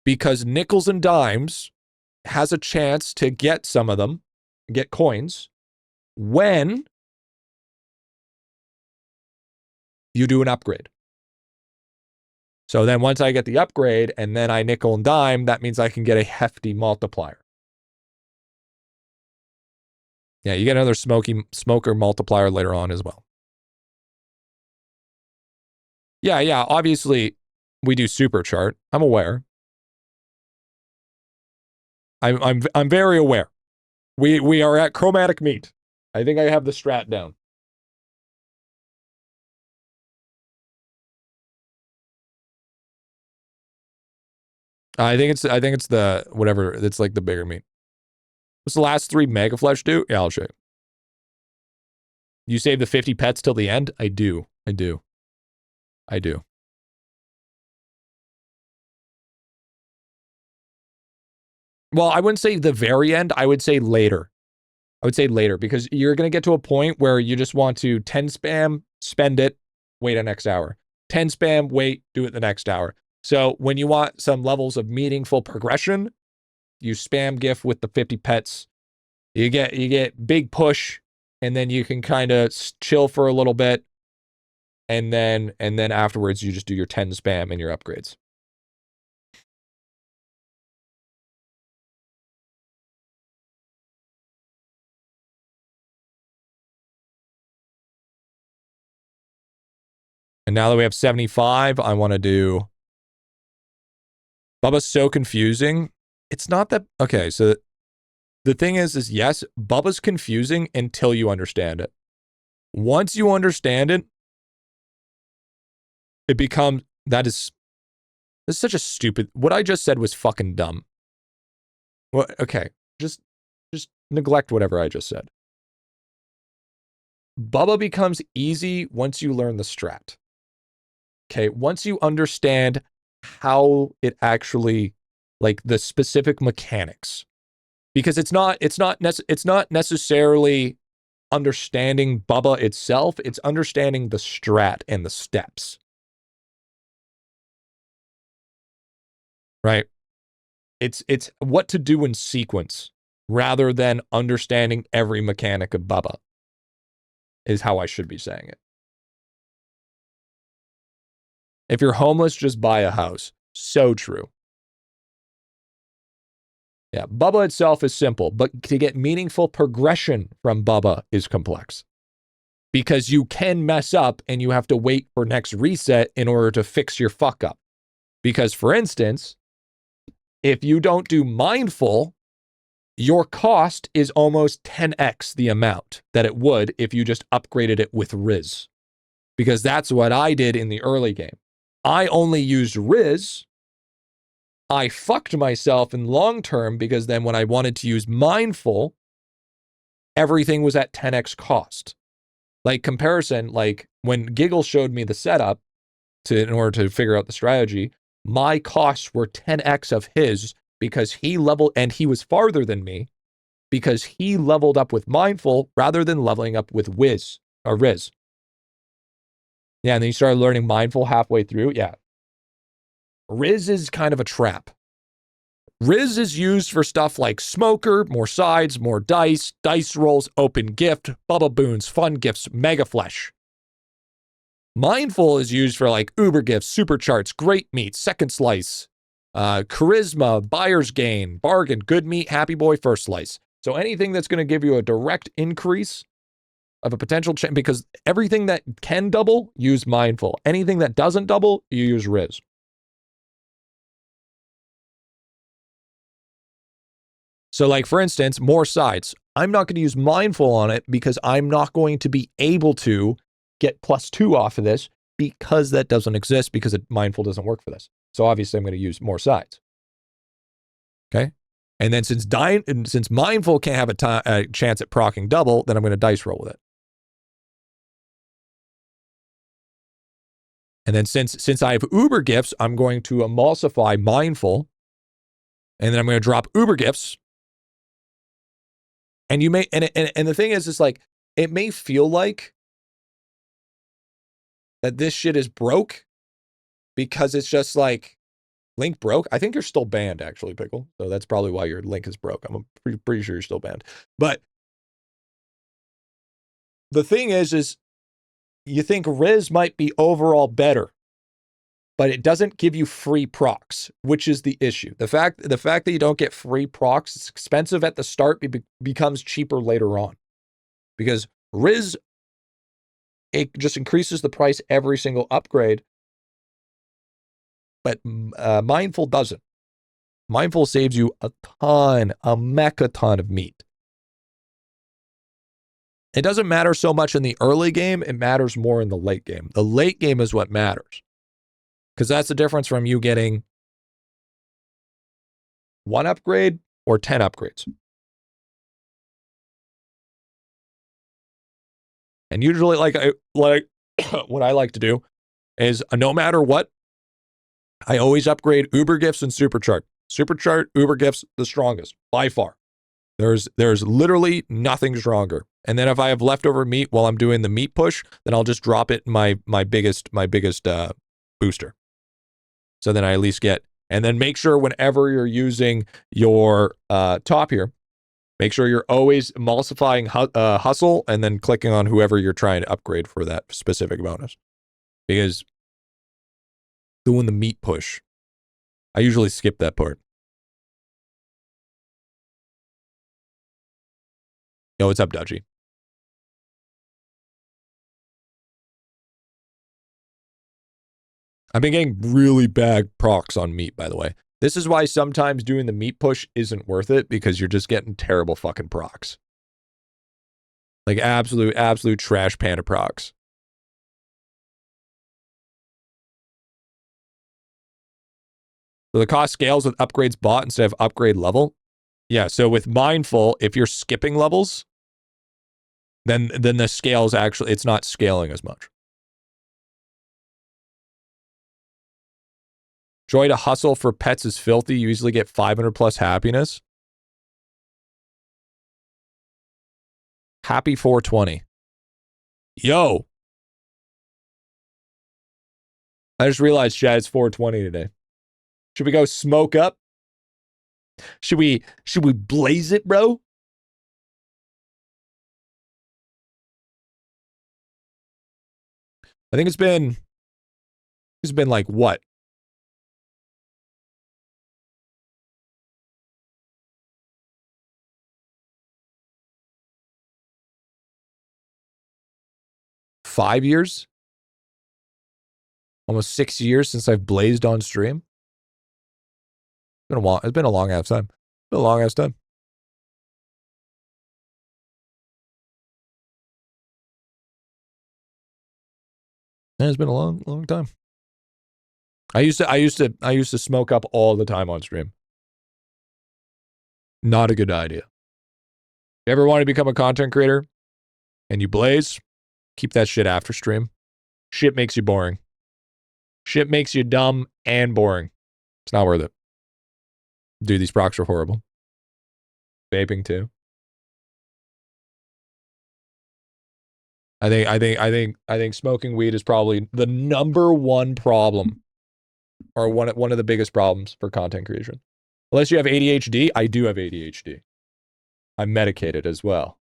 Because nickels and dimes has a chance to get some of them, get coins, when you do an upgrade. So then once I get the upgrade and then I nickel and dime, that means I can get a hefty multiplier. Yeah, you get another smoker multiplier later on as well. Yeah, obviously we do super chart. I'm aware. I'm very aware. We are at chromatic meat. I think I have the strat down. I think it's the whatever. It's like the bigger meat. What's the last 3 mega flesh do? Yeah, I'll show you. You save the 50 pets till the end? I do. Well, I wouldn't say the very end. I would say later. Because you're going to get to a point where you just want to 10 spam, spend it, wait a next hour. 10 spam, wait, do it the next hour. So when you want some levels of meaningful progression, you spam GIF with the 50 pets. You get big push, and then you can kind of chill for a little bit. And then afterwards, you just do your 10 spam and your upgrades. And now that we have 75, I want to do... Bubba's so confusing. It's not that... Okay, so the thing is yes, Bubba's confusing until you understand it. Once you understand it, it becomes... This is such a stupid... What I just said was fucking dumb. Well, okay, just neglect whatever I just said. Bubba becomes easy once you learn the strat. Okay, once you understand how it actually, like the specific mechanics, because it's not necessarily understanding Bubba itself. It's understanding the strat and the steps. Right? It's what to do in sequence rather than understanding every mechanic of Bubba is how I should be saying it. If you're homeless, just buy a house. So true. Yeah, Bubba itself is simple, but to get meaningful progression from Bubba is complex. Because you can mess up and you have to wait for next reset in order to fix your fuck up. Because, for instance, if you don't do mindful, your cost is almost 10x the amount that it would if you just upgraded it with Riz. Because that's what I did in the early game. I only used Riz. I fucked myself in long term because then when I wanted to use mindful, everything was at 10x cost. Like comparison, like when Giggle showed me the setup in order to figure out the strategy, my costs were 10x of his because he leveled, and he was farther than me because he leveled up with mindful rather than leveling up with Riz. Yeah, and then you started learning mindful halfway through. Yeah. Riz is kind of a trap. Riz is used for stuff like Smoker, more sides, more dice, dice rolls, open gift, Bubba Boons, fun gifts, Mega Flesh. Mindful is used for like Uber gifts, super charts, great meat, second slice, charisma, buyer's gain, bargain, good meat, happy boy, first slice. So anything that's going to give you a direct increase of a potential because everything that can double, use mindful. Anything that doesn't double, you use Riz. So like, for instance, more sides. I'm not going to use mindful on it because I'm not going to be able to get +2 off of this because that doesn't exist because mindful doesn't work for this. So obviously I'm going to use more sides. Okay. And then since mindful can't have a chance at proccing double, then I'm going to dice roll with it. And then since I have Uber gifts, I'm going to emulsify mindful. And then I'm going to drop Uber gifts. And you may, and the thing is, it's like, it may feel like that this shit is broke because it's just like, link broke. I think you're still banned, actually, Pickle. So that's probably why your link is broke. I'm pretty sure you're still banned. But the thing is you think Riz might be overall better, but it doesn't give you free procs, which is the issue. The fact that you don't get free procs, it's expensive at the start, becomes cheaper later on. Because Riz, it just increases the price every single upgrade, but Mindful doesn't. Mindful saves you a mecha ton of meat. It doesn't matter so much in the early game, it matters more in the late game. The late game is what matters. Because that's the difference from you getting 1 upgrade or 10 upgrades. And usually, like what I like to do is no matter what, I always upgrade Uber gifts and Superchart. Superchart, Uber gifts, the strongest by far. There's literally nothing stronger. And then if I have leftover meat while I'm doing the meat push, then I'll just drop it in my biggest booster. So then I at least get, and then make sure whenever you're using your top here, make sure you're always emulsifying hustle and then clicking on whoever you're trying to upgrade for that specific bonus. Because doing the meat push, I usually skip that part. Yo, what's up, Dudgy? I've been getting really bad procs on meat, by the way. This is why sometimes doing the meat push isn't worth it, because you're just getting terrible fucking procs. Like absolute trash pan of procs. So the cost scales with upgrades bought instead of upgrade level. Yeah, so with Mindful, if you're skipping levels, then the scales actually, it's not scaling as much. Joy to hustle for pets is filthy. You usually get 500 plus happiness. Happy 420. Yo. I just realized, Chad, it's 420 today. Should we go smoke up? Should we blaze it, bro? I think it's been like what? Five years? Almost 6 years since I've blazed on stream. It's been a long ass time. It's been a long ass time. Yeah, it's been a long time. I used to smoke up all the time on stream. Not a good idea. You ever want to become a content creator and you blaze, keep that shit after stream. Shit makes you boring. Shit makes you dumb and boring. It's not worth it. Dude, these procs are horrible. Vaping too. I think smoking weed is probably the #1 problem, or one of the biggest problems for content creation. Unless you have ADHD, I do have ADHD. I'm medicated as well.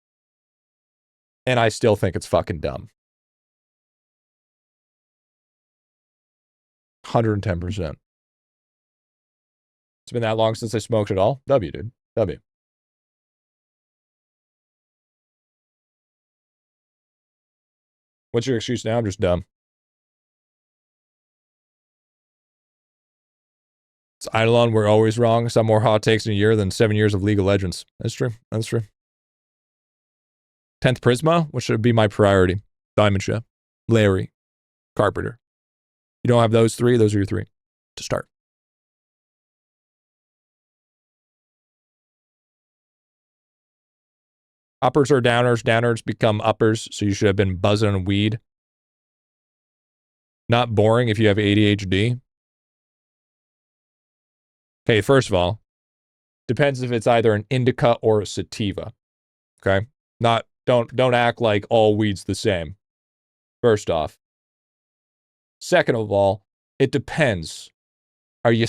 And I still think it's fucking dumb. 110%. It's been that long since I smoked at all. W, dude. W. What's your excuse now? I'm just dumb. It's IdleOn, we're always wrong. Some more hot takes in a year than 7 years of League of Legends. That's true. That's true. 10th Prisma, which should be my priority. Diamond Chef, Larry, Carpenter. You don't have those three, those are your three to start. Uppers are downers, downers become uppers, so you should have been buzzing on weed. Not boring if you have ADHD. Okay, first of all, depends if it's either an indica or a sativa. Okay? Don't act like all weed's the same. First off. Second of all, it depends. Are you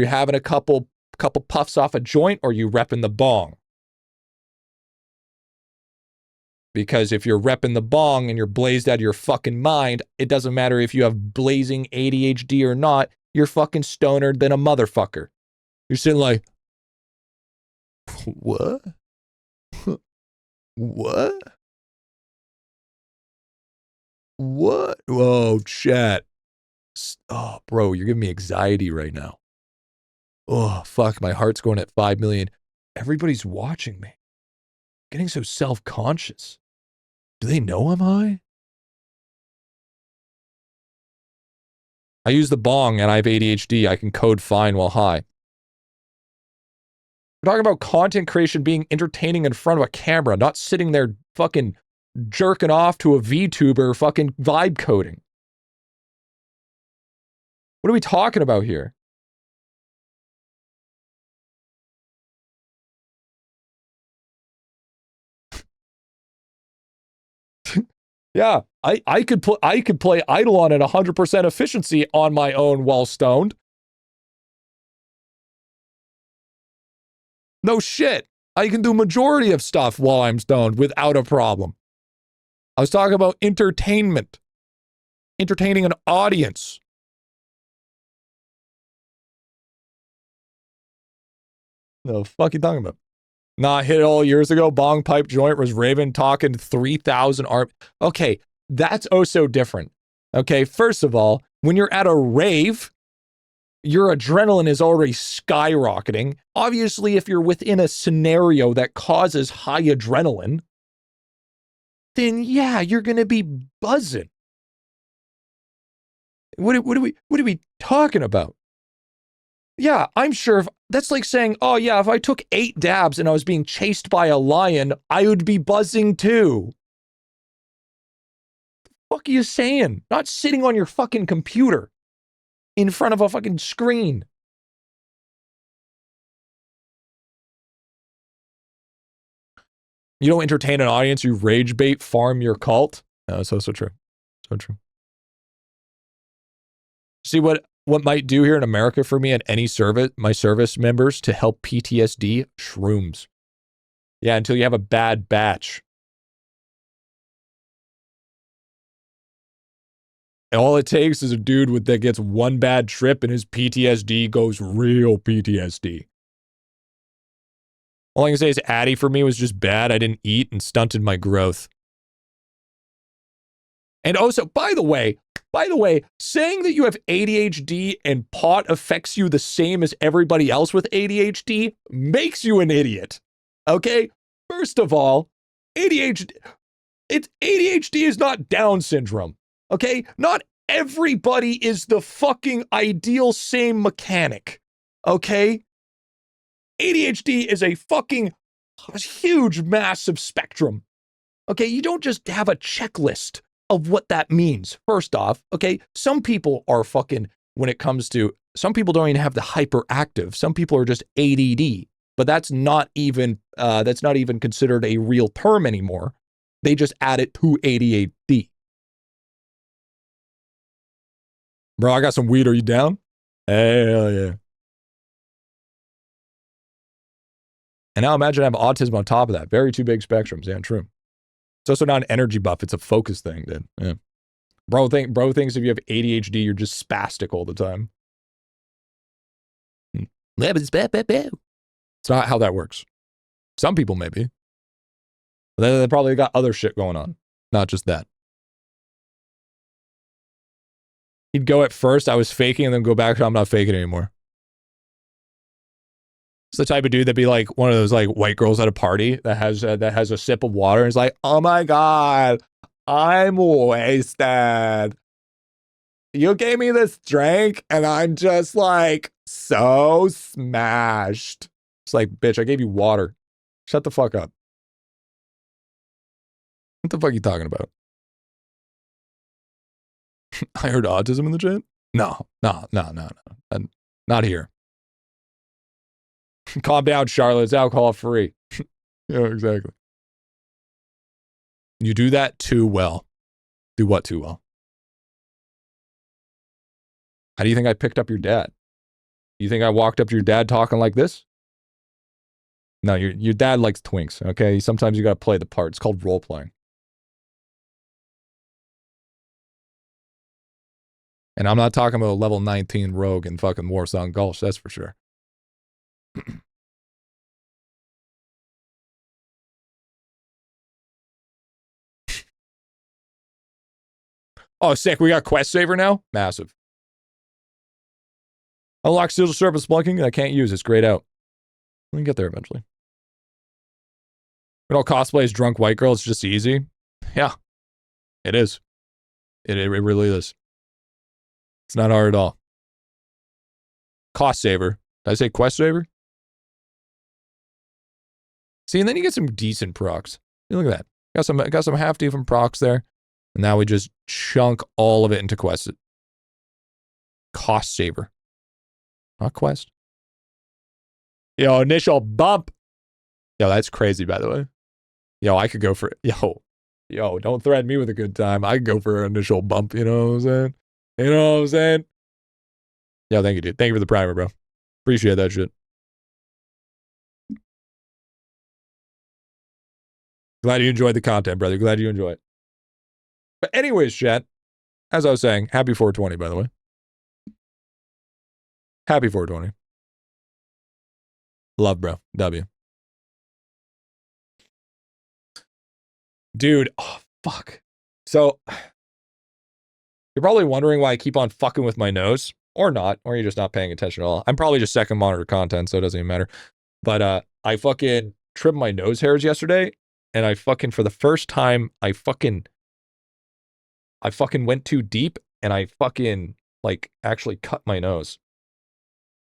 having a couple puffs off a joint, or are you repping the bong? Because if you're repping the bong and you're blazed out of your fucking mind, it doesn't matter if you have blazing ADHD or not, you're fucking stonered than a motherfucker. You're sitting like, what? What? What? Whoa, chat. Oh, bro, you're giving me anxiety right now. Oh, fuck, my heart's going at 5 million. Everybody's watching me. Getting so self-conscious. Do they know I'm high? I use the bong and I have ADHD. I can code fine while high. We're talking about content creation being entertaining in front of a camera, not sitting there fucking jerking off to a VTuber fucking vibe coding. What are we talking about here? Yeah, I could play IdleOn at 100% efficiency on my own while stoned. No shit. I can do majority of stuff while I'm stoned without a problem. I was talking about entertainment. Entertaining an audience. The fuck you talking about? Nah, hit it all years ago. Bong pipe joint was Raven talking 3,000 ARP. Okay, that's oh so different. Okay, first of all, when you're at a rave, your adrenaline is already skyrocketing. Obviously, if you're within a scenario that causes high adrenaline, then yeah, you're going to be buzzing. What are we talking about? Yeah, I'm sure that's like saying, oh yeah, if I took 8 dabs and I was being chased by a lion, I would be buzzing too. What the fuck are you saying? Not sitting on your fucking computer in front of a fucking screen. You don't entertain an audience, you rage bait, farm your cult. No, so true. So true. See what might do here in America for me at any service, my service members to help PTSD? Shrooms. Yeah, until you have a bad batch. And all it takes is a dude that gets one bad trip and his PTSD goes real PTSD. All I can say is Addy for me was just bad. I didn't eat and stunted my growth. And also, by the way, saying that you have ADHD and pot affects you the same as everybody else with ADHD makes you an idiot. Okay? First of all, ADHD is not Down syndrome. Okay? Not everybody is the fucking ideal same mechanic. Okay? ADHD is a fucking huge, massive spectrum. Okay? You don't just have a checklist of what that means. First off, okay? Some people are fucking, when it comes to, some people don't even have the hyperactive. Some people are just ADD. But that's not even considered a real term anymore. They just add it to ADHD. Bro, I got some weed. Are you down? Hell yeah. And now imagine I have autism on top of that. Very two big spectrums. Yeah, true. It's also not an energy buff. It's a focus thing, dude. Yeah. Bro thinks if you have ADHD, you're just spastic all the time. It's not how that works. Some people maybe. But they probably got other shit going on. Not just that. He'd go at first, I was faking, and then go back to I'm not faking anymore. It's the type of dude that'd be like one of those like white girls at a party that has a sip of water and is like, oh my God, I'm wasted. You gave me this drink and I'm just like so smashed. It's like, bitch, I gave you water. Shut the fuck up. What the fuck are you talking about? I heard autism in the chat? No. Not here. Calm down, Charlotte. It's alcohol free. Yeah, exactly. You do that too well. Do what too well? How do you think I picked up your dad? You think I walked up to your dad talking like this? No, your dad likes twinks, okay? Sometimes you gotta play the part. It's called role playing. And I'm not talking about a level 19 rogue in fucking Warsong Gulch, that's for sure. Oh, sick. We got Quest Saver now? Massive. Unlock Seal Surface Splunking. I can't use. It's grayed out. We can get there eventually. We don't cosplay as drunk white girl. It's just easy. Yeah. It is. It really is. It's not hard at all. Cost Saver. Did I say Quest Saver? See, and then you get some decent procs. Look at that. Got some half decent procs there. And now we just chunk all of it into Quest. Cost Saver. Not Quest. Yo, initial bump. Yo, that's crazy, by the way. Yo, I could go for it. Yo, don't threaten me with a good time. I could go for an initial bump, you know what I'm saying? You know what I'm saying? Yo, thank you, dude. Thank you for the primer, bro. Appreciate that shit. Glad you enjoyed the content, brother. Glad you enjoy it. But anyways, chat, as I was saying, happy 420, by the way. Happy 420. Love, bro. W. Dude, oh, fuck. So, you're probably wondering why I keep on fucking with my nose. Or not. Or you're just not paying attention at all. I'm probably just second monitor content, so it doesn't even matter. But I fucking trimmed my nose hairs yesterday. And I fucking, for the first time, I fucking went too deep. And I fucking, like, actually cut my nose.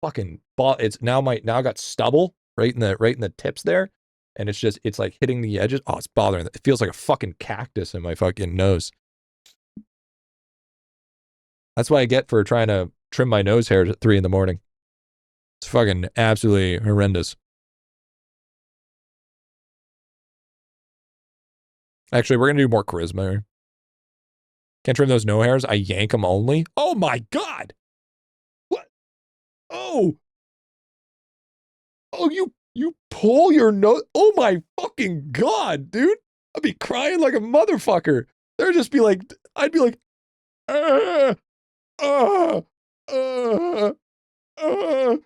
Fucking, it's now I got stubble right in the tips there. And it's like hitting the edges. Oh, it's bothering. It feels like a fucking cactus in my fucking nose. That's what I get for trying to trim my nose hairs at 3 a.m. It's fucking absolutely horrendous. Actually, we're gonna do more charisma here. Can't trim those no hairs. I yank them only. Oh my god! What? Oh! Oh, you pull your nose. Oh my fucking god, dude! I'd be crying like a motherfucker. There'd just be like, I'd be like, uh, uh, uh, uh,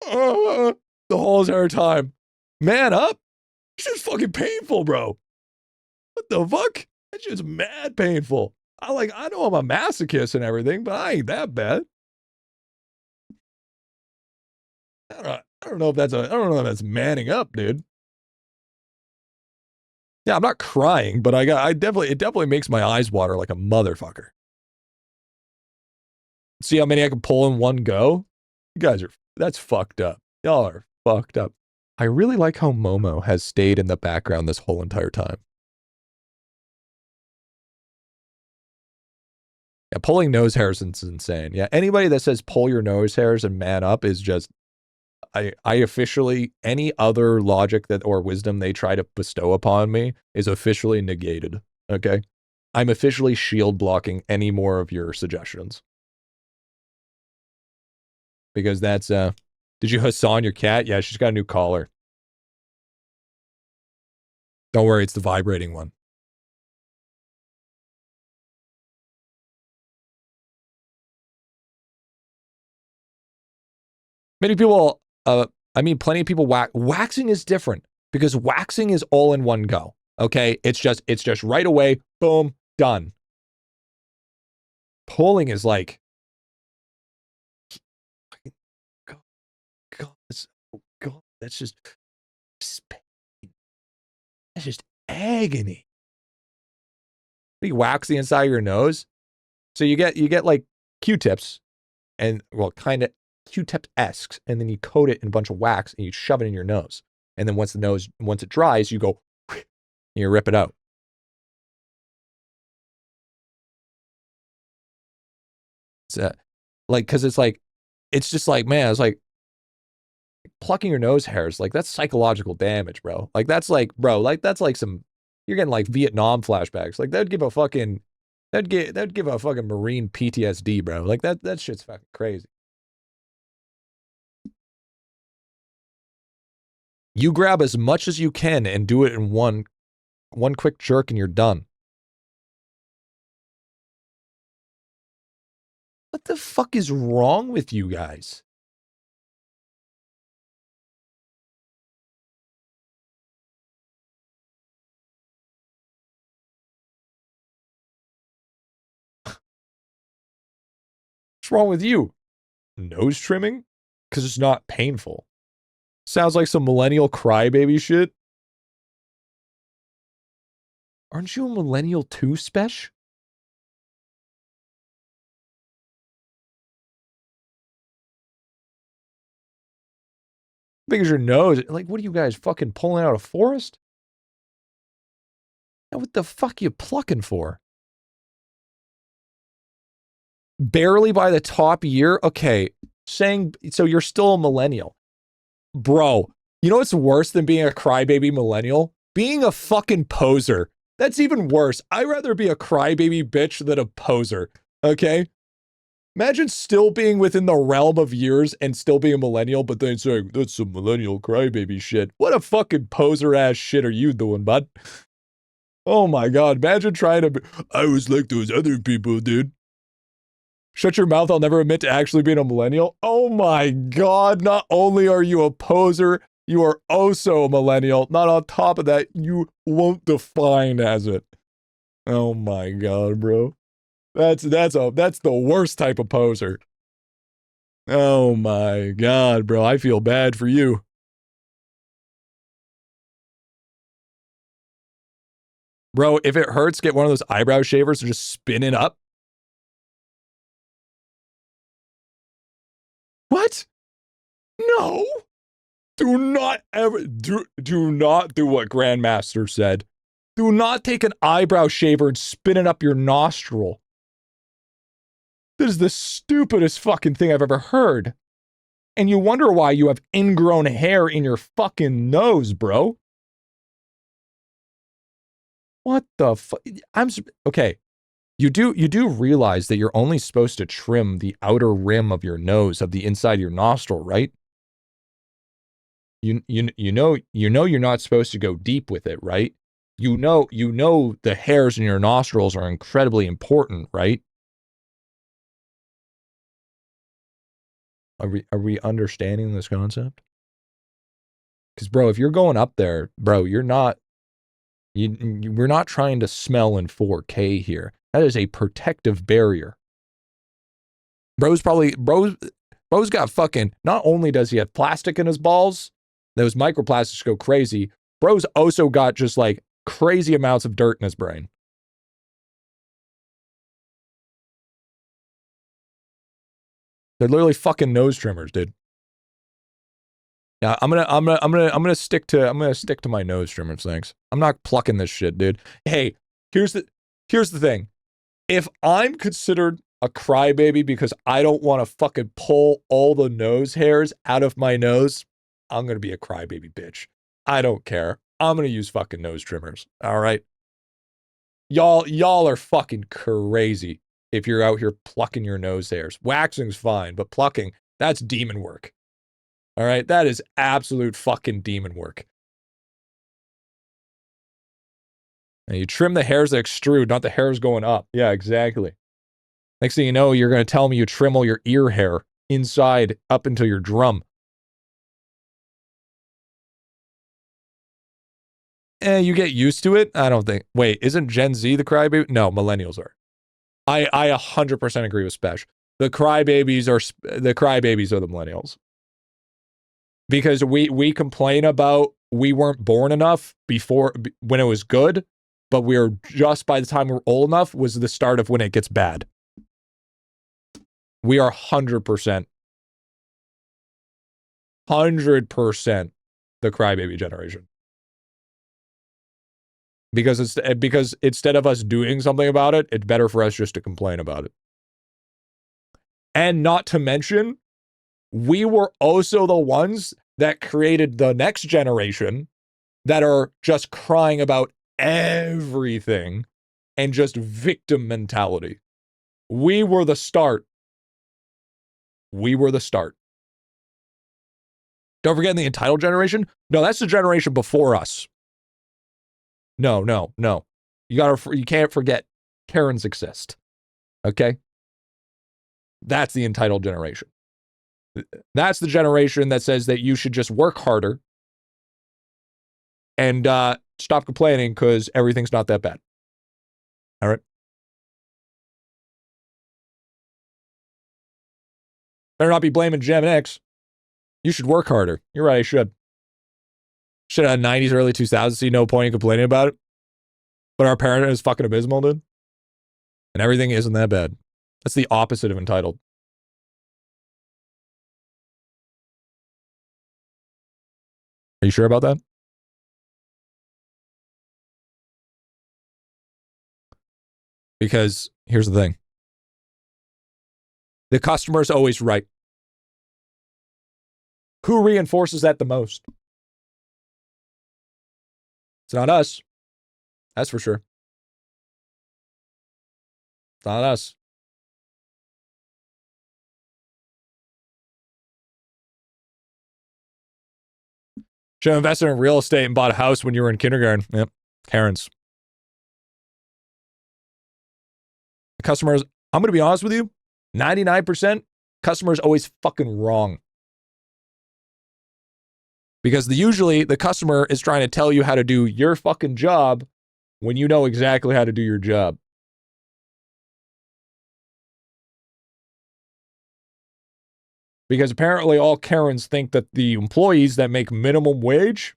the whole entire time. Man up. This shit's fucking painful, bro. What the fuck? That shit's mad painful. I know I'm a masochist and everything, but I ain't that bad. I don't know if that's manning up, dude. Yeah, I'm not crying, but it definitely makes my eyes water like a motherfucker. See how many I can pull in one go? You guys that's fucked up. Y'all are fucked up. I really like how Momo has stayed in the background this whole entire time. Yeah, pulling nose hairs is insane. Yeah, anybody that says pull your nose hairs and man up is just, I officially, any other logic that or wisdom they try to bestow upon me is officially negated. Okay? I'm officially shield blocking any more of your suggestions. Because that's, did you Hassan your cat? Yeah, she's got a new collar. Don't worry, it's the vibrating one. Many people, plenty of people waxing is different because waxing is all in one go. Okay, it's just right away, boom, done. Pulling is like, God, that's just pain. That's just agony. You wax the inside of your nose, so you get like Q-tips, and well, kind of Q-tip-esque, and then you coat it in a bunch of wax and you shove it in your nose, and then once it dries, you go, and you rip it out. It's like, because it's just like, man, it's like plucking your nose hairs, like that's psychological damage, bro. Like that's like, bro, like that's like you're getting like Vietnam flashbacks. Like that'd give a fucking Marine PTSD, bro. Like that shit's fucking crazy. You grab as much as you can and do it in one quick jerk and you're done. What the fuck is wrong with you guys? What's wrong with you? Nose trimming? Because it's not painful. Sounds like some millennial crybaby shit. Aren't you a millennial too, Spesh? Big as your nose. Like, what are you guys fucking pulling out a forest? Now, what the fuck are you plucking for? Barely by the top year? Okay, saying, so you're still a millennial. Bro, you know what's worse than being a crybaby millennial? Being a fucking poser. That's even worse. I'd rather be a crybaby bitch than a poser, okay? Imagine still being within the realm of years and still being a millennial, but then saying, that's some millennial crybaby shit. What a fucking poser-ass shit are you doing, bud? Oh my god, imagine trying to be, I was like those other people, dude. Shut your mouth, I'll never admit to actually being a millennial. Oh my god, not only are you a poser, you are also a millennial. Not on top of that, you won't define as it. Oh my god, bro. That's the worst type of poser. Oh my god, bro. I feel bad for you. Bro, if it hurts, get one of those eyebrow shavers and just spin it up. What? No. Do not ever do not do what Grandmaster said. Do not take an eyebrow shaver and spin it up your nostril. This is the stupidest fucking thing I've ever heard. And you wonder why you have ingrown hair in your fucking nose, bro. What the fuck? Okay. You do realize that you're only supposed to trim the outer rim of your nose, of the inside of your nostril, right? You know you're not supposed to go deep with it, right? You know the hairs in your nostrils are incredibly important, right? Are we understanding this concept? Because bro, if you're going up there, bro, we're not trying to smell in 4K here. That is a protective barrier. Bro's got fucking, not only does he have plastic in his balls, those microplastics go crazy, bro's also got just like crazy amounts of dirt in his brain. They're literally fucking nose trimmers, dude. Yeah, I'm gonna stick to my nose trimmers, thanks. I'm not plucking this shit, dude. Hey, here's the thing. If I'm considered a crybaby because I don't want to fucking pull all the nose hairs out of my nose, I'm gonna be a crybaby bitch. I don't care. I'm gonna use fucking nose trimmers. All right. Y'all are fucking crazy if you're out here plucking your nose hairs. Waxing's fine, but plucking, that's demon work. All right, that is absolute fucking demon work. And you trim the hairs that extrude, not the hairs going up. Yeah, exactly. Next thing you know, you're going to tell me you trim all your ear hair inside up into your drum. You get used to it? I don't think. Wait, isn't Gen Z the crybaby? No, millennials are. I 100% agree with Spesh. The crybabies are the millennials. Because we complain about we weren't born enough before when it was good, but we're just by the time we're old enough was the start of when it gets bad. We are 100% the crybaby generation. Because instead of us doing something about it, it's better for us just to complain about it. And not to mention, we were also the ones that created the next generation that are just crying about everything and just victim mentality. We were the start. We were the start. Don't forget the entitled generation. No, that's the generation before us. No. You can't forget Karens exist. Okay? That's the entitled generation. That's the generation that says that you should just work harder and stop complaining because everything's not that bad. All right? Better not be blaming Gen X. You should work harder. You're right, I should. Should have 90s, early 2000s, see no point in complaining about it. But our parent is fucking abysmal, dude. And everything isn't that bad. That's the opposite of entitled. Are you sure about that? Because here's the thing. The customer's always right. Who reinforces that the most? It's not us. That's for sure. It's not us. Should have invested in real estate and bought a house when you were in kindergarten. Yep. Karens. Customers, I'm going to be honest with you, 99% customers always fucking wrong. Because usually the customer is trying to tell you how to do your fucking job when you know exactly how to do your job. Because apparently all Karens think that the employees that make minimum wage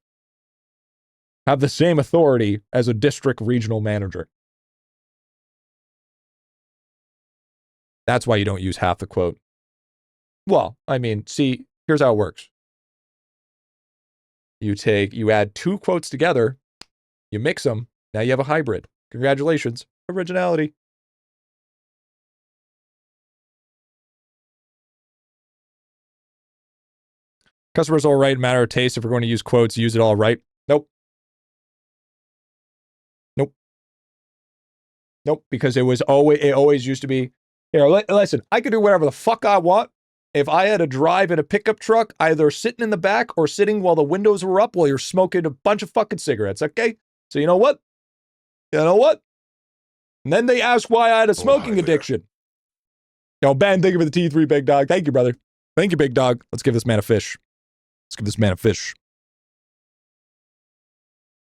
have the same authority as a district regional manager. That's why you don't use half the quote. Well, I mean, see, here's how it works. You add two quotes together, you mix them, now you have a hybrid. Congratulations, originality. Customers all right, matter of taste. If we're going to use quotes, use it all right. Nope. Nope, because it always used to be, here, listen, I could do whatever the fuck I want. If I had to drive in a pickup truck, either sitting in the back or sitting while the windows were up while you're smoking a bunch of fucking cigarettes, okay? So you know what? You know what? And then they ask why I had a smoking hi there. addiction. Yo, Ben, thank you for the T3, big dog. Thank you, brother. Thank you, big dog. Let's give this man a fish. Let's give this man a fish.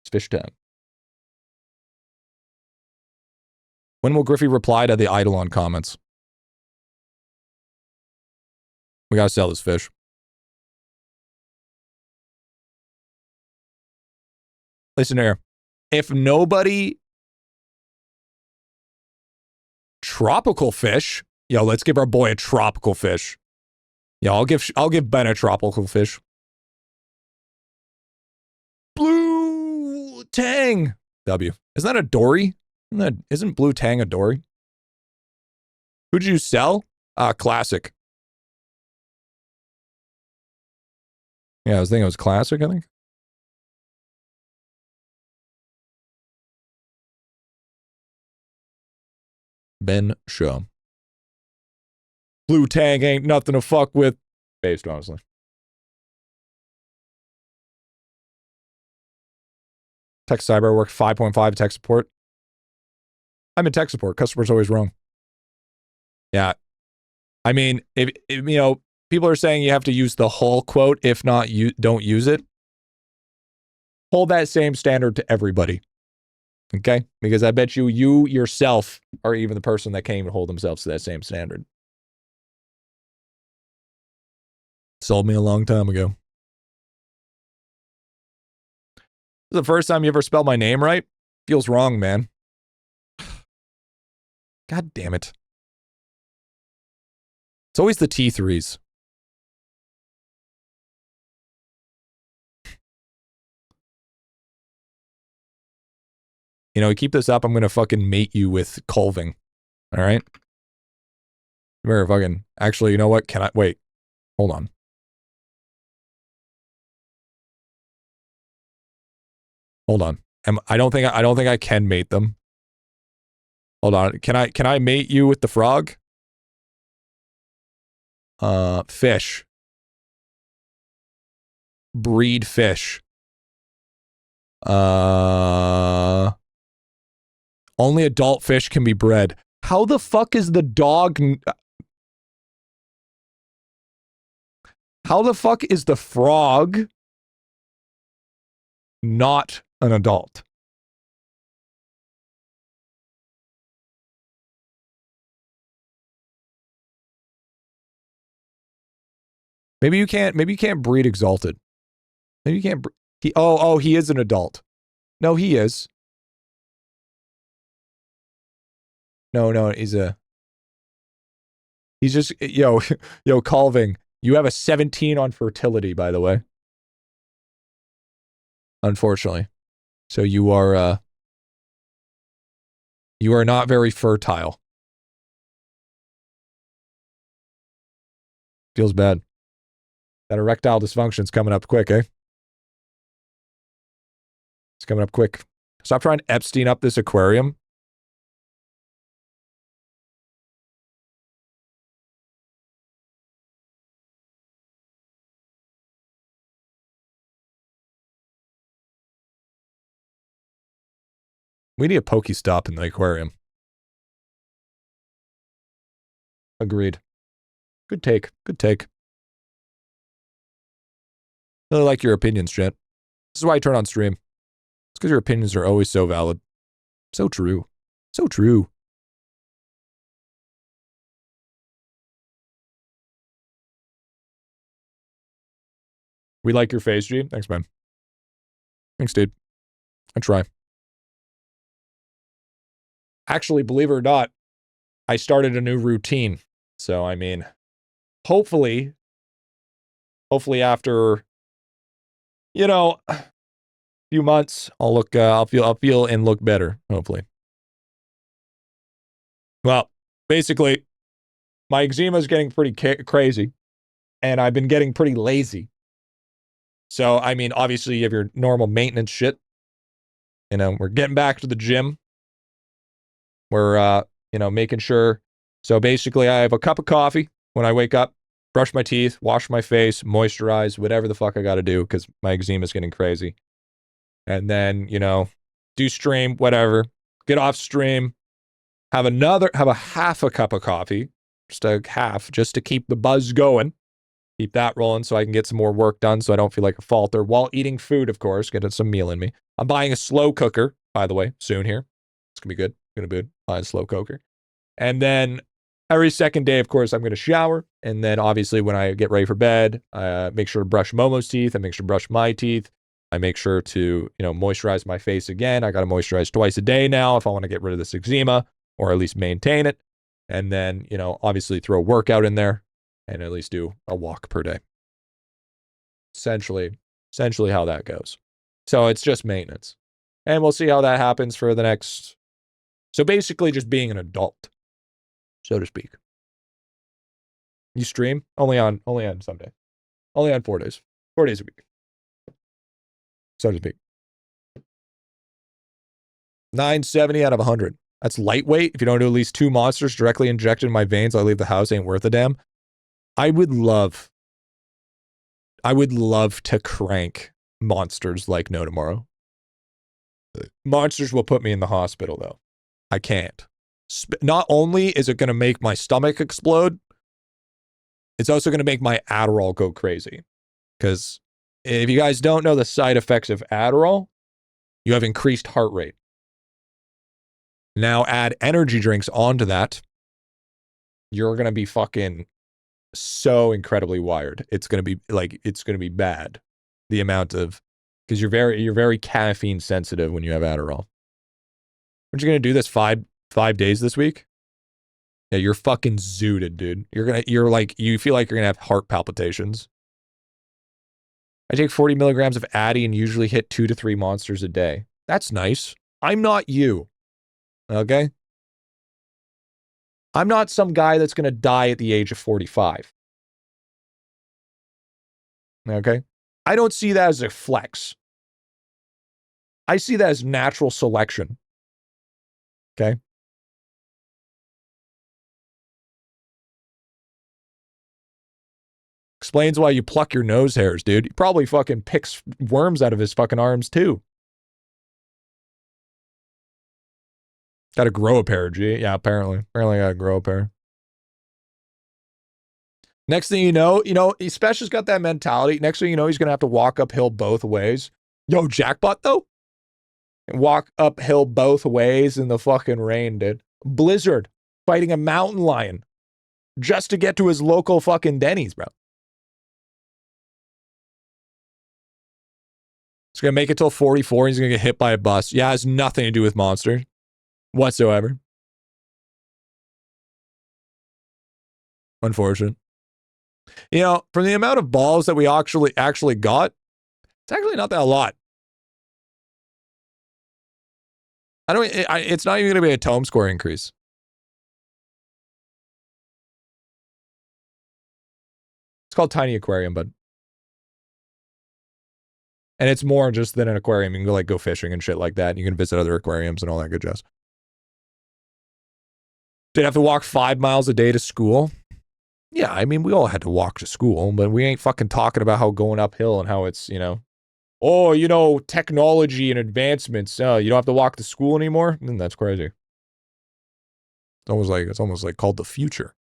It's fish time. When will Griffy reply to the IdleOn comments? We gotta sell this fish. Listen here. If nobody... Tropical fish? Yo, let's give our boy a tropical fish. Yeah, I'll give Ben a tropical fish. Blue Tang. W. Isn't that a dory? Isn't Blue Tang a dory? Who did you sell? Classic. Yeah, I was thinking it was Classic, I think. Ben Show. Blue Tang ain't nothing to fuck with. Based, honestly. Tech Cyber work 5.5 tech support. I'm in tech support. Customer's always wrong. Yeah. I mean, if you know, people are saying you have to use the whole quote. If not, you don't use it. Hold that same standard to everybody. Okay? Because I bet you yourself are even the person that can't even hold themselves to that same standard. Sold me a long time ago. This is the first time you ever spelled my name right? Feels wrong, man. God damn it. It's always the T3s. You know, keep this up, I'm gonna fucking mate you with Colving. Alright? Very fucking... Actually, you know what? Can I... Wait. Hold on. Hold on. I don't think I can mate them. Hold on. Can I mate you with the frog? Fish. Breed fish. Only adult fish can be bred. How the fuck is the dog... How the fuck is the frog not an adult? Maybe you can't breed exalted. Maybe you can't he is an adult. No, he is. No, he's just yo Colving. You have a 17 on fertility, by the way. Unfortunately. So you are not very fertile. Feels bad. That erectile dysfunction's coming up quick, eh? It's coming up quick. Stop trying to Epstein up this aquarium. We need a Pokestop in the aquarium. Agreed. Good take. Good take. Really like your opinions, Jet. This is why I turn on stream. It's because your opinions are always so valid. So true. So true. We like your face, G. Thanks, man. Thanks, dude. I try. Actually, believe it or not, I started a new routine. So, I mean, hopefully after, you know, a few months, I'll feel and look better, hopefully. Well, basically, my eczema is getting pretty crazy, and I've been getting pretty lazy. So, I mean, obviously, you have your normal maintenance shit. You know, we're getting back to the gym. We're, you know, making sure. So basically, I have a cup of coffee when I wake up, brush my teeth, wash my face, moisturize, whatever the fuck I got to do because my eczema is getting crazy. And then, you know, do stream, whatever. Get off stream. Have a half a cup of coffee, just a half, just to keep the buzz going. Keep that rolling so I can get some more work done so I don't feel like a falter while eating food, of course, getting some meal in me. I'm buying a slow cooker, by the way, soon here. It's going to be good. Going to be good. Buy a slow cooker. And then every second day, of course, I'm going to shower. And then obviously when I get ready for bed, I make sure to brush Momo's teeth. I make sure to brush my teeth. I make sure to, you know, moisturize my face again. I got to moisturize twice a day now if I want to get rid of this eczema or at least maintain it. And then, you know, obviously throw a workout in there and at least do a walk per day. Essentially how that goes. So it's just maintenance. And we'll see how that happens for the next. So basically just being an adult, so to speak. You stream only on Sunday. Only on 4 days. 4 days a week. So to speak. 970 out of 100. That's lightweight. If you don't do at least 2 monsters directly injected in my veins, I'll leave the house. Ain't worth a damn. I would love to crank monsters like no tomorrow. Monsters will put me in the hospital, though. I can't. Not only is it going to make my stomach explode, it's also going to make my Adderall go crazy. Because if you guys don't know the side effects of Adderall, you have increased heart rate. Now add energy drinks onto that, you're going to be fucking so incredibly wired. It's going to be bad. The amount of, because you're very caffeine sensitive when you have Adderall. Aren't you going to do this five days this week? Yeah, you're fucking zooted, dude. You feel like you're going to have heart palpitations. I take 40 milligrams of Addy and usually hit 2 to 3 monsters a day. That's nice. I'm not you. Okay? I'm not some guy that's going to die at the age of 45. Okay? I don't see that as a flex. I see that as natural selection. Okay? Explains why you pluck your nose hairs, dude. He probably fucking picks worms out of his fucking arms, too. Got to grow a pair, G. Yeah, apparently. Apparently I got to grow a pair. Next thing you know, Special's got that mentality. Next thing you know, he's going to have to walk uphill both ways. Yo, jackpot, though? And walk uphill both ways in the fucking rain, dude. Blizzard fighting a mountain lion just to get to his local fucking Denny's, bro. He's going to make it till 44. He's going to get hit by a bus. Yeah, it has nothing to do with Monster whatsoever. Unfortunate. You know, from the amount of balls that we actually got, it's actually not that a lot. It's not even going to be a tome score increase. It's called Tiny Aquarium, bud. And it's more just than an aquarium. You can go fishing and shit like that. And you can visit other aquariums and all that good jazz. Did you have to walk 5 miles a day to school? Yeah, I mean, we all had to walk to school, but we ain't fucking talking about how going uphill and how it's, technology and advancements. You don't have to walk to school anymore? That's crazy. It's almost like called the future.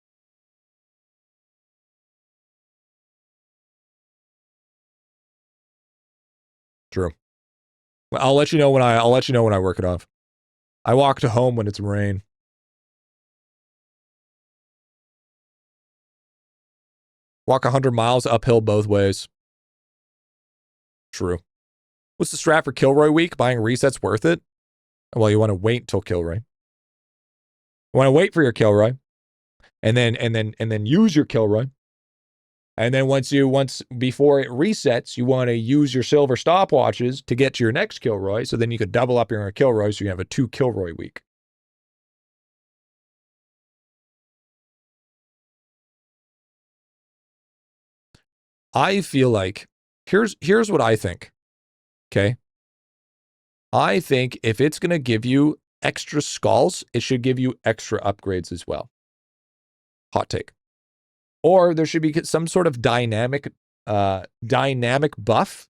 True. Well, I'll let you know when I work it off. I walk to home when it's rain. Walk 100 miles uphill both ways. True. What's the strat for Kilroy week? Buying resets worth it? Well, you want to wait till Kilroy. You want to wait for your Kilroy, and then use your Kilroy. And then before it resets, you want to use your silver stopwatches to get to your next Kilroy, so then you could double up your Kilroy, so you have a 2 Kilroy week. I feel like here's what I think. Okay? I think if it's going to give you extra skulls, it should give you extra upgrades as well. Hot take. Or there should be some sort of dynamic buff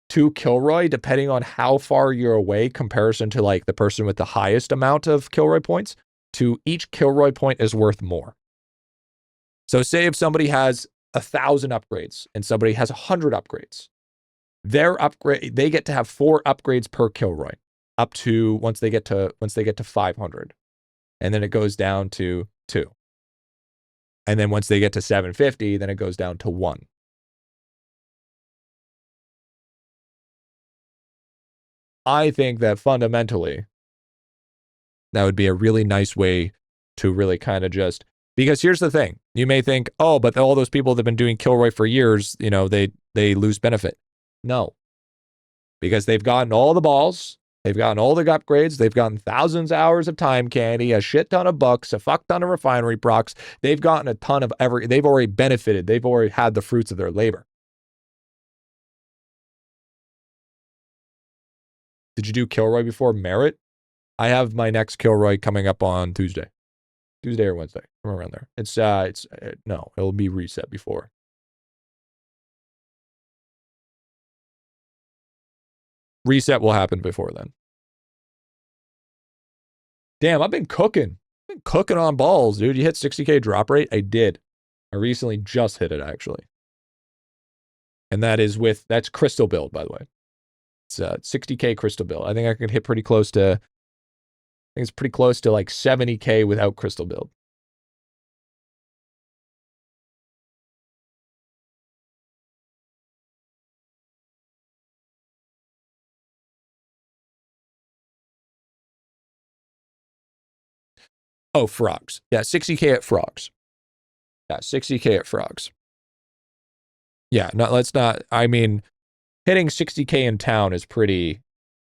to Kilroy, depending on how far you're away, comparison to like the person with the highest amount of Kilroy points. To each Kilroy point is worth more. So say if somebody has 1,000 upgrades and somebody has 100 upgrades, they get to have 4 upgrades per Kilroy up to once they get to 500, and then it goes down to 2, and then once they get to 750, then it goes down to 1. I think that fundamentally that would be a really nice way to really kind of just, because here's the thing. You may think, oh, but all those people that have been doing Kilroy for years, you know, they lose benefit. No. Because they've gotten all the balls, they've gotten all the upgrades, they've gotten thousands of hours of time candy, a shit ton of bucks, a fuck ton of refinery procs. They've gotten a ton of they've already benefited. They've already had the fruits of their labor. Did you do Kilroy before Merit? I have my next Kilroy coming up on Tuesday or Wednesday, somewhere around there. No, it'll be reset before. Reset will happen before then. Damn, I've been cooking. On balls, dude. You hit 60K drop rate? I did. I recently just hit it, actually. And that's crystal build, by the way. It's 60K crystal build. I think I can hit pretty close to, I think it's pretty close to like 70K without crystal build. Oh, frogs. Yeah, 60K at frogs. Yeah, 60K at frogs. Yeah, I mean, hitting 60K in town is pretty,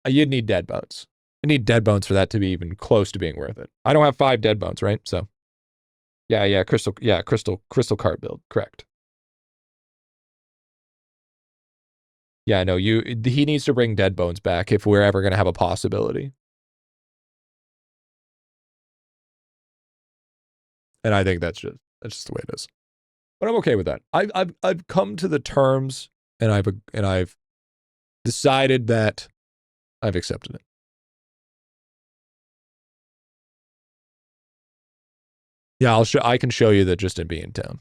you'd need dead bones. You need dead bones for that to be even close to being worth it. I don't have 5 dead bones, right? So, crystal card build, correct. Yeah, no, he needs to bring dead bones back if we're ever going to have a possibility. And I think that's just the way it is. But I'm okay with that. I've come to the terms, and I've decided that I've accepted it. Yeah, I can show you that just in being town.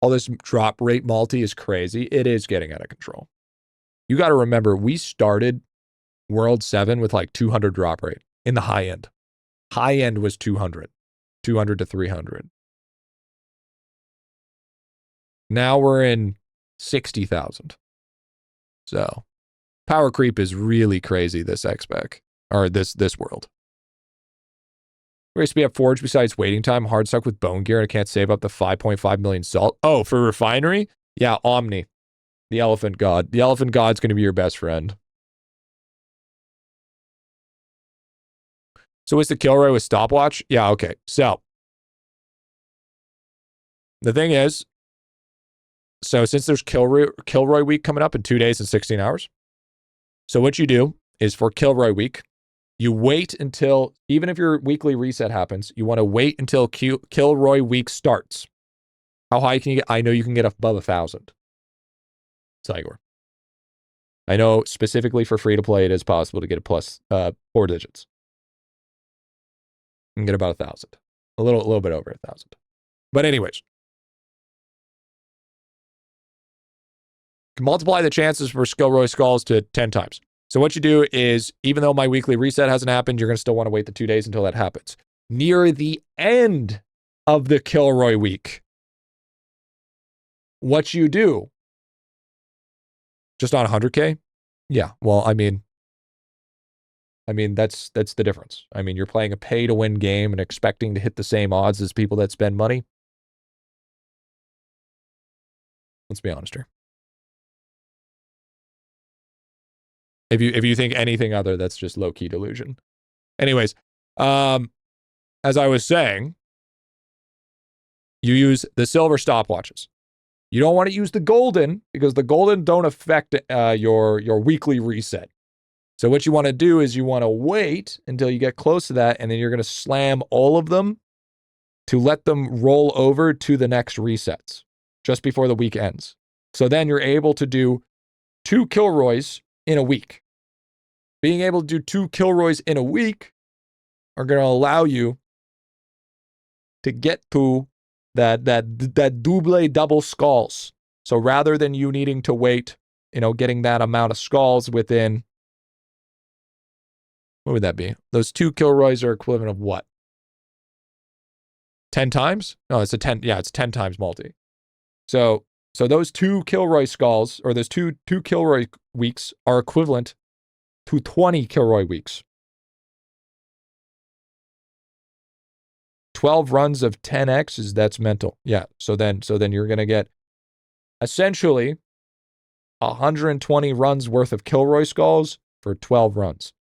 All this drop rate multi is crazy. It is getting out of control. You got to remember, we started World 7 with like 200 drop rate in the high end. High end was 200 to 300. Now we're in 60,000. So power creep is really crazy this X-Spec, or this world. Race be at Forge besides waiting time, hard stuck with bone gear, and I can't save up to 5.5 million salt. Oh, for refinery? Yeah, Omni. The elephant god. The elephant god's going to be your best friend. So is the Kilroy with stopwatch? Yeah, okay. So the thing is, so since there's Kilroy week coming up in 2 days and 16 hours, so what you do is for Kilroy week, you wait until, even if your weekly reset happens, you want to wait until Kilroy week starts. How high can you get? I know you can get above 1,000. Sigor. I know specifically for free to play, it is possible to get a plus 4 digits. You can get about 1,000. A little bit over 1,000. But anyways. Multiply the chances for Kilroy skulls to 10 times. So what you do is, even though my weekly reset hasn't happened, you're going to still want to wait the 2 days until that happens. Near the end of the Kilroy week, what you do, just on 100K? Yeah, well, I mean, that's the difference. I mean, you're playing a pay-to-win game and expecting to hit the same odds as people that spend money. Let's be honest here. If you think anything other, that's just low-key delusion. Anyways, as I was saying, you use the silver stopwatches. You don't want to use the golden, because the golden don't affect your weekly reset. So what you want to do is you want to wait until you get close to that, and then you're going to slam all of them to let them roll over to the next resets just before the week ends. So then you're able to do 2 Kilroys in a week. Being able to do 2 Kilroys in a week are going to allow you to get to that double skulls. So rather than you needing to wait, getting that amount of skulls within, what would that be? Those 2 Kilroys are equivalent of what? 10 times? No, it's 10 times multi. So those 2 Kilroy skulls, or those two Kilroy weeks, are equivalent to 20 Kilroy weeks. 12 runs of 10x that's mental. Yeah. So then you're gonna get essentially 120 runs worth of Kilroy skulls for 12 runs.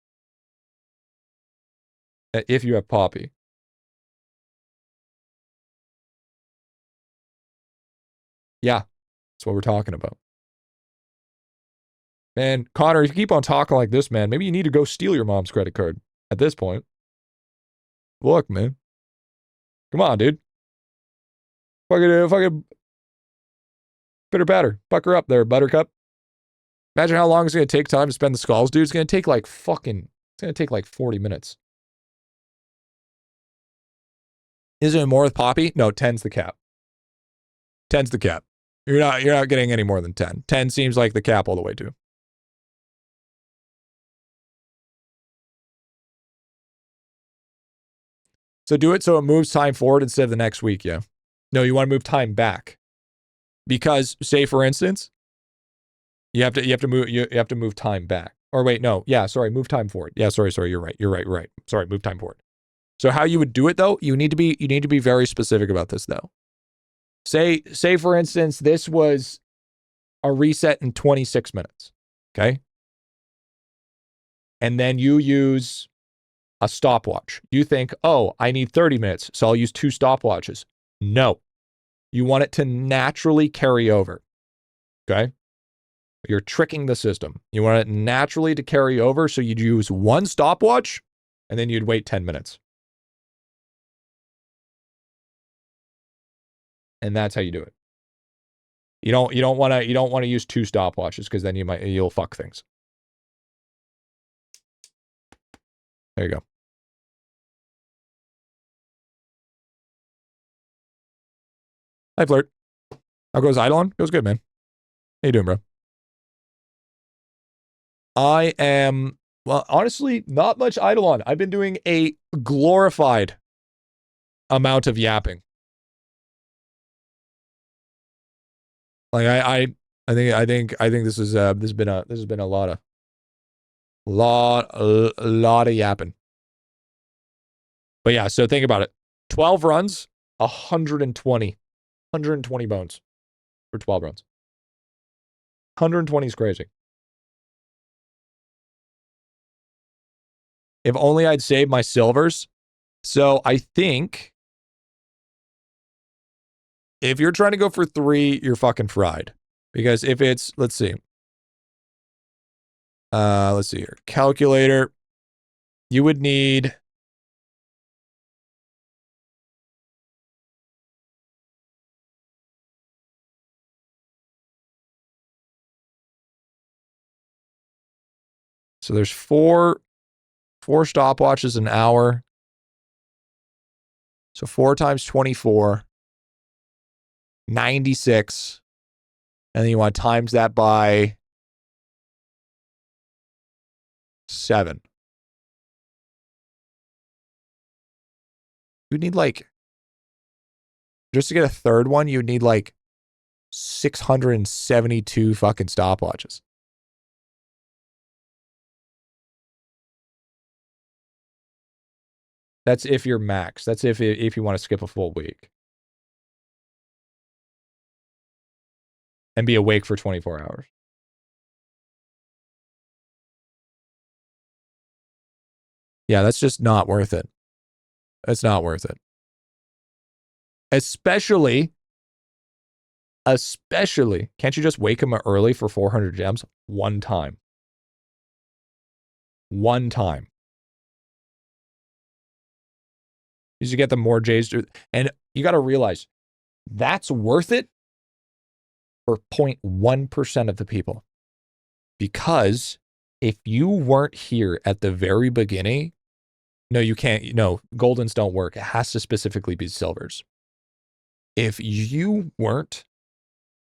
If you have Poppy. Yeah, that's what we're talking about. Man, Connor, if you keep on talking like this, man, maybe you need to go steal your mom's credit card at this point. Look, man. Come on, dude. Fucking bitter batter. Fuck her up there, Buttercup. Imagine how long it's going to take time to spend the skulls, dude. It's going to take like 40 minutes. Is it more with Poppy? No, 10's the cap. 10's the cap. You're not getting any more than 10. 10 seems like the cap all the way too. So do it so it moves time forward instead of the next week, yeah. No, you want to move time back. Because, say for instance, you have to move time back. Or wait, no, yeah, sorry, move time forward. Yeah, sorry, you're right. Sorry, move time forward. So how you would do it though, you need to be very specific about this though. Say for instance, this was a reset in 26 minutes. Okay? And then you use a stopwatch. You think, oh, I need 30 minutes, so I'll use 2 stopwatches. No. You want it to naturally carry over. Okay? You're tricking the system. You want it naturally to carry over, so you'd use 1 stopwatch, and then you'd wait 10 minutes. And that's how you do it. You don't want to use 2 stopwatches, because then you'll fuck things. There you go. Hi, Flirt. How goes IdleOn? Goes good, man. How you doing, bro? I am, well, honestly, not much IdleOn. I've been doing a glorified amount of yapping. Like I think this has been a lot of yapping. But yeah, so think about it. 12 runs, 120 bones for 12 runs. 120 is crazy. If only I'd saved my silvers. So I think if you're trying to go for 3, you're fucking fried. Because if it's, let's see here. Calculator. You would need, so there's 4 stopwatches an hour. So 4 times 24, 96. And then you want to times that by 7. You'd need like, just to get a third one, you'd need like 672 fucking stopwatches. That's if you're max. That's if you want to skip a full week. And be awake for 24 hours. Yeah, that's just not worth it. It's not worth it. Especially, can't you just wake him early for 400 gems one time? One time. You get the more J's. And you got to realize that's worth it for 0.1% of the people. Because if you weren't here at the very beginning, no, you can't. No, goldens don't work. It has to specifically be silvers. If you weren't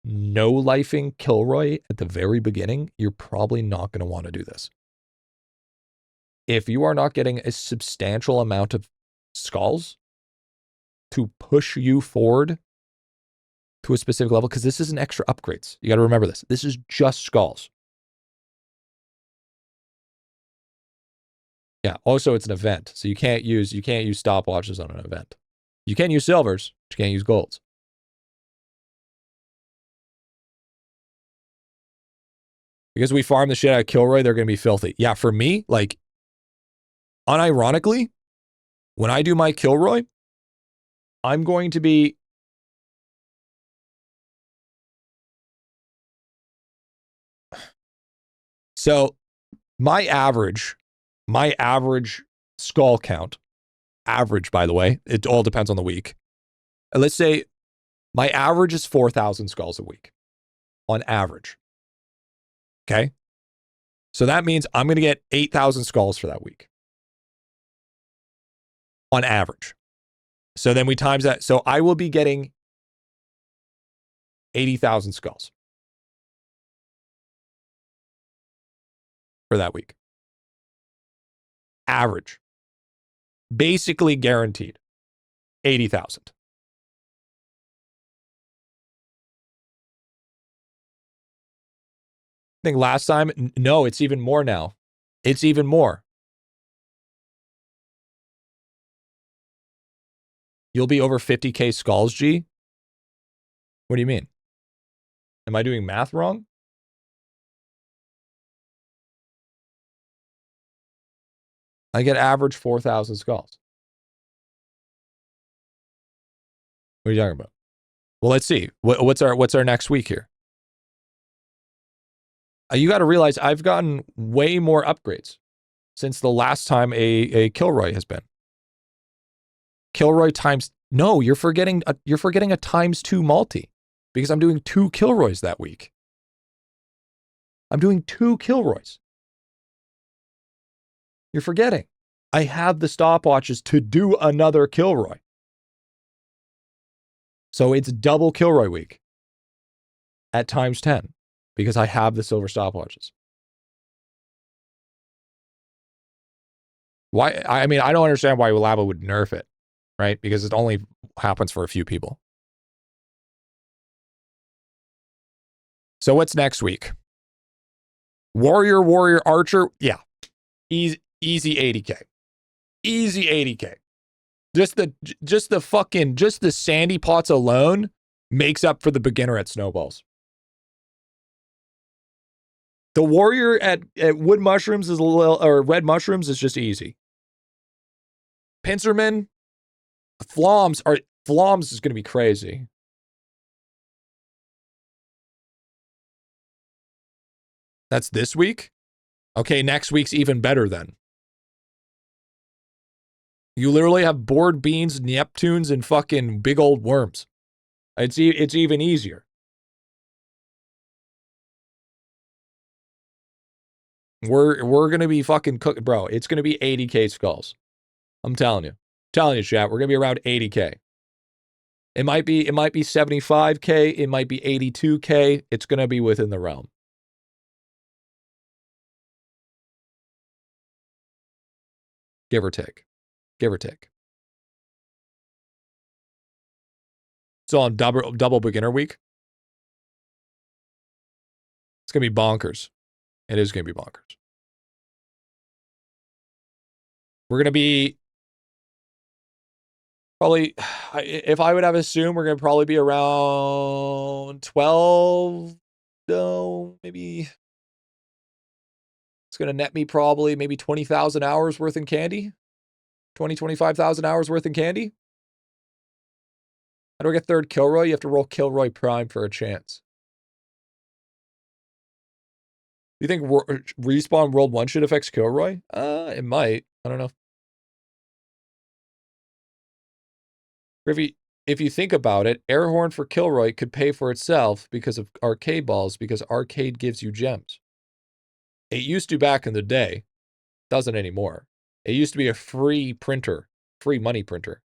no-lifing Kilroy at the very beginning, you're probably not going to want to do this. If you are not getting a substantial amount of skulls to push you forward to a specific level, because this isn't extra upgrades. You got to remember this. This is just skulls. Yeah. Also, it's an event, so you can't use stopwatches on an event. You can use silvers, but you can't use golds. Because we farm the shit out of Kilroy, they're going to be filthy. Yeah, for me, like, unironically, when I do my Kilroy, I'm going to be... So, my average skull count, average, by the way, it all depends on the week. Let's say my average is 4,000 skulls a week, on average. Okay? So that means I'm going to get 8,000 skulls for that week. On average. So then we times that. So I will be getting 80,000 skulls for that week. Average. Basically guaranteed. 80,000. I think last time, no, it's even more now. It's even more. You'll be over 50K skulls, G? What do you mean? Am I doing math wrong? I get average 4,000 skulls. What are you talking about? Well, let's see. What's our next week here? You got to realize I've gotten way more upgrades since the last time a Kilroy has been. Kilroy times... No, you're forgetting a ×2 multi because I'm doing 2 Kilroys that week. I'm doing 2 Kilroys. You're forgetting. I have the stopwatches to do another Kilroy. So it's double Kilroy week at ×10 because I have the silver stopwatches. Why? I mean, I don't understand why Lava would nerf it, right? Because it only happens for a few people. So what's next week? Warrior, Archer. Yeah. Easy 80K. Easy 80K. Just the sandy pots alone makes up for the beginner at snowballs. The warrior at wood mushrooms is a little, or red mushrooms is just easy. Pincerman, Floms is going to be crazy. That's this week? Okay, next week's even better then. You literally have board beans, Neptunes, and fucking big old worms. It's even easier. We're gonna be fucking cooked, bro. It's gonna be 80K skulls. I'm telling you. Chat. We're gonna be around 80K. It might be 75K. It might be 82K. It's gonna be within the realm. Give or take. Give or take. So on double beginner week, it's gonna be bonkers. It is gonna be bonkers. We're gonna be probably, if I would have assumed, we're gonna probably be around 12. No, maybe it's gonna net me probably maybe 20,000 hours worth in candy. 25,000 hours worth in candy. How do I get third Kilroy? You have to roll Kilroy Prime for a chance. You think Respawn World 1 should affect Kilroy? It might. I don't know. Griffy, if you think about it, Airhorn for Kilroy could pay for itself because of arcade balls, because arcade gives you gems. It used to back in the day. Doesn't anymore. It used to be a free printer, free money printer.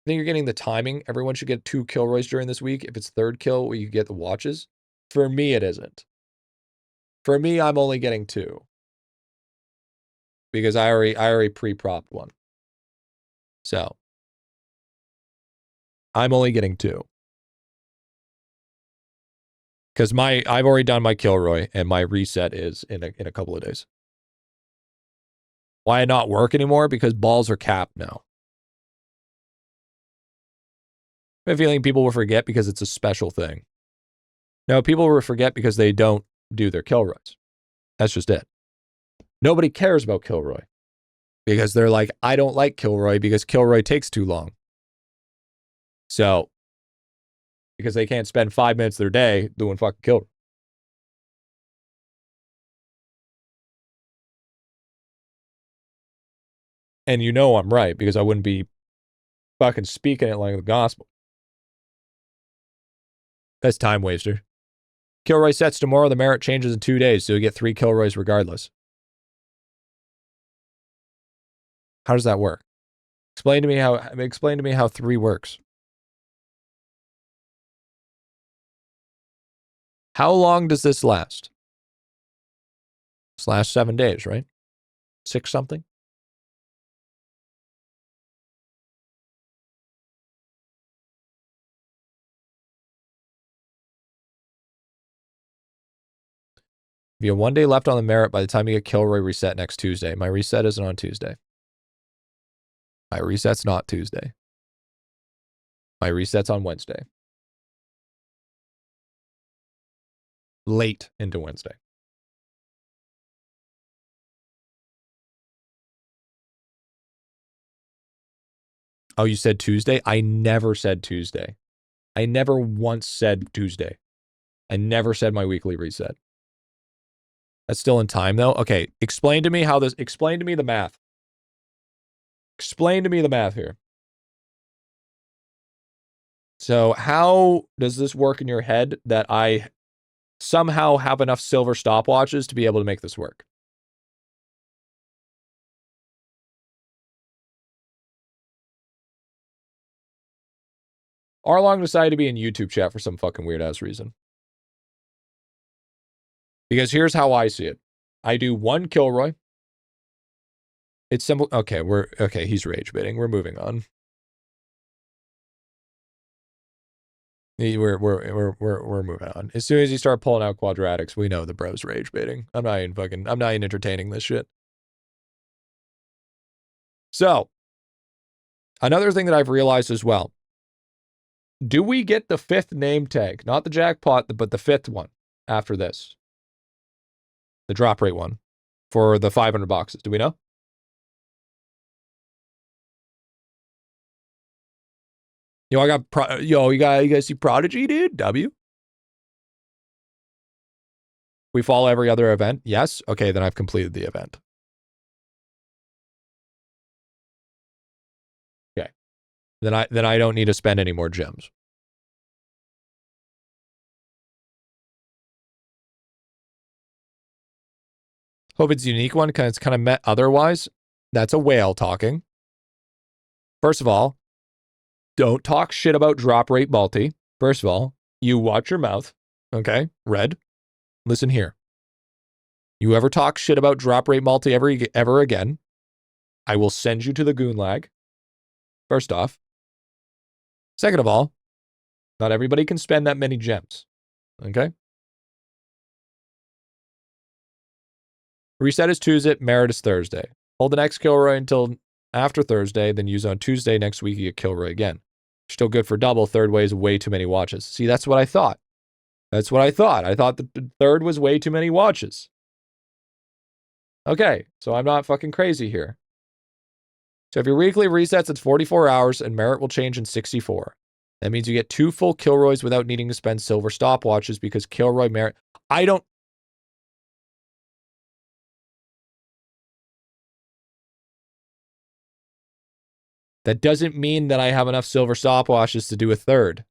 I think you're getting the timing. Everyone should get 2 Kilroys during this week. If it's third kill, where you get the watches. For me, it isn't. For me, I'm only getting 2. Because I already pre-propped one. So I'm only getting 2. Because I've already done my Kilroy, and my reset is in a couple of days. Why it not work anymore? Because balls are capped now. I have a feeling people will forget because it's a special thing. No, people will forget because they don't do their Kilroys. That's just it. Nobody cares about Kilroy. Because they're like, I don't like Kilroy because Kilroy takes too long. So, because they can't spend 5 minutes of their day doing fucking Kilroy. And you know I'm right, because I wouldn't be fucking speaking it like the gospel. That's time waster. Kilroy sets tomorrow, the merit changes in 2 days, so you get 3 Kilroys regardless. How does that work? Explain to me how 3 works. How long does this last? This lasts 7 days, right? 6 something? If you have 1 day left on the merit by the time you get Kilroy reset next Tuesday. My reset isn't on Tuesday. My reset's not Tuesday. My reset's on Wednesday. Late into Wednesday. Oh, you said Tuesday? I never said Tuesday. I never once said Tuesday. I never said my weekly reset. That's still in time, though? Okay, explain to me the math. Explain to me the math here. So how does this work in your head that I somehow have enough silver stopwatches to be able to make this work? Arlong decided to be in YouTube chat for some fucking weird-ass reason. Because here's how I see it. I do 1 Kilroy. It's simple. Okay, he's rage baiting. We're moving on. We're moving on. As soon as you start pulling out quadratics, we know the bro's rage baiting. I'm not even entertaining this shit. So, another thing that I've realized as well. Do we get the 5th name tag? Not the jackpot, but the 5th one after this. The drop rate one for the 500 boxes. Do we know? Yo, you guys see Prodigy, dude? W. We follow every other event? Yes? Okay, then I've completed the event. Okay. Then I don't need to spend any more gems. Hope it's a unique one because it's kind of met otherwise. That's a whale talking. First of all, don't talk shit about drop rate multi. First of all, you watch your mouth. Okay? Red. Listen here. You ever talk shit about drop rate multi ever again, I will send you to the goon lag. First off. Second of all, not everybody can spend that many gems. Okay? Reset is Tuesday, merit is Thursday. Hold the next Kilroy until after Thursday, then use on Tuesday next week, you get Kilroy again. Still good for double. Third way is way too many watches. See, that's what I thought. That's what I thought. I thought the third was way too many watches. Okay, so I'm not fucking crazy here. So if your weekly resets, it's 44 hours, and merit will change in 64. That means you get 2 full Kilroys without needing to spend silver stopwatches because Kilroy merit... That doesn't mean that I have enough silver stopwatches to do a third.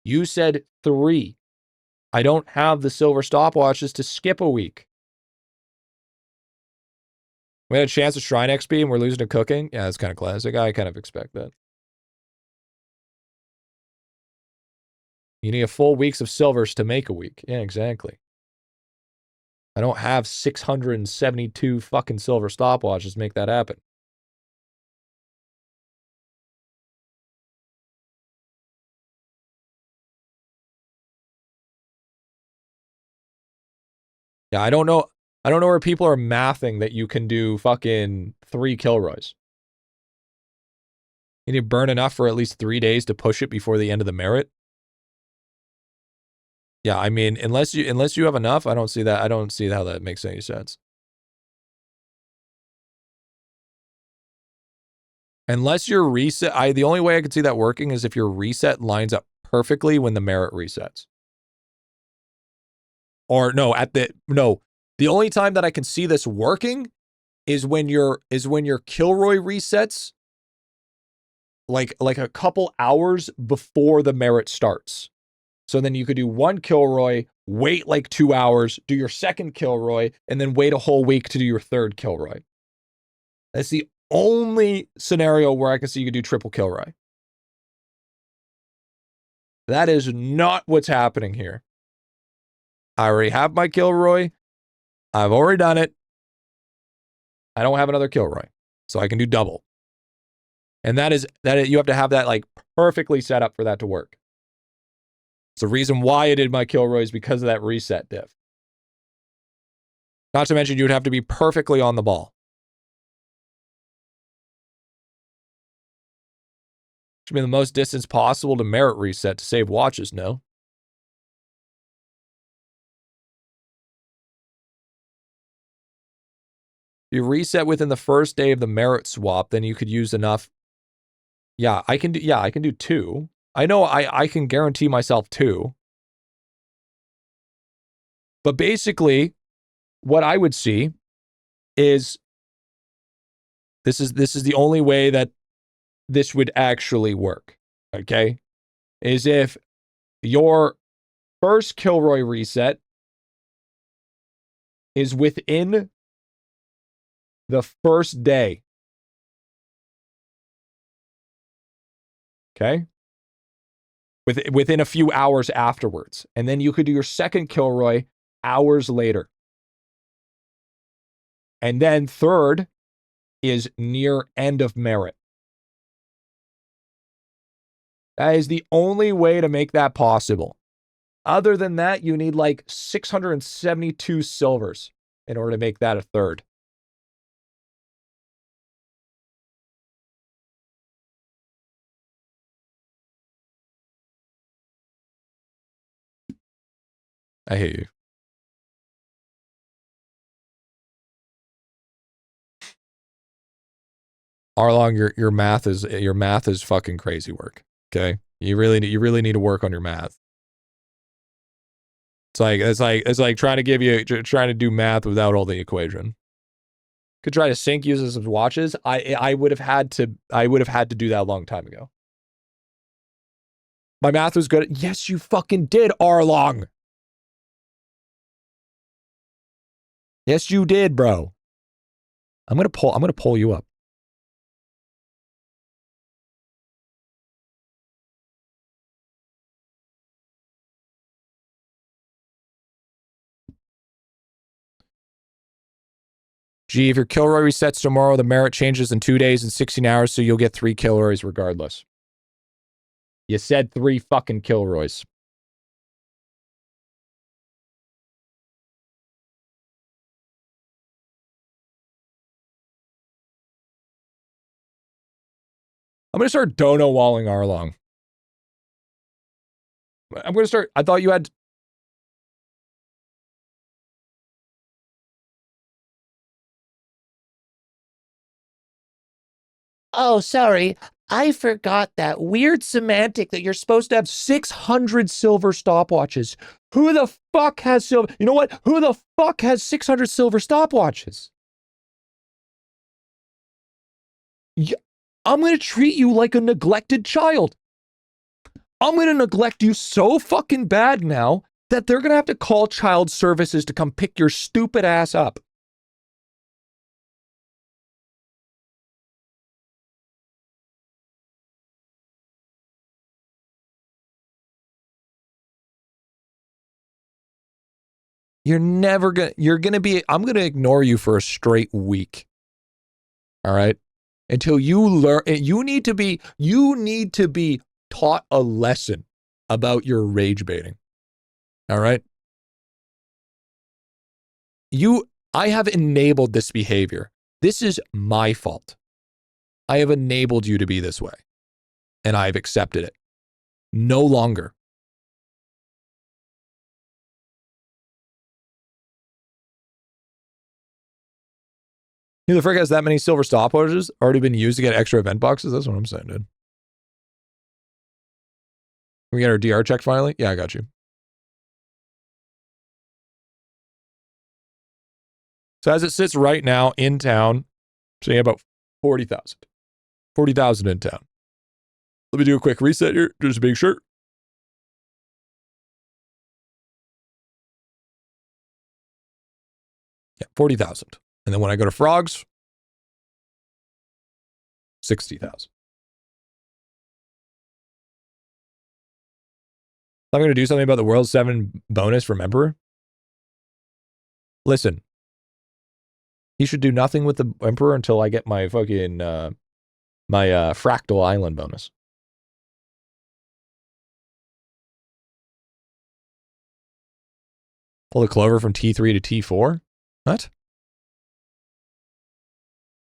You said 3. I don't have the silver stopwatches to skip a week. We had a chance at Shrine XP and we're losing to cooking. Yeah, that's kind of classic. I kind of expect that. You need a full weeks of silvers to make a week. Yeah, exactly. I don't have 672 fucking silver stopwatches to make that happen. Yeah, I don't know where people are mathing that you can do fucking 3 Kilroys. You need to burn enough for at least 3 days to push it before the end of the merit. Yeah, I mean, unless you have enough, I don't see that. I don't see how that makes any sense. Unless your reset, the only way I could see that working is if your reset lines up perfectly when the merit resets. Or no, the only time that I can see this working is when your Kilroy resets like a couple hours before the merit starts. So then you could do 1 Kilroy, wait like 2 hours, do your second Kilroy, and then wait a whole week to do your third Kilroy. That's the only scenario where I can see you could do triple Kilroy. That is not what's happening here. I already have my Kilroy. I've already done it. I don't have another Kilroy, so I can do double. And you have to have that like perfectly set up for that to work. It's the reason why I did my Kilroys because of that reset diff. Not to mention you would have to be perfectly on the ball. Should be the most distance possible to merit reset to save watches, no? If you reset within the first day of the merit swap, then you could use enough. Yeah, I can do 2. I know I can guarantee myself 2. But basically, what I would see is this is the only way that this would actually work, okay? Is if your first Kilroy reset is within the first day. Okay? Within a few hours afterwards. And then you could do your second Kilroy hours later. And then third is near end of merit. That is the only way to make that possible. Other than that, you need like 672 silvers in order to make that a third. I hate you. Arlong, your math is fucking crazy work. Okay? You really need to work on your math. It's like trying to do math without all the equation. Could try to sync uses of watches. I would have had to do that a long time ago. My math was good. Yes, you fucking did, Arlong. Yes, you did, bro. I'm gonna pull you up. Gee, if your Kilroy resets tomorrow, the merit changes in 2 days and 16 hours, so you'll get 3 Kilroys regardless. You said 3 fucking Kilroys. I'm gonna start dono walling Arlong. I'm gonna start. I thought you had. Oh, sorry. I forgot that weird semantic that you're supposed to have 600 silver stopwatches. Who the fuck has silver? You know what? Who the fuck has 600 silver stopwatches? I'm going to treat you like a neglected child. I'm going to neglect you so fucking bad now that they're going to have to call child services to come pick your stupid ass up. You're going to be, I'm going to ignore you for a straight week. All right? Until you learn, you need to be taught a lesson about your rage baiting. All right? I have enabled this behavior. This is my fault. I have enabled you to be this way. And I've accepted it. No longer. Who the frick has that many silver stopwatches already been used to get extra event boxes? That's what I'm saying, dude. We get our DR check finally? Yeah, I got you. So as it sits right now in town, saying about 40,000. 40,000 in town. Let me do a quick reset here, just to make sure. Yeah, 40,000. And then when I go to frogs, 60,000. I'm going to do something about the World 7 bonus from Emperor. Listen, he should do nothing with the Emperor until I get my fucking, my Fractal Island bonus. Pull the clover from T3 to T4? What?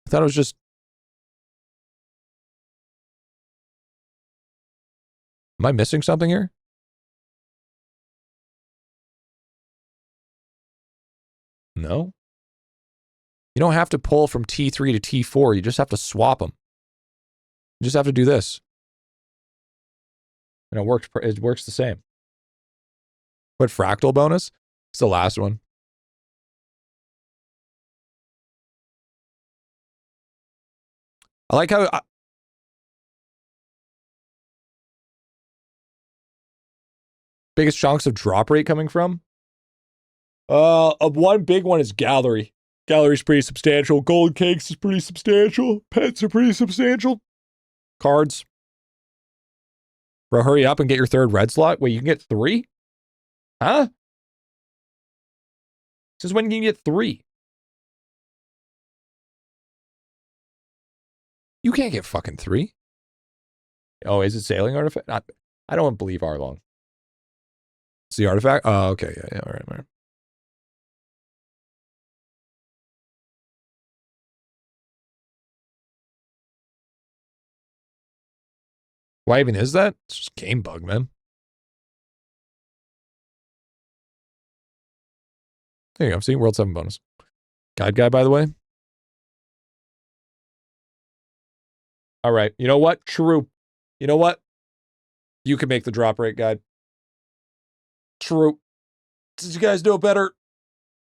I thought it was just... Am I missing something here? No? You don't have to pull from T3 to T4. You just have to swap them. You just have to do this. And it works the same. What fractal bonus? It's the last one. I like how... biggest chunks of drop rate coming from? One big one is gallery. Gallery's pretty substantial. Gold cakes is pretty substantial. Pets are pretty substantial. Cards. Bro, hurry up and get your third red slot. Wait, you can get 3? Huh? Since when can you get 3? You can't get fucking 3. Oh, is it sailing artifact? I don't believe Arlong. It's the artifact? Oh, okay. Yeah, all right. Why even is that? It's just game bug, man. There you go. See, World 7 bonus. Guide guy, by the way. All right. You know what? True. You know what? You can make the drop rate guide. True. Since you guys know better,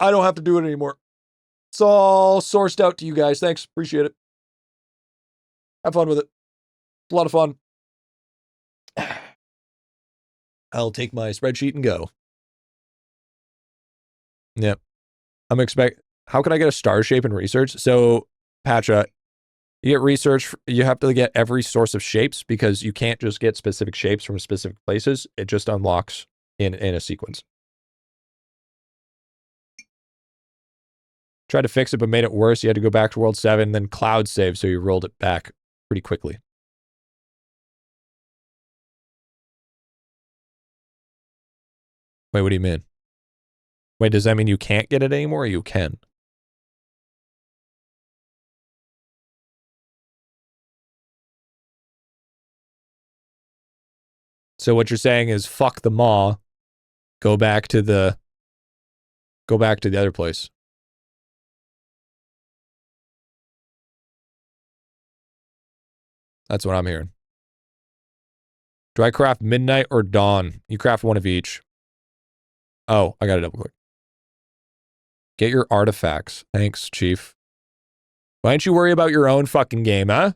I don't have to do it anymore. It's all sourced out to you guys. Thanks. Appreciate it. Have fun with it. It's a lot of fun. I'll take my spreadsheet and go. Yep. How can I get a star shape in research? So, Patcha, you get research, you have to get every source of shapes because you can't just get specific shapes from specific places. It just unlocks in a sequence. Tried to fix it, but made it worse. You had to go back to World 7, then cloud save, so you rolled it back pretty quickly. Wait, what do you mean? Wait, does that mean you can't get it anymore or you can? So what you're saying is fuck the maw, go back to the other place. That's what I'm hearing. Do I craft midnight or dawn? You craft one of each. Oh, I got to double click. Get your artifacts. Thanks, Chief. Why don't you worry about your own fucking game, huh?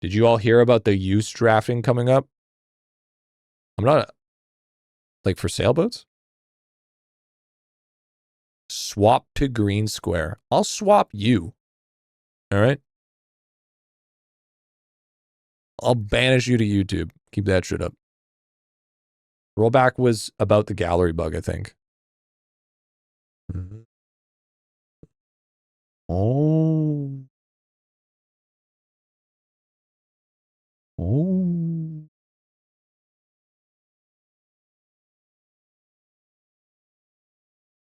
Did you all hear about the use drafting coming up? I'm not... Like for sailboats? Swap to green square. I'll swap you. All right? I'll banish you to YouTube. Keep that shit up. Rollback was about the gallery bug, I think. Oh. Oh.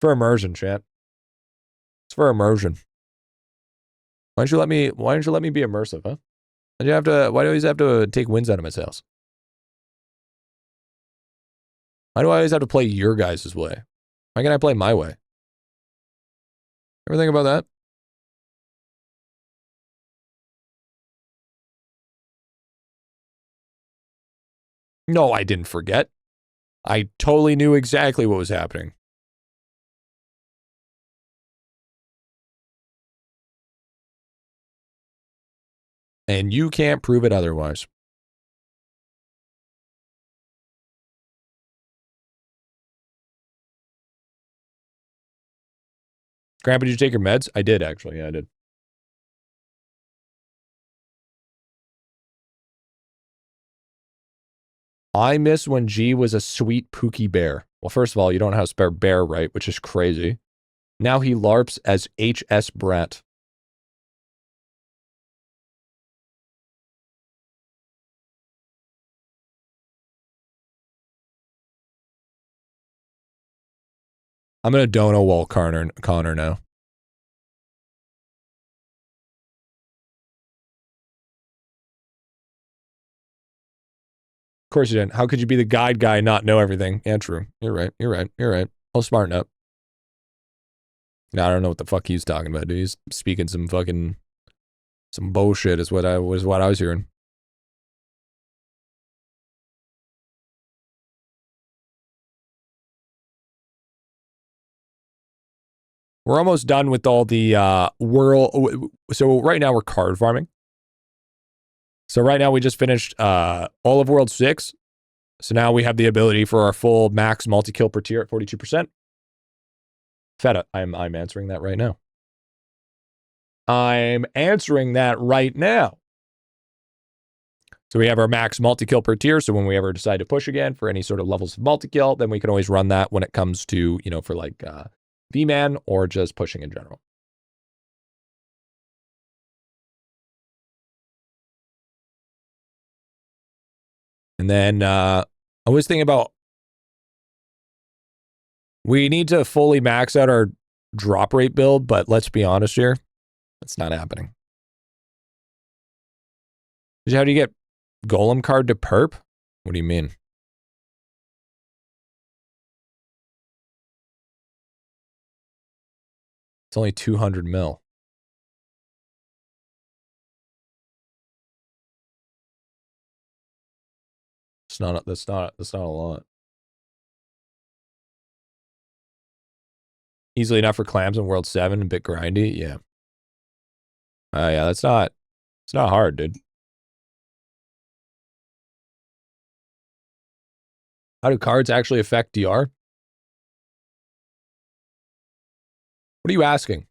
For immersion, chat. It's for immersion. Why don't you let me be immersive, huh? Why do I always have to take wins out of my sails? Why do I always have to play your guys' way? Why can't I play my way? Ever think about that? No, I didn't forget. I totally knew exactly what was happening. And you can't prove it otherwise. Grandpa, did you take your meds? I did, actually. Yeah, I did. I miss when G was a sweet Pookie bear. Well, first of all, you don't know how to spell bear right, which is crazy. Now he LARPs as HS Brat. I'm gonna dono wall Connor now. Of course you didn't. How could you be the guide guy and not know everything? Yeah, true. You're right. You're right. You're right. I'll smarten up. No, I don't know what the fuck he's talking about, dude. He's speaking some bullshit is what I was hearing. We're almost done with all the world. So right now we're card farming. So right now we just finished all of World 6. So now we have the ability for our full max multi-kill per tier at 42%. Feta, I'm answering that right now. I'm answering that right now. So we have our max multi-kill per tier. So when we ever decide to push again for any sort of levels of multi-kill, then we can always run that when it comes to, you know, for like V-Man or just pushing in general. And then I was thinking about, we need to fully max out our drop rate build, but let's be honest here, it's not happening. How do you get Golem card to perp? What do you mean? It's only 200 mil. That's not a lot. Easily enough for clams in World 7, a bit grindy, yeah. Yeah, it's not hard, dude. How do cards actually affect DR? What are you asking?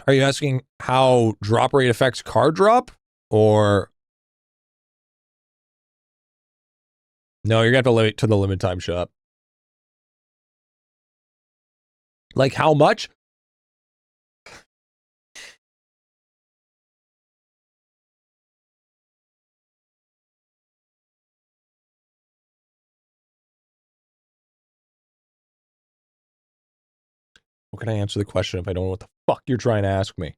Are you asking how drop rate affects card drop? Or... No, you're going to have to wait to the limit time shop. Like how much? How can I answer the question if I don't know what the fuck you're trying to ask me?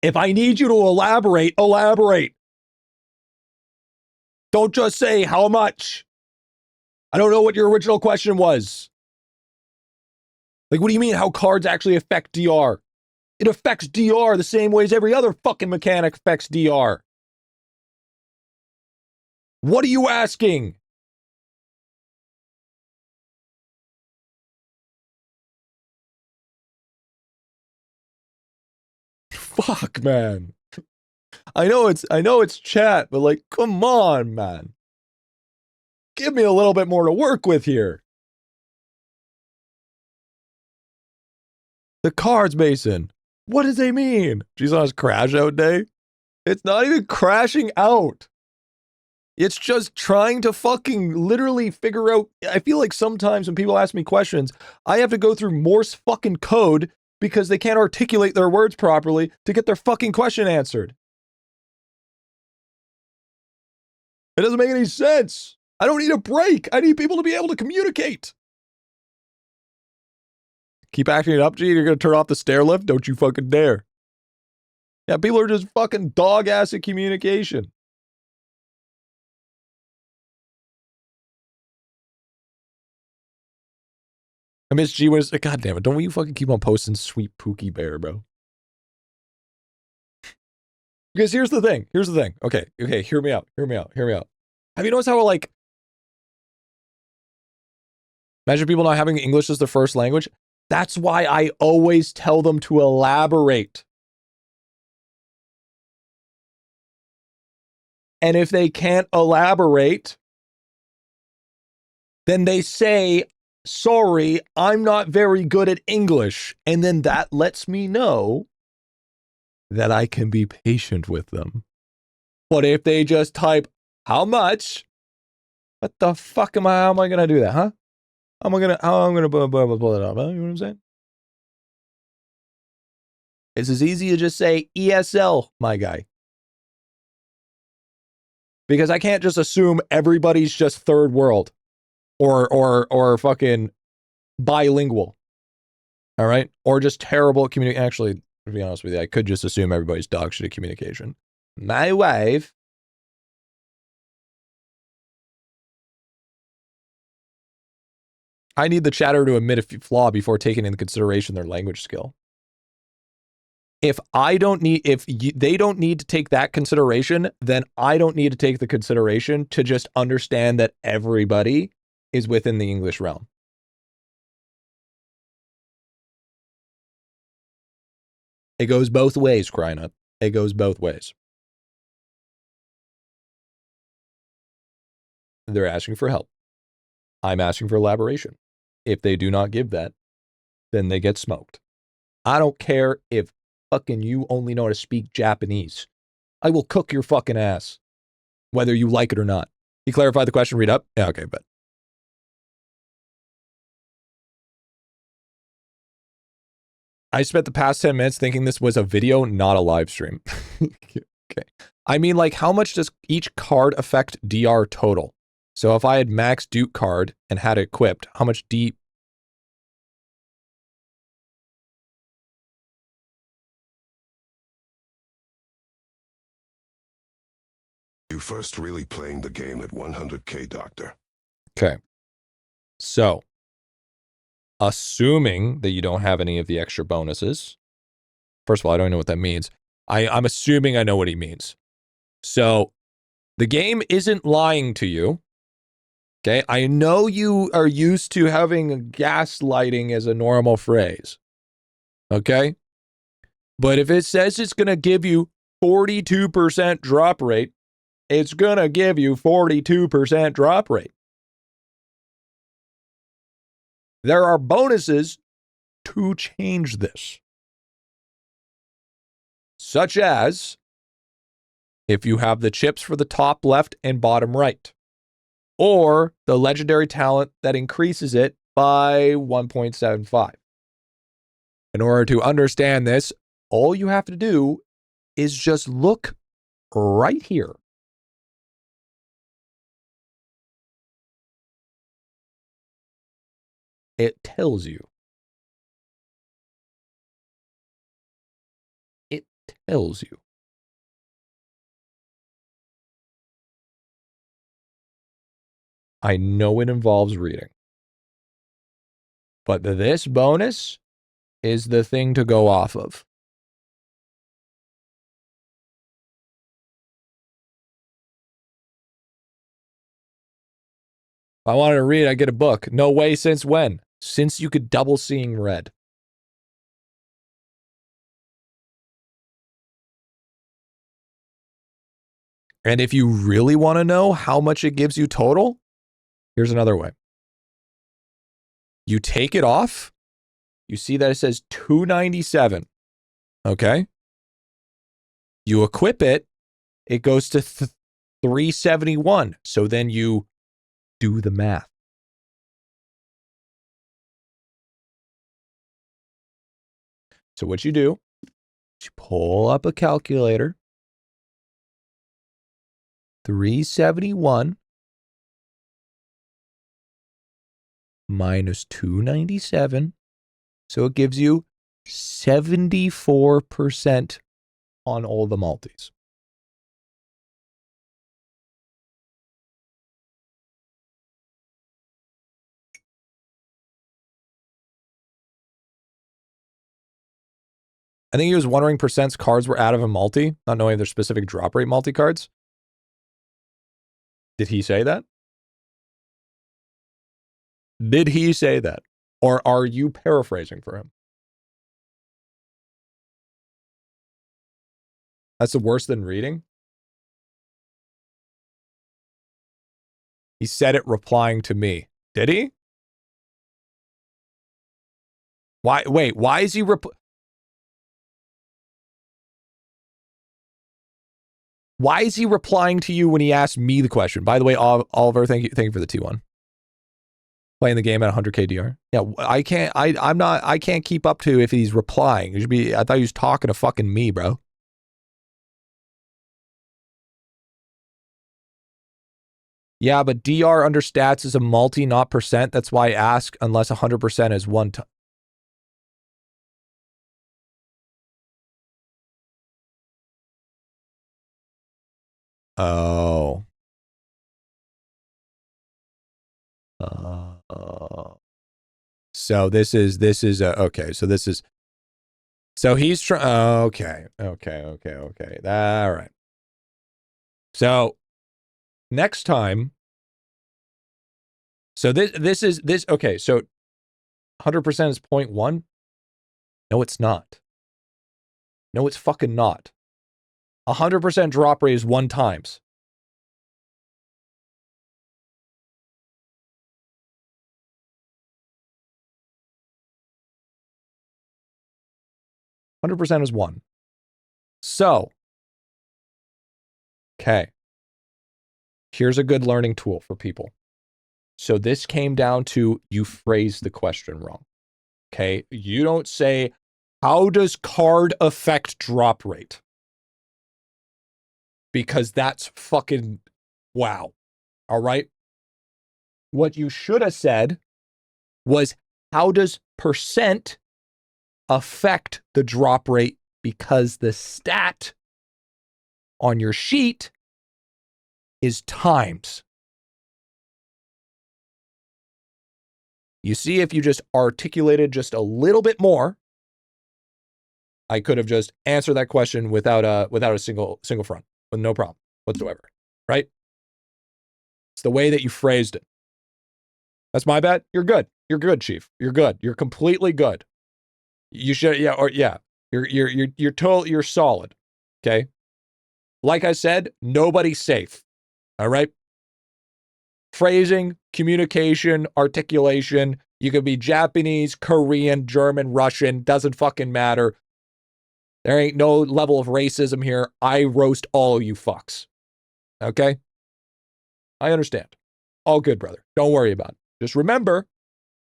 If I need you to elaborate, elaborate. Don't just say how much. I don't know what your original question was. Like, what do you mean how cards actually affect DR? It affects DR the same way as every other fucking mechanic affects DR. What are you asking? Fuck, man. I know it's chat, but like, come on, man. Give me a little bit more to work with here. The cards, Mason. What does they mean? She's on his crash out day? It's not even crashing out. It's just trying to fucking literally figure out. I feel like sometimes when people ask me questions, I have to go through Morse fucking code because they can't articulate their words properly to get their fucking question answered. It doesn't make any sense. I don't need a break. I need people to be able to communicate. Keep acting it up, G. You're going to turn off the stair lift? Don't you fucking dare. Yeah, people are just fucking dog ass at communication. I miss G when it's, God damn it, don't you fucking keep on posting sweet Pookie Bear, bro. Because here's the thing. Okay, hear me out. Have you noticed how, like, imagine people not having English as their first language? That's why I always tell them to elaborate. And if they can't elaborate, then they say, sorry, I'm not very good at English. And then that lets me know that I can be patient with them. But if they just type, how much? What the fuck how am I going to do that, huh? How am I going to pull it up, huh? You know what I'm saying? It's as easy to just say ESL, my guy. Because I can't just assume everybody's just third world or fucking bilingual. All right? Or just terrible at communication. Actually, to be honest with you, I could just assume everybody's dog shit at communication. My wife. I need the chatter to admit a flaw before taking into consideration their language skill. If they don't need to take that consideration, then I don't need to take the consideration to just understand that everybody is within the English realm. It goes both ways, Crynup. It goes both ways. They're asking for help. I'm asking for elaboration. If they do not give that, then they get smoked. I don't care if fucking you only know how to speak Japanese. I will cook your fucking ass, whether you like it or not. You clarify the question, read up? Yeah, okay, but. I spent the past 10 minutes thinking this was a video, not a live stream. Okay. I mean, like, how much does each card affect DR total? So if I had max Duke card and had it equipped, how much D... You first really playing the game at 100k, Doctor. Okay. So, assuming that you don't have any of the extra bonuses. First of all, I don't know what that means. I'm assuming I know what he means. So, the game isn't lying to you. Okay, I know you are used to having gaslighting as a normal phrase. Okay? But if it says it's going to give you 42% drop rate, it's going to give you 42% drop rate. There are bonuses to change this. Such as if you have the chips for the top left and bottom right, or the legendary talent that increases it by 1.75. In order to understand this, all you have to do is just look right here. It tells you. It tells you. I know it involves reading. But this bonus is the thing to go off of. If I wanted to read, I get a book. No way, since when? Since you could double seeing red. And if you really want to know how much it gives you total, here's another way. You take it off. You see that it says 297. Okay. You equip it. It goes to 371. So then you do the math. So what you do is you pull up a calculator. 371 minus 297. So it gives you 74% on all the multis. I think he was wondering percent's cards were out of a multi, not knowing their specific drop rate multi cards. Did he say that? Did he say that? Or are you paraphrasing for him? That's worse than reading? He said it replying to me. Did he? Why? Wait, why is he why is he replying to you when he asked me the question? By the way, Oliver, thank you for the T1. Playing the game at 100k DR. Yeah, I can't keep up to if he's replying. It should be, I thought he was talking to fucking me, bro. Yeah, but DR under stats is a multi, not percent. That's why I ask unless 100% is one time. Oh. So this is okay. So this is, so he's trying. Okay. All right. So next time. So this is okay. So 100% is 0.1. No, it's not. No, it's fucking not. 100% drop rate is 1 times. %100% is 1. So, okay. Here's a good learning tool for people. So this came down to you phrase the question wrong. Okay. You don't say, how does card affect drop rate? Because that's fucking wow. All right. What you should have said was, how does percent affect the drop rate? Because the stat on your sheet is times. You see, if you just articulated just a little bit more, I could have just answered that question without a single front, with no problem whatsoever, right? It's the way that you phrased it. That's my bad. You're good. You're good, Chief. You're good. You're completely good. You should, yeah. You're solid. Okay. Like I said, nobody's safe. All right. Phrasing, communication, articulation. You could be Japanese, Korean, German, Russian, doesn't fucking matter. There ain't no level of racism here. I roast all you fucks. Okay? I understand. All good, brother. Don't worry about it. Just remember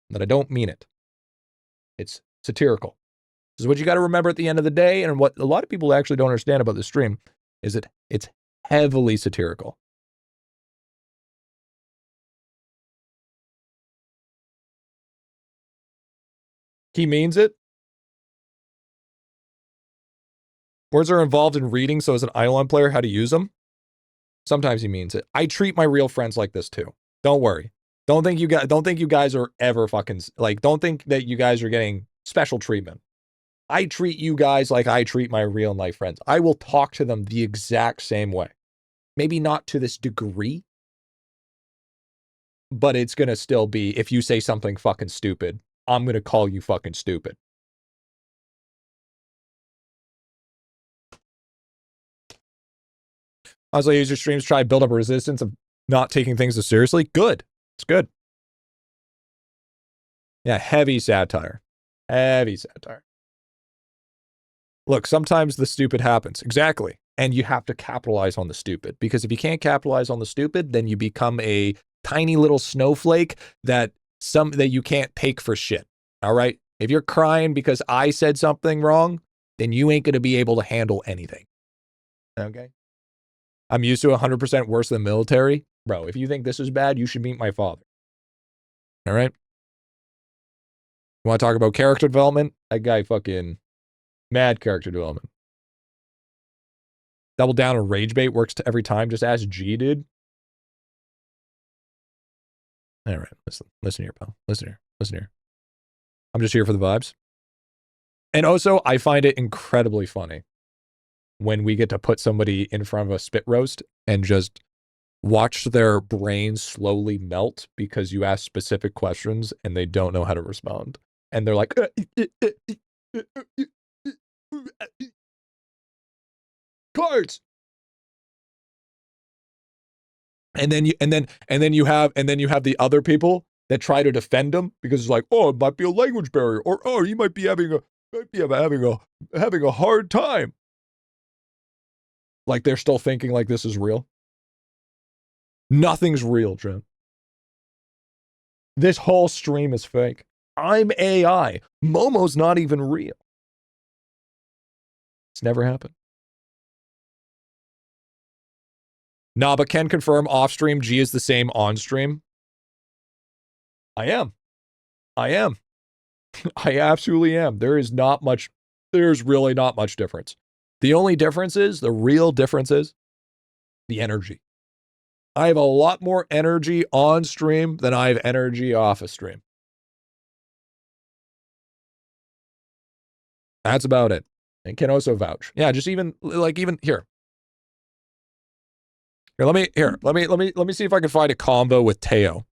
that I don't mean it. It's satirical. This is what you got to remember at the end of the day, and what a lot of people actually don't understand about the stream is that it's heavily satirical. He means it. Words are involved in reading, so as an IdleOn player, how to use them. Sometimes he means it. I treat my real friends like this too. Don't worry. Don't think you guys are ever fucking, like, don't think that you guys are getting special treatment. I treat you guys like I treat my real life friends. I will talk to them the exact same way. Maybe not to this degree, but it's going to still be, if you say something fucking stupid, I'm going to call you fucking stupid. Honestly, use your streams, try to build up a resistance of not taking things as seriously. Good. It's good. Yeah, heavy satire. Heavy satire. Look, sometimes the stupid happens. Exactly. And you have to capitalize on the stupid. Because if you can't capitalize on the stupid, then you become a tiny little snowflake that you can't take for shit. All right? If you're crying because I said something wrong, then you ain't going to be able to handle anything. Okay? I'm used to 100% worse than military. Bro, if you think this is bad, you should meet my father. All right? You want to talk about character development? That guy fucking mad character development. Double down on rage bait works every time. Just ask G, dude. All right, listen here, pal. Listen here. I'm just here for the vibes. And also, I find it incredibly funny when we get to put somebody in front of a spit roast and just watch their brain slowly melt because you ask specific questions and they don't know how to respond. And they're like, cards. And then you have the other people that try to defend them because it's like, oh, it might be a language barrier, or oh, you might be having a hard time. Like they're still thinking like this is real. Nothing's real, Trent. This whole stream is fake. I'm AI. Momo's not even real. It's never happened. Nah, but can confirm off stream G is the same on stream. I am. I absolutely am. There's really not much difference. The only difference is, the real difference is the energy. I have a lot more energy on stream than I have energy off a stream. That's about it. And can also vouch. Yeah, just even here. Let me see if I can find a combo with Teo.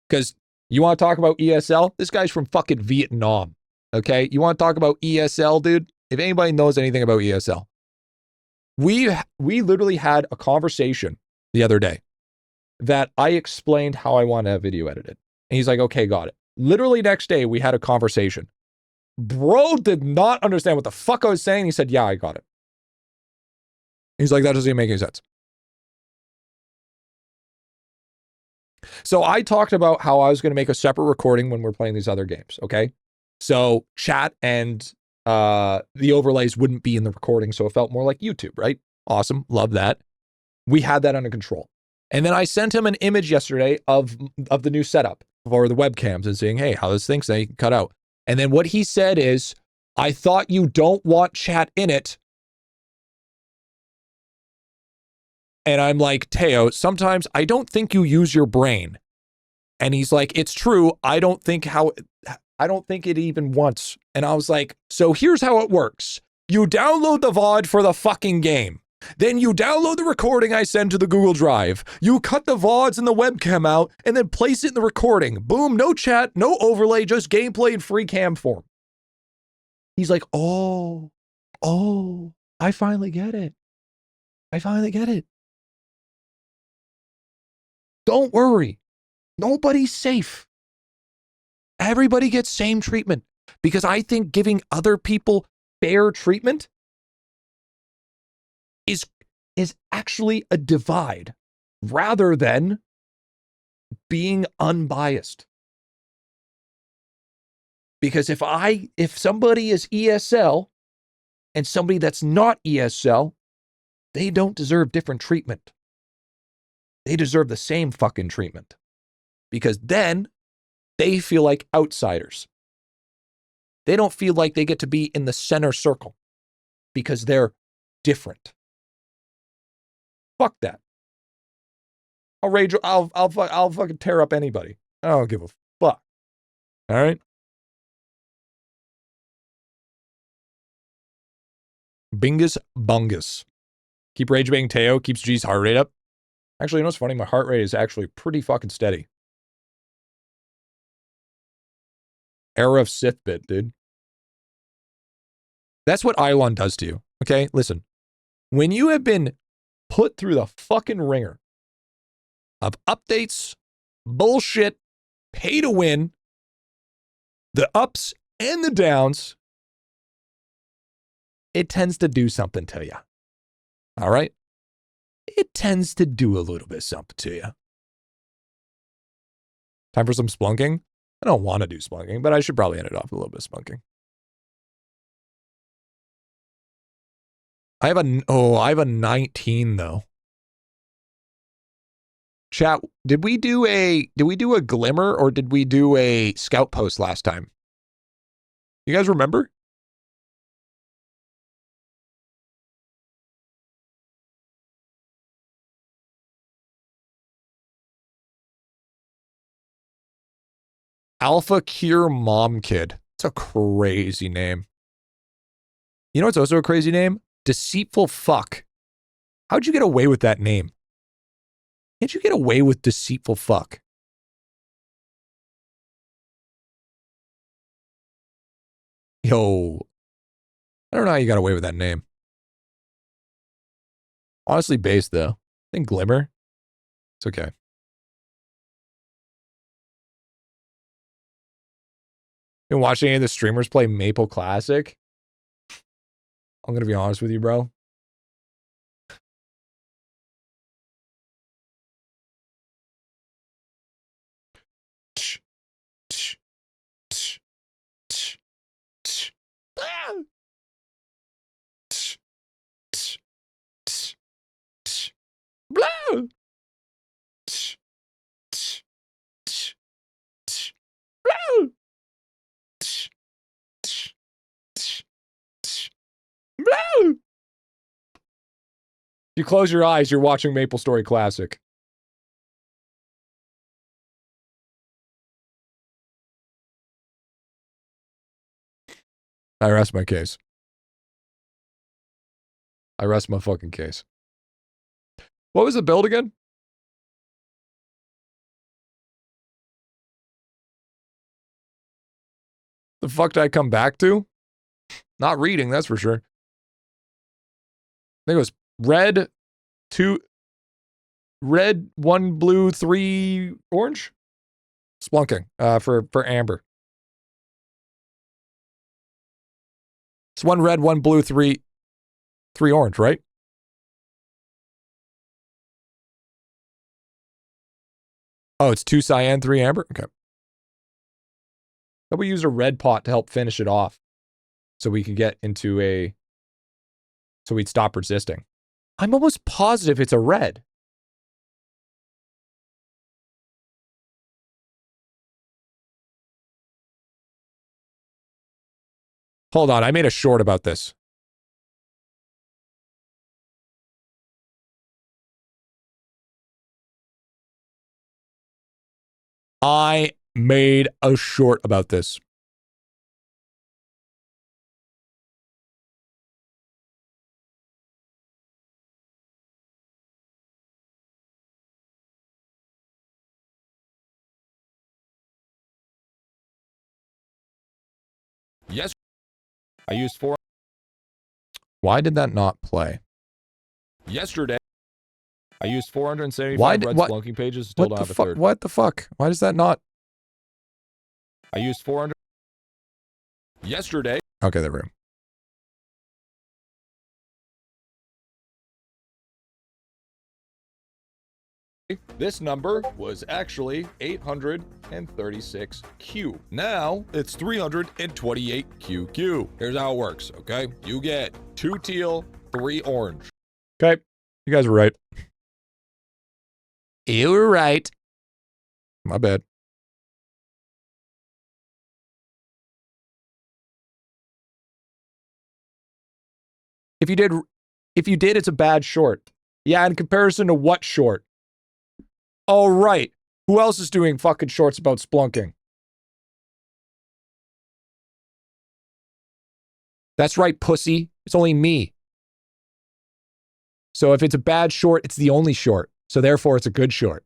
Because you want to talk about ESL? This guy's from fucking Vietnam. Okay? You want to talk about ESL, dude? If anybody knows anything about ESL. We literally had a conversation the other day that I explained how I want to have video edited. And he's like, okay, got it. Literally next day, we had a conversation. Bro did not understand what the fuck I was saying. He said, yeah, I got it. He's like, that doesn't even make any sense. So I talked about how I was going to make a separate recording when we're playing these other games, okay? So chat and the overlays wouldn't be in the recording, so it felt more like YouTube, right? Awesome. Love that. We had that under control. And then I sent him an image yesterday of the new setup for the webcams and saying, hey, how this thing's that you can cut out. And then what he said is, I thought you don't want chat in it. And I'm like, Teo, sometimes I don't think you use your brain. And he's like, it's true. I don't think it even once. And I was like, so here's how it works. You download the VOD for the fucking game. Then you download the recording I send to the Google Drive. You cut the VODs and the webcam out and then place it in the recording. Boom, no chat, no overlay, just gameplay in free cam form. He's like, oh, I finally get it. Don't worry. Nobody's safe. Everybody gets same treatment because I think giving other people fair treatment is actually a divide rather than being unbiased. Because if somebody is ESL and somebody that's not ESL, they don't deserve different treatment. They deserve the same fucking treatment. Because then they feel like outsiders. They don't feel like they get to be in the center circle because they're different. Fuck that. I'll rage. I'll fucking tear up anybody. I don't give a fuck. All right. Bingus bungus. Keep rage baiting Teo. Keeps G's heart rate up. Actually, you know what's funny? My heart rate is actually pretty fucking steady. Era of Sith bit, dude. That's what IdleOn does to you. Okay, listen. When you have been put through the fucking ringer of updates, bullshit, pay to win, the ups and the downs, it tends to do something to you. All right? It tends to do a little bit of something to you. Time for some splunking? I don't want to do splunking, but I should probably end it off with a little bit of splunking. I have a 19 though. Chat, did we do a glimmer or did we do a scout post last time? You guys remember? Alpha Cure Mom Kid. It's a crazy name. You know what's also a crazy name? Deceitful Fuck. How'd you get away with that name? How'd you get away with Deceitful Fuck? Yo. I don't know how you got away with that name. Honestly based, though. I think Glimmer. It's okay. Been watching any of the streamers play Maple Classic? I'm going to be honest with you, bro. You close your eyes, you're watching Maple Story Classic. I rest my case. I rest my fucking case. What was the build again? The fuck did I come back to? Not reading, that's for sure. I think it was red, 1 blue, 3 orange. Splunking for amber. It's 1 red, 1 blue, 3 orange, right? Oh, it's 2 cyan, 3 amber? Okay. But we used a red pot to help finish it off. So we could get into a... So we'd stop resisting. I'm almost positive it's a red. Hold on, I made a short about this. I made a short about this. Yes. I used 4. Why did that not play? Yesterday, I used 475 red splunking pages. Still don't have a third. What the fuck? Why does that not? I used 400. Yesterday. Okay, there we go. This number was actually 836Q. Now it's 328QQ. Here's how it works, okay? You get 2 teal, 3 orange. Okay, you guys were right. You were right. My bad. If you did, it's a bad short. Yeah, in comparison to what short? All right. Who else is doing fucking shorts about splunking? That's right, pussy. It's only me. So if it's a bad short, it's the only short. So therefore, it's a good short.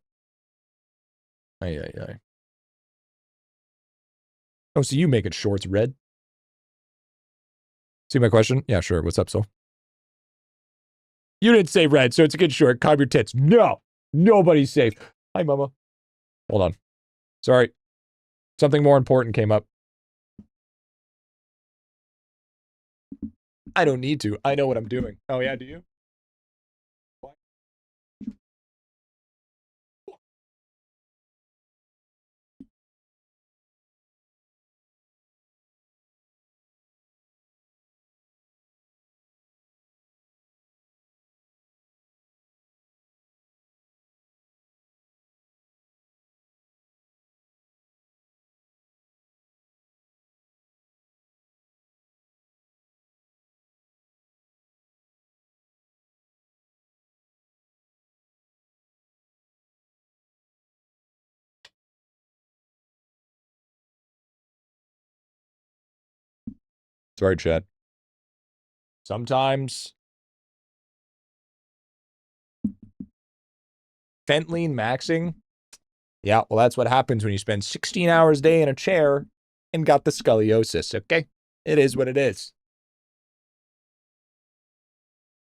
Ay, ay, ay. Oh, so you making shorts, Red? See my question? Yeah, sure. What's up, Soul? You didn't say Red, so it's a good short. Calm your tits. No. Nobody's safe. Hi, Mama. Hold on. Sorry. Something more important came up. I don't need to. I know what I'm doing. Oh, yeah, do you? What? Sorry, Chad. Sometimes Fentline maxing. Yeah, well, that's what happens when you spend 16 hours a day in a chair and got the scoliosis, okay? It is what it is.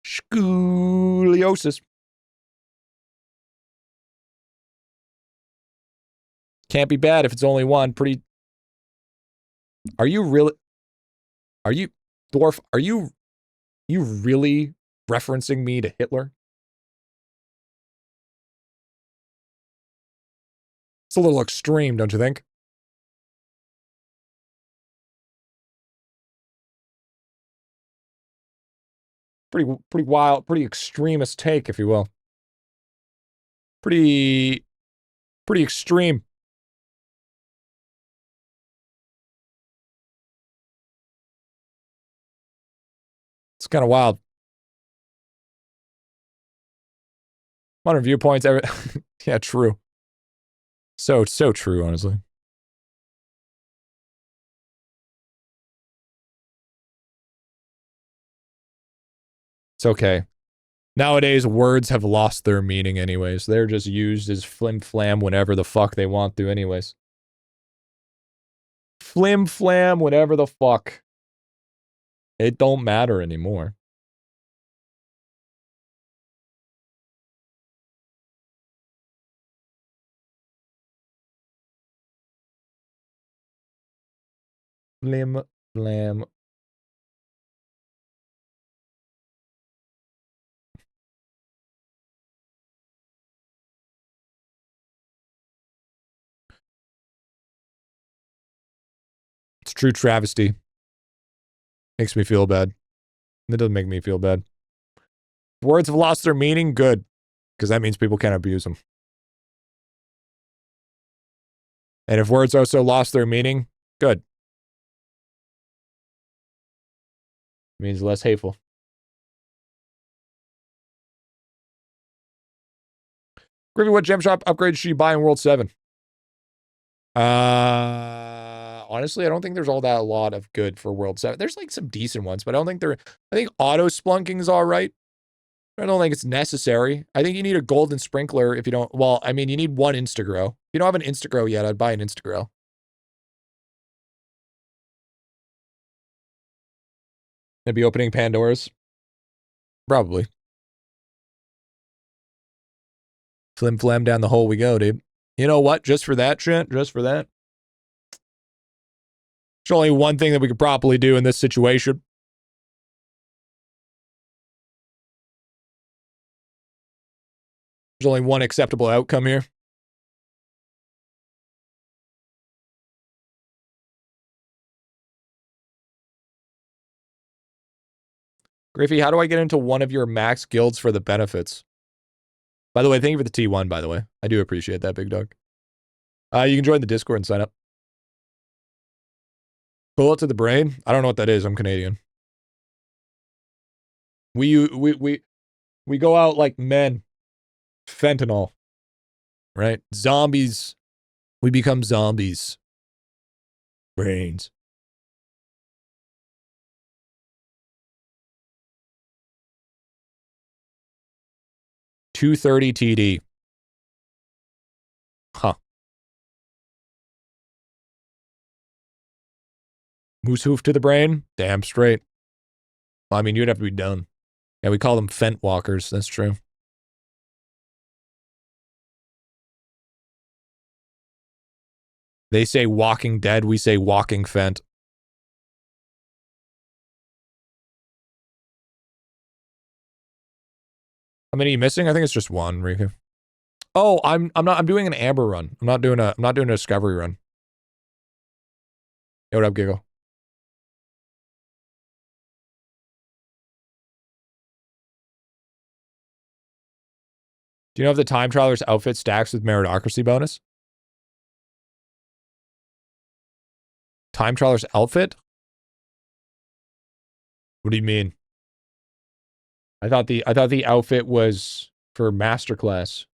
Scoliosis. Can't be bad if it's only one. Pretty. Are you really? Are you, Dwarf? Are you really referencing me to Hitler? It's a little extreme, don't you think? Pretty wild, pretty extremist take, if you will. Pretty extreme. It's kind of wild. Modern viewpoints, yeah, true. So true, honestly. It's okay. Nowadays, words have lost their meaning anyways. They're just used as flim-flam whenever the fuck they want to anyways. Flim-flam whenever the fuck. It don't matter anymore. Flim-flam. It's true travesty. Makes me feel bad. That doesn't make me feel bad. Words have lost their meaning, good. Because that means people can't abuse them. And if words also lost their meaning, good. It means less hateful. Griffy, what gem shop upgrades should you buy in World 7? Honestly, I don't think there's all that a lot of good for World 7. There's like some decent ones, but I don't think I think auto splunking is all right. I don't think it's necessary. I think you need a golden sprinkler if you don't, well, I mean, you need one Instagrow. If you don't have an Instagrow yet, I'd buy an Instagrow. I'd be opening Pandora's. Probably. Flim flam down the hole we go, dude. You know what? Just for that, Trent, just for that. There's only one thing that we could properly do in this situation. There's only one acceptable outcome here. Griffy, how do I get into one of your max guilds for the benefits? By the way, thank you for the T1, by the way. I do appreciate that, big dog. You can join the Discord and sign up. Bullet to the brain? I don't know what that is. I'm Canadian. We go out like men. Fentanyl. right? Zombies. We become zombies. Brains. $230 TD. Huh. Moose hoof to the brain? Damn straight. Well, I mean, you'd have to be done. Yeah, we call them fent walkers. That's true. They say walking dead. We say walking fent. How many are you missing? I think it's just one, Riku. Oh, I'm doing an amber run. I'm not doing a discovery run. Yo, what up, Giggle? Do you know if the time traveler's outfit stacks with meritocracy bonus? Time traveler's outfit? What do you mean? I thought the outfit was for masterclass.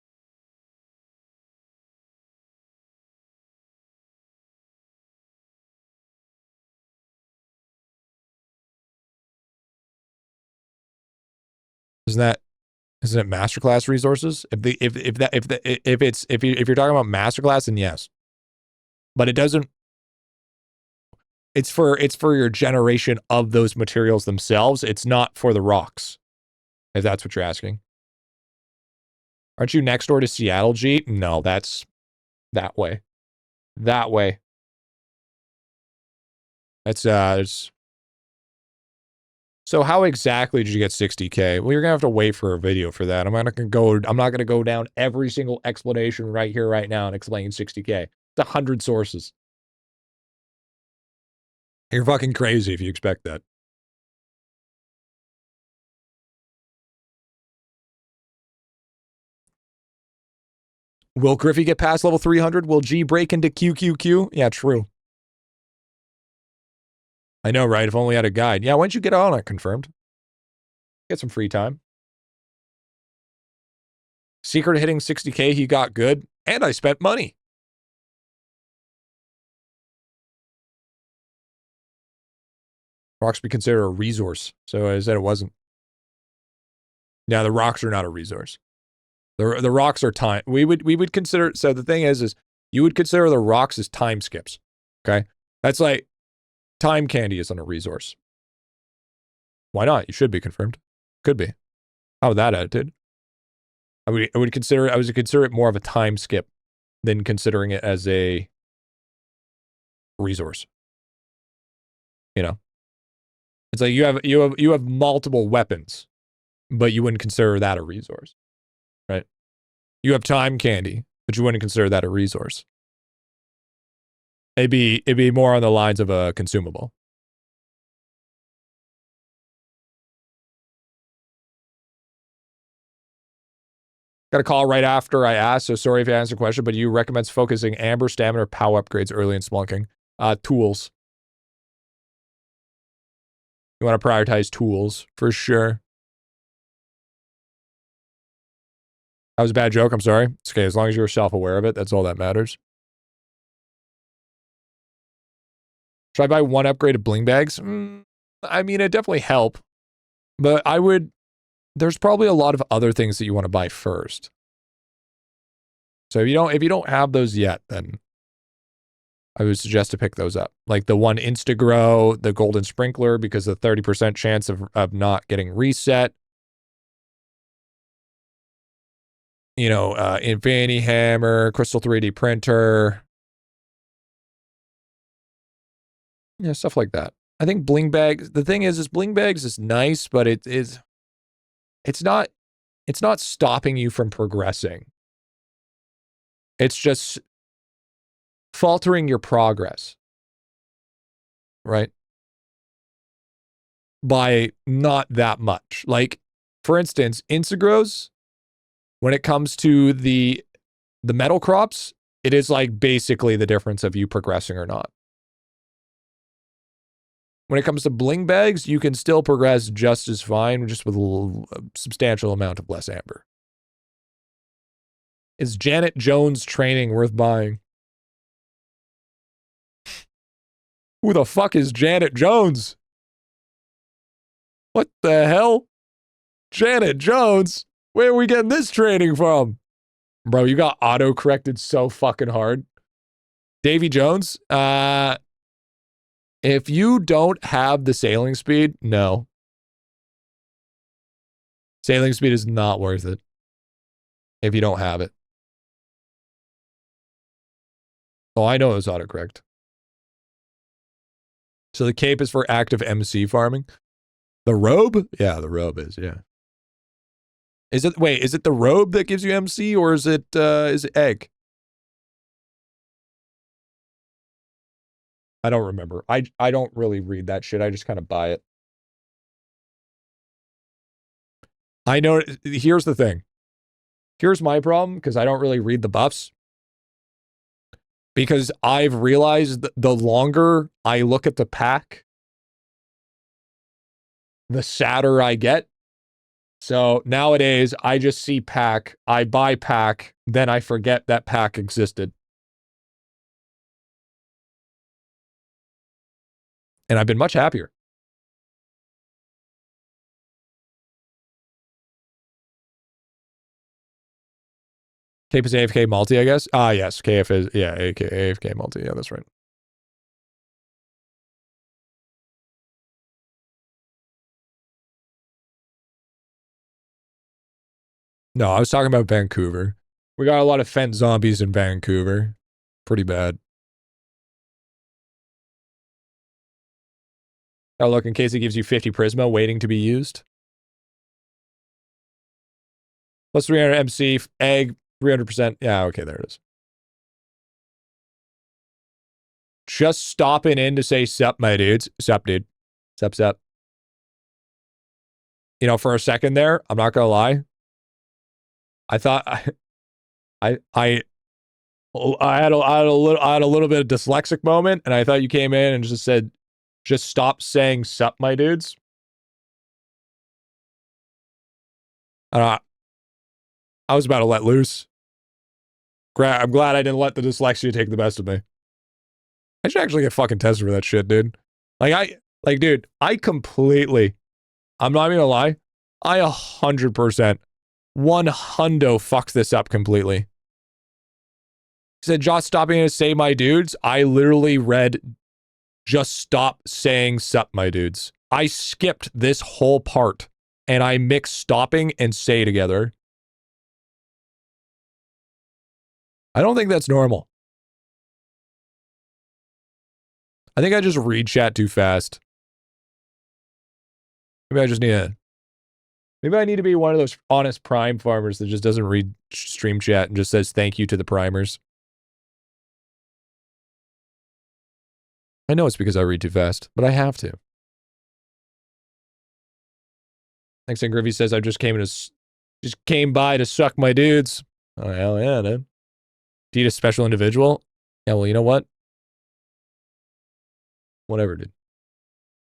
Isn't it masterclass resources? If you're talking about masterclass, then yes. But it doesn't. It's for your generation of those materials themselves. It's not for the rocks. If that's what you're asking. Aren't you next door to Seattle, G? No, that's that way. That way. That's So how exactly did you get 60K? Well, you're gonna have to wait for a video for that. I'm not gonna go down every single explanation right here, right now and explain 60K. It's 100 sources. You're fucking crazy if you expect that. Will Griffy get past level 300? Will G break into QQQ? Yeah, true. I know, right? If only I had a guide. Yeah, why don't you get on it? Confirmed. Get some free time. Secret hitting 60K, he got good. And I spent money. Rocks be considered a resource. So I said it wasn't. Yeah, the rocks are not a resource. The rocks are time. We would consider, so the thing is you would consider the rocks as time skips. Okay? That's like time candy isn't a resource. Why not? You should be confirmed. Could be. How would that attitude? I would consider it more of a time skip than considering it as a resource. You know? It's like you have multiple weapons, but you wouldn't consider that a resource. Right? You have time candy, but you wouldn't consider that a resource. It'd be more on the lines of a consumable. Got a call right after I asked, so sorry if you answered the question, but you recommend focusing amber, stamina, or power upgrades early in splunking. Tools. You want to prioritize tools, for sure. That was a bad joke, I'm sorry. It's okay, as long as you're self-aware of it, that's all that matters. Should I buy one upgrade of bling bags? I mean, it'd definitely help. But there's probably a lot of other things that you want to buy first. So if you don't have those yet, then I would suggest to pick those up. Like the one Instagrow, the golden sprinkler, because the 30% chance of not getting reset. You know, Infinity Hammer, Crystal 3D printer. Yeah, stuff like that. I think bling bags, the thing is bling bags is nice, but it's not stopping you from progressing. It's just faltering your progress. Right? By not that much. Like, for instance, Instagrows, when it comes to the metal crops, it is like basically the difference of you progressing or not. When it comes to bling bags, you can still progress just as fine, just with a substantial amount of less amber. Is Janet Jones training worth buying? Who the fuck is Janet Jones? What the hell? Janet Jones? Where are we getting this training from? Bro, you got auto-corrected so fucking hard. Davy Jones? If you don't have the sailing speed, no. Sailing speed is not worth it if you don't have it. Oh, I know it was autocorrect. So the cape is for active MC farming. The robe? Yeah, the robe is, yeah. Is it, wait, is it the robe that gives you MC or is it egg? I don't remember. I don't really read that shit. I just kind of buy it. I know, here's the thing. Here's my problem, because I don't really read the buffs. Because I've realized the longer I look at the pack, the sadder I get. So nowadays, I just see pack, I buy pack, then I forget that pack existed. And I've been much happier. Cape is AFK multi, I guess. Ah, yes. KF is, yeah, AFK multi. Yeah, that's right. No, I was talking about Vancouver. We got a lot of Fent zombies in Vancouver. Pretty bad. Oh, look, in case it gives you 50 Prisma waiting to be used. Plus 300 MC, egg, 300%. Yeah, okay, there it is. Just stopping in to say sup, my dudes. Sup, dude. Sup, sup. You know, for a second there, I'm not gonna lie. I thought I had a little bit of dyslexic moment, and I thought you came in and just said, just stop saying sup, my dudes. I was about to let loose. I'm glad I didn't let the dyslexia take the best of me. I should actually get fucking tested for that shit, dude. Dude, I completely, I'm not even gonna lie, I 100%, 100 fucks this up completely. He said, Josh, stopping to say my dudes. I literally read, just stop saying sup, my dudes. I skipped this whole part, and I mixed stopping and say together. I don't think that's normal. I think I just read chat too fast. Maybe I just need to... Maybe I need to be one of those honest prime farmers that just doesn't read stream chat and just says thank you to the primers. I know it's because I read too fast, but I have to. Next thing Griffy says, I just came by to suck my dudes. Oh, hell yeah, dude. Need a special individual? Yeah, well, you know what? Whatever, dude.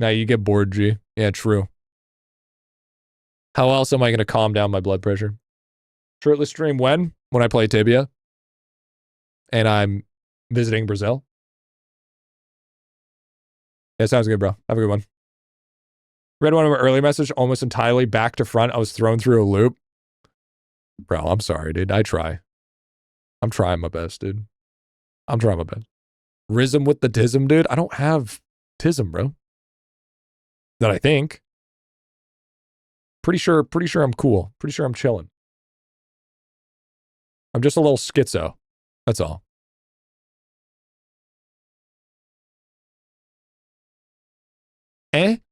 Now you get bored, G. Yeah, true. How else am I going to calm down my blood pressure? Shirtless stream when? When I play Tibia. And I'm visiting Brazil. Yeah, sounds good, bro. Have a good one. Read one of my early messages almost entirely back to front. I was thrown through a loop. Bro, I'm sorry, dude. I try. I'm trying my best, dude. I'm trying my best. Rism with the tism, dude. I don't have tism, bro. That I think. Pretty sure I'm cool. Pretty sure I'm chilling. I'm just a little schizo. That's all.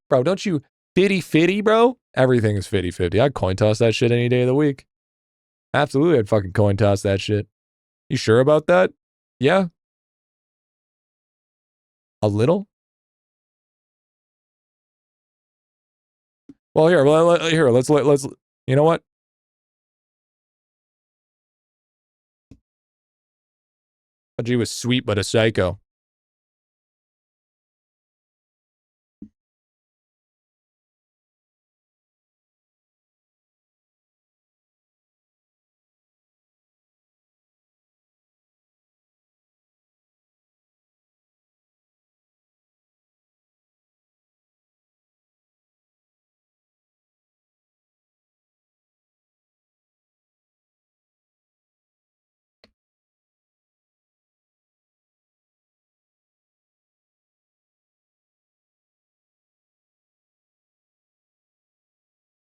Bro, don't you fitty, bro? Everything is fitty. I'd coin toss that shit any day of the week. Absolutely, I'd fucking coin toss that shit. You sure about that? Yeah? A little? Well, here, let's, you know what? G was sweet, but a psycho.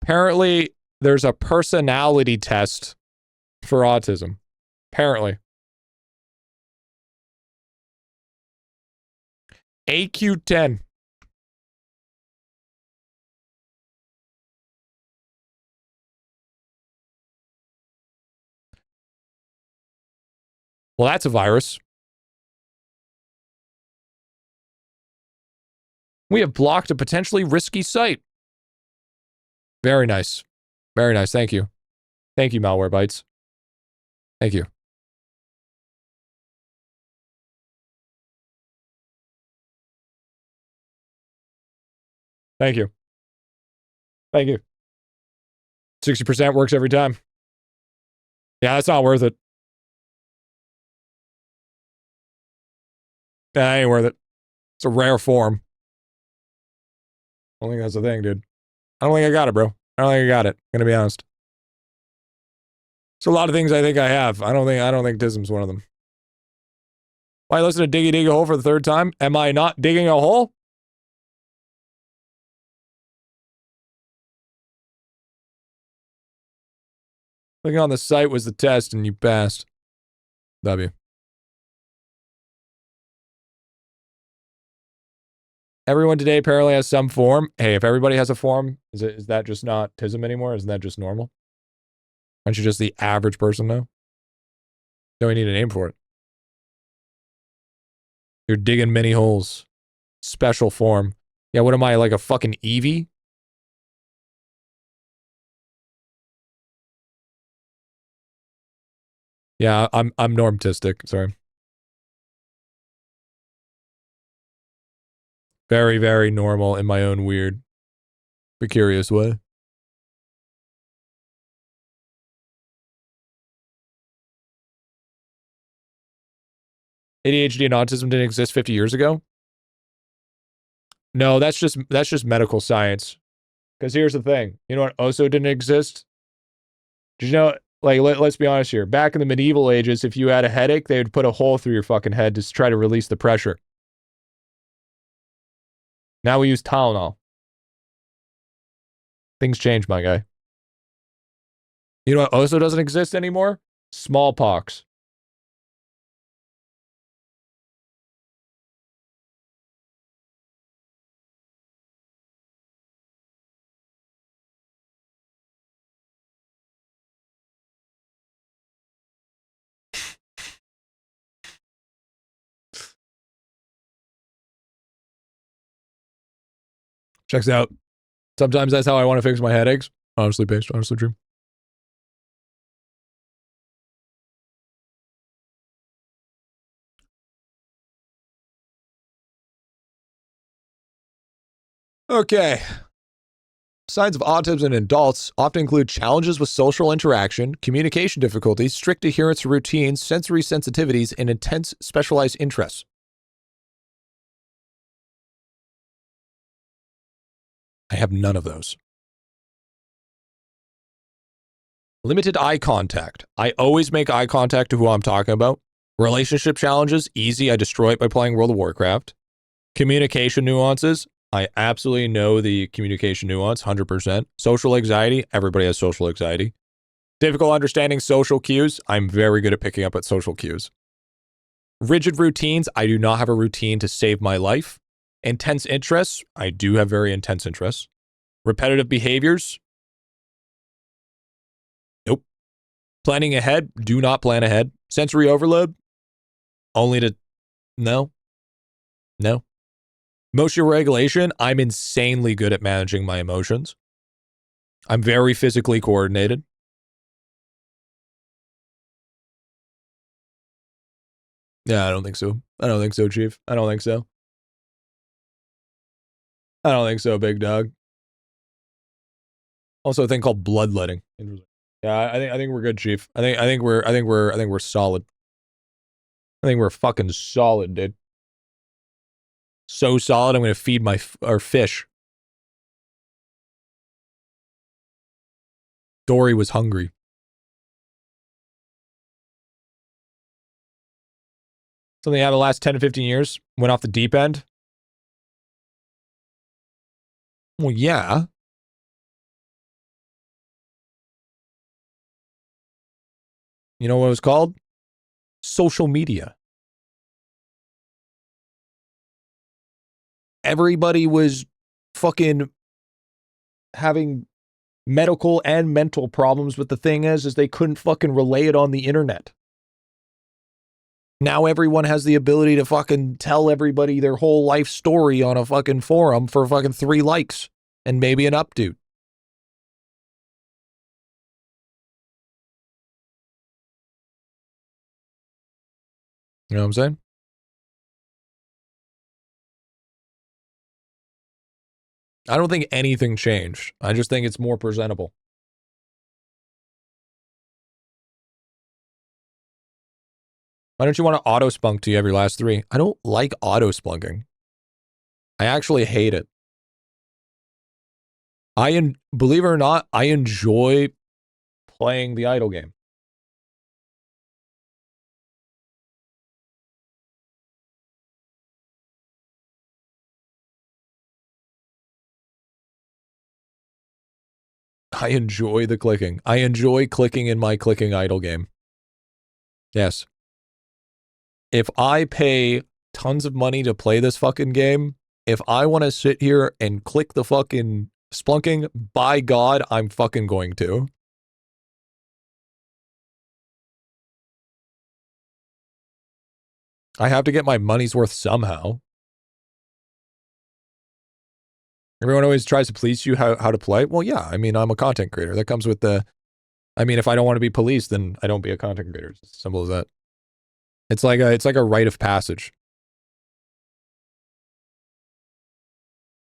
Apparently, there's a personality test for autism. Apparently. AQ10. Well, that's a virus. We have blocked a potentially risky site. Very nice. Very nice. Thank you. Thank you, Malwarebytes. Thank you. Thank you. Thank you. 60% works every time. Yeah, that's not worth it. That ain't worth it. It's a rare form. I don't think that's the thing, dude. I don't think I got it, bro. I don't think I got it. I'm gonna be honest. There's a lot of things I think I have. I don't think Tism's one of them. Why listen to Diggy Dig a Hole for the third time? Am I not digging a hole? Clicking on the site was the test and you passed. W. Everyone today apparently has some form. Hey, if everybody has a form, is that just not Tism anymore? Isn't that just normal? Aren't you just the average person now? Don't we need a name for it? You're digging many holes. Special form. Yeah, what am I, like a fucking Eevee? Yeah, I'm normatistic, sorry. Very, very normal in my own weird, but curious way. ADHD and autism didn't exist 50 years ago? No, that's just medical science. Because here's the thing. You know what also didn't exist? Did you know, like, let's be honest here. Back in the medieval ages, if you had a headache, they would put a hole through your fucking head to try to release the pressure. Now we use Tylenol. Things change, my guy. You know what also doesn't exist anymore? Smallpox. Checks out. Sometimes that's how I want to fix my headaches. Honestly based, honestly true. Okay. Signs of autism in adults often include challenges with social interaction, communication difficulties, strict adherence to routines, sensory sensitivities, and intense specialized interests. I have none of those. Limited eye contact. I always make eye contact to who I'm talking about. Relationship challenges, easy. I destroy it by playing World of Warcraft. Communication nuances. I absolutely know the communication nuance, 100%. Social anxiety. Everybody has social anxiety. Difficult understanding social cues. I'm very good at picking up at social cues. Rigid routines. I do not have a routine to save my life. Intense interests. I do have very intense interests. Repetitive behaviors. Nope. Planning ahead. Do not plan ahead. Sensory overload. Only to... No. No. Emotional regulation. I'm insanely good at managing my emotions. I'm very physically coordinated. Yeah, I don't think so. I don't think so, Chief. I don't think so. I don't think so, big dog. Also a thing called bloodletting. Yeah, I think we're good, Chief. I think we're solid. I think we're fucking solid, dude. So solid, I'm gonna feed our fish. Dory was hungry. Something happened the last 10 to 15 years. Went off the deep end. Well, yeah. You know what it was called? Social media. Everybody was fucking having medical and mental problems, but the thing is they couldn't fucking relay it on the internet. Now everyone has the ability to fucking tell everybody their whole life story on a fucking forum for fucking 3 likes and maybe an updo. You know what I'm saying? I don't think anything changed. I just think it's more presentable. Why don't you want to auto-spunk to every last 3? I don't like auto-spunking. I actually hate it. Believe it or not, I enjoy playing the idle game. I enjoy the clicking. I enjoy clicking in my clicking idle game. Yes. If I pay tons of money to play this fucking game, if I want to sit here and click the fucking splunking, by God, I'm fucking going to. I have to get my money's worth somehow. Everyone always tries to police you how to play. Well, yeah, I mean, I'm a content creator. That comes with the... I mean, if I don't want to be policed, then I don't be a content creator. It's as simple as that. It's like a rite of passage.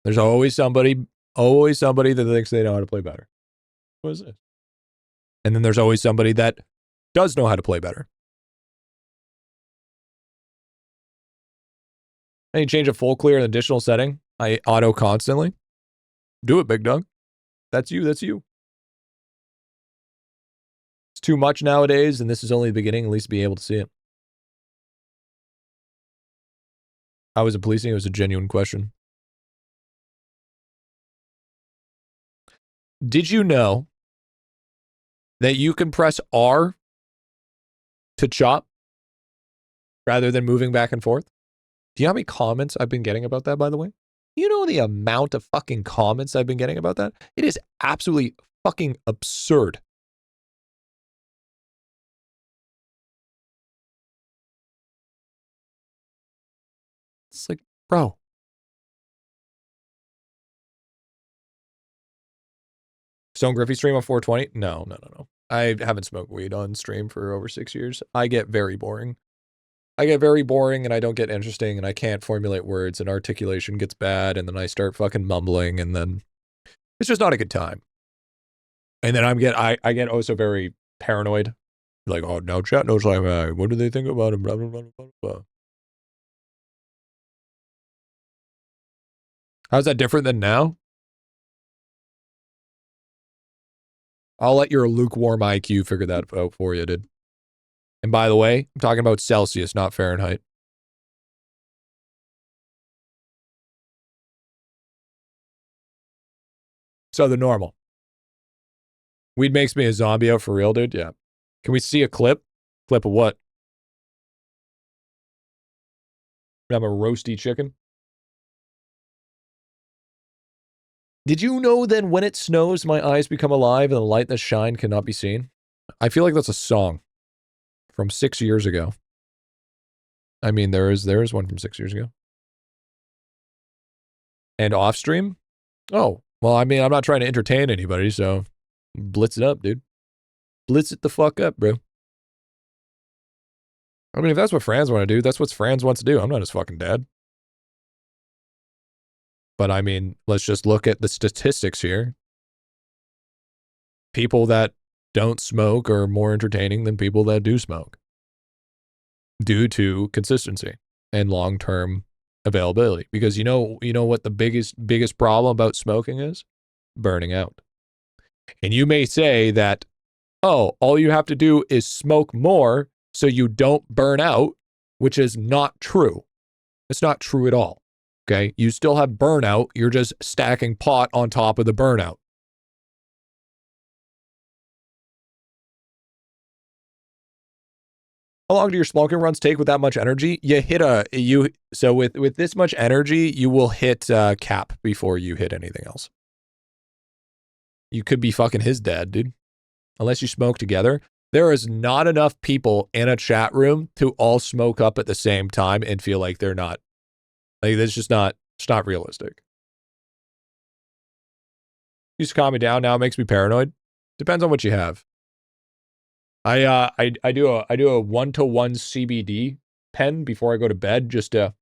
There's always somebody that thinks they know how to play better. What is this? And then there's always somebody that does know how to play better. Any change of full clear and additional setting? I auto constantly. Do it, big dog. That's you. That's you. It's too much nowadays, and this is only the beginning. At least be able to see it. How was it policing? It was a genuine question. Did you know that you can press R to chop rather than moving back and forth? Do you know how many comments I've been getting about that, by the way? You know the amount of fucking comments I've been getting about that? It is absolutely fucking absurd. It's like, bro. Stone Griffy stream on 420? No. I haven't smoked weed on stream for over 6 years. I get very boring. And I don't get interesting, and I can't formulate words, and articulation gets bad, and then I start fucking mumbling, and then it's just not a good time. And then I get also very paranoid. Like, oh, now chat knows like, what do they think about him? Blah, blah, blah, blah, blah. How's that different than now? I'll let your lukewarm IQ figure that out for you, dude. And by the way, I'm talking about Celsius, not Fahrenheit. So the normal. Weed makes me a zombie out for real, dude. Yeah. Can we see a clip? Clip of what? I'm a roasty chicken. Did you know that when it snows, my eyes become alive and the light that shine cannot be seen? I feel like that's a song from 6 years ago. I mean, there is one from 6 years ago. And off stream? Oh, well, I mean, I'm not trying to entertain anybody, so blitz it up, dude. Blitz it the fuck up, bro. I mean, if that's what Franz want to do, that's what Franz wants to do. I'm not his fucking dad. But I mean, let's just look at the statistics here. People that don't smoke are more entertaining than people that do smoke, due to consistency and long-term availability. Because you know what the biggest problem about smoking is? Burning out. And you may say that, oh, all you have to do is smoke more so you don't burn out, which is not true. It's not true at all. Okay? You still have burnout. You're just stacking pot on top of the burnout. How long do your spelunking runs take with that much energy? So with this much energy, you will hit cap before you hit anything else. You could be fucking his dad, dude. Unless you smoke together. There is not enough people in a chat room to all smoke up at the same time and feel like they're not. Like, that's just not, it's not realistic. Used to calm me down, now it makes me paranoid. Depends on what you have. I do a 1-to-1 CBD pen before I go to bed just to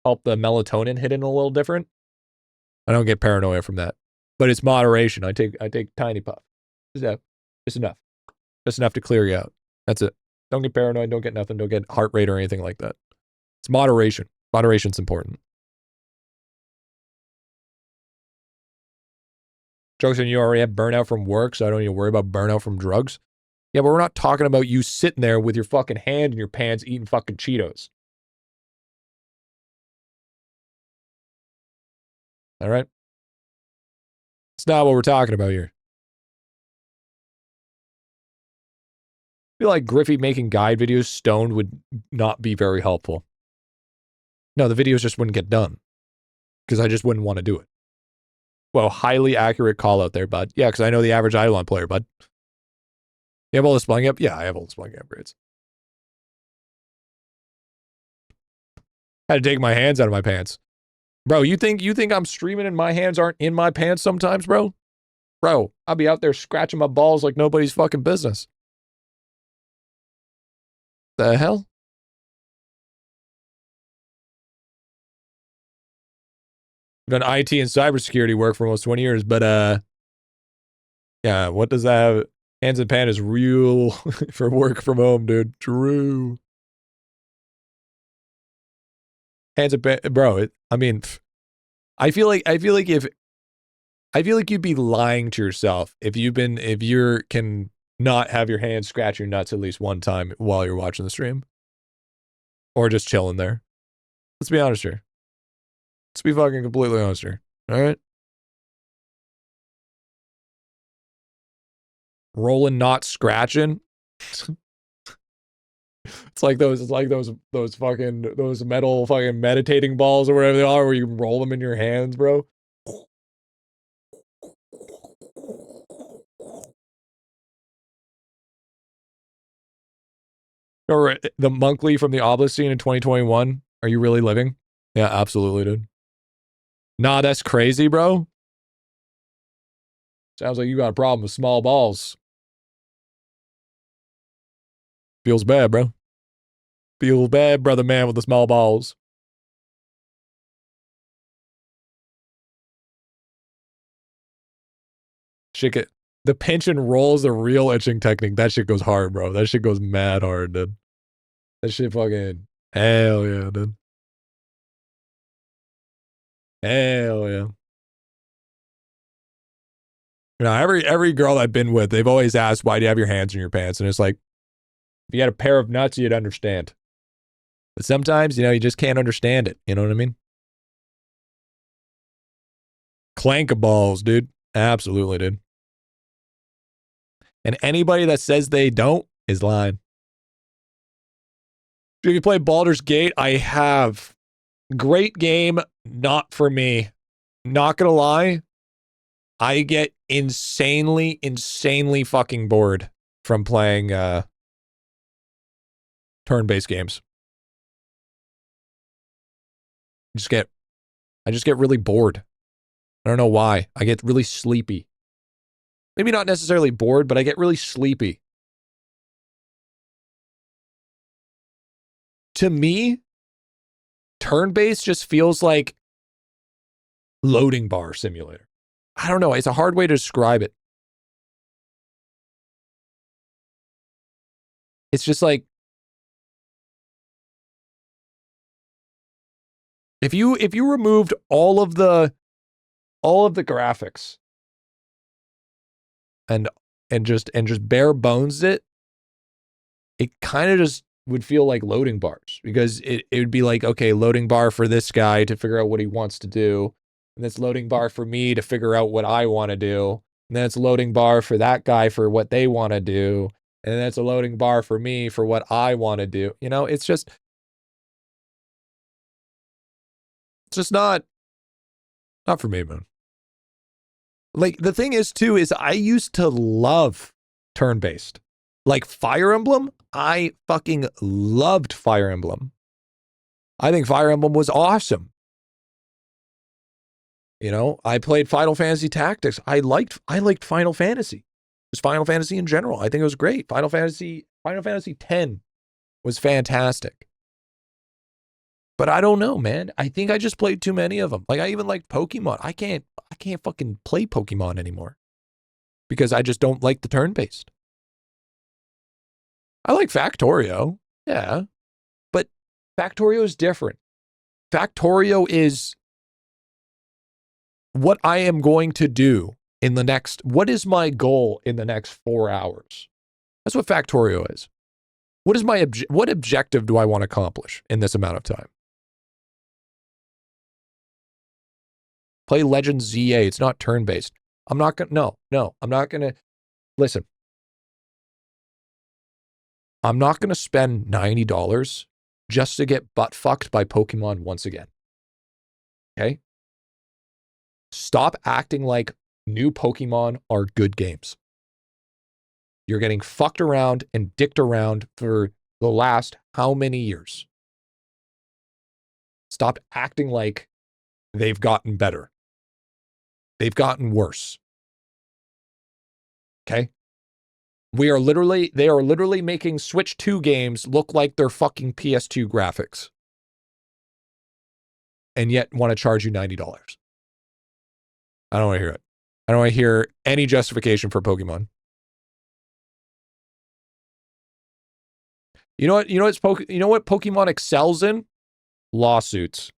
help the melatonin hit in a little different. I don't get paranoia from that. But it's moderation. I take tiny puff. Just enough. Just enough to clear you out. That's it. Don't get paranoid, don't get nothing, don't get heart rate or anything like that. It's moderation. Moderation's important. Jokes on you already have burnout from work, so I don't need to worry about burnout from drugs. Yeah, but we're not talking about you sitting there with your fucking hand in your pants eating fucking Cheetos. All right? It's not what we're talking about here. I feel like Griffy making guide videos stoned would not be very helpful. No, the videos just wouldn't get done. Because I just wouldn't want to do it. Well, highly accurate call out there, bud. Yeah, because I know the average IdleOn player, bud. You have all the spelling up? Yeah, I have all the spelling upgrades. Had to take my hands out of my pants. Bro, you think I'm streaming and my hands aren't in my pants sometimes, bro? Bro, I'll be out there scratching my balls like nobody's fucking business. The hell? I've done IT and cybersecurity work for almost 20 years, but yeah, what does that have? Hands in pan is real for work from home, dude. True. Hands in pan, bro. I mean, I feel like you'd be lying to yourself if you can not have your hands scratch your nuts at least one time while you're watching the stream, or just chilling there. Let's be honest here. Let's be fucking completely honest here. All right. Rolling, not scratching. It's like those metal fucking meditating balls or whatever they are, where you roll them in your hands, bro. Or the Monkley from the Obelisk scene in 2021. Are you really living? Yeah, absolutely, dude. Nah, that's crazy, bro. Sounds like you got a problem with small balls. Feels bad, bro. Feels bad, brother man with the small balls. Shit, the pinch and roll is a real etching technique. That shit goes hard, bro. That shit goes mad hard, dude. That shit fucking, hell yeah, dude. Hell yeah. You know, every girl I've been with, they've always asked, why do you have your hands in your pants? And it's like, if you had a pair of nuts, you'd understand. But sometimes, you know, you just can't understand it. You know what I mean? Clank of balls, dude. Absolutely, dude. And anybody that says they don't is lying. If you play Baldur's Gate, I have. Great game, not for me. Not gonna lie. I get insanely fucking bored from playing turn-based games. I just get really bored. I don't know why. I get really sleepy. Maybe not necessarily bored, but I get really sleepy. To me, turn-based just feels like loading bar simulator. I don't know. It's a hard way to describe it. It's just like, if you removed all of the graphics and just bare bones it kind of just would feel like loading bars, because it would be like, okay, loading bar for this guy to figure out what he wants to do, and it's loading bar for me to figure out what I want to do, and then it's loading bar for that guy for what they want to do, And that's a loading bar for me for what I want to do. You know, it's just not for me, man. Like, the thing is, too, is I used to love turn-based. Like, Fire Emblem, I fucking loved Fire Emblem. I think Fire Emblem was awesome. You know, I played Final Fantasy Tactics. I liked Final Fantasy. Just Final Fantasy in general. I think it was great. Final Fantasy X was fantastic. But I don't know, man. I think I just played too many of them. Like, I even liked Pokemon. I can't fucking play Pokemon anymore because I just don't like the turn-based. I like Factorio. Yeah. But Factorio is different. Factorio is what I am going to do in the next, what is my goal in the next 4 hours? That's what Factorio is. What is my what objective do I want to accomplish in this amount of time? Play Legends ZA. It's not turn-based. I'm not going to, no, I'm not going to, listen. I'm not going to spend $90 just to get butt fucked by Pokemon once again. Okay? Stop acting like new Pokemon are good games. You're getting fucked around and dicked around for the last how many years? Stop acting like they've gotten better. They've gotten worse. Okay? They are literally making Switch 2 games look like they're fucking PS2 graphics. And yet want to charge you $90. I don't want to hear it. I don't want to hear any justification for Pokemon. You know what? You know what Pokemon excels in? Lawsuits.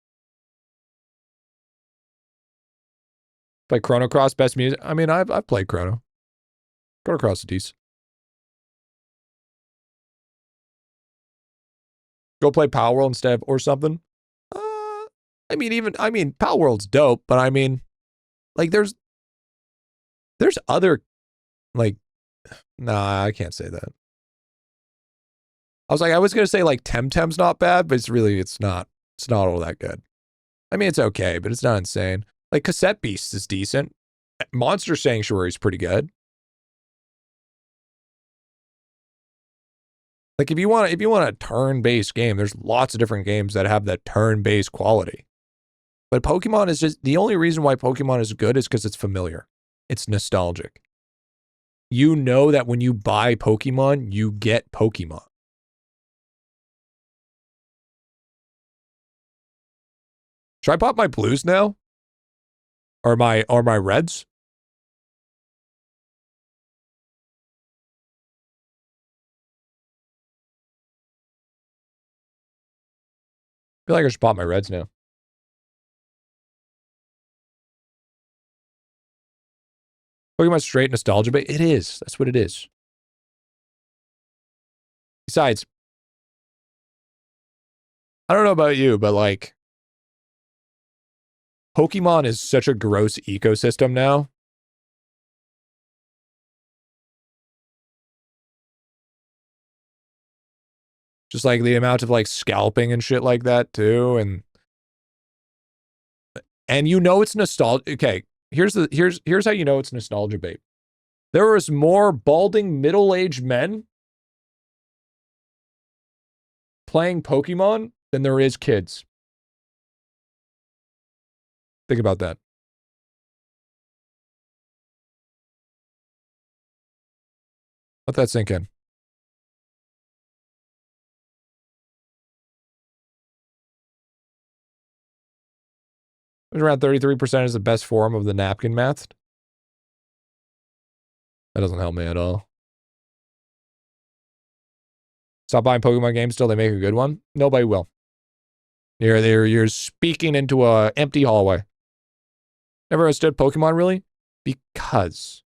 Play Chrono Cross, best music. I mean, I've played Chrono Cross is decent. Go play Power World instead of, or something. I mean, Power World's dope, but I mean, like, there's other, like, nah, I can't say that. I was going to say, like, Temtem's not bad, but it's not all that good. I mean, it's okay, but it's not insane. Like, Cassette Beast is decent. Monster Sanctuary is pretty good. Like, if you want a turn-based game, there's lots of different games that have that turn-based quality. But Pokemon is just, the only reason why Pokemon is good is because it's familiar. It's nostalgic. You know that when you buy Pokemon, you get Pokemon. Should I pop my blues now? Or my reds? I feel like I should pop my reds now. Pokemon straight nostalgia, but it is. That's what it is. Besides, I don't know about you, but like, Pokemon is such a gross ecosystem now. Just like the amount of like scalping and shit like that too, and you know it's nostalgia. Okay, here's how you know it's nostalgia bait. There was more balding middle-aged men playing Pokemon than there is kids. Think about that. Let that sink in. It was around 33% is the best form of the napkin math. That doesn't help me at all. Stop buying Pokemon games till they make a good one. Nobody will. You're speaking into a empty hallway. Never understood Pokemon really? Because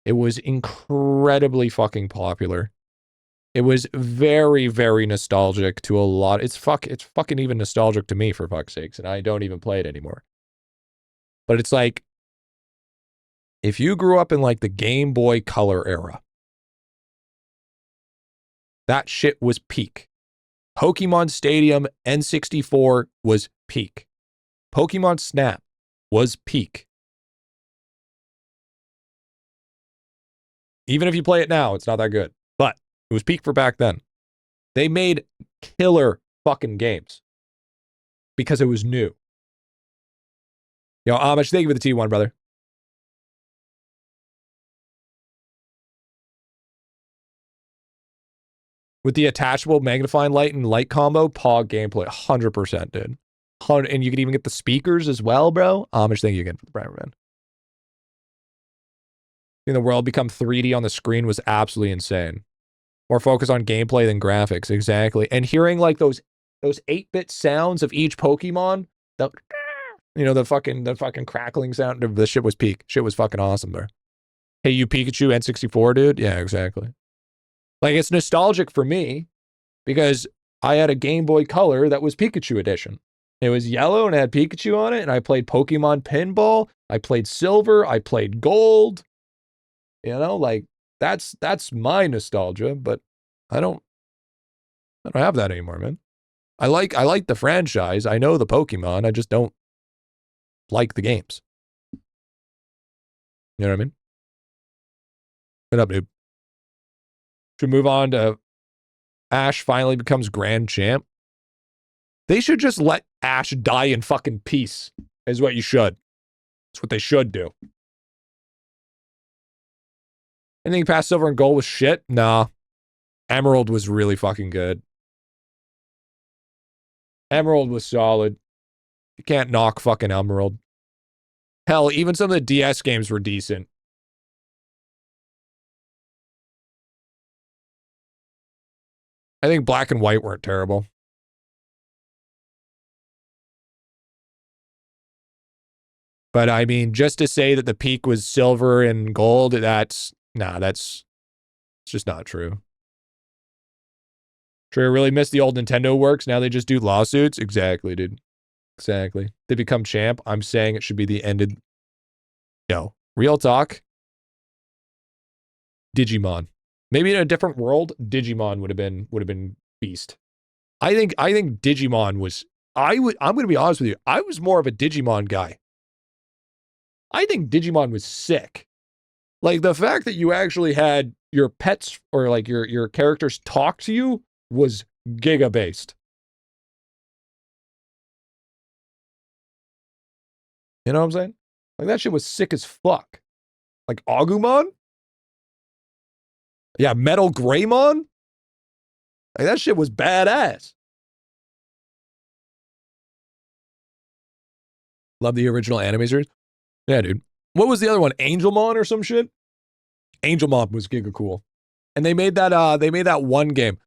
it was incredibly fucking popular. It was very, very nostalgic to a lot. It's fucking even nostalgic to me, for fuck's sakes, and I don't even play it anymore. But it's like, if you grew up in like the Game Boy Color era, That shit was peak. Pokemon Stadium N64 was peak. Pokemon Snap was peak. Even if you play it now, it's not that good. But it was peak for back then. They made killer fucking games because it was new. Yo, Amish, thank you for the T1, brother. With the attachable magnifying light and light combo, Pog gameplay, 100%, dude. And you could even get the speakers as well, bro. Amish, thank you again for the primer, man. Seeing the world become 3D on the screen was absolutely insane. More focus on gameplay than graphics, exactly. And hearing like those 8-bit sounds of each Pokemon, the fucking crackling sound, the shit was peak. Shit was fucking awesome there. Hey, you Pikachu N64, dude? Yeah, exactly. Like, it's nostalgic for me because I had a Game Boy Color that was Pikachu edition. It was yellow and it had Pikachu on it, and I played Pokemon Pinball. I played Silver. I played Gold. You know, like, that's my nostalgia, but I don't have that anymore, man. I like the franchise. I know the Pokemon. I just don't like the games. You know what I mean? What up, dude? Should move on to Ash finally becomes grand champ. They should just let Ash die in fucking peace, is what you should. That's what they should do. Anything past Silver and Gold was shit? Nah. Emerald was really fucking good. Emerald was solid. You can't knock fucking Emerald. Hell, even some of the DS games were decent. I think Black and White weren't terrible. But I mean, just to say that the peak was Silver and Gold, that's just not true. Sure, I really miss the old Nintendo works. Now they just do lawsuits. Exactly, dude. Exactly. They become champ. I'm saying it should be the ended. Yo, real talk. Digimon. Maybe in a different world, Digimon would have been beast. I think Digimon was. I'm going to be honest with you. I was more of a Digimon guy. I think Digimon was sick. Like, the fact that you actually had your pets or like your characters talk to you was giga based. You know what I'm saying? Like, that shit was sick as fuck. Like Agumon? Yeah, Metal Greymon? Like, that shit was badass. Love the original anime series. Yeah, dude. What was the other one? Angelmon or some shit? Angelmon was giga cool. And they made that one game.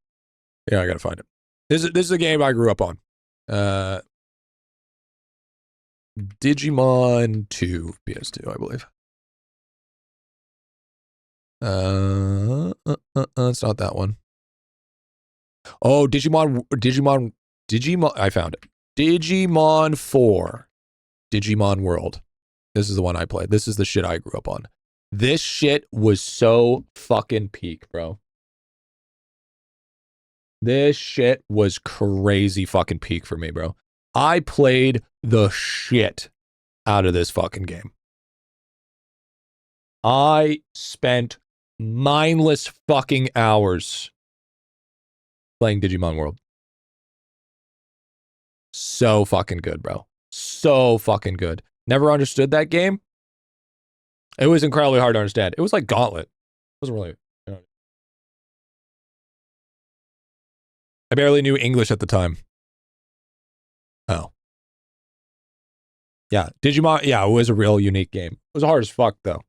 Yeah, I gotta find it. This is a game I grew up on. Digimon 2, PS2, I believe. It's not that one. Oh, Digimon, I found it. Digimon 4. Digimon World. This is the one I played. This is the shit I grew up on. This shit was so fucking peak, bro. This shit was crazy fucking peak for me, bro. I played the shit out of this fucking game. I spent mindless fucking hours playing Digimon World. So fucking good, bro. So fucking good. Never understood that game. It was incredibly hard to understand. It was like Gauntlet. It wasn't really. You know. I barely knew English at the time. Oh. Yeah, Digimon, yeah, it was a real unique game. It was hard as fuck, though.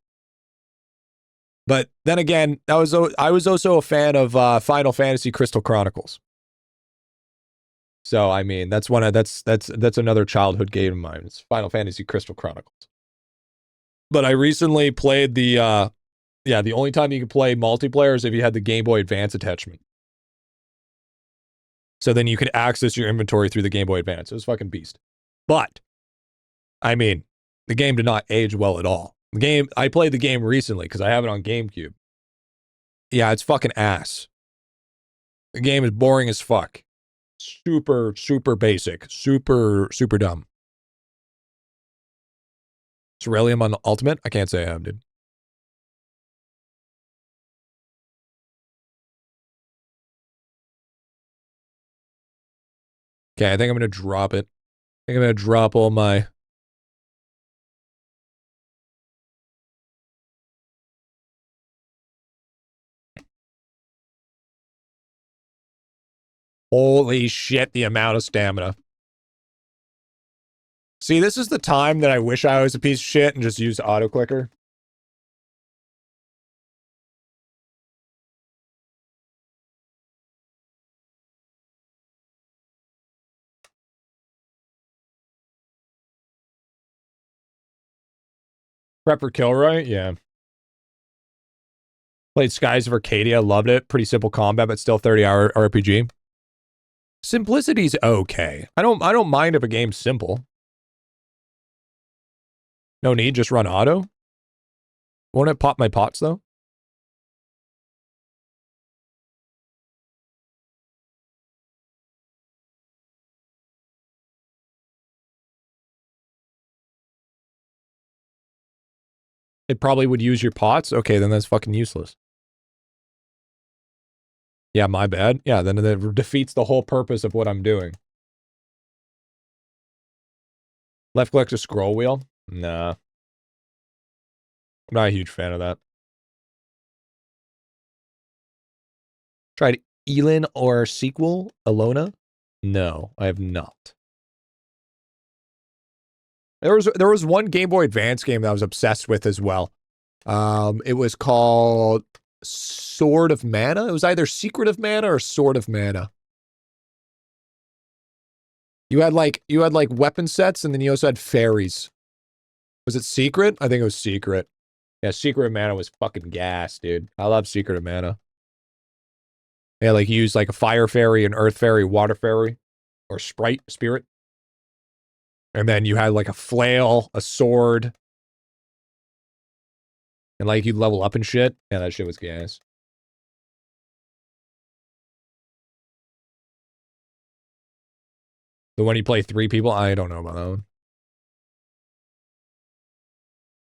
But then again, I was also a fan of Final Fantasy Crystal Chronicles. So I mean, that's another childhood game of mine. It's Final Fantasy Crystal Chronicles. But I recently played the only time you could play multiplayer is if you had the Game Boy Advance attachment. So then you could access your inventory through the Game Boy Advance. It was fucking beast. But I mean, the game did not age well at all. I played the game recently because I have it on GameCube. Yeah, it's fucking ass. The game is boring as fuck. Super, super basic. Super, super dumb. Ceruleum on the Ultimate? I can't say I have, dude. Okay, I think I'm going to drop it. I think I'm going to drop all my... Holy shit, the amount of stamina. See, this is the time that I wish I was a piece of shit and just used auto-clicker. Prep for Kilroy? Yeah. Played Skies of Arcadia, loved it. Pretty simple combat, but still 30-hour RPG. Simplicity's okay. I don't mind if a game's simple. No need, just run auto. Won't it pop my pots, though? It probably would use your pots? Okay, then that's fucking useless. Yeah, my bad. Yeah, then it defeats the whole purpose of what I'm doing. Left click to scroll wheel? Nah. I'm not a huge fan of that. Tried Elin or sequel, Alona? No, I have not. There was one Game Boy Advance game that I was obsessed with as well. It was called Sword of Mana. It was either Secret of Mana or Sword of Mana. You had like weapon sets, and then you also had fairies. Was it Secret? I think it was Secret. Yeah, Secret of Mana was fucking gas, dude. I love Secret of Mana. Yeah, like you use like a fire fairy, an earth fairy, water fairy, or sprite, spirit. And then you had like a flail, a sword. And like you'd level up and shit. Yeah, that shit was gas. The one you play 3 people? I don't know about that one.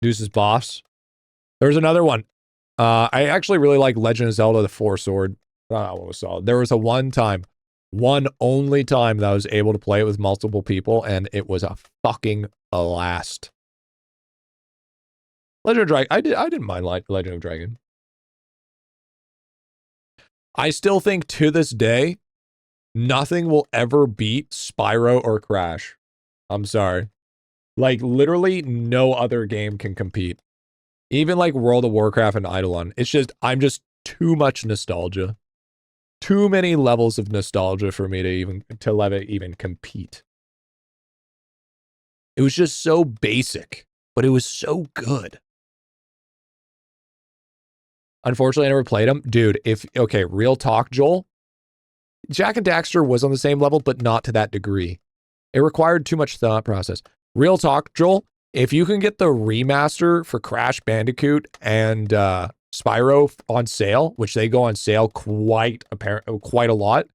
Deuce's Boss. There was another one. I actually really like Legend of Zelda, the 4 Sword. That one was solid. There was a one only time that I was able to play it with multiple people, and it was a fucking blast. Legend of Dragon. I didn't mind Legend of Dragon. I still think to this day, nothing will ever beat Spyro or Crash. I'm sorry. Like, literally no other game can compete. Even like World of Warcraft and Eidolon. It's just, I'm just too much nostalgia. Too many levels of nostalgia for me to let it even compete. It was just so basic, but it was so good. Unfortunately, I never played them. Dude, okay, real talk, Joel. Jak and Daxter was on the same level, but not to that degree. It required too much thought process. Real talk, Joel, if you can get the remaster for Crash Bandicoot and Spyro on sale, which they go on sale quite a lot,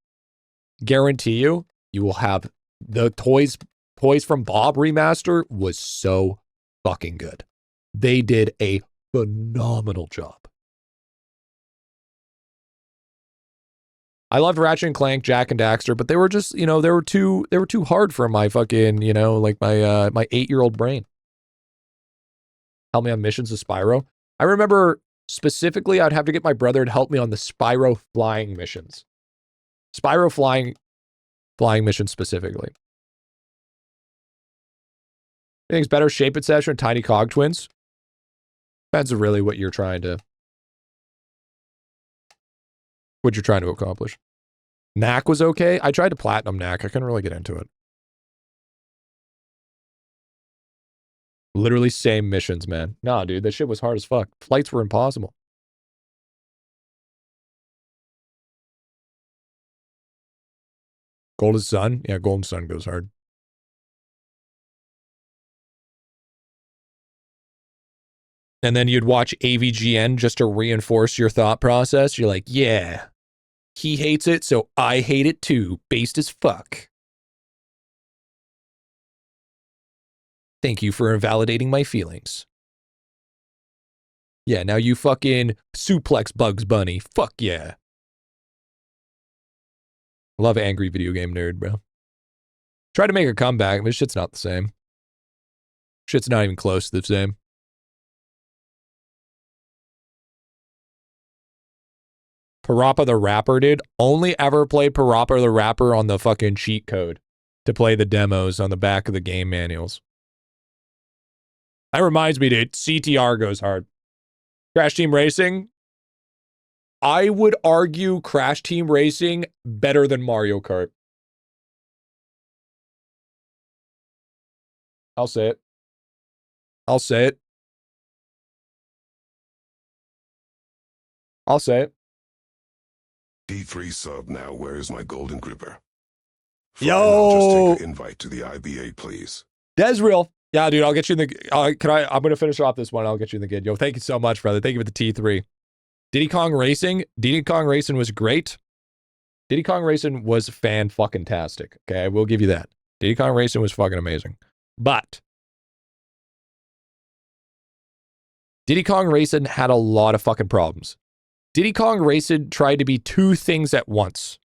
guarantee you will have the Toys from Bob remaster was so fucking good. They did a phenomenal job. I loved Ratchet and Clank, Jak and Daxter, but they were just, they were too hard for my fucking, like my 8-year-old brain. Help me on missions of Spyro. I remember specifically I'd have to get my brother to help me on the Spyro flying missions. Spyro flying missions specifically. I think it's better Shape It Session or Tiny Cog Twins. Depends on really what you're trying to accomplish. Knack was okay. I tried to platinum Knack. I couldn't really get into it. Literally same missions, man. Nah, dude, that shit was hard as fuck. Flights were impossible. Golden Sun? Yeah, Golden Sun goes hard. And then you'd watch AVGN just to reinforce your thought process. You're like, yeah, He hates it, so I hate it too. Based as fuck. Thank you for invalidating my feelings. Yeah, now you fucking suplex Bugs Bunny. Fuck yeah. Love angry video game nerd, bro. Try to make a comeback, but shit's not the same. Shit's not even close to the same. Parappa the Rapper, dude. Only ever played Parappa the Rapper on the fucking cheat code to play the demos on the back of the game manuals. That reminds me, dude. CTR goes hard. Crash Team Racing. I would argue Crash Team Racing better than Mario Kart. I'll say it. I'll say it. I'll say it. D3 sub now. Where's my golden gripper? Yo! Fine, I'll just take an invite to the IBA, please. Desreal. Yeah, dude, I'll get you in the... I'm going to finish off this one. I'll get you in the gid. Yo, thank you so much, brother. Thank you for the T3. Diddy Kong Racing. Diddy Kong Racing was great. Diddy Kong Racing was fan-fucking-tastic. Okay, I will give you that. Diddy Kong Racing was fucking amazing. But Diddy Kong Racing had a lot of fucking problems. Diddy Kong Racing tried to be two things at once,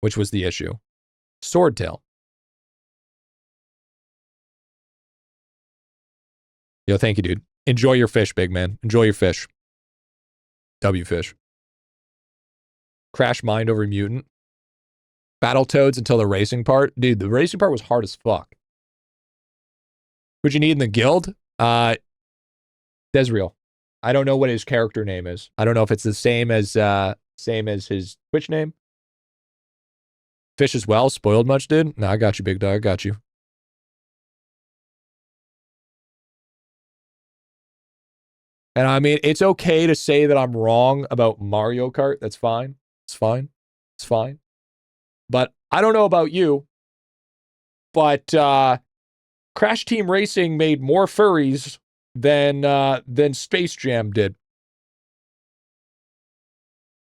which was the issue. Swordtail. Yo, thank you, dude. Enjoy your fish, big man. Enjoy your fish. W fish. Crash Mind over Mutant. Battletoads until the racing part. Dude, the racing part was hard as fuck. Who'd you need in the guild? Desreal. I don't know what his character name is. I don't know if it's the same as his Twitch name. Fish as well. Spoiled much, dude? No, I got you, big dog. I got you. And I mean, it's okay to say that I'm wrong about Mario Kart. That's fine. It's fine. It's fine. But I don't know about you, but Crash Team Racing made more furries than Space Jam did.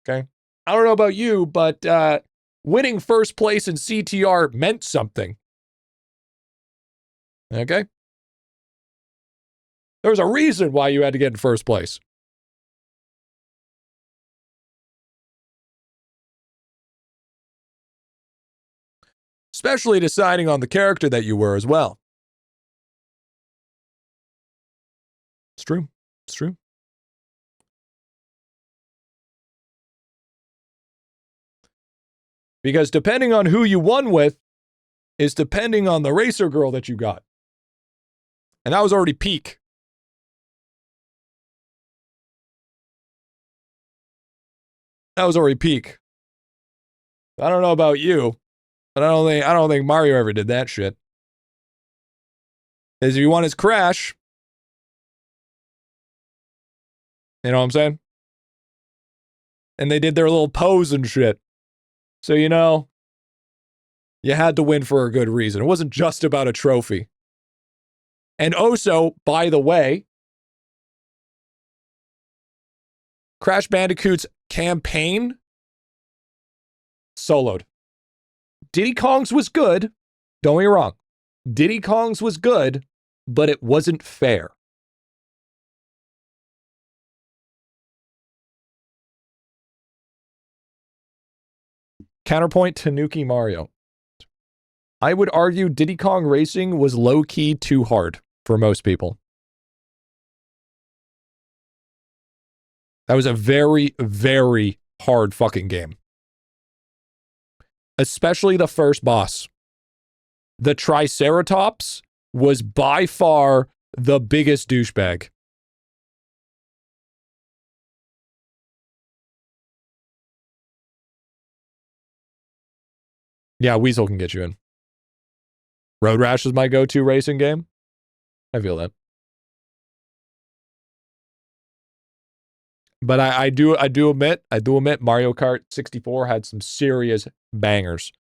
Okay? I don't know about you, but winning first place in CTR meant something. Okay? There was a reason why you had to get in first place. Especially deciding on the character that you were as well. It's true. It's true. Because depending on who you won with is depending on the racer girl that you got. And that was already peak. That was already peak. I don't know about you, but I don't think Mario ever did that shit. Because if you want his Crash, you know what I'm saying? And they did their little pose and shit. So, you know, you had to win for a good reason. It wasn't just about a trophy. And also, by the way, Crash Bandicoot's campaign soloed. Diddy Kong's was good. Don't get me wrong. Diddy Kong's was good, but it wasn't fair. Counterpoint Tanuki Mario. I would argue Diddy Kong Racing was low-key too hard for most people. That was a very, very hard fucking game. Especially the first boss. The Triceratops was by far the biggest douchebag. Yeah, Weasel can get you in. Road Rash is my go-to racing game. I feel that. But I do admit Mario Kart 64 had some serious bangers.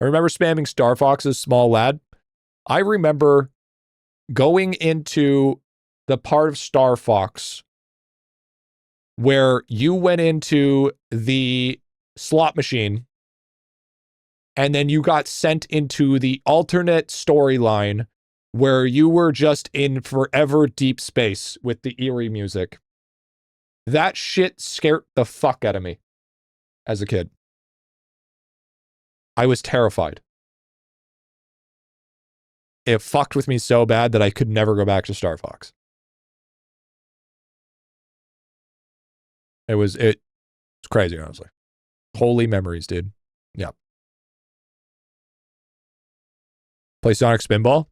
I remember spamming Star Fox's Small Lad. I remember going into the part of Star Fox where you went into the slot machine and then you got sent into the alternate storyline where you were just in forever deep space with the eerie music. That shit scared the fuck out of me as a kid. I was terrified. It fucked with me so bad that I could never go back to Star Fox. It's crazy, honestly. Holy memories, dude. Yeah. Play Sonic Spinball?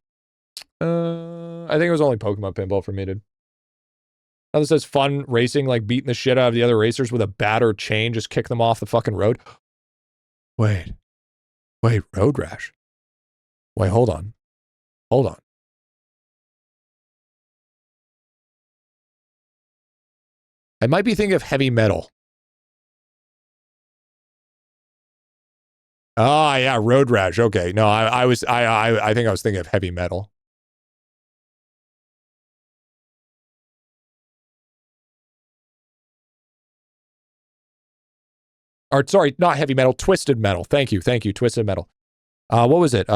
I think it was only Pokemon Pinball for me, dude. Now this says fun racing, like beating the shit out of the other racers with a bat or chain, just kick them off the fucking road. Wait, Road Rash. Wait, hold on. I might be thinking of Heavy Metal. Ah, yeah, Road Rash. Okay, no, I think I was thinking of Heavy Metal. Or sorry, not Heavy Metal, Twisted Metal. Thank you, Twisted Metal. What was it?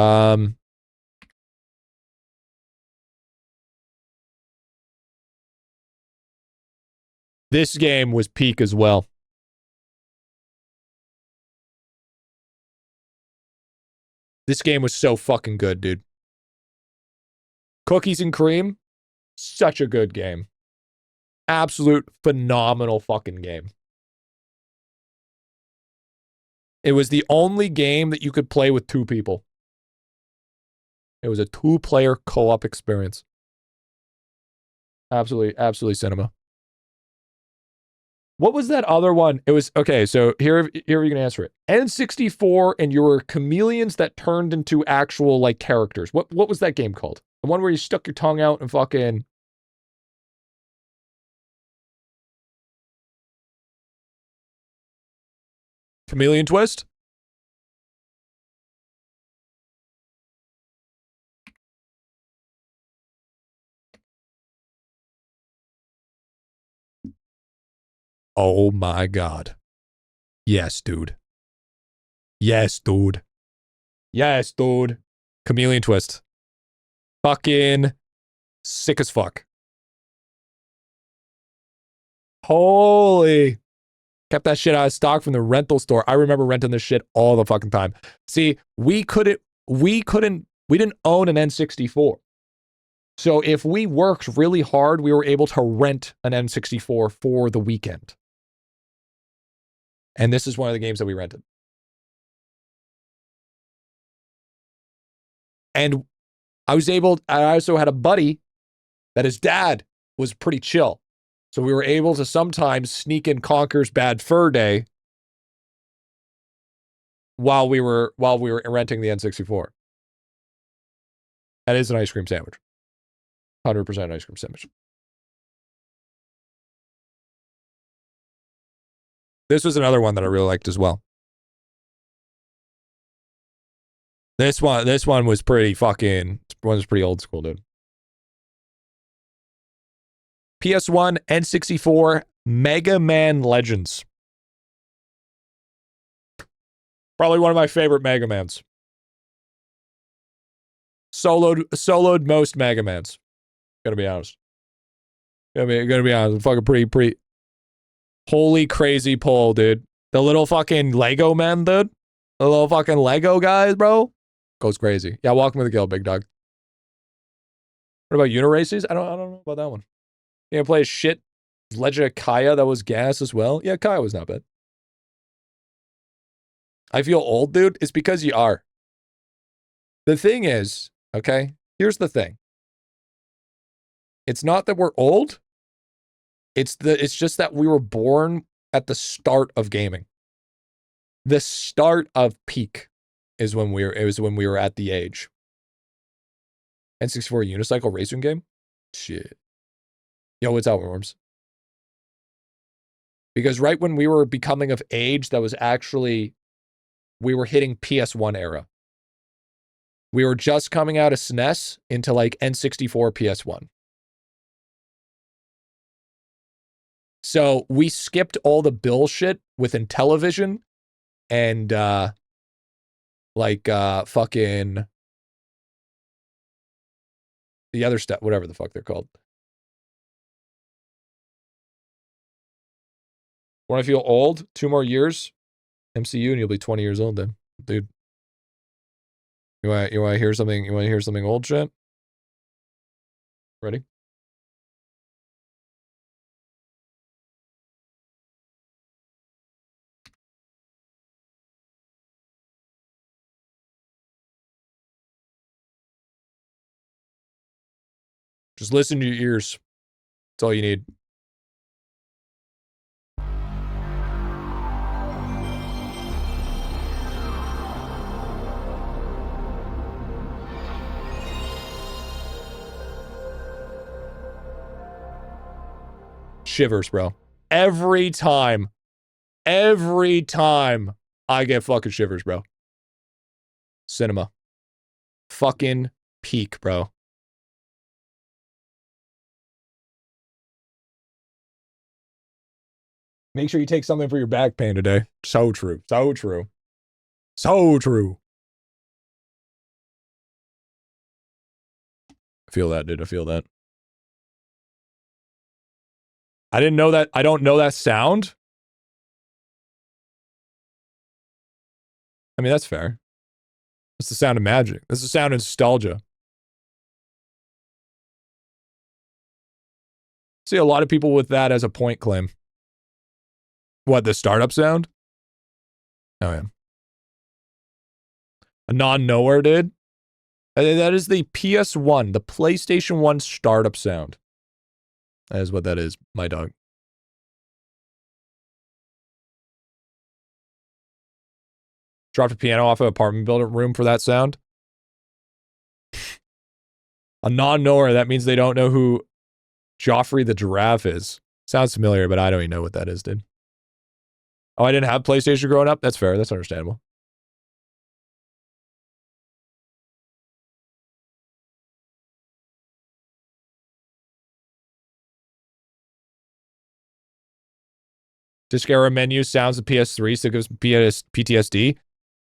This game was peak as well. This game was so fucking good, dude. Cookies and Cream, such a good game. Absolute phenomenal fucking game. It was the only game that you could play with two people. It was a two-player co-op experience. Absolutely cinema. What was that other one? It was, okay, so here you can answer it. N64 and you were chameleons that turned into actual, like, characters. What was that game called? The one where you stuck your tongue out and fucking... Chameleon Twist? Oh my god. Yes, dude. Yes, dude. Yes, dude. Chameleon Twist. Fucking sick as fuck. Holy. Kept that shit out of stock from the rental store. I remember renting this shit all the fucking time. See, we didn't own an N64. So if we worked really hard, we were able to rent an N64 for the weekend. And this is one of the games that we rented. And I also had a buddy that his dad was pretty chill. So we were able to sometimes sneak in Conker's Bad Fur Day while we were renting the N64. That is an ice cream sandwich. 100% ice cream sandwich. This was another one that I really liked as well. This one was pretty old school, dude. PS1, N64, Mega Man Legends. Probably one of my favorite Mega Mans. Soloed most Mega Mans. Gonna be honest. Gonna be honest. Fucking pretty. Holy crazy pull, dude. The little fucking Lego man, dude. The little fucking Lego guys, bro. Goes crazy. Yeah, welcome to the guild, big dog. What about Uniraces? I don't know about that one. You gonna play a shit Legend of Kaya that was gas as well? Yeah, Kaya was not bad. I feel old, dude. It's because you are. The thing is, okay, here's the thing. It's not that we're old. It's just that we were born at the start of gaming. The start of peak is when we were at the age. N64 unicycle racing game? Shit. Yo, what's up, Worms? Because right when we were becoming of age, that was actually, we were hitting PS1 era. We were just coming out of SNES into like N64 PS1. So we skipped all the bullshit within television and fucking the other stuff, whatever the fuck they're called. Want to feel old? 2 more years, MCU, and you'll be 20 years old then, dude. You want to hear something? You want to hear something old shit? Ready? Just listen to your ears. That's all you need. Shivers, bro. Every time I get fucking shivers, bro. Cinema. Fucking peak, bro. Make sure you take something for your back pain today. So true. So true. So true. I feel that, dude. I feel that. I didn't know that. I don't know that sound. I mean, that's fair. That's the sound of magic. That's the sound of nostalgia. See a lot of people with that as a point claim. What, the startup sound? Oh, yeah. A non-knower, dude. That is the PS1, the PlayStation 1 startup sound. That is what that is, my dog. Dropped a piano off an apartment building room for that sound. A non-knower, that means they don't know who Joffrey the Giraffe is. Sounds familiar, but I don't even know what that is, dude. Oh, I didn't have PlayStation growing up? That's fair. That's understandable. Disc era menu sounds of PS3, so it gives PTSD.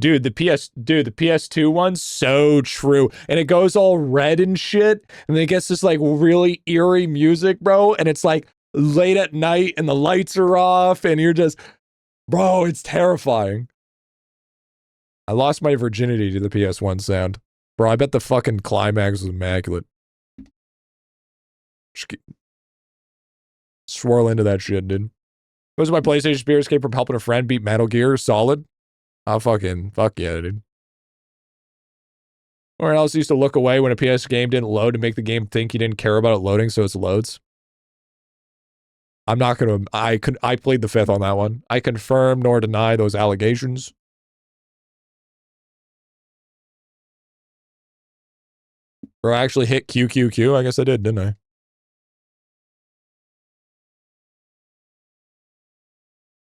Dude, the PS2 one's so true. And it goes all red and shit. And then it gets this like really eerie music, bro. And it's like late at night and the lights are off and you're just, bro, it's terrifying. I lost my virginity to the PS1 sound. Bro, I bet the fucking climax was immaculate. Swirl into that shit, dude. Those are my PlayStation Spear Escape from helping a friend beat Metal Gear Solid. Oh, fuck yeah, dude. Or else used to look away when a PS game didn't load to make the game think you didn't care about it loading, so it loads. I'm not gonna, I plead the fifth on that one. I confirm nor deny those allegations. Or I actually hit QQQ. I guess I did, didn't I?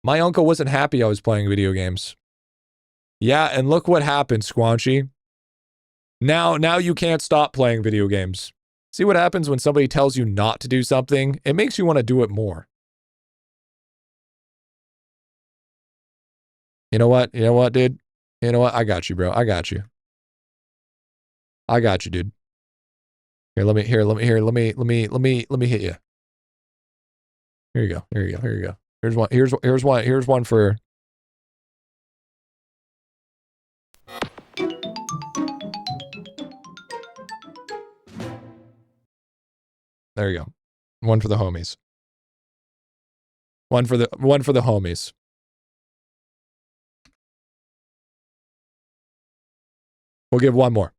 My uncle wasn't happy I was playing video games. Yeah, and look what happened, Squanchy. Now you can't stop playing video games. See what happens when somebody tells you not to do something? It makes you want to do it more. You know what? You know what, dude? You know what? I got you, bro. I got you. I got you, dude. Here, let me hit you. Here you go. Here you go. Here you go. Here's one for. There you go. One for the homies. One for the homies. We'll give one more.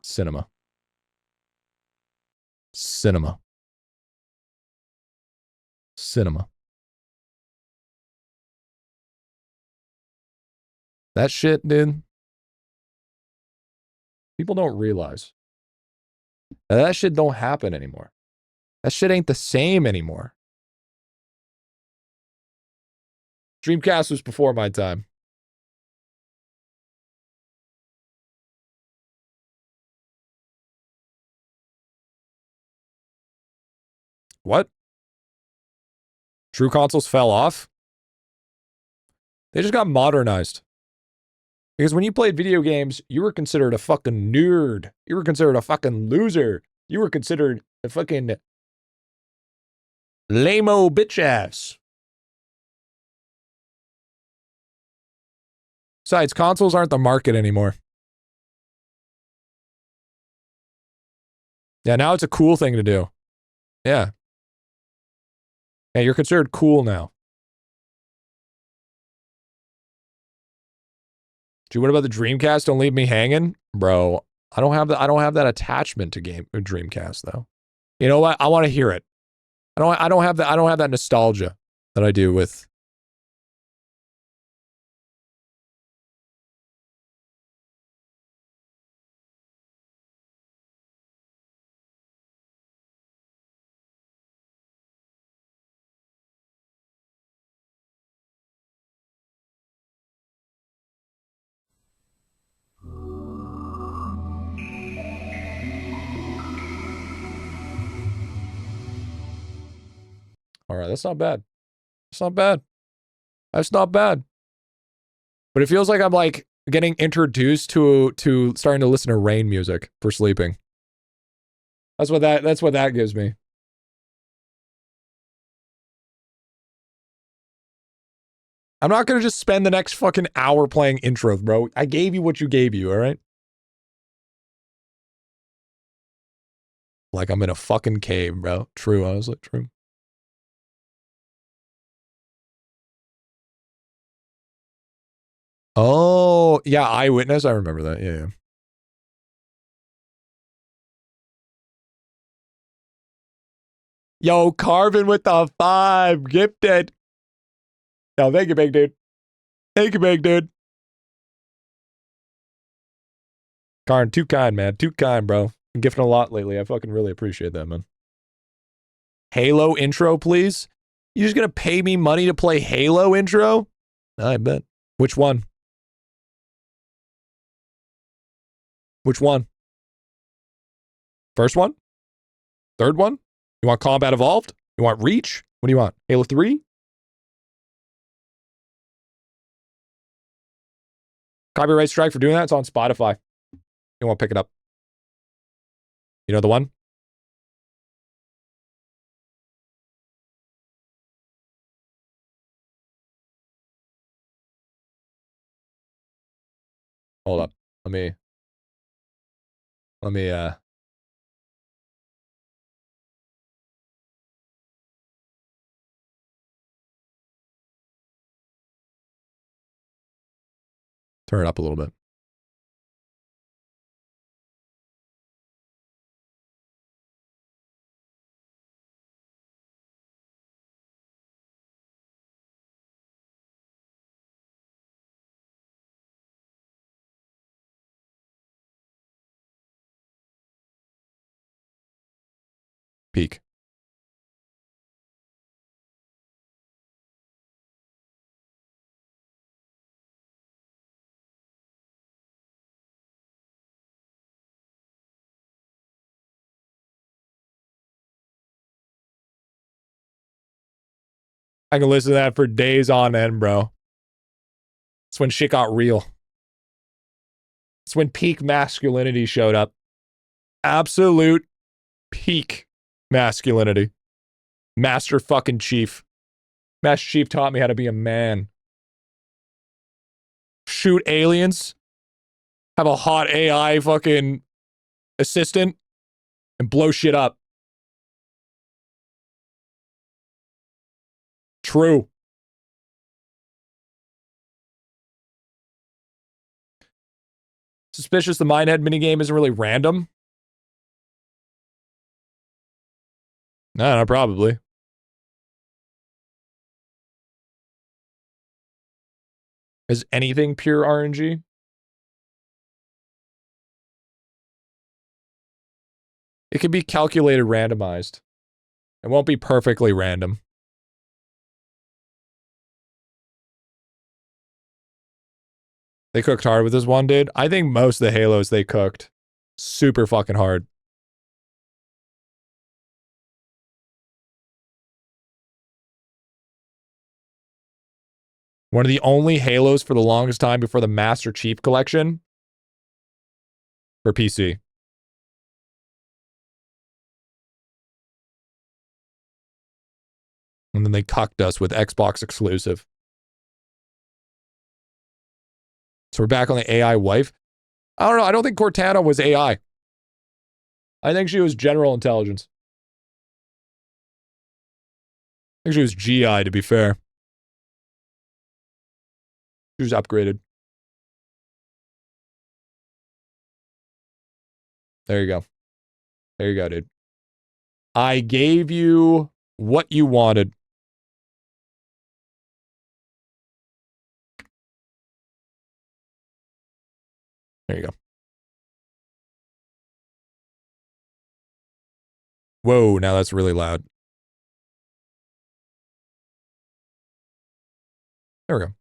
Cinema. Cinema. Cinema. That shit, dude. People don't realize. That shit don't happen anymore. That shit ain't the same anymore. Dreamcast was before my time. What? True consoles fell off? They just got modernized. Because when you played video games, you were considered a fucking nerd. You were considered a fucking loser. You were considered a fucking lame-o bitch ass. Besides, consoles aren't the market anymore. Yeah, now it's a cool thing to do. Yeah. Yeah, you're considered cool now. Dude, what about the Dreamcast? Don't leave me hanging, bro. I don't have that attachment to Dreamcast though. You know what? I want to hear it. I don't have that nostalgia that I do with. All right, that's not bad. That's not bad. That's not bad. But it feels like I'm like getting introduced to starting to listen to rain music for sleeping. That's what that gives me. I'm not gonna just spend the next fucking hour playing intros, bro. I gave you what you gave you, all right? Like I'm in a fucking cave, bro. True, honestly, true. Oh, yeah, Eyewitness. I remember that. Yeah, yeah. Yo, Carvin with the 5. Gifted. No, thank you, big dude. Thank you, big dude. Karn, too kind, man. Too kind, bro. Been gifting a lot lately. I fucking really appreciate that, man. Halo intro, please? You just gonna pay me money to play Halo intro? I bet. Which one? Which one? First one? Third one? You want Combat Evolved? You want Reach? What do you want? Halo 3? Copyright strike for doing that? It's on Spotify. You won't pick it up. You know the one? Hold up. Let me turn it up a little bit. Peak. I can listen to that for days on end, bro. It's when shit got real. It's when peak masculinity showed up. Absolute peak masculinity. Master fucking Chief. Master Chief taught me how to be a man. Shoot aliens. Have a hot AI fucking assistant. And blow shit up. True. Suspicious the Mindhead minigame isn't really random. No, probably. Is anything pure RNG? It can be calculated randomized. It won't be perfectly random. They cooked hard with this one, dude. I think most of the Halos they cooked super fucking hard. One of the only Halos for the longest time before the Master Chief Collection for PC. And then they cucked us with Xbox exclusive. So we're back on the AI wife. I don't know. I don't think Cortana was AI. I think she was general intelligence. I think she was GI, to be fair. She was upgraded. There you go. There you go, dude. I gave you what you wanted. There you go. Whoa, now that's really loud. There we go.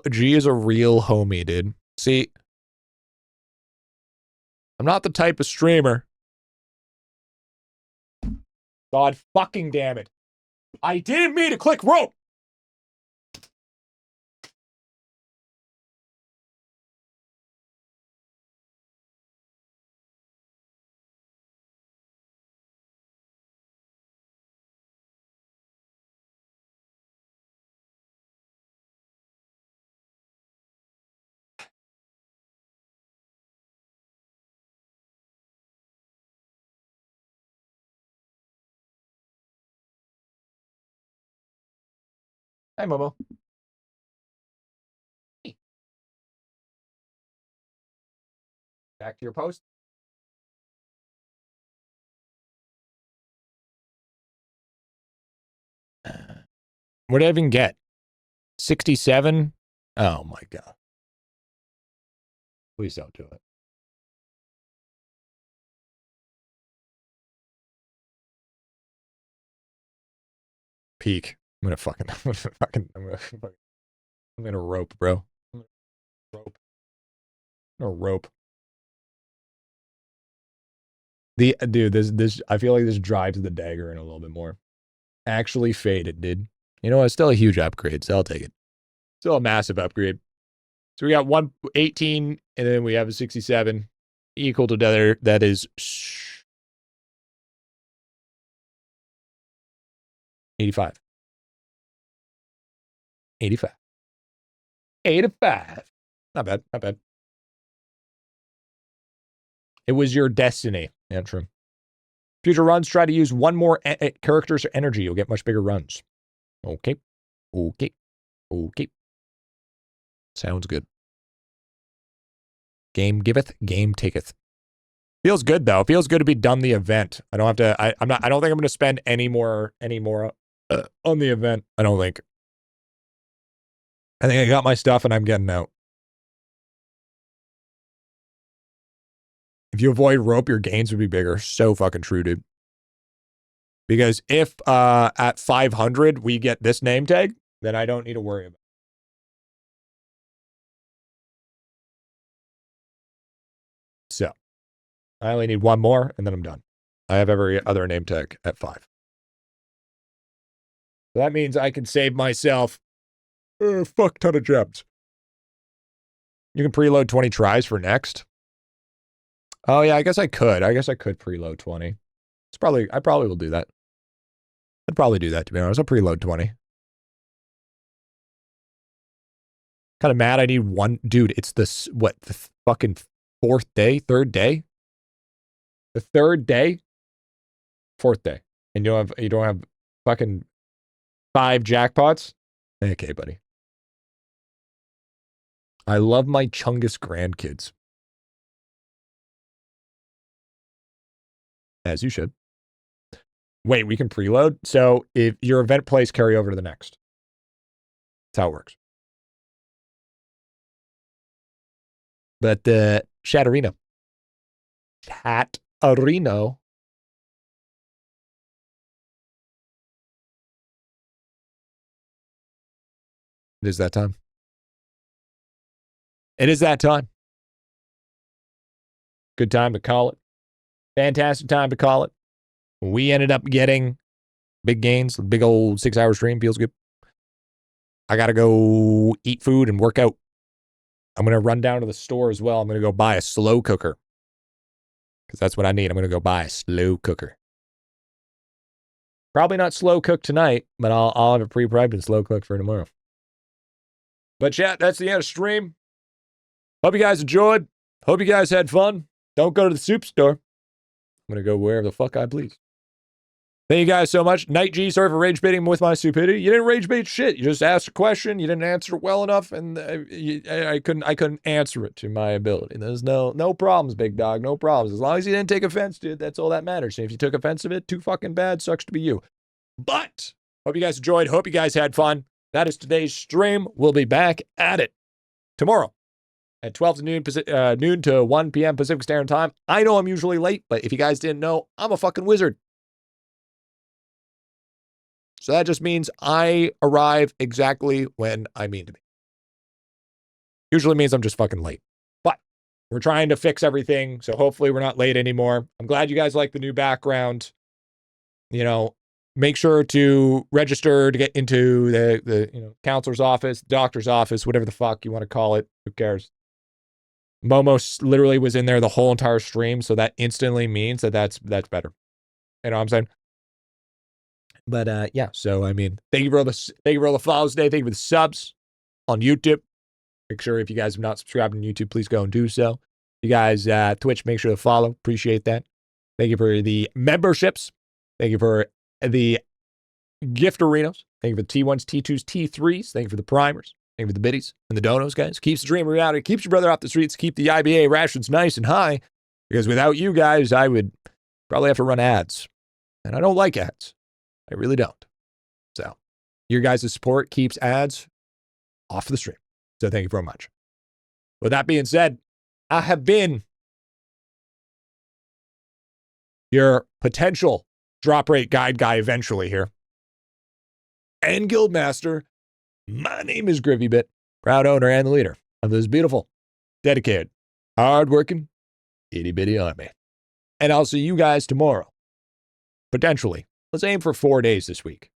G is a real homie, dude. See, I'm not the type of streamer. God fucking damn it. I didn't mean to click rope. Hi, Momo. Hey. Back to your post. What did I even get? 67? Oh my God. Please don't do it. Peak. I'm gonna rope, bro. Rope. I'm gonna rope. Dude, this I feel like this drives the dagger in a little bit more. Actually faded, dude. You know what? It's still a huge upgrade, so I'll take it. Still a massive upgrade. So we got 118, and then we have a 67 equal to the other. That is 85. 85. 85. Not bad. Not bad. It was your destiny. Yeah, true. Future runs, try to use one more character's energy. You'll get much bigger runs. Okay. Okay. Okay. Sounds good. Game giveth, game taketh. Feels good though. Feels good to be done the event. I don't have to. I don't think I'm going to spend any more on the event. I don't think. I think I got my stuff and I'm getting out. If you avoid rope, your gains would be bigger. So fucking true, dude. Because if at 500 we get this name tag, then I don't need to worry about it. So I only need one more and then I'm done. I have every other name tag at 5. So that means I can save myself a fuck ton of gems. You can preload 20 tries for next. Oh yeah, I guess I could. I guess I could preload 20. I probably will do that. I'd probably do that, to be honest. I'll preload 20. Kind of mad I need one. Dude, it's the fucking 4th day? 3rd day? The 3rd day? 4th day. And you don't have fucking 5 jackpots? Okay, buddy. I love my Chungus grandkids. As you should. Wait, we can preload? So if your event plays carry over to the next. That's how it works. But Chatterino. Chatterino. It is that time. It is that time. Good time to call it. Fantastic time to call it. We ended up getting big gains, big old 6-hour stream. Feels good. I got to go eat food and work out. I'm going to run down to the store as well. I'm going to go buy a slow cooker. Because that's what I need. I'm going to go buy a slow cooker. Probably not slow cooked tonight, but I'll have it pre-prepped and slow cooked for tomorrow. But chat, that's the end of stream. Hope you guys enjoyed. Hope you guys had fun. Don't go to the soup store. I'm going to go wherever the fuck I please. Thank you guys so much. Night G, sorry for rage baiting with my stupidity. You didn't rage bait shit. You just asked a question. You didn't answer it well enough, and I couldn't answer it to my ability. There's no problems, big dog. No problems. As long as you didn't take offense to it, that's all that matters. And if you took offense of it, too fucking bad. Sucks to be you. But hope you guys enjoyed. Hope you guys had fun. That is today's stream. We'll be back at it tomorrow at 12 to noon to 1 p.m. Pacific Standard Time. I know I'm usually late, but if you guys didn't know, I'm a fucking wizard. So that just means I arrive exactly when I mean to be. Usually means I'm just fucking late. But we're trying to fix everything, so hopefully we're not late anymore. I'm glad you guys like the new background. You know, make sure to register to get into the counselor's office, doctor's office, whatever the fuck you want to call it. Who cares? Momo literally was in there the whole entire stream, so that instantly means that's better. You know what I'm saying? But yeah, so I mean, thank you for all the follows today. Thank you for the subs on YouTube. Make sure if you guys have not subscribed on YouTube, please go and do so. You guys Twitch, make sure to follow. Appreciate that. Thank you for the memberships. Thank you for the gift arenas. Thank you for the T1s, T2s, T3s. Thank you for the primers. Thank you for the biddies and the donos, guys. Keeps the dream reality. Keeps your brother off the streets. Keep the IBA rations nice and high. Because without you guys, I would probably have to run ads. And I don't like ads. I really don't. So your guys' support keeps ads off the stream. So thank you very much. With that being said, I have been your potential drop rate guide guy eventually here. And Guildmaster. My name is GriffyBit, proud owner and the leader of this beautiful, dedicated, hardworking, itty-bitty army. And I'll see you guys tomorrow. Potentially. Let's aim for 4 days this week.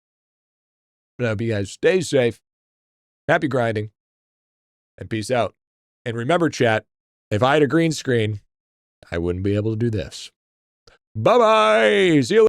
But I hope you guys stay safe, happy grinding, and peace out. And remember, chat, if I had a green screen, I wouldn't be able to do this. Bye-bye! See you later.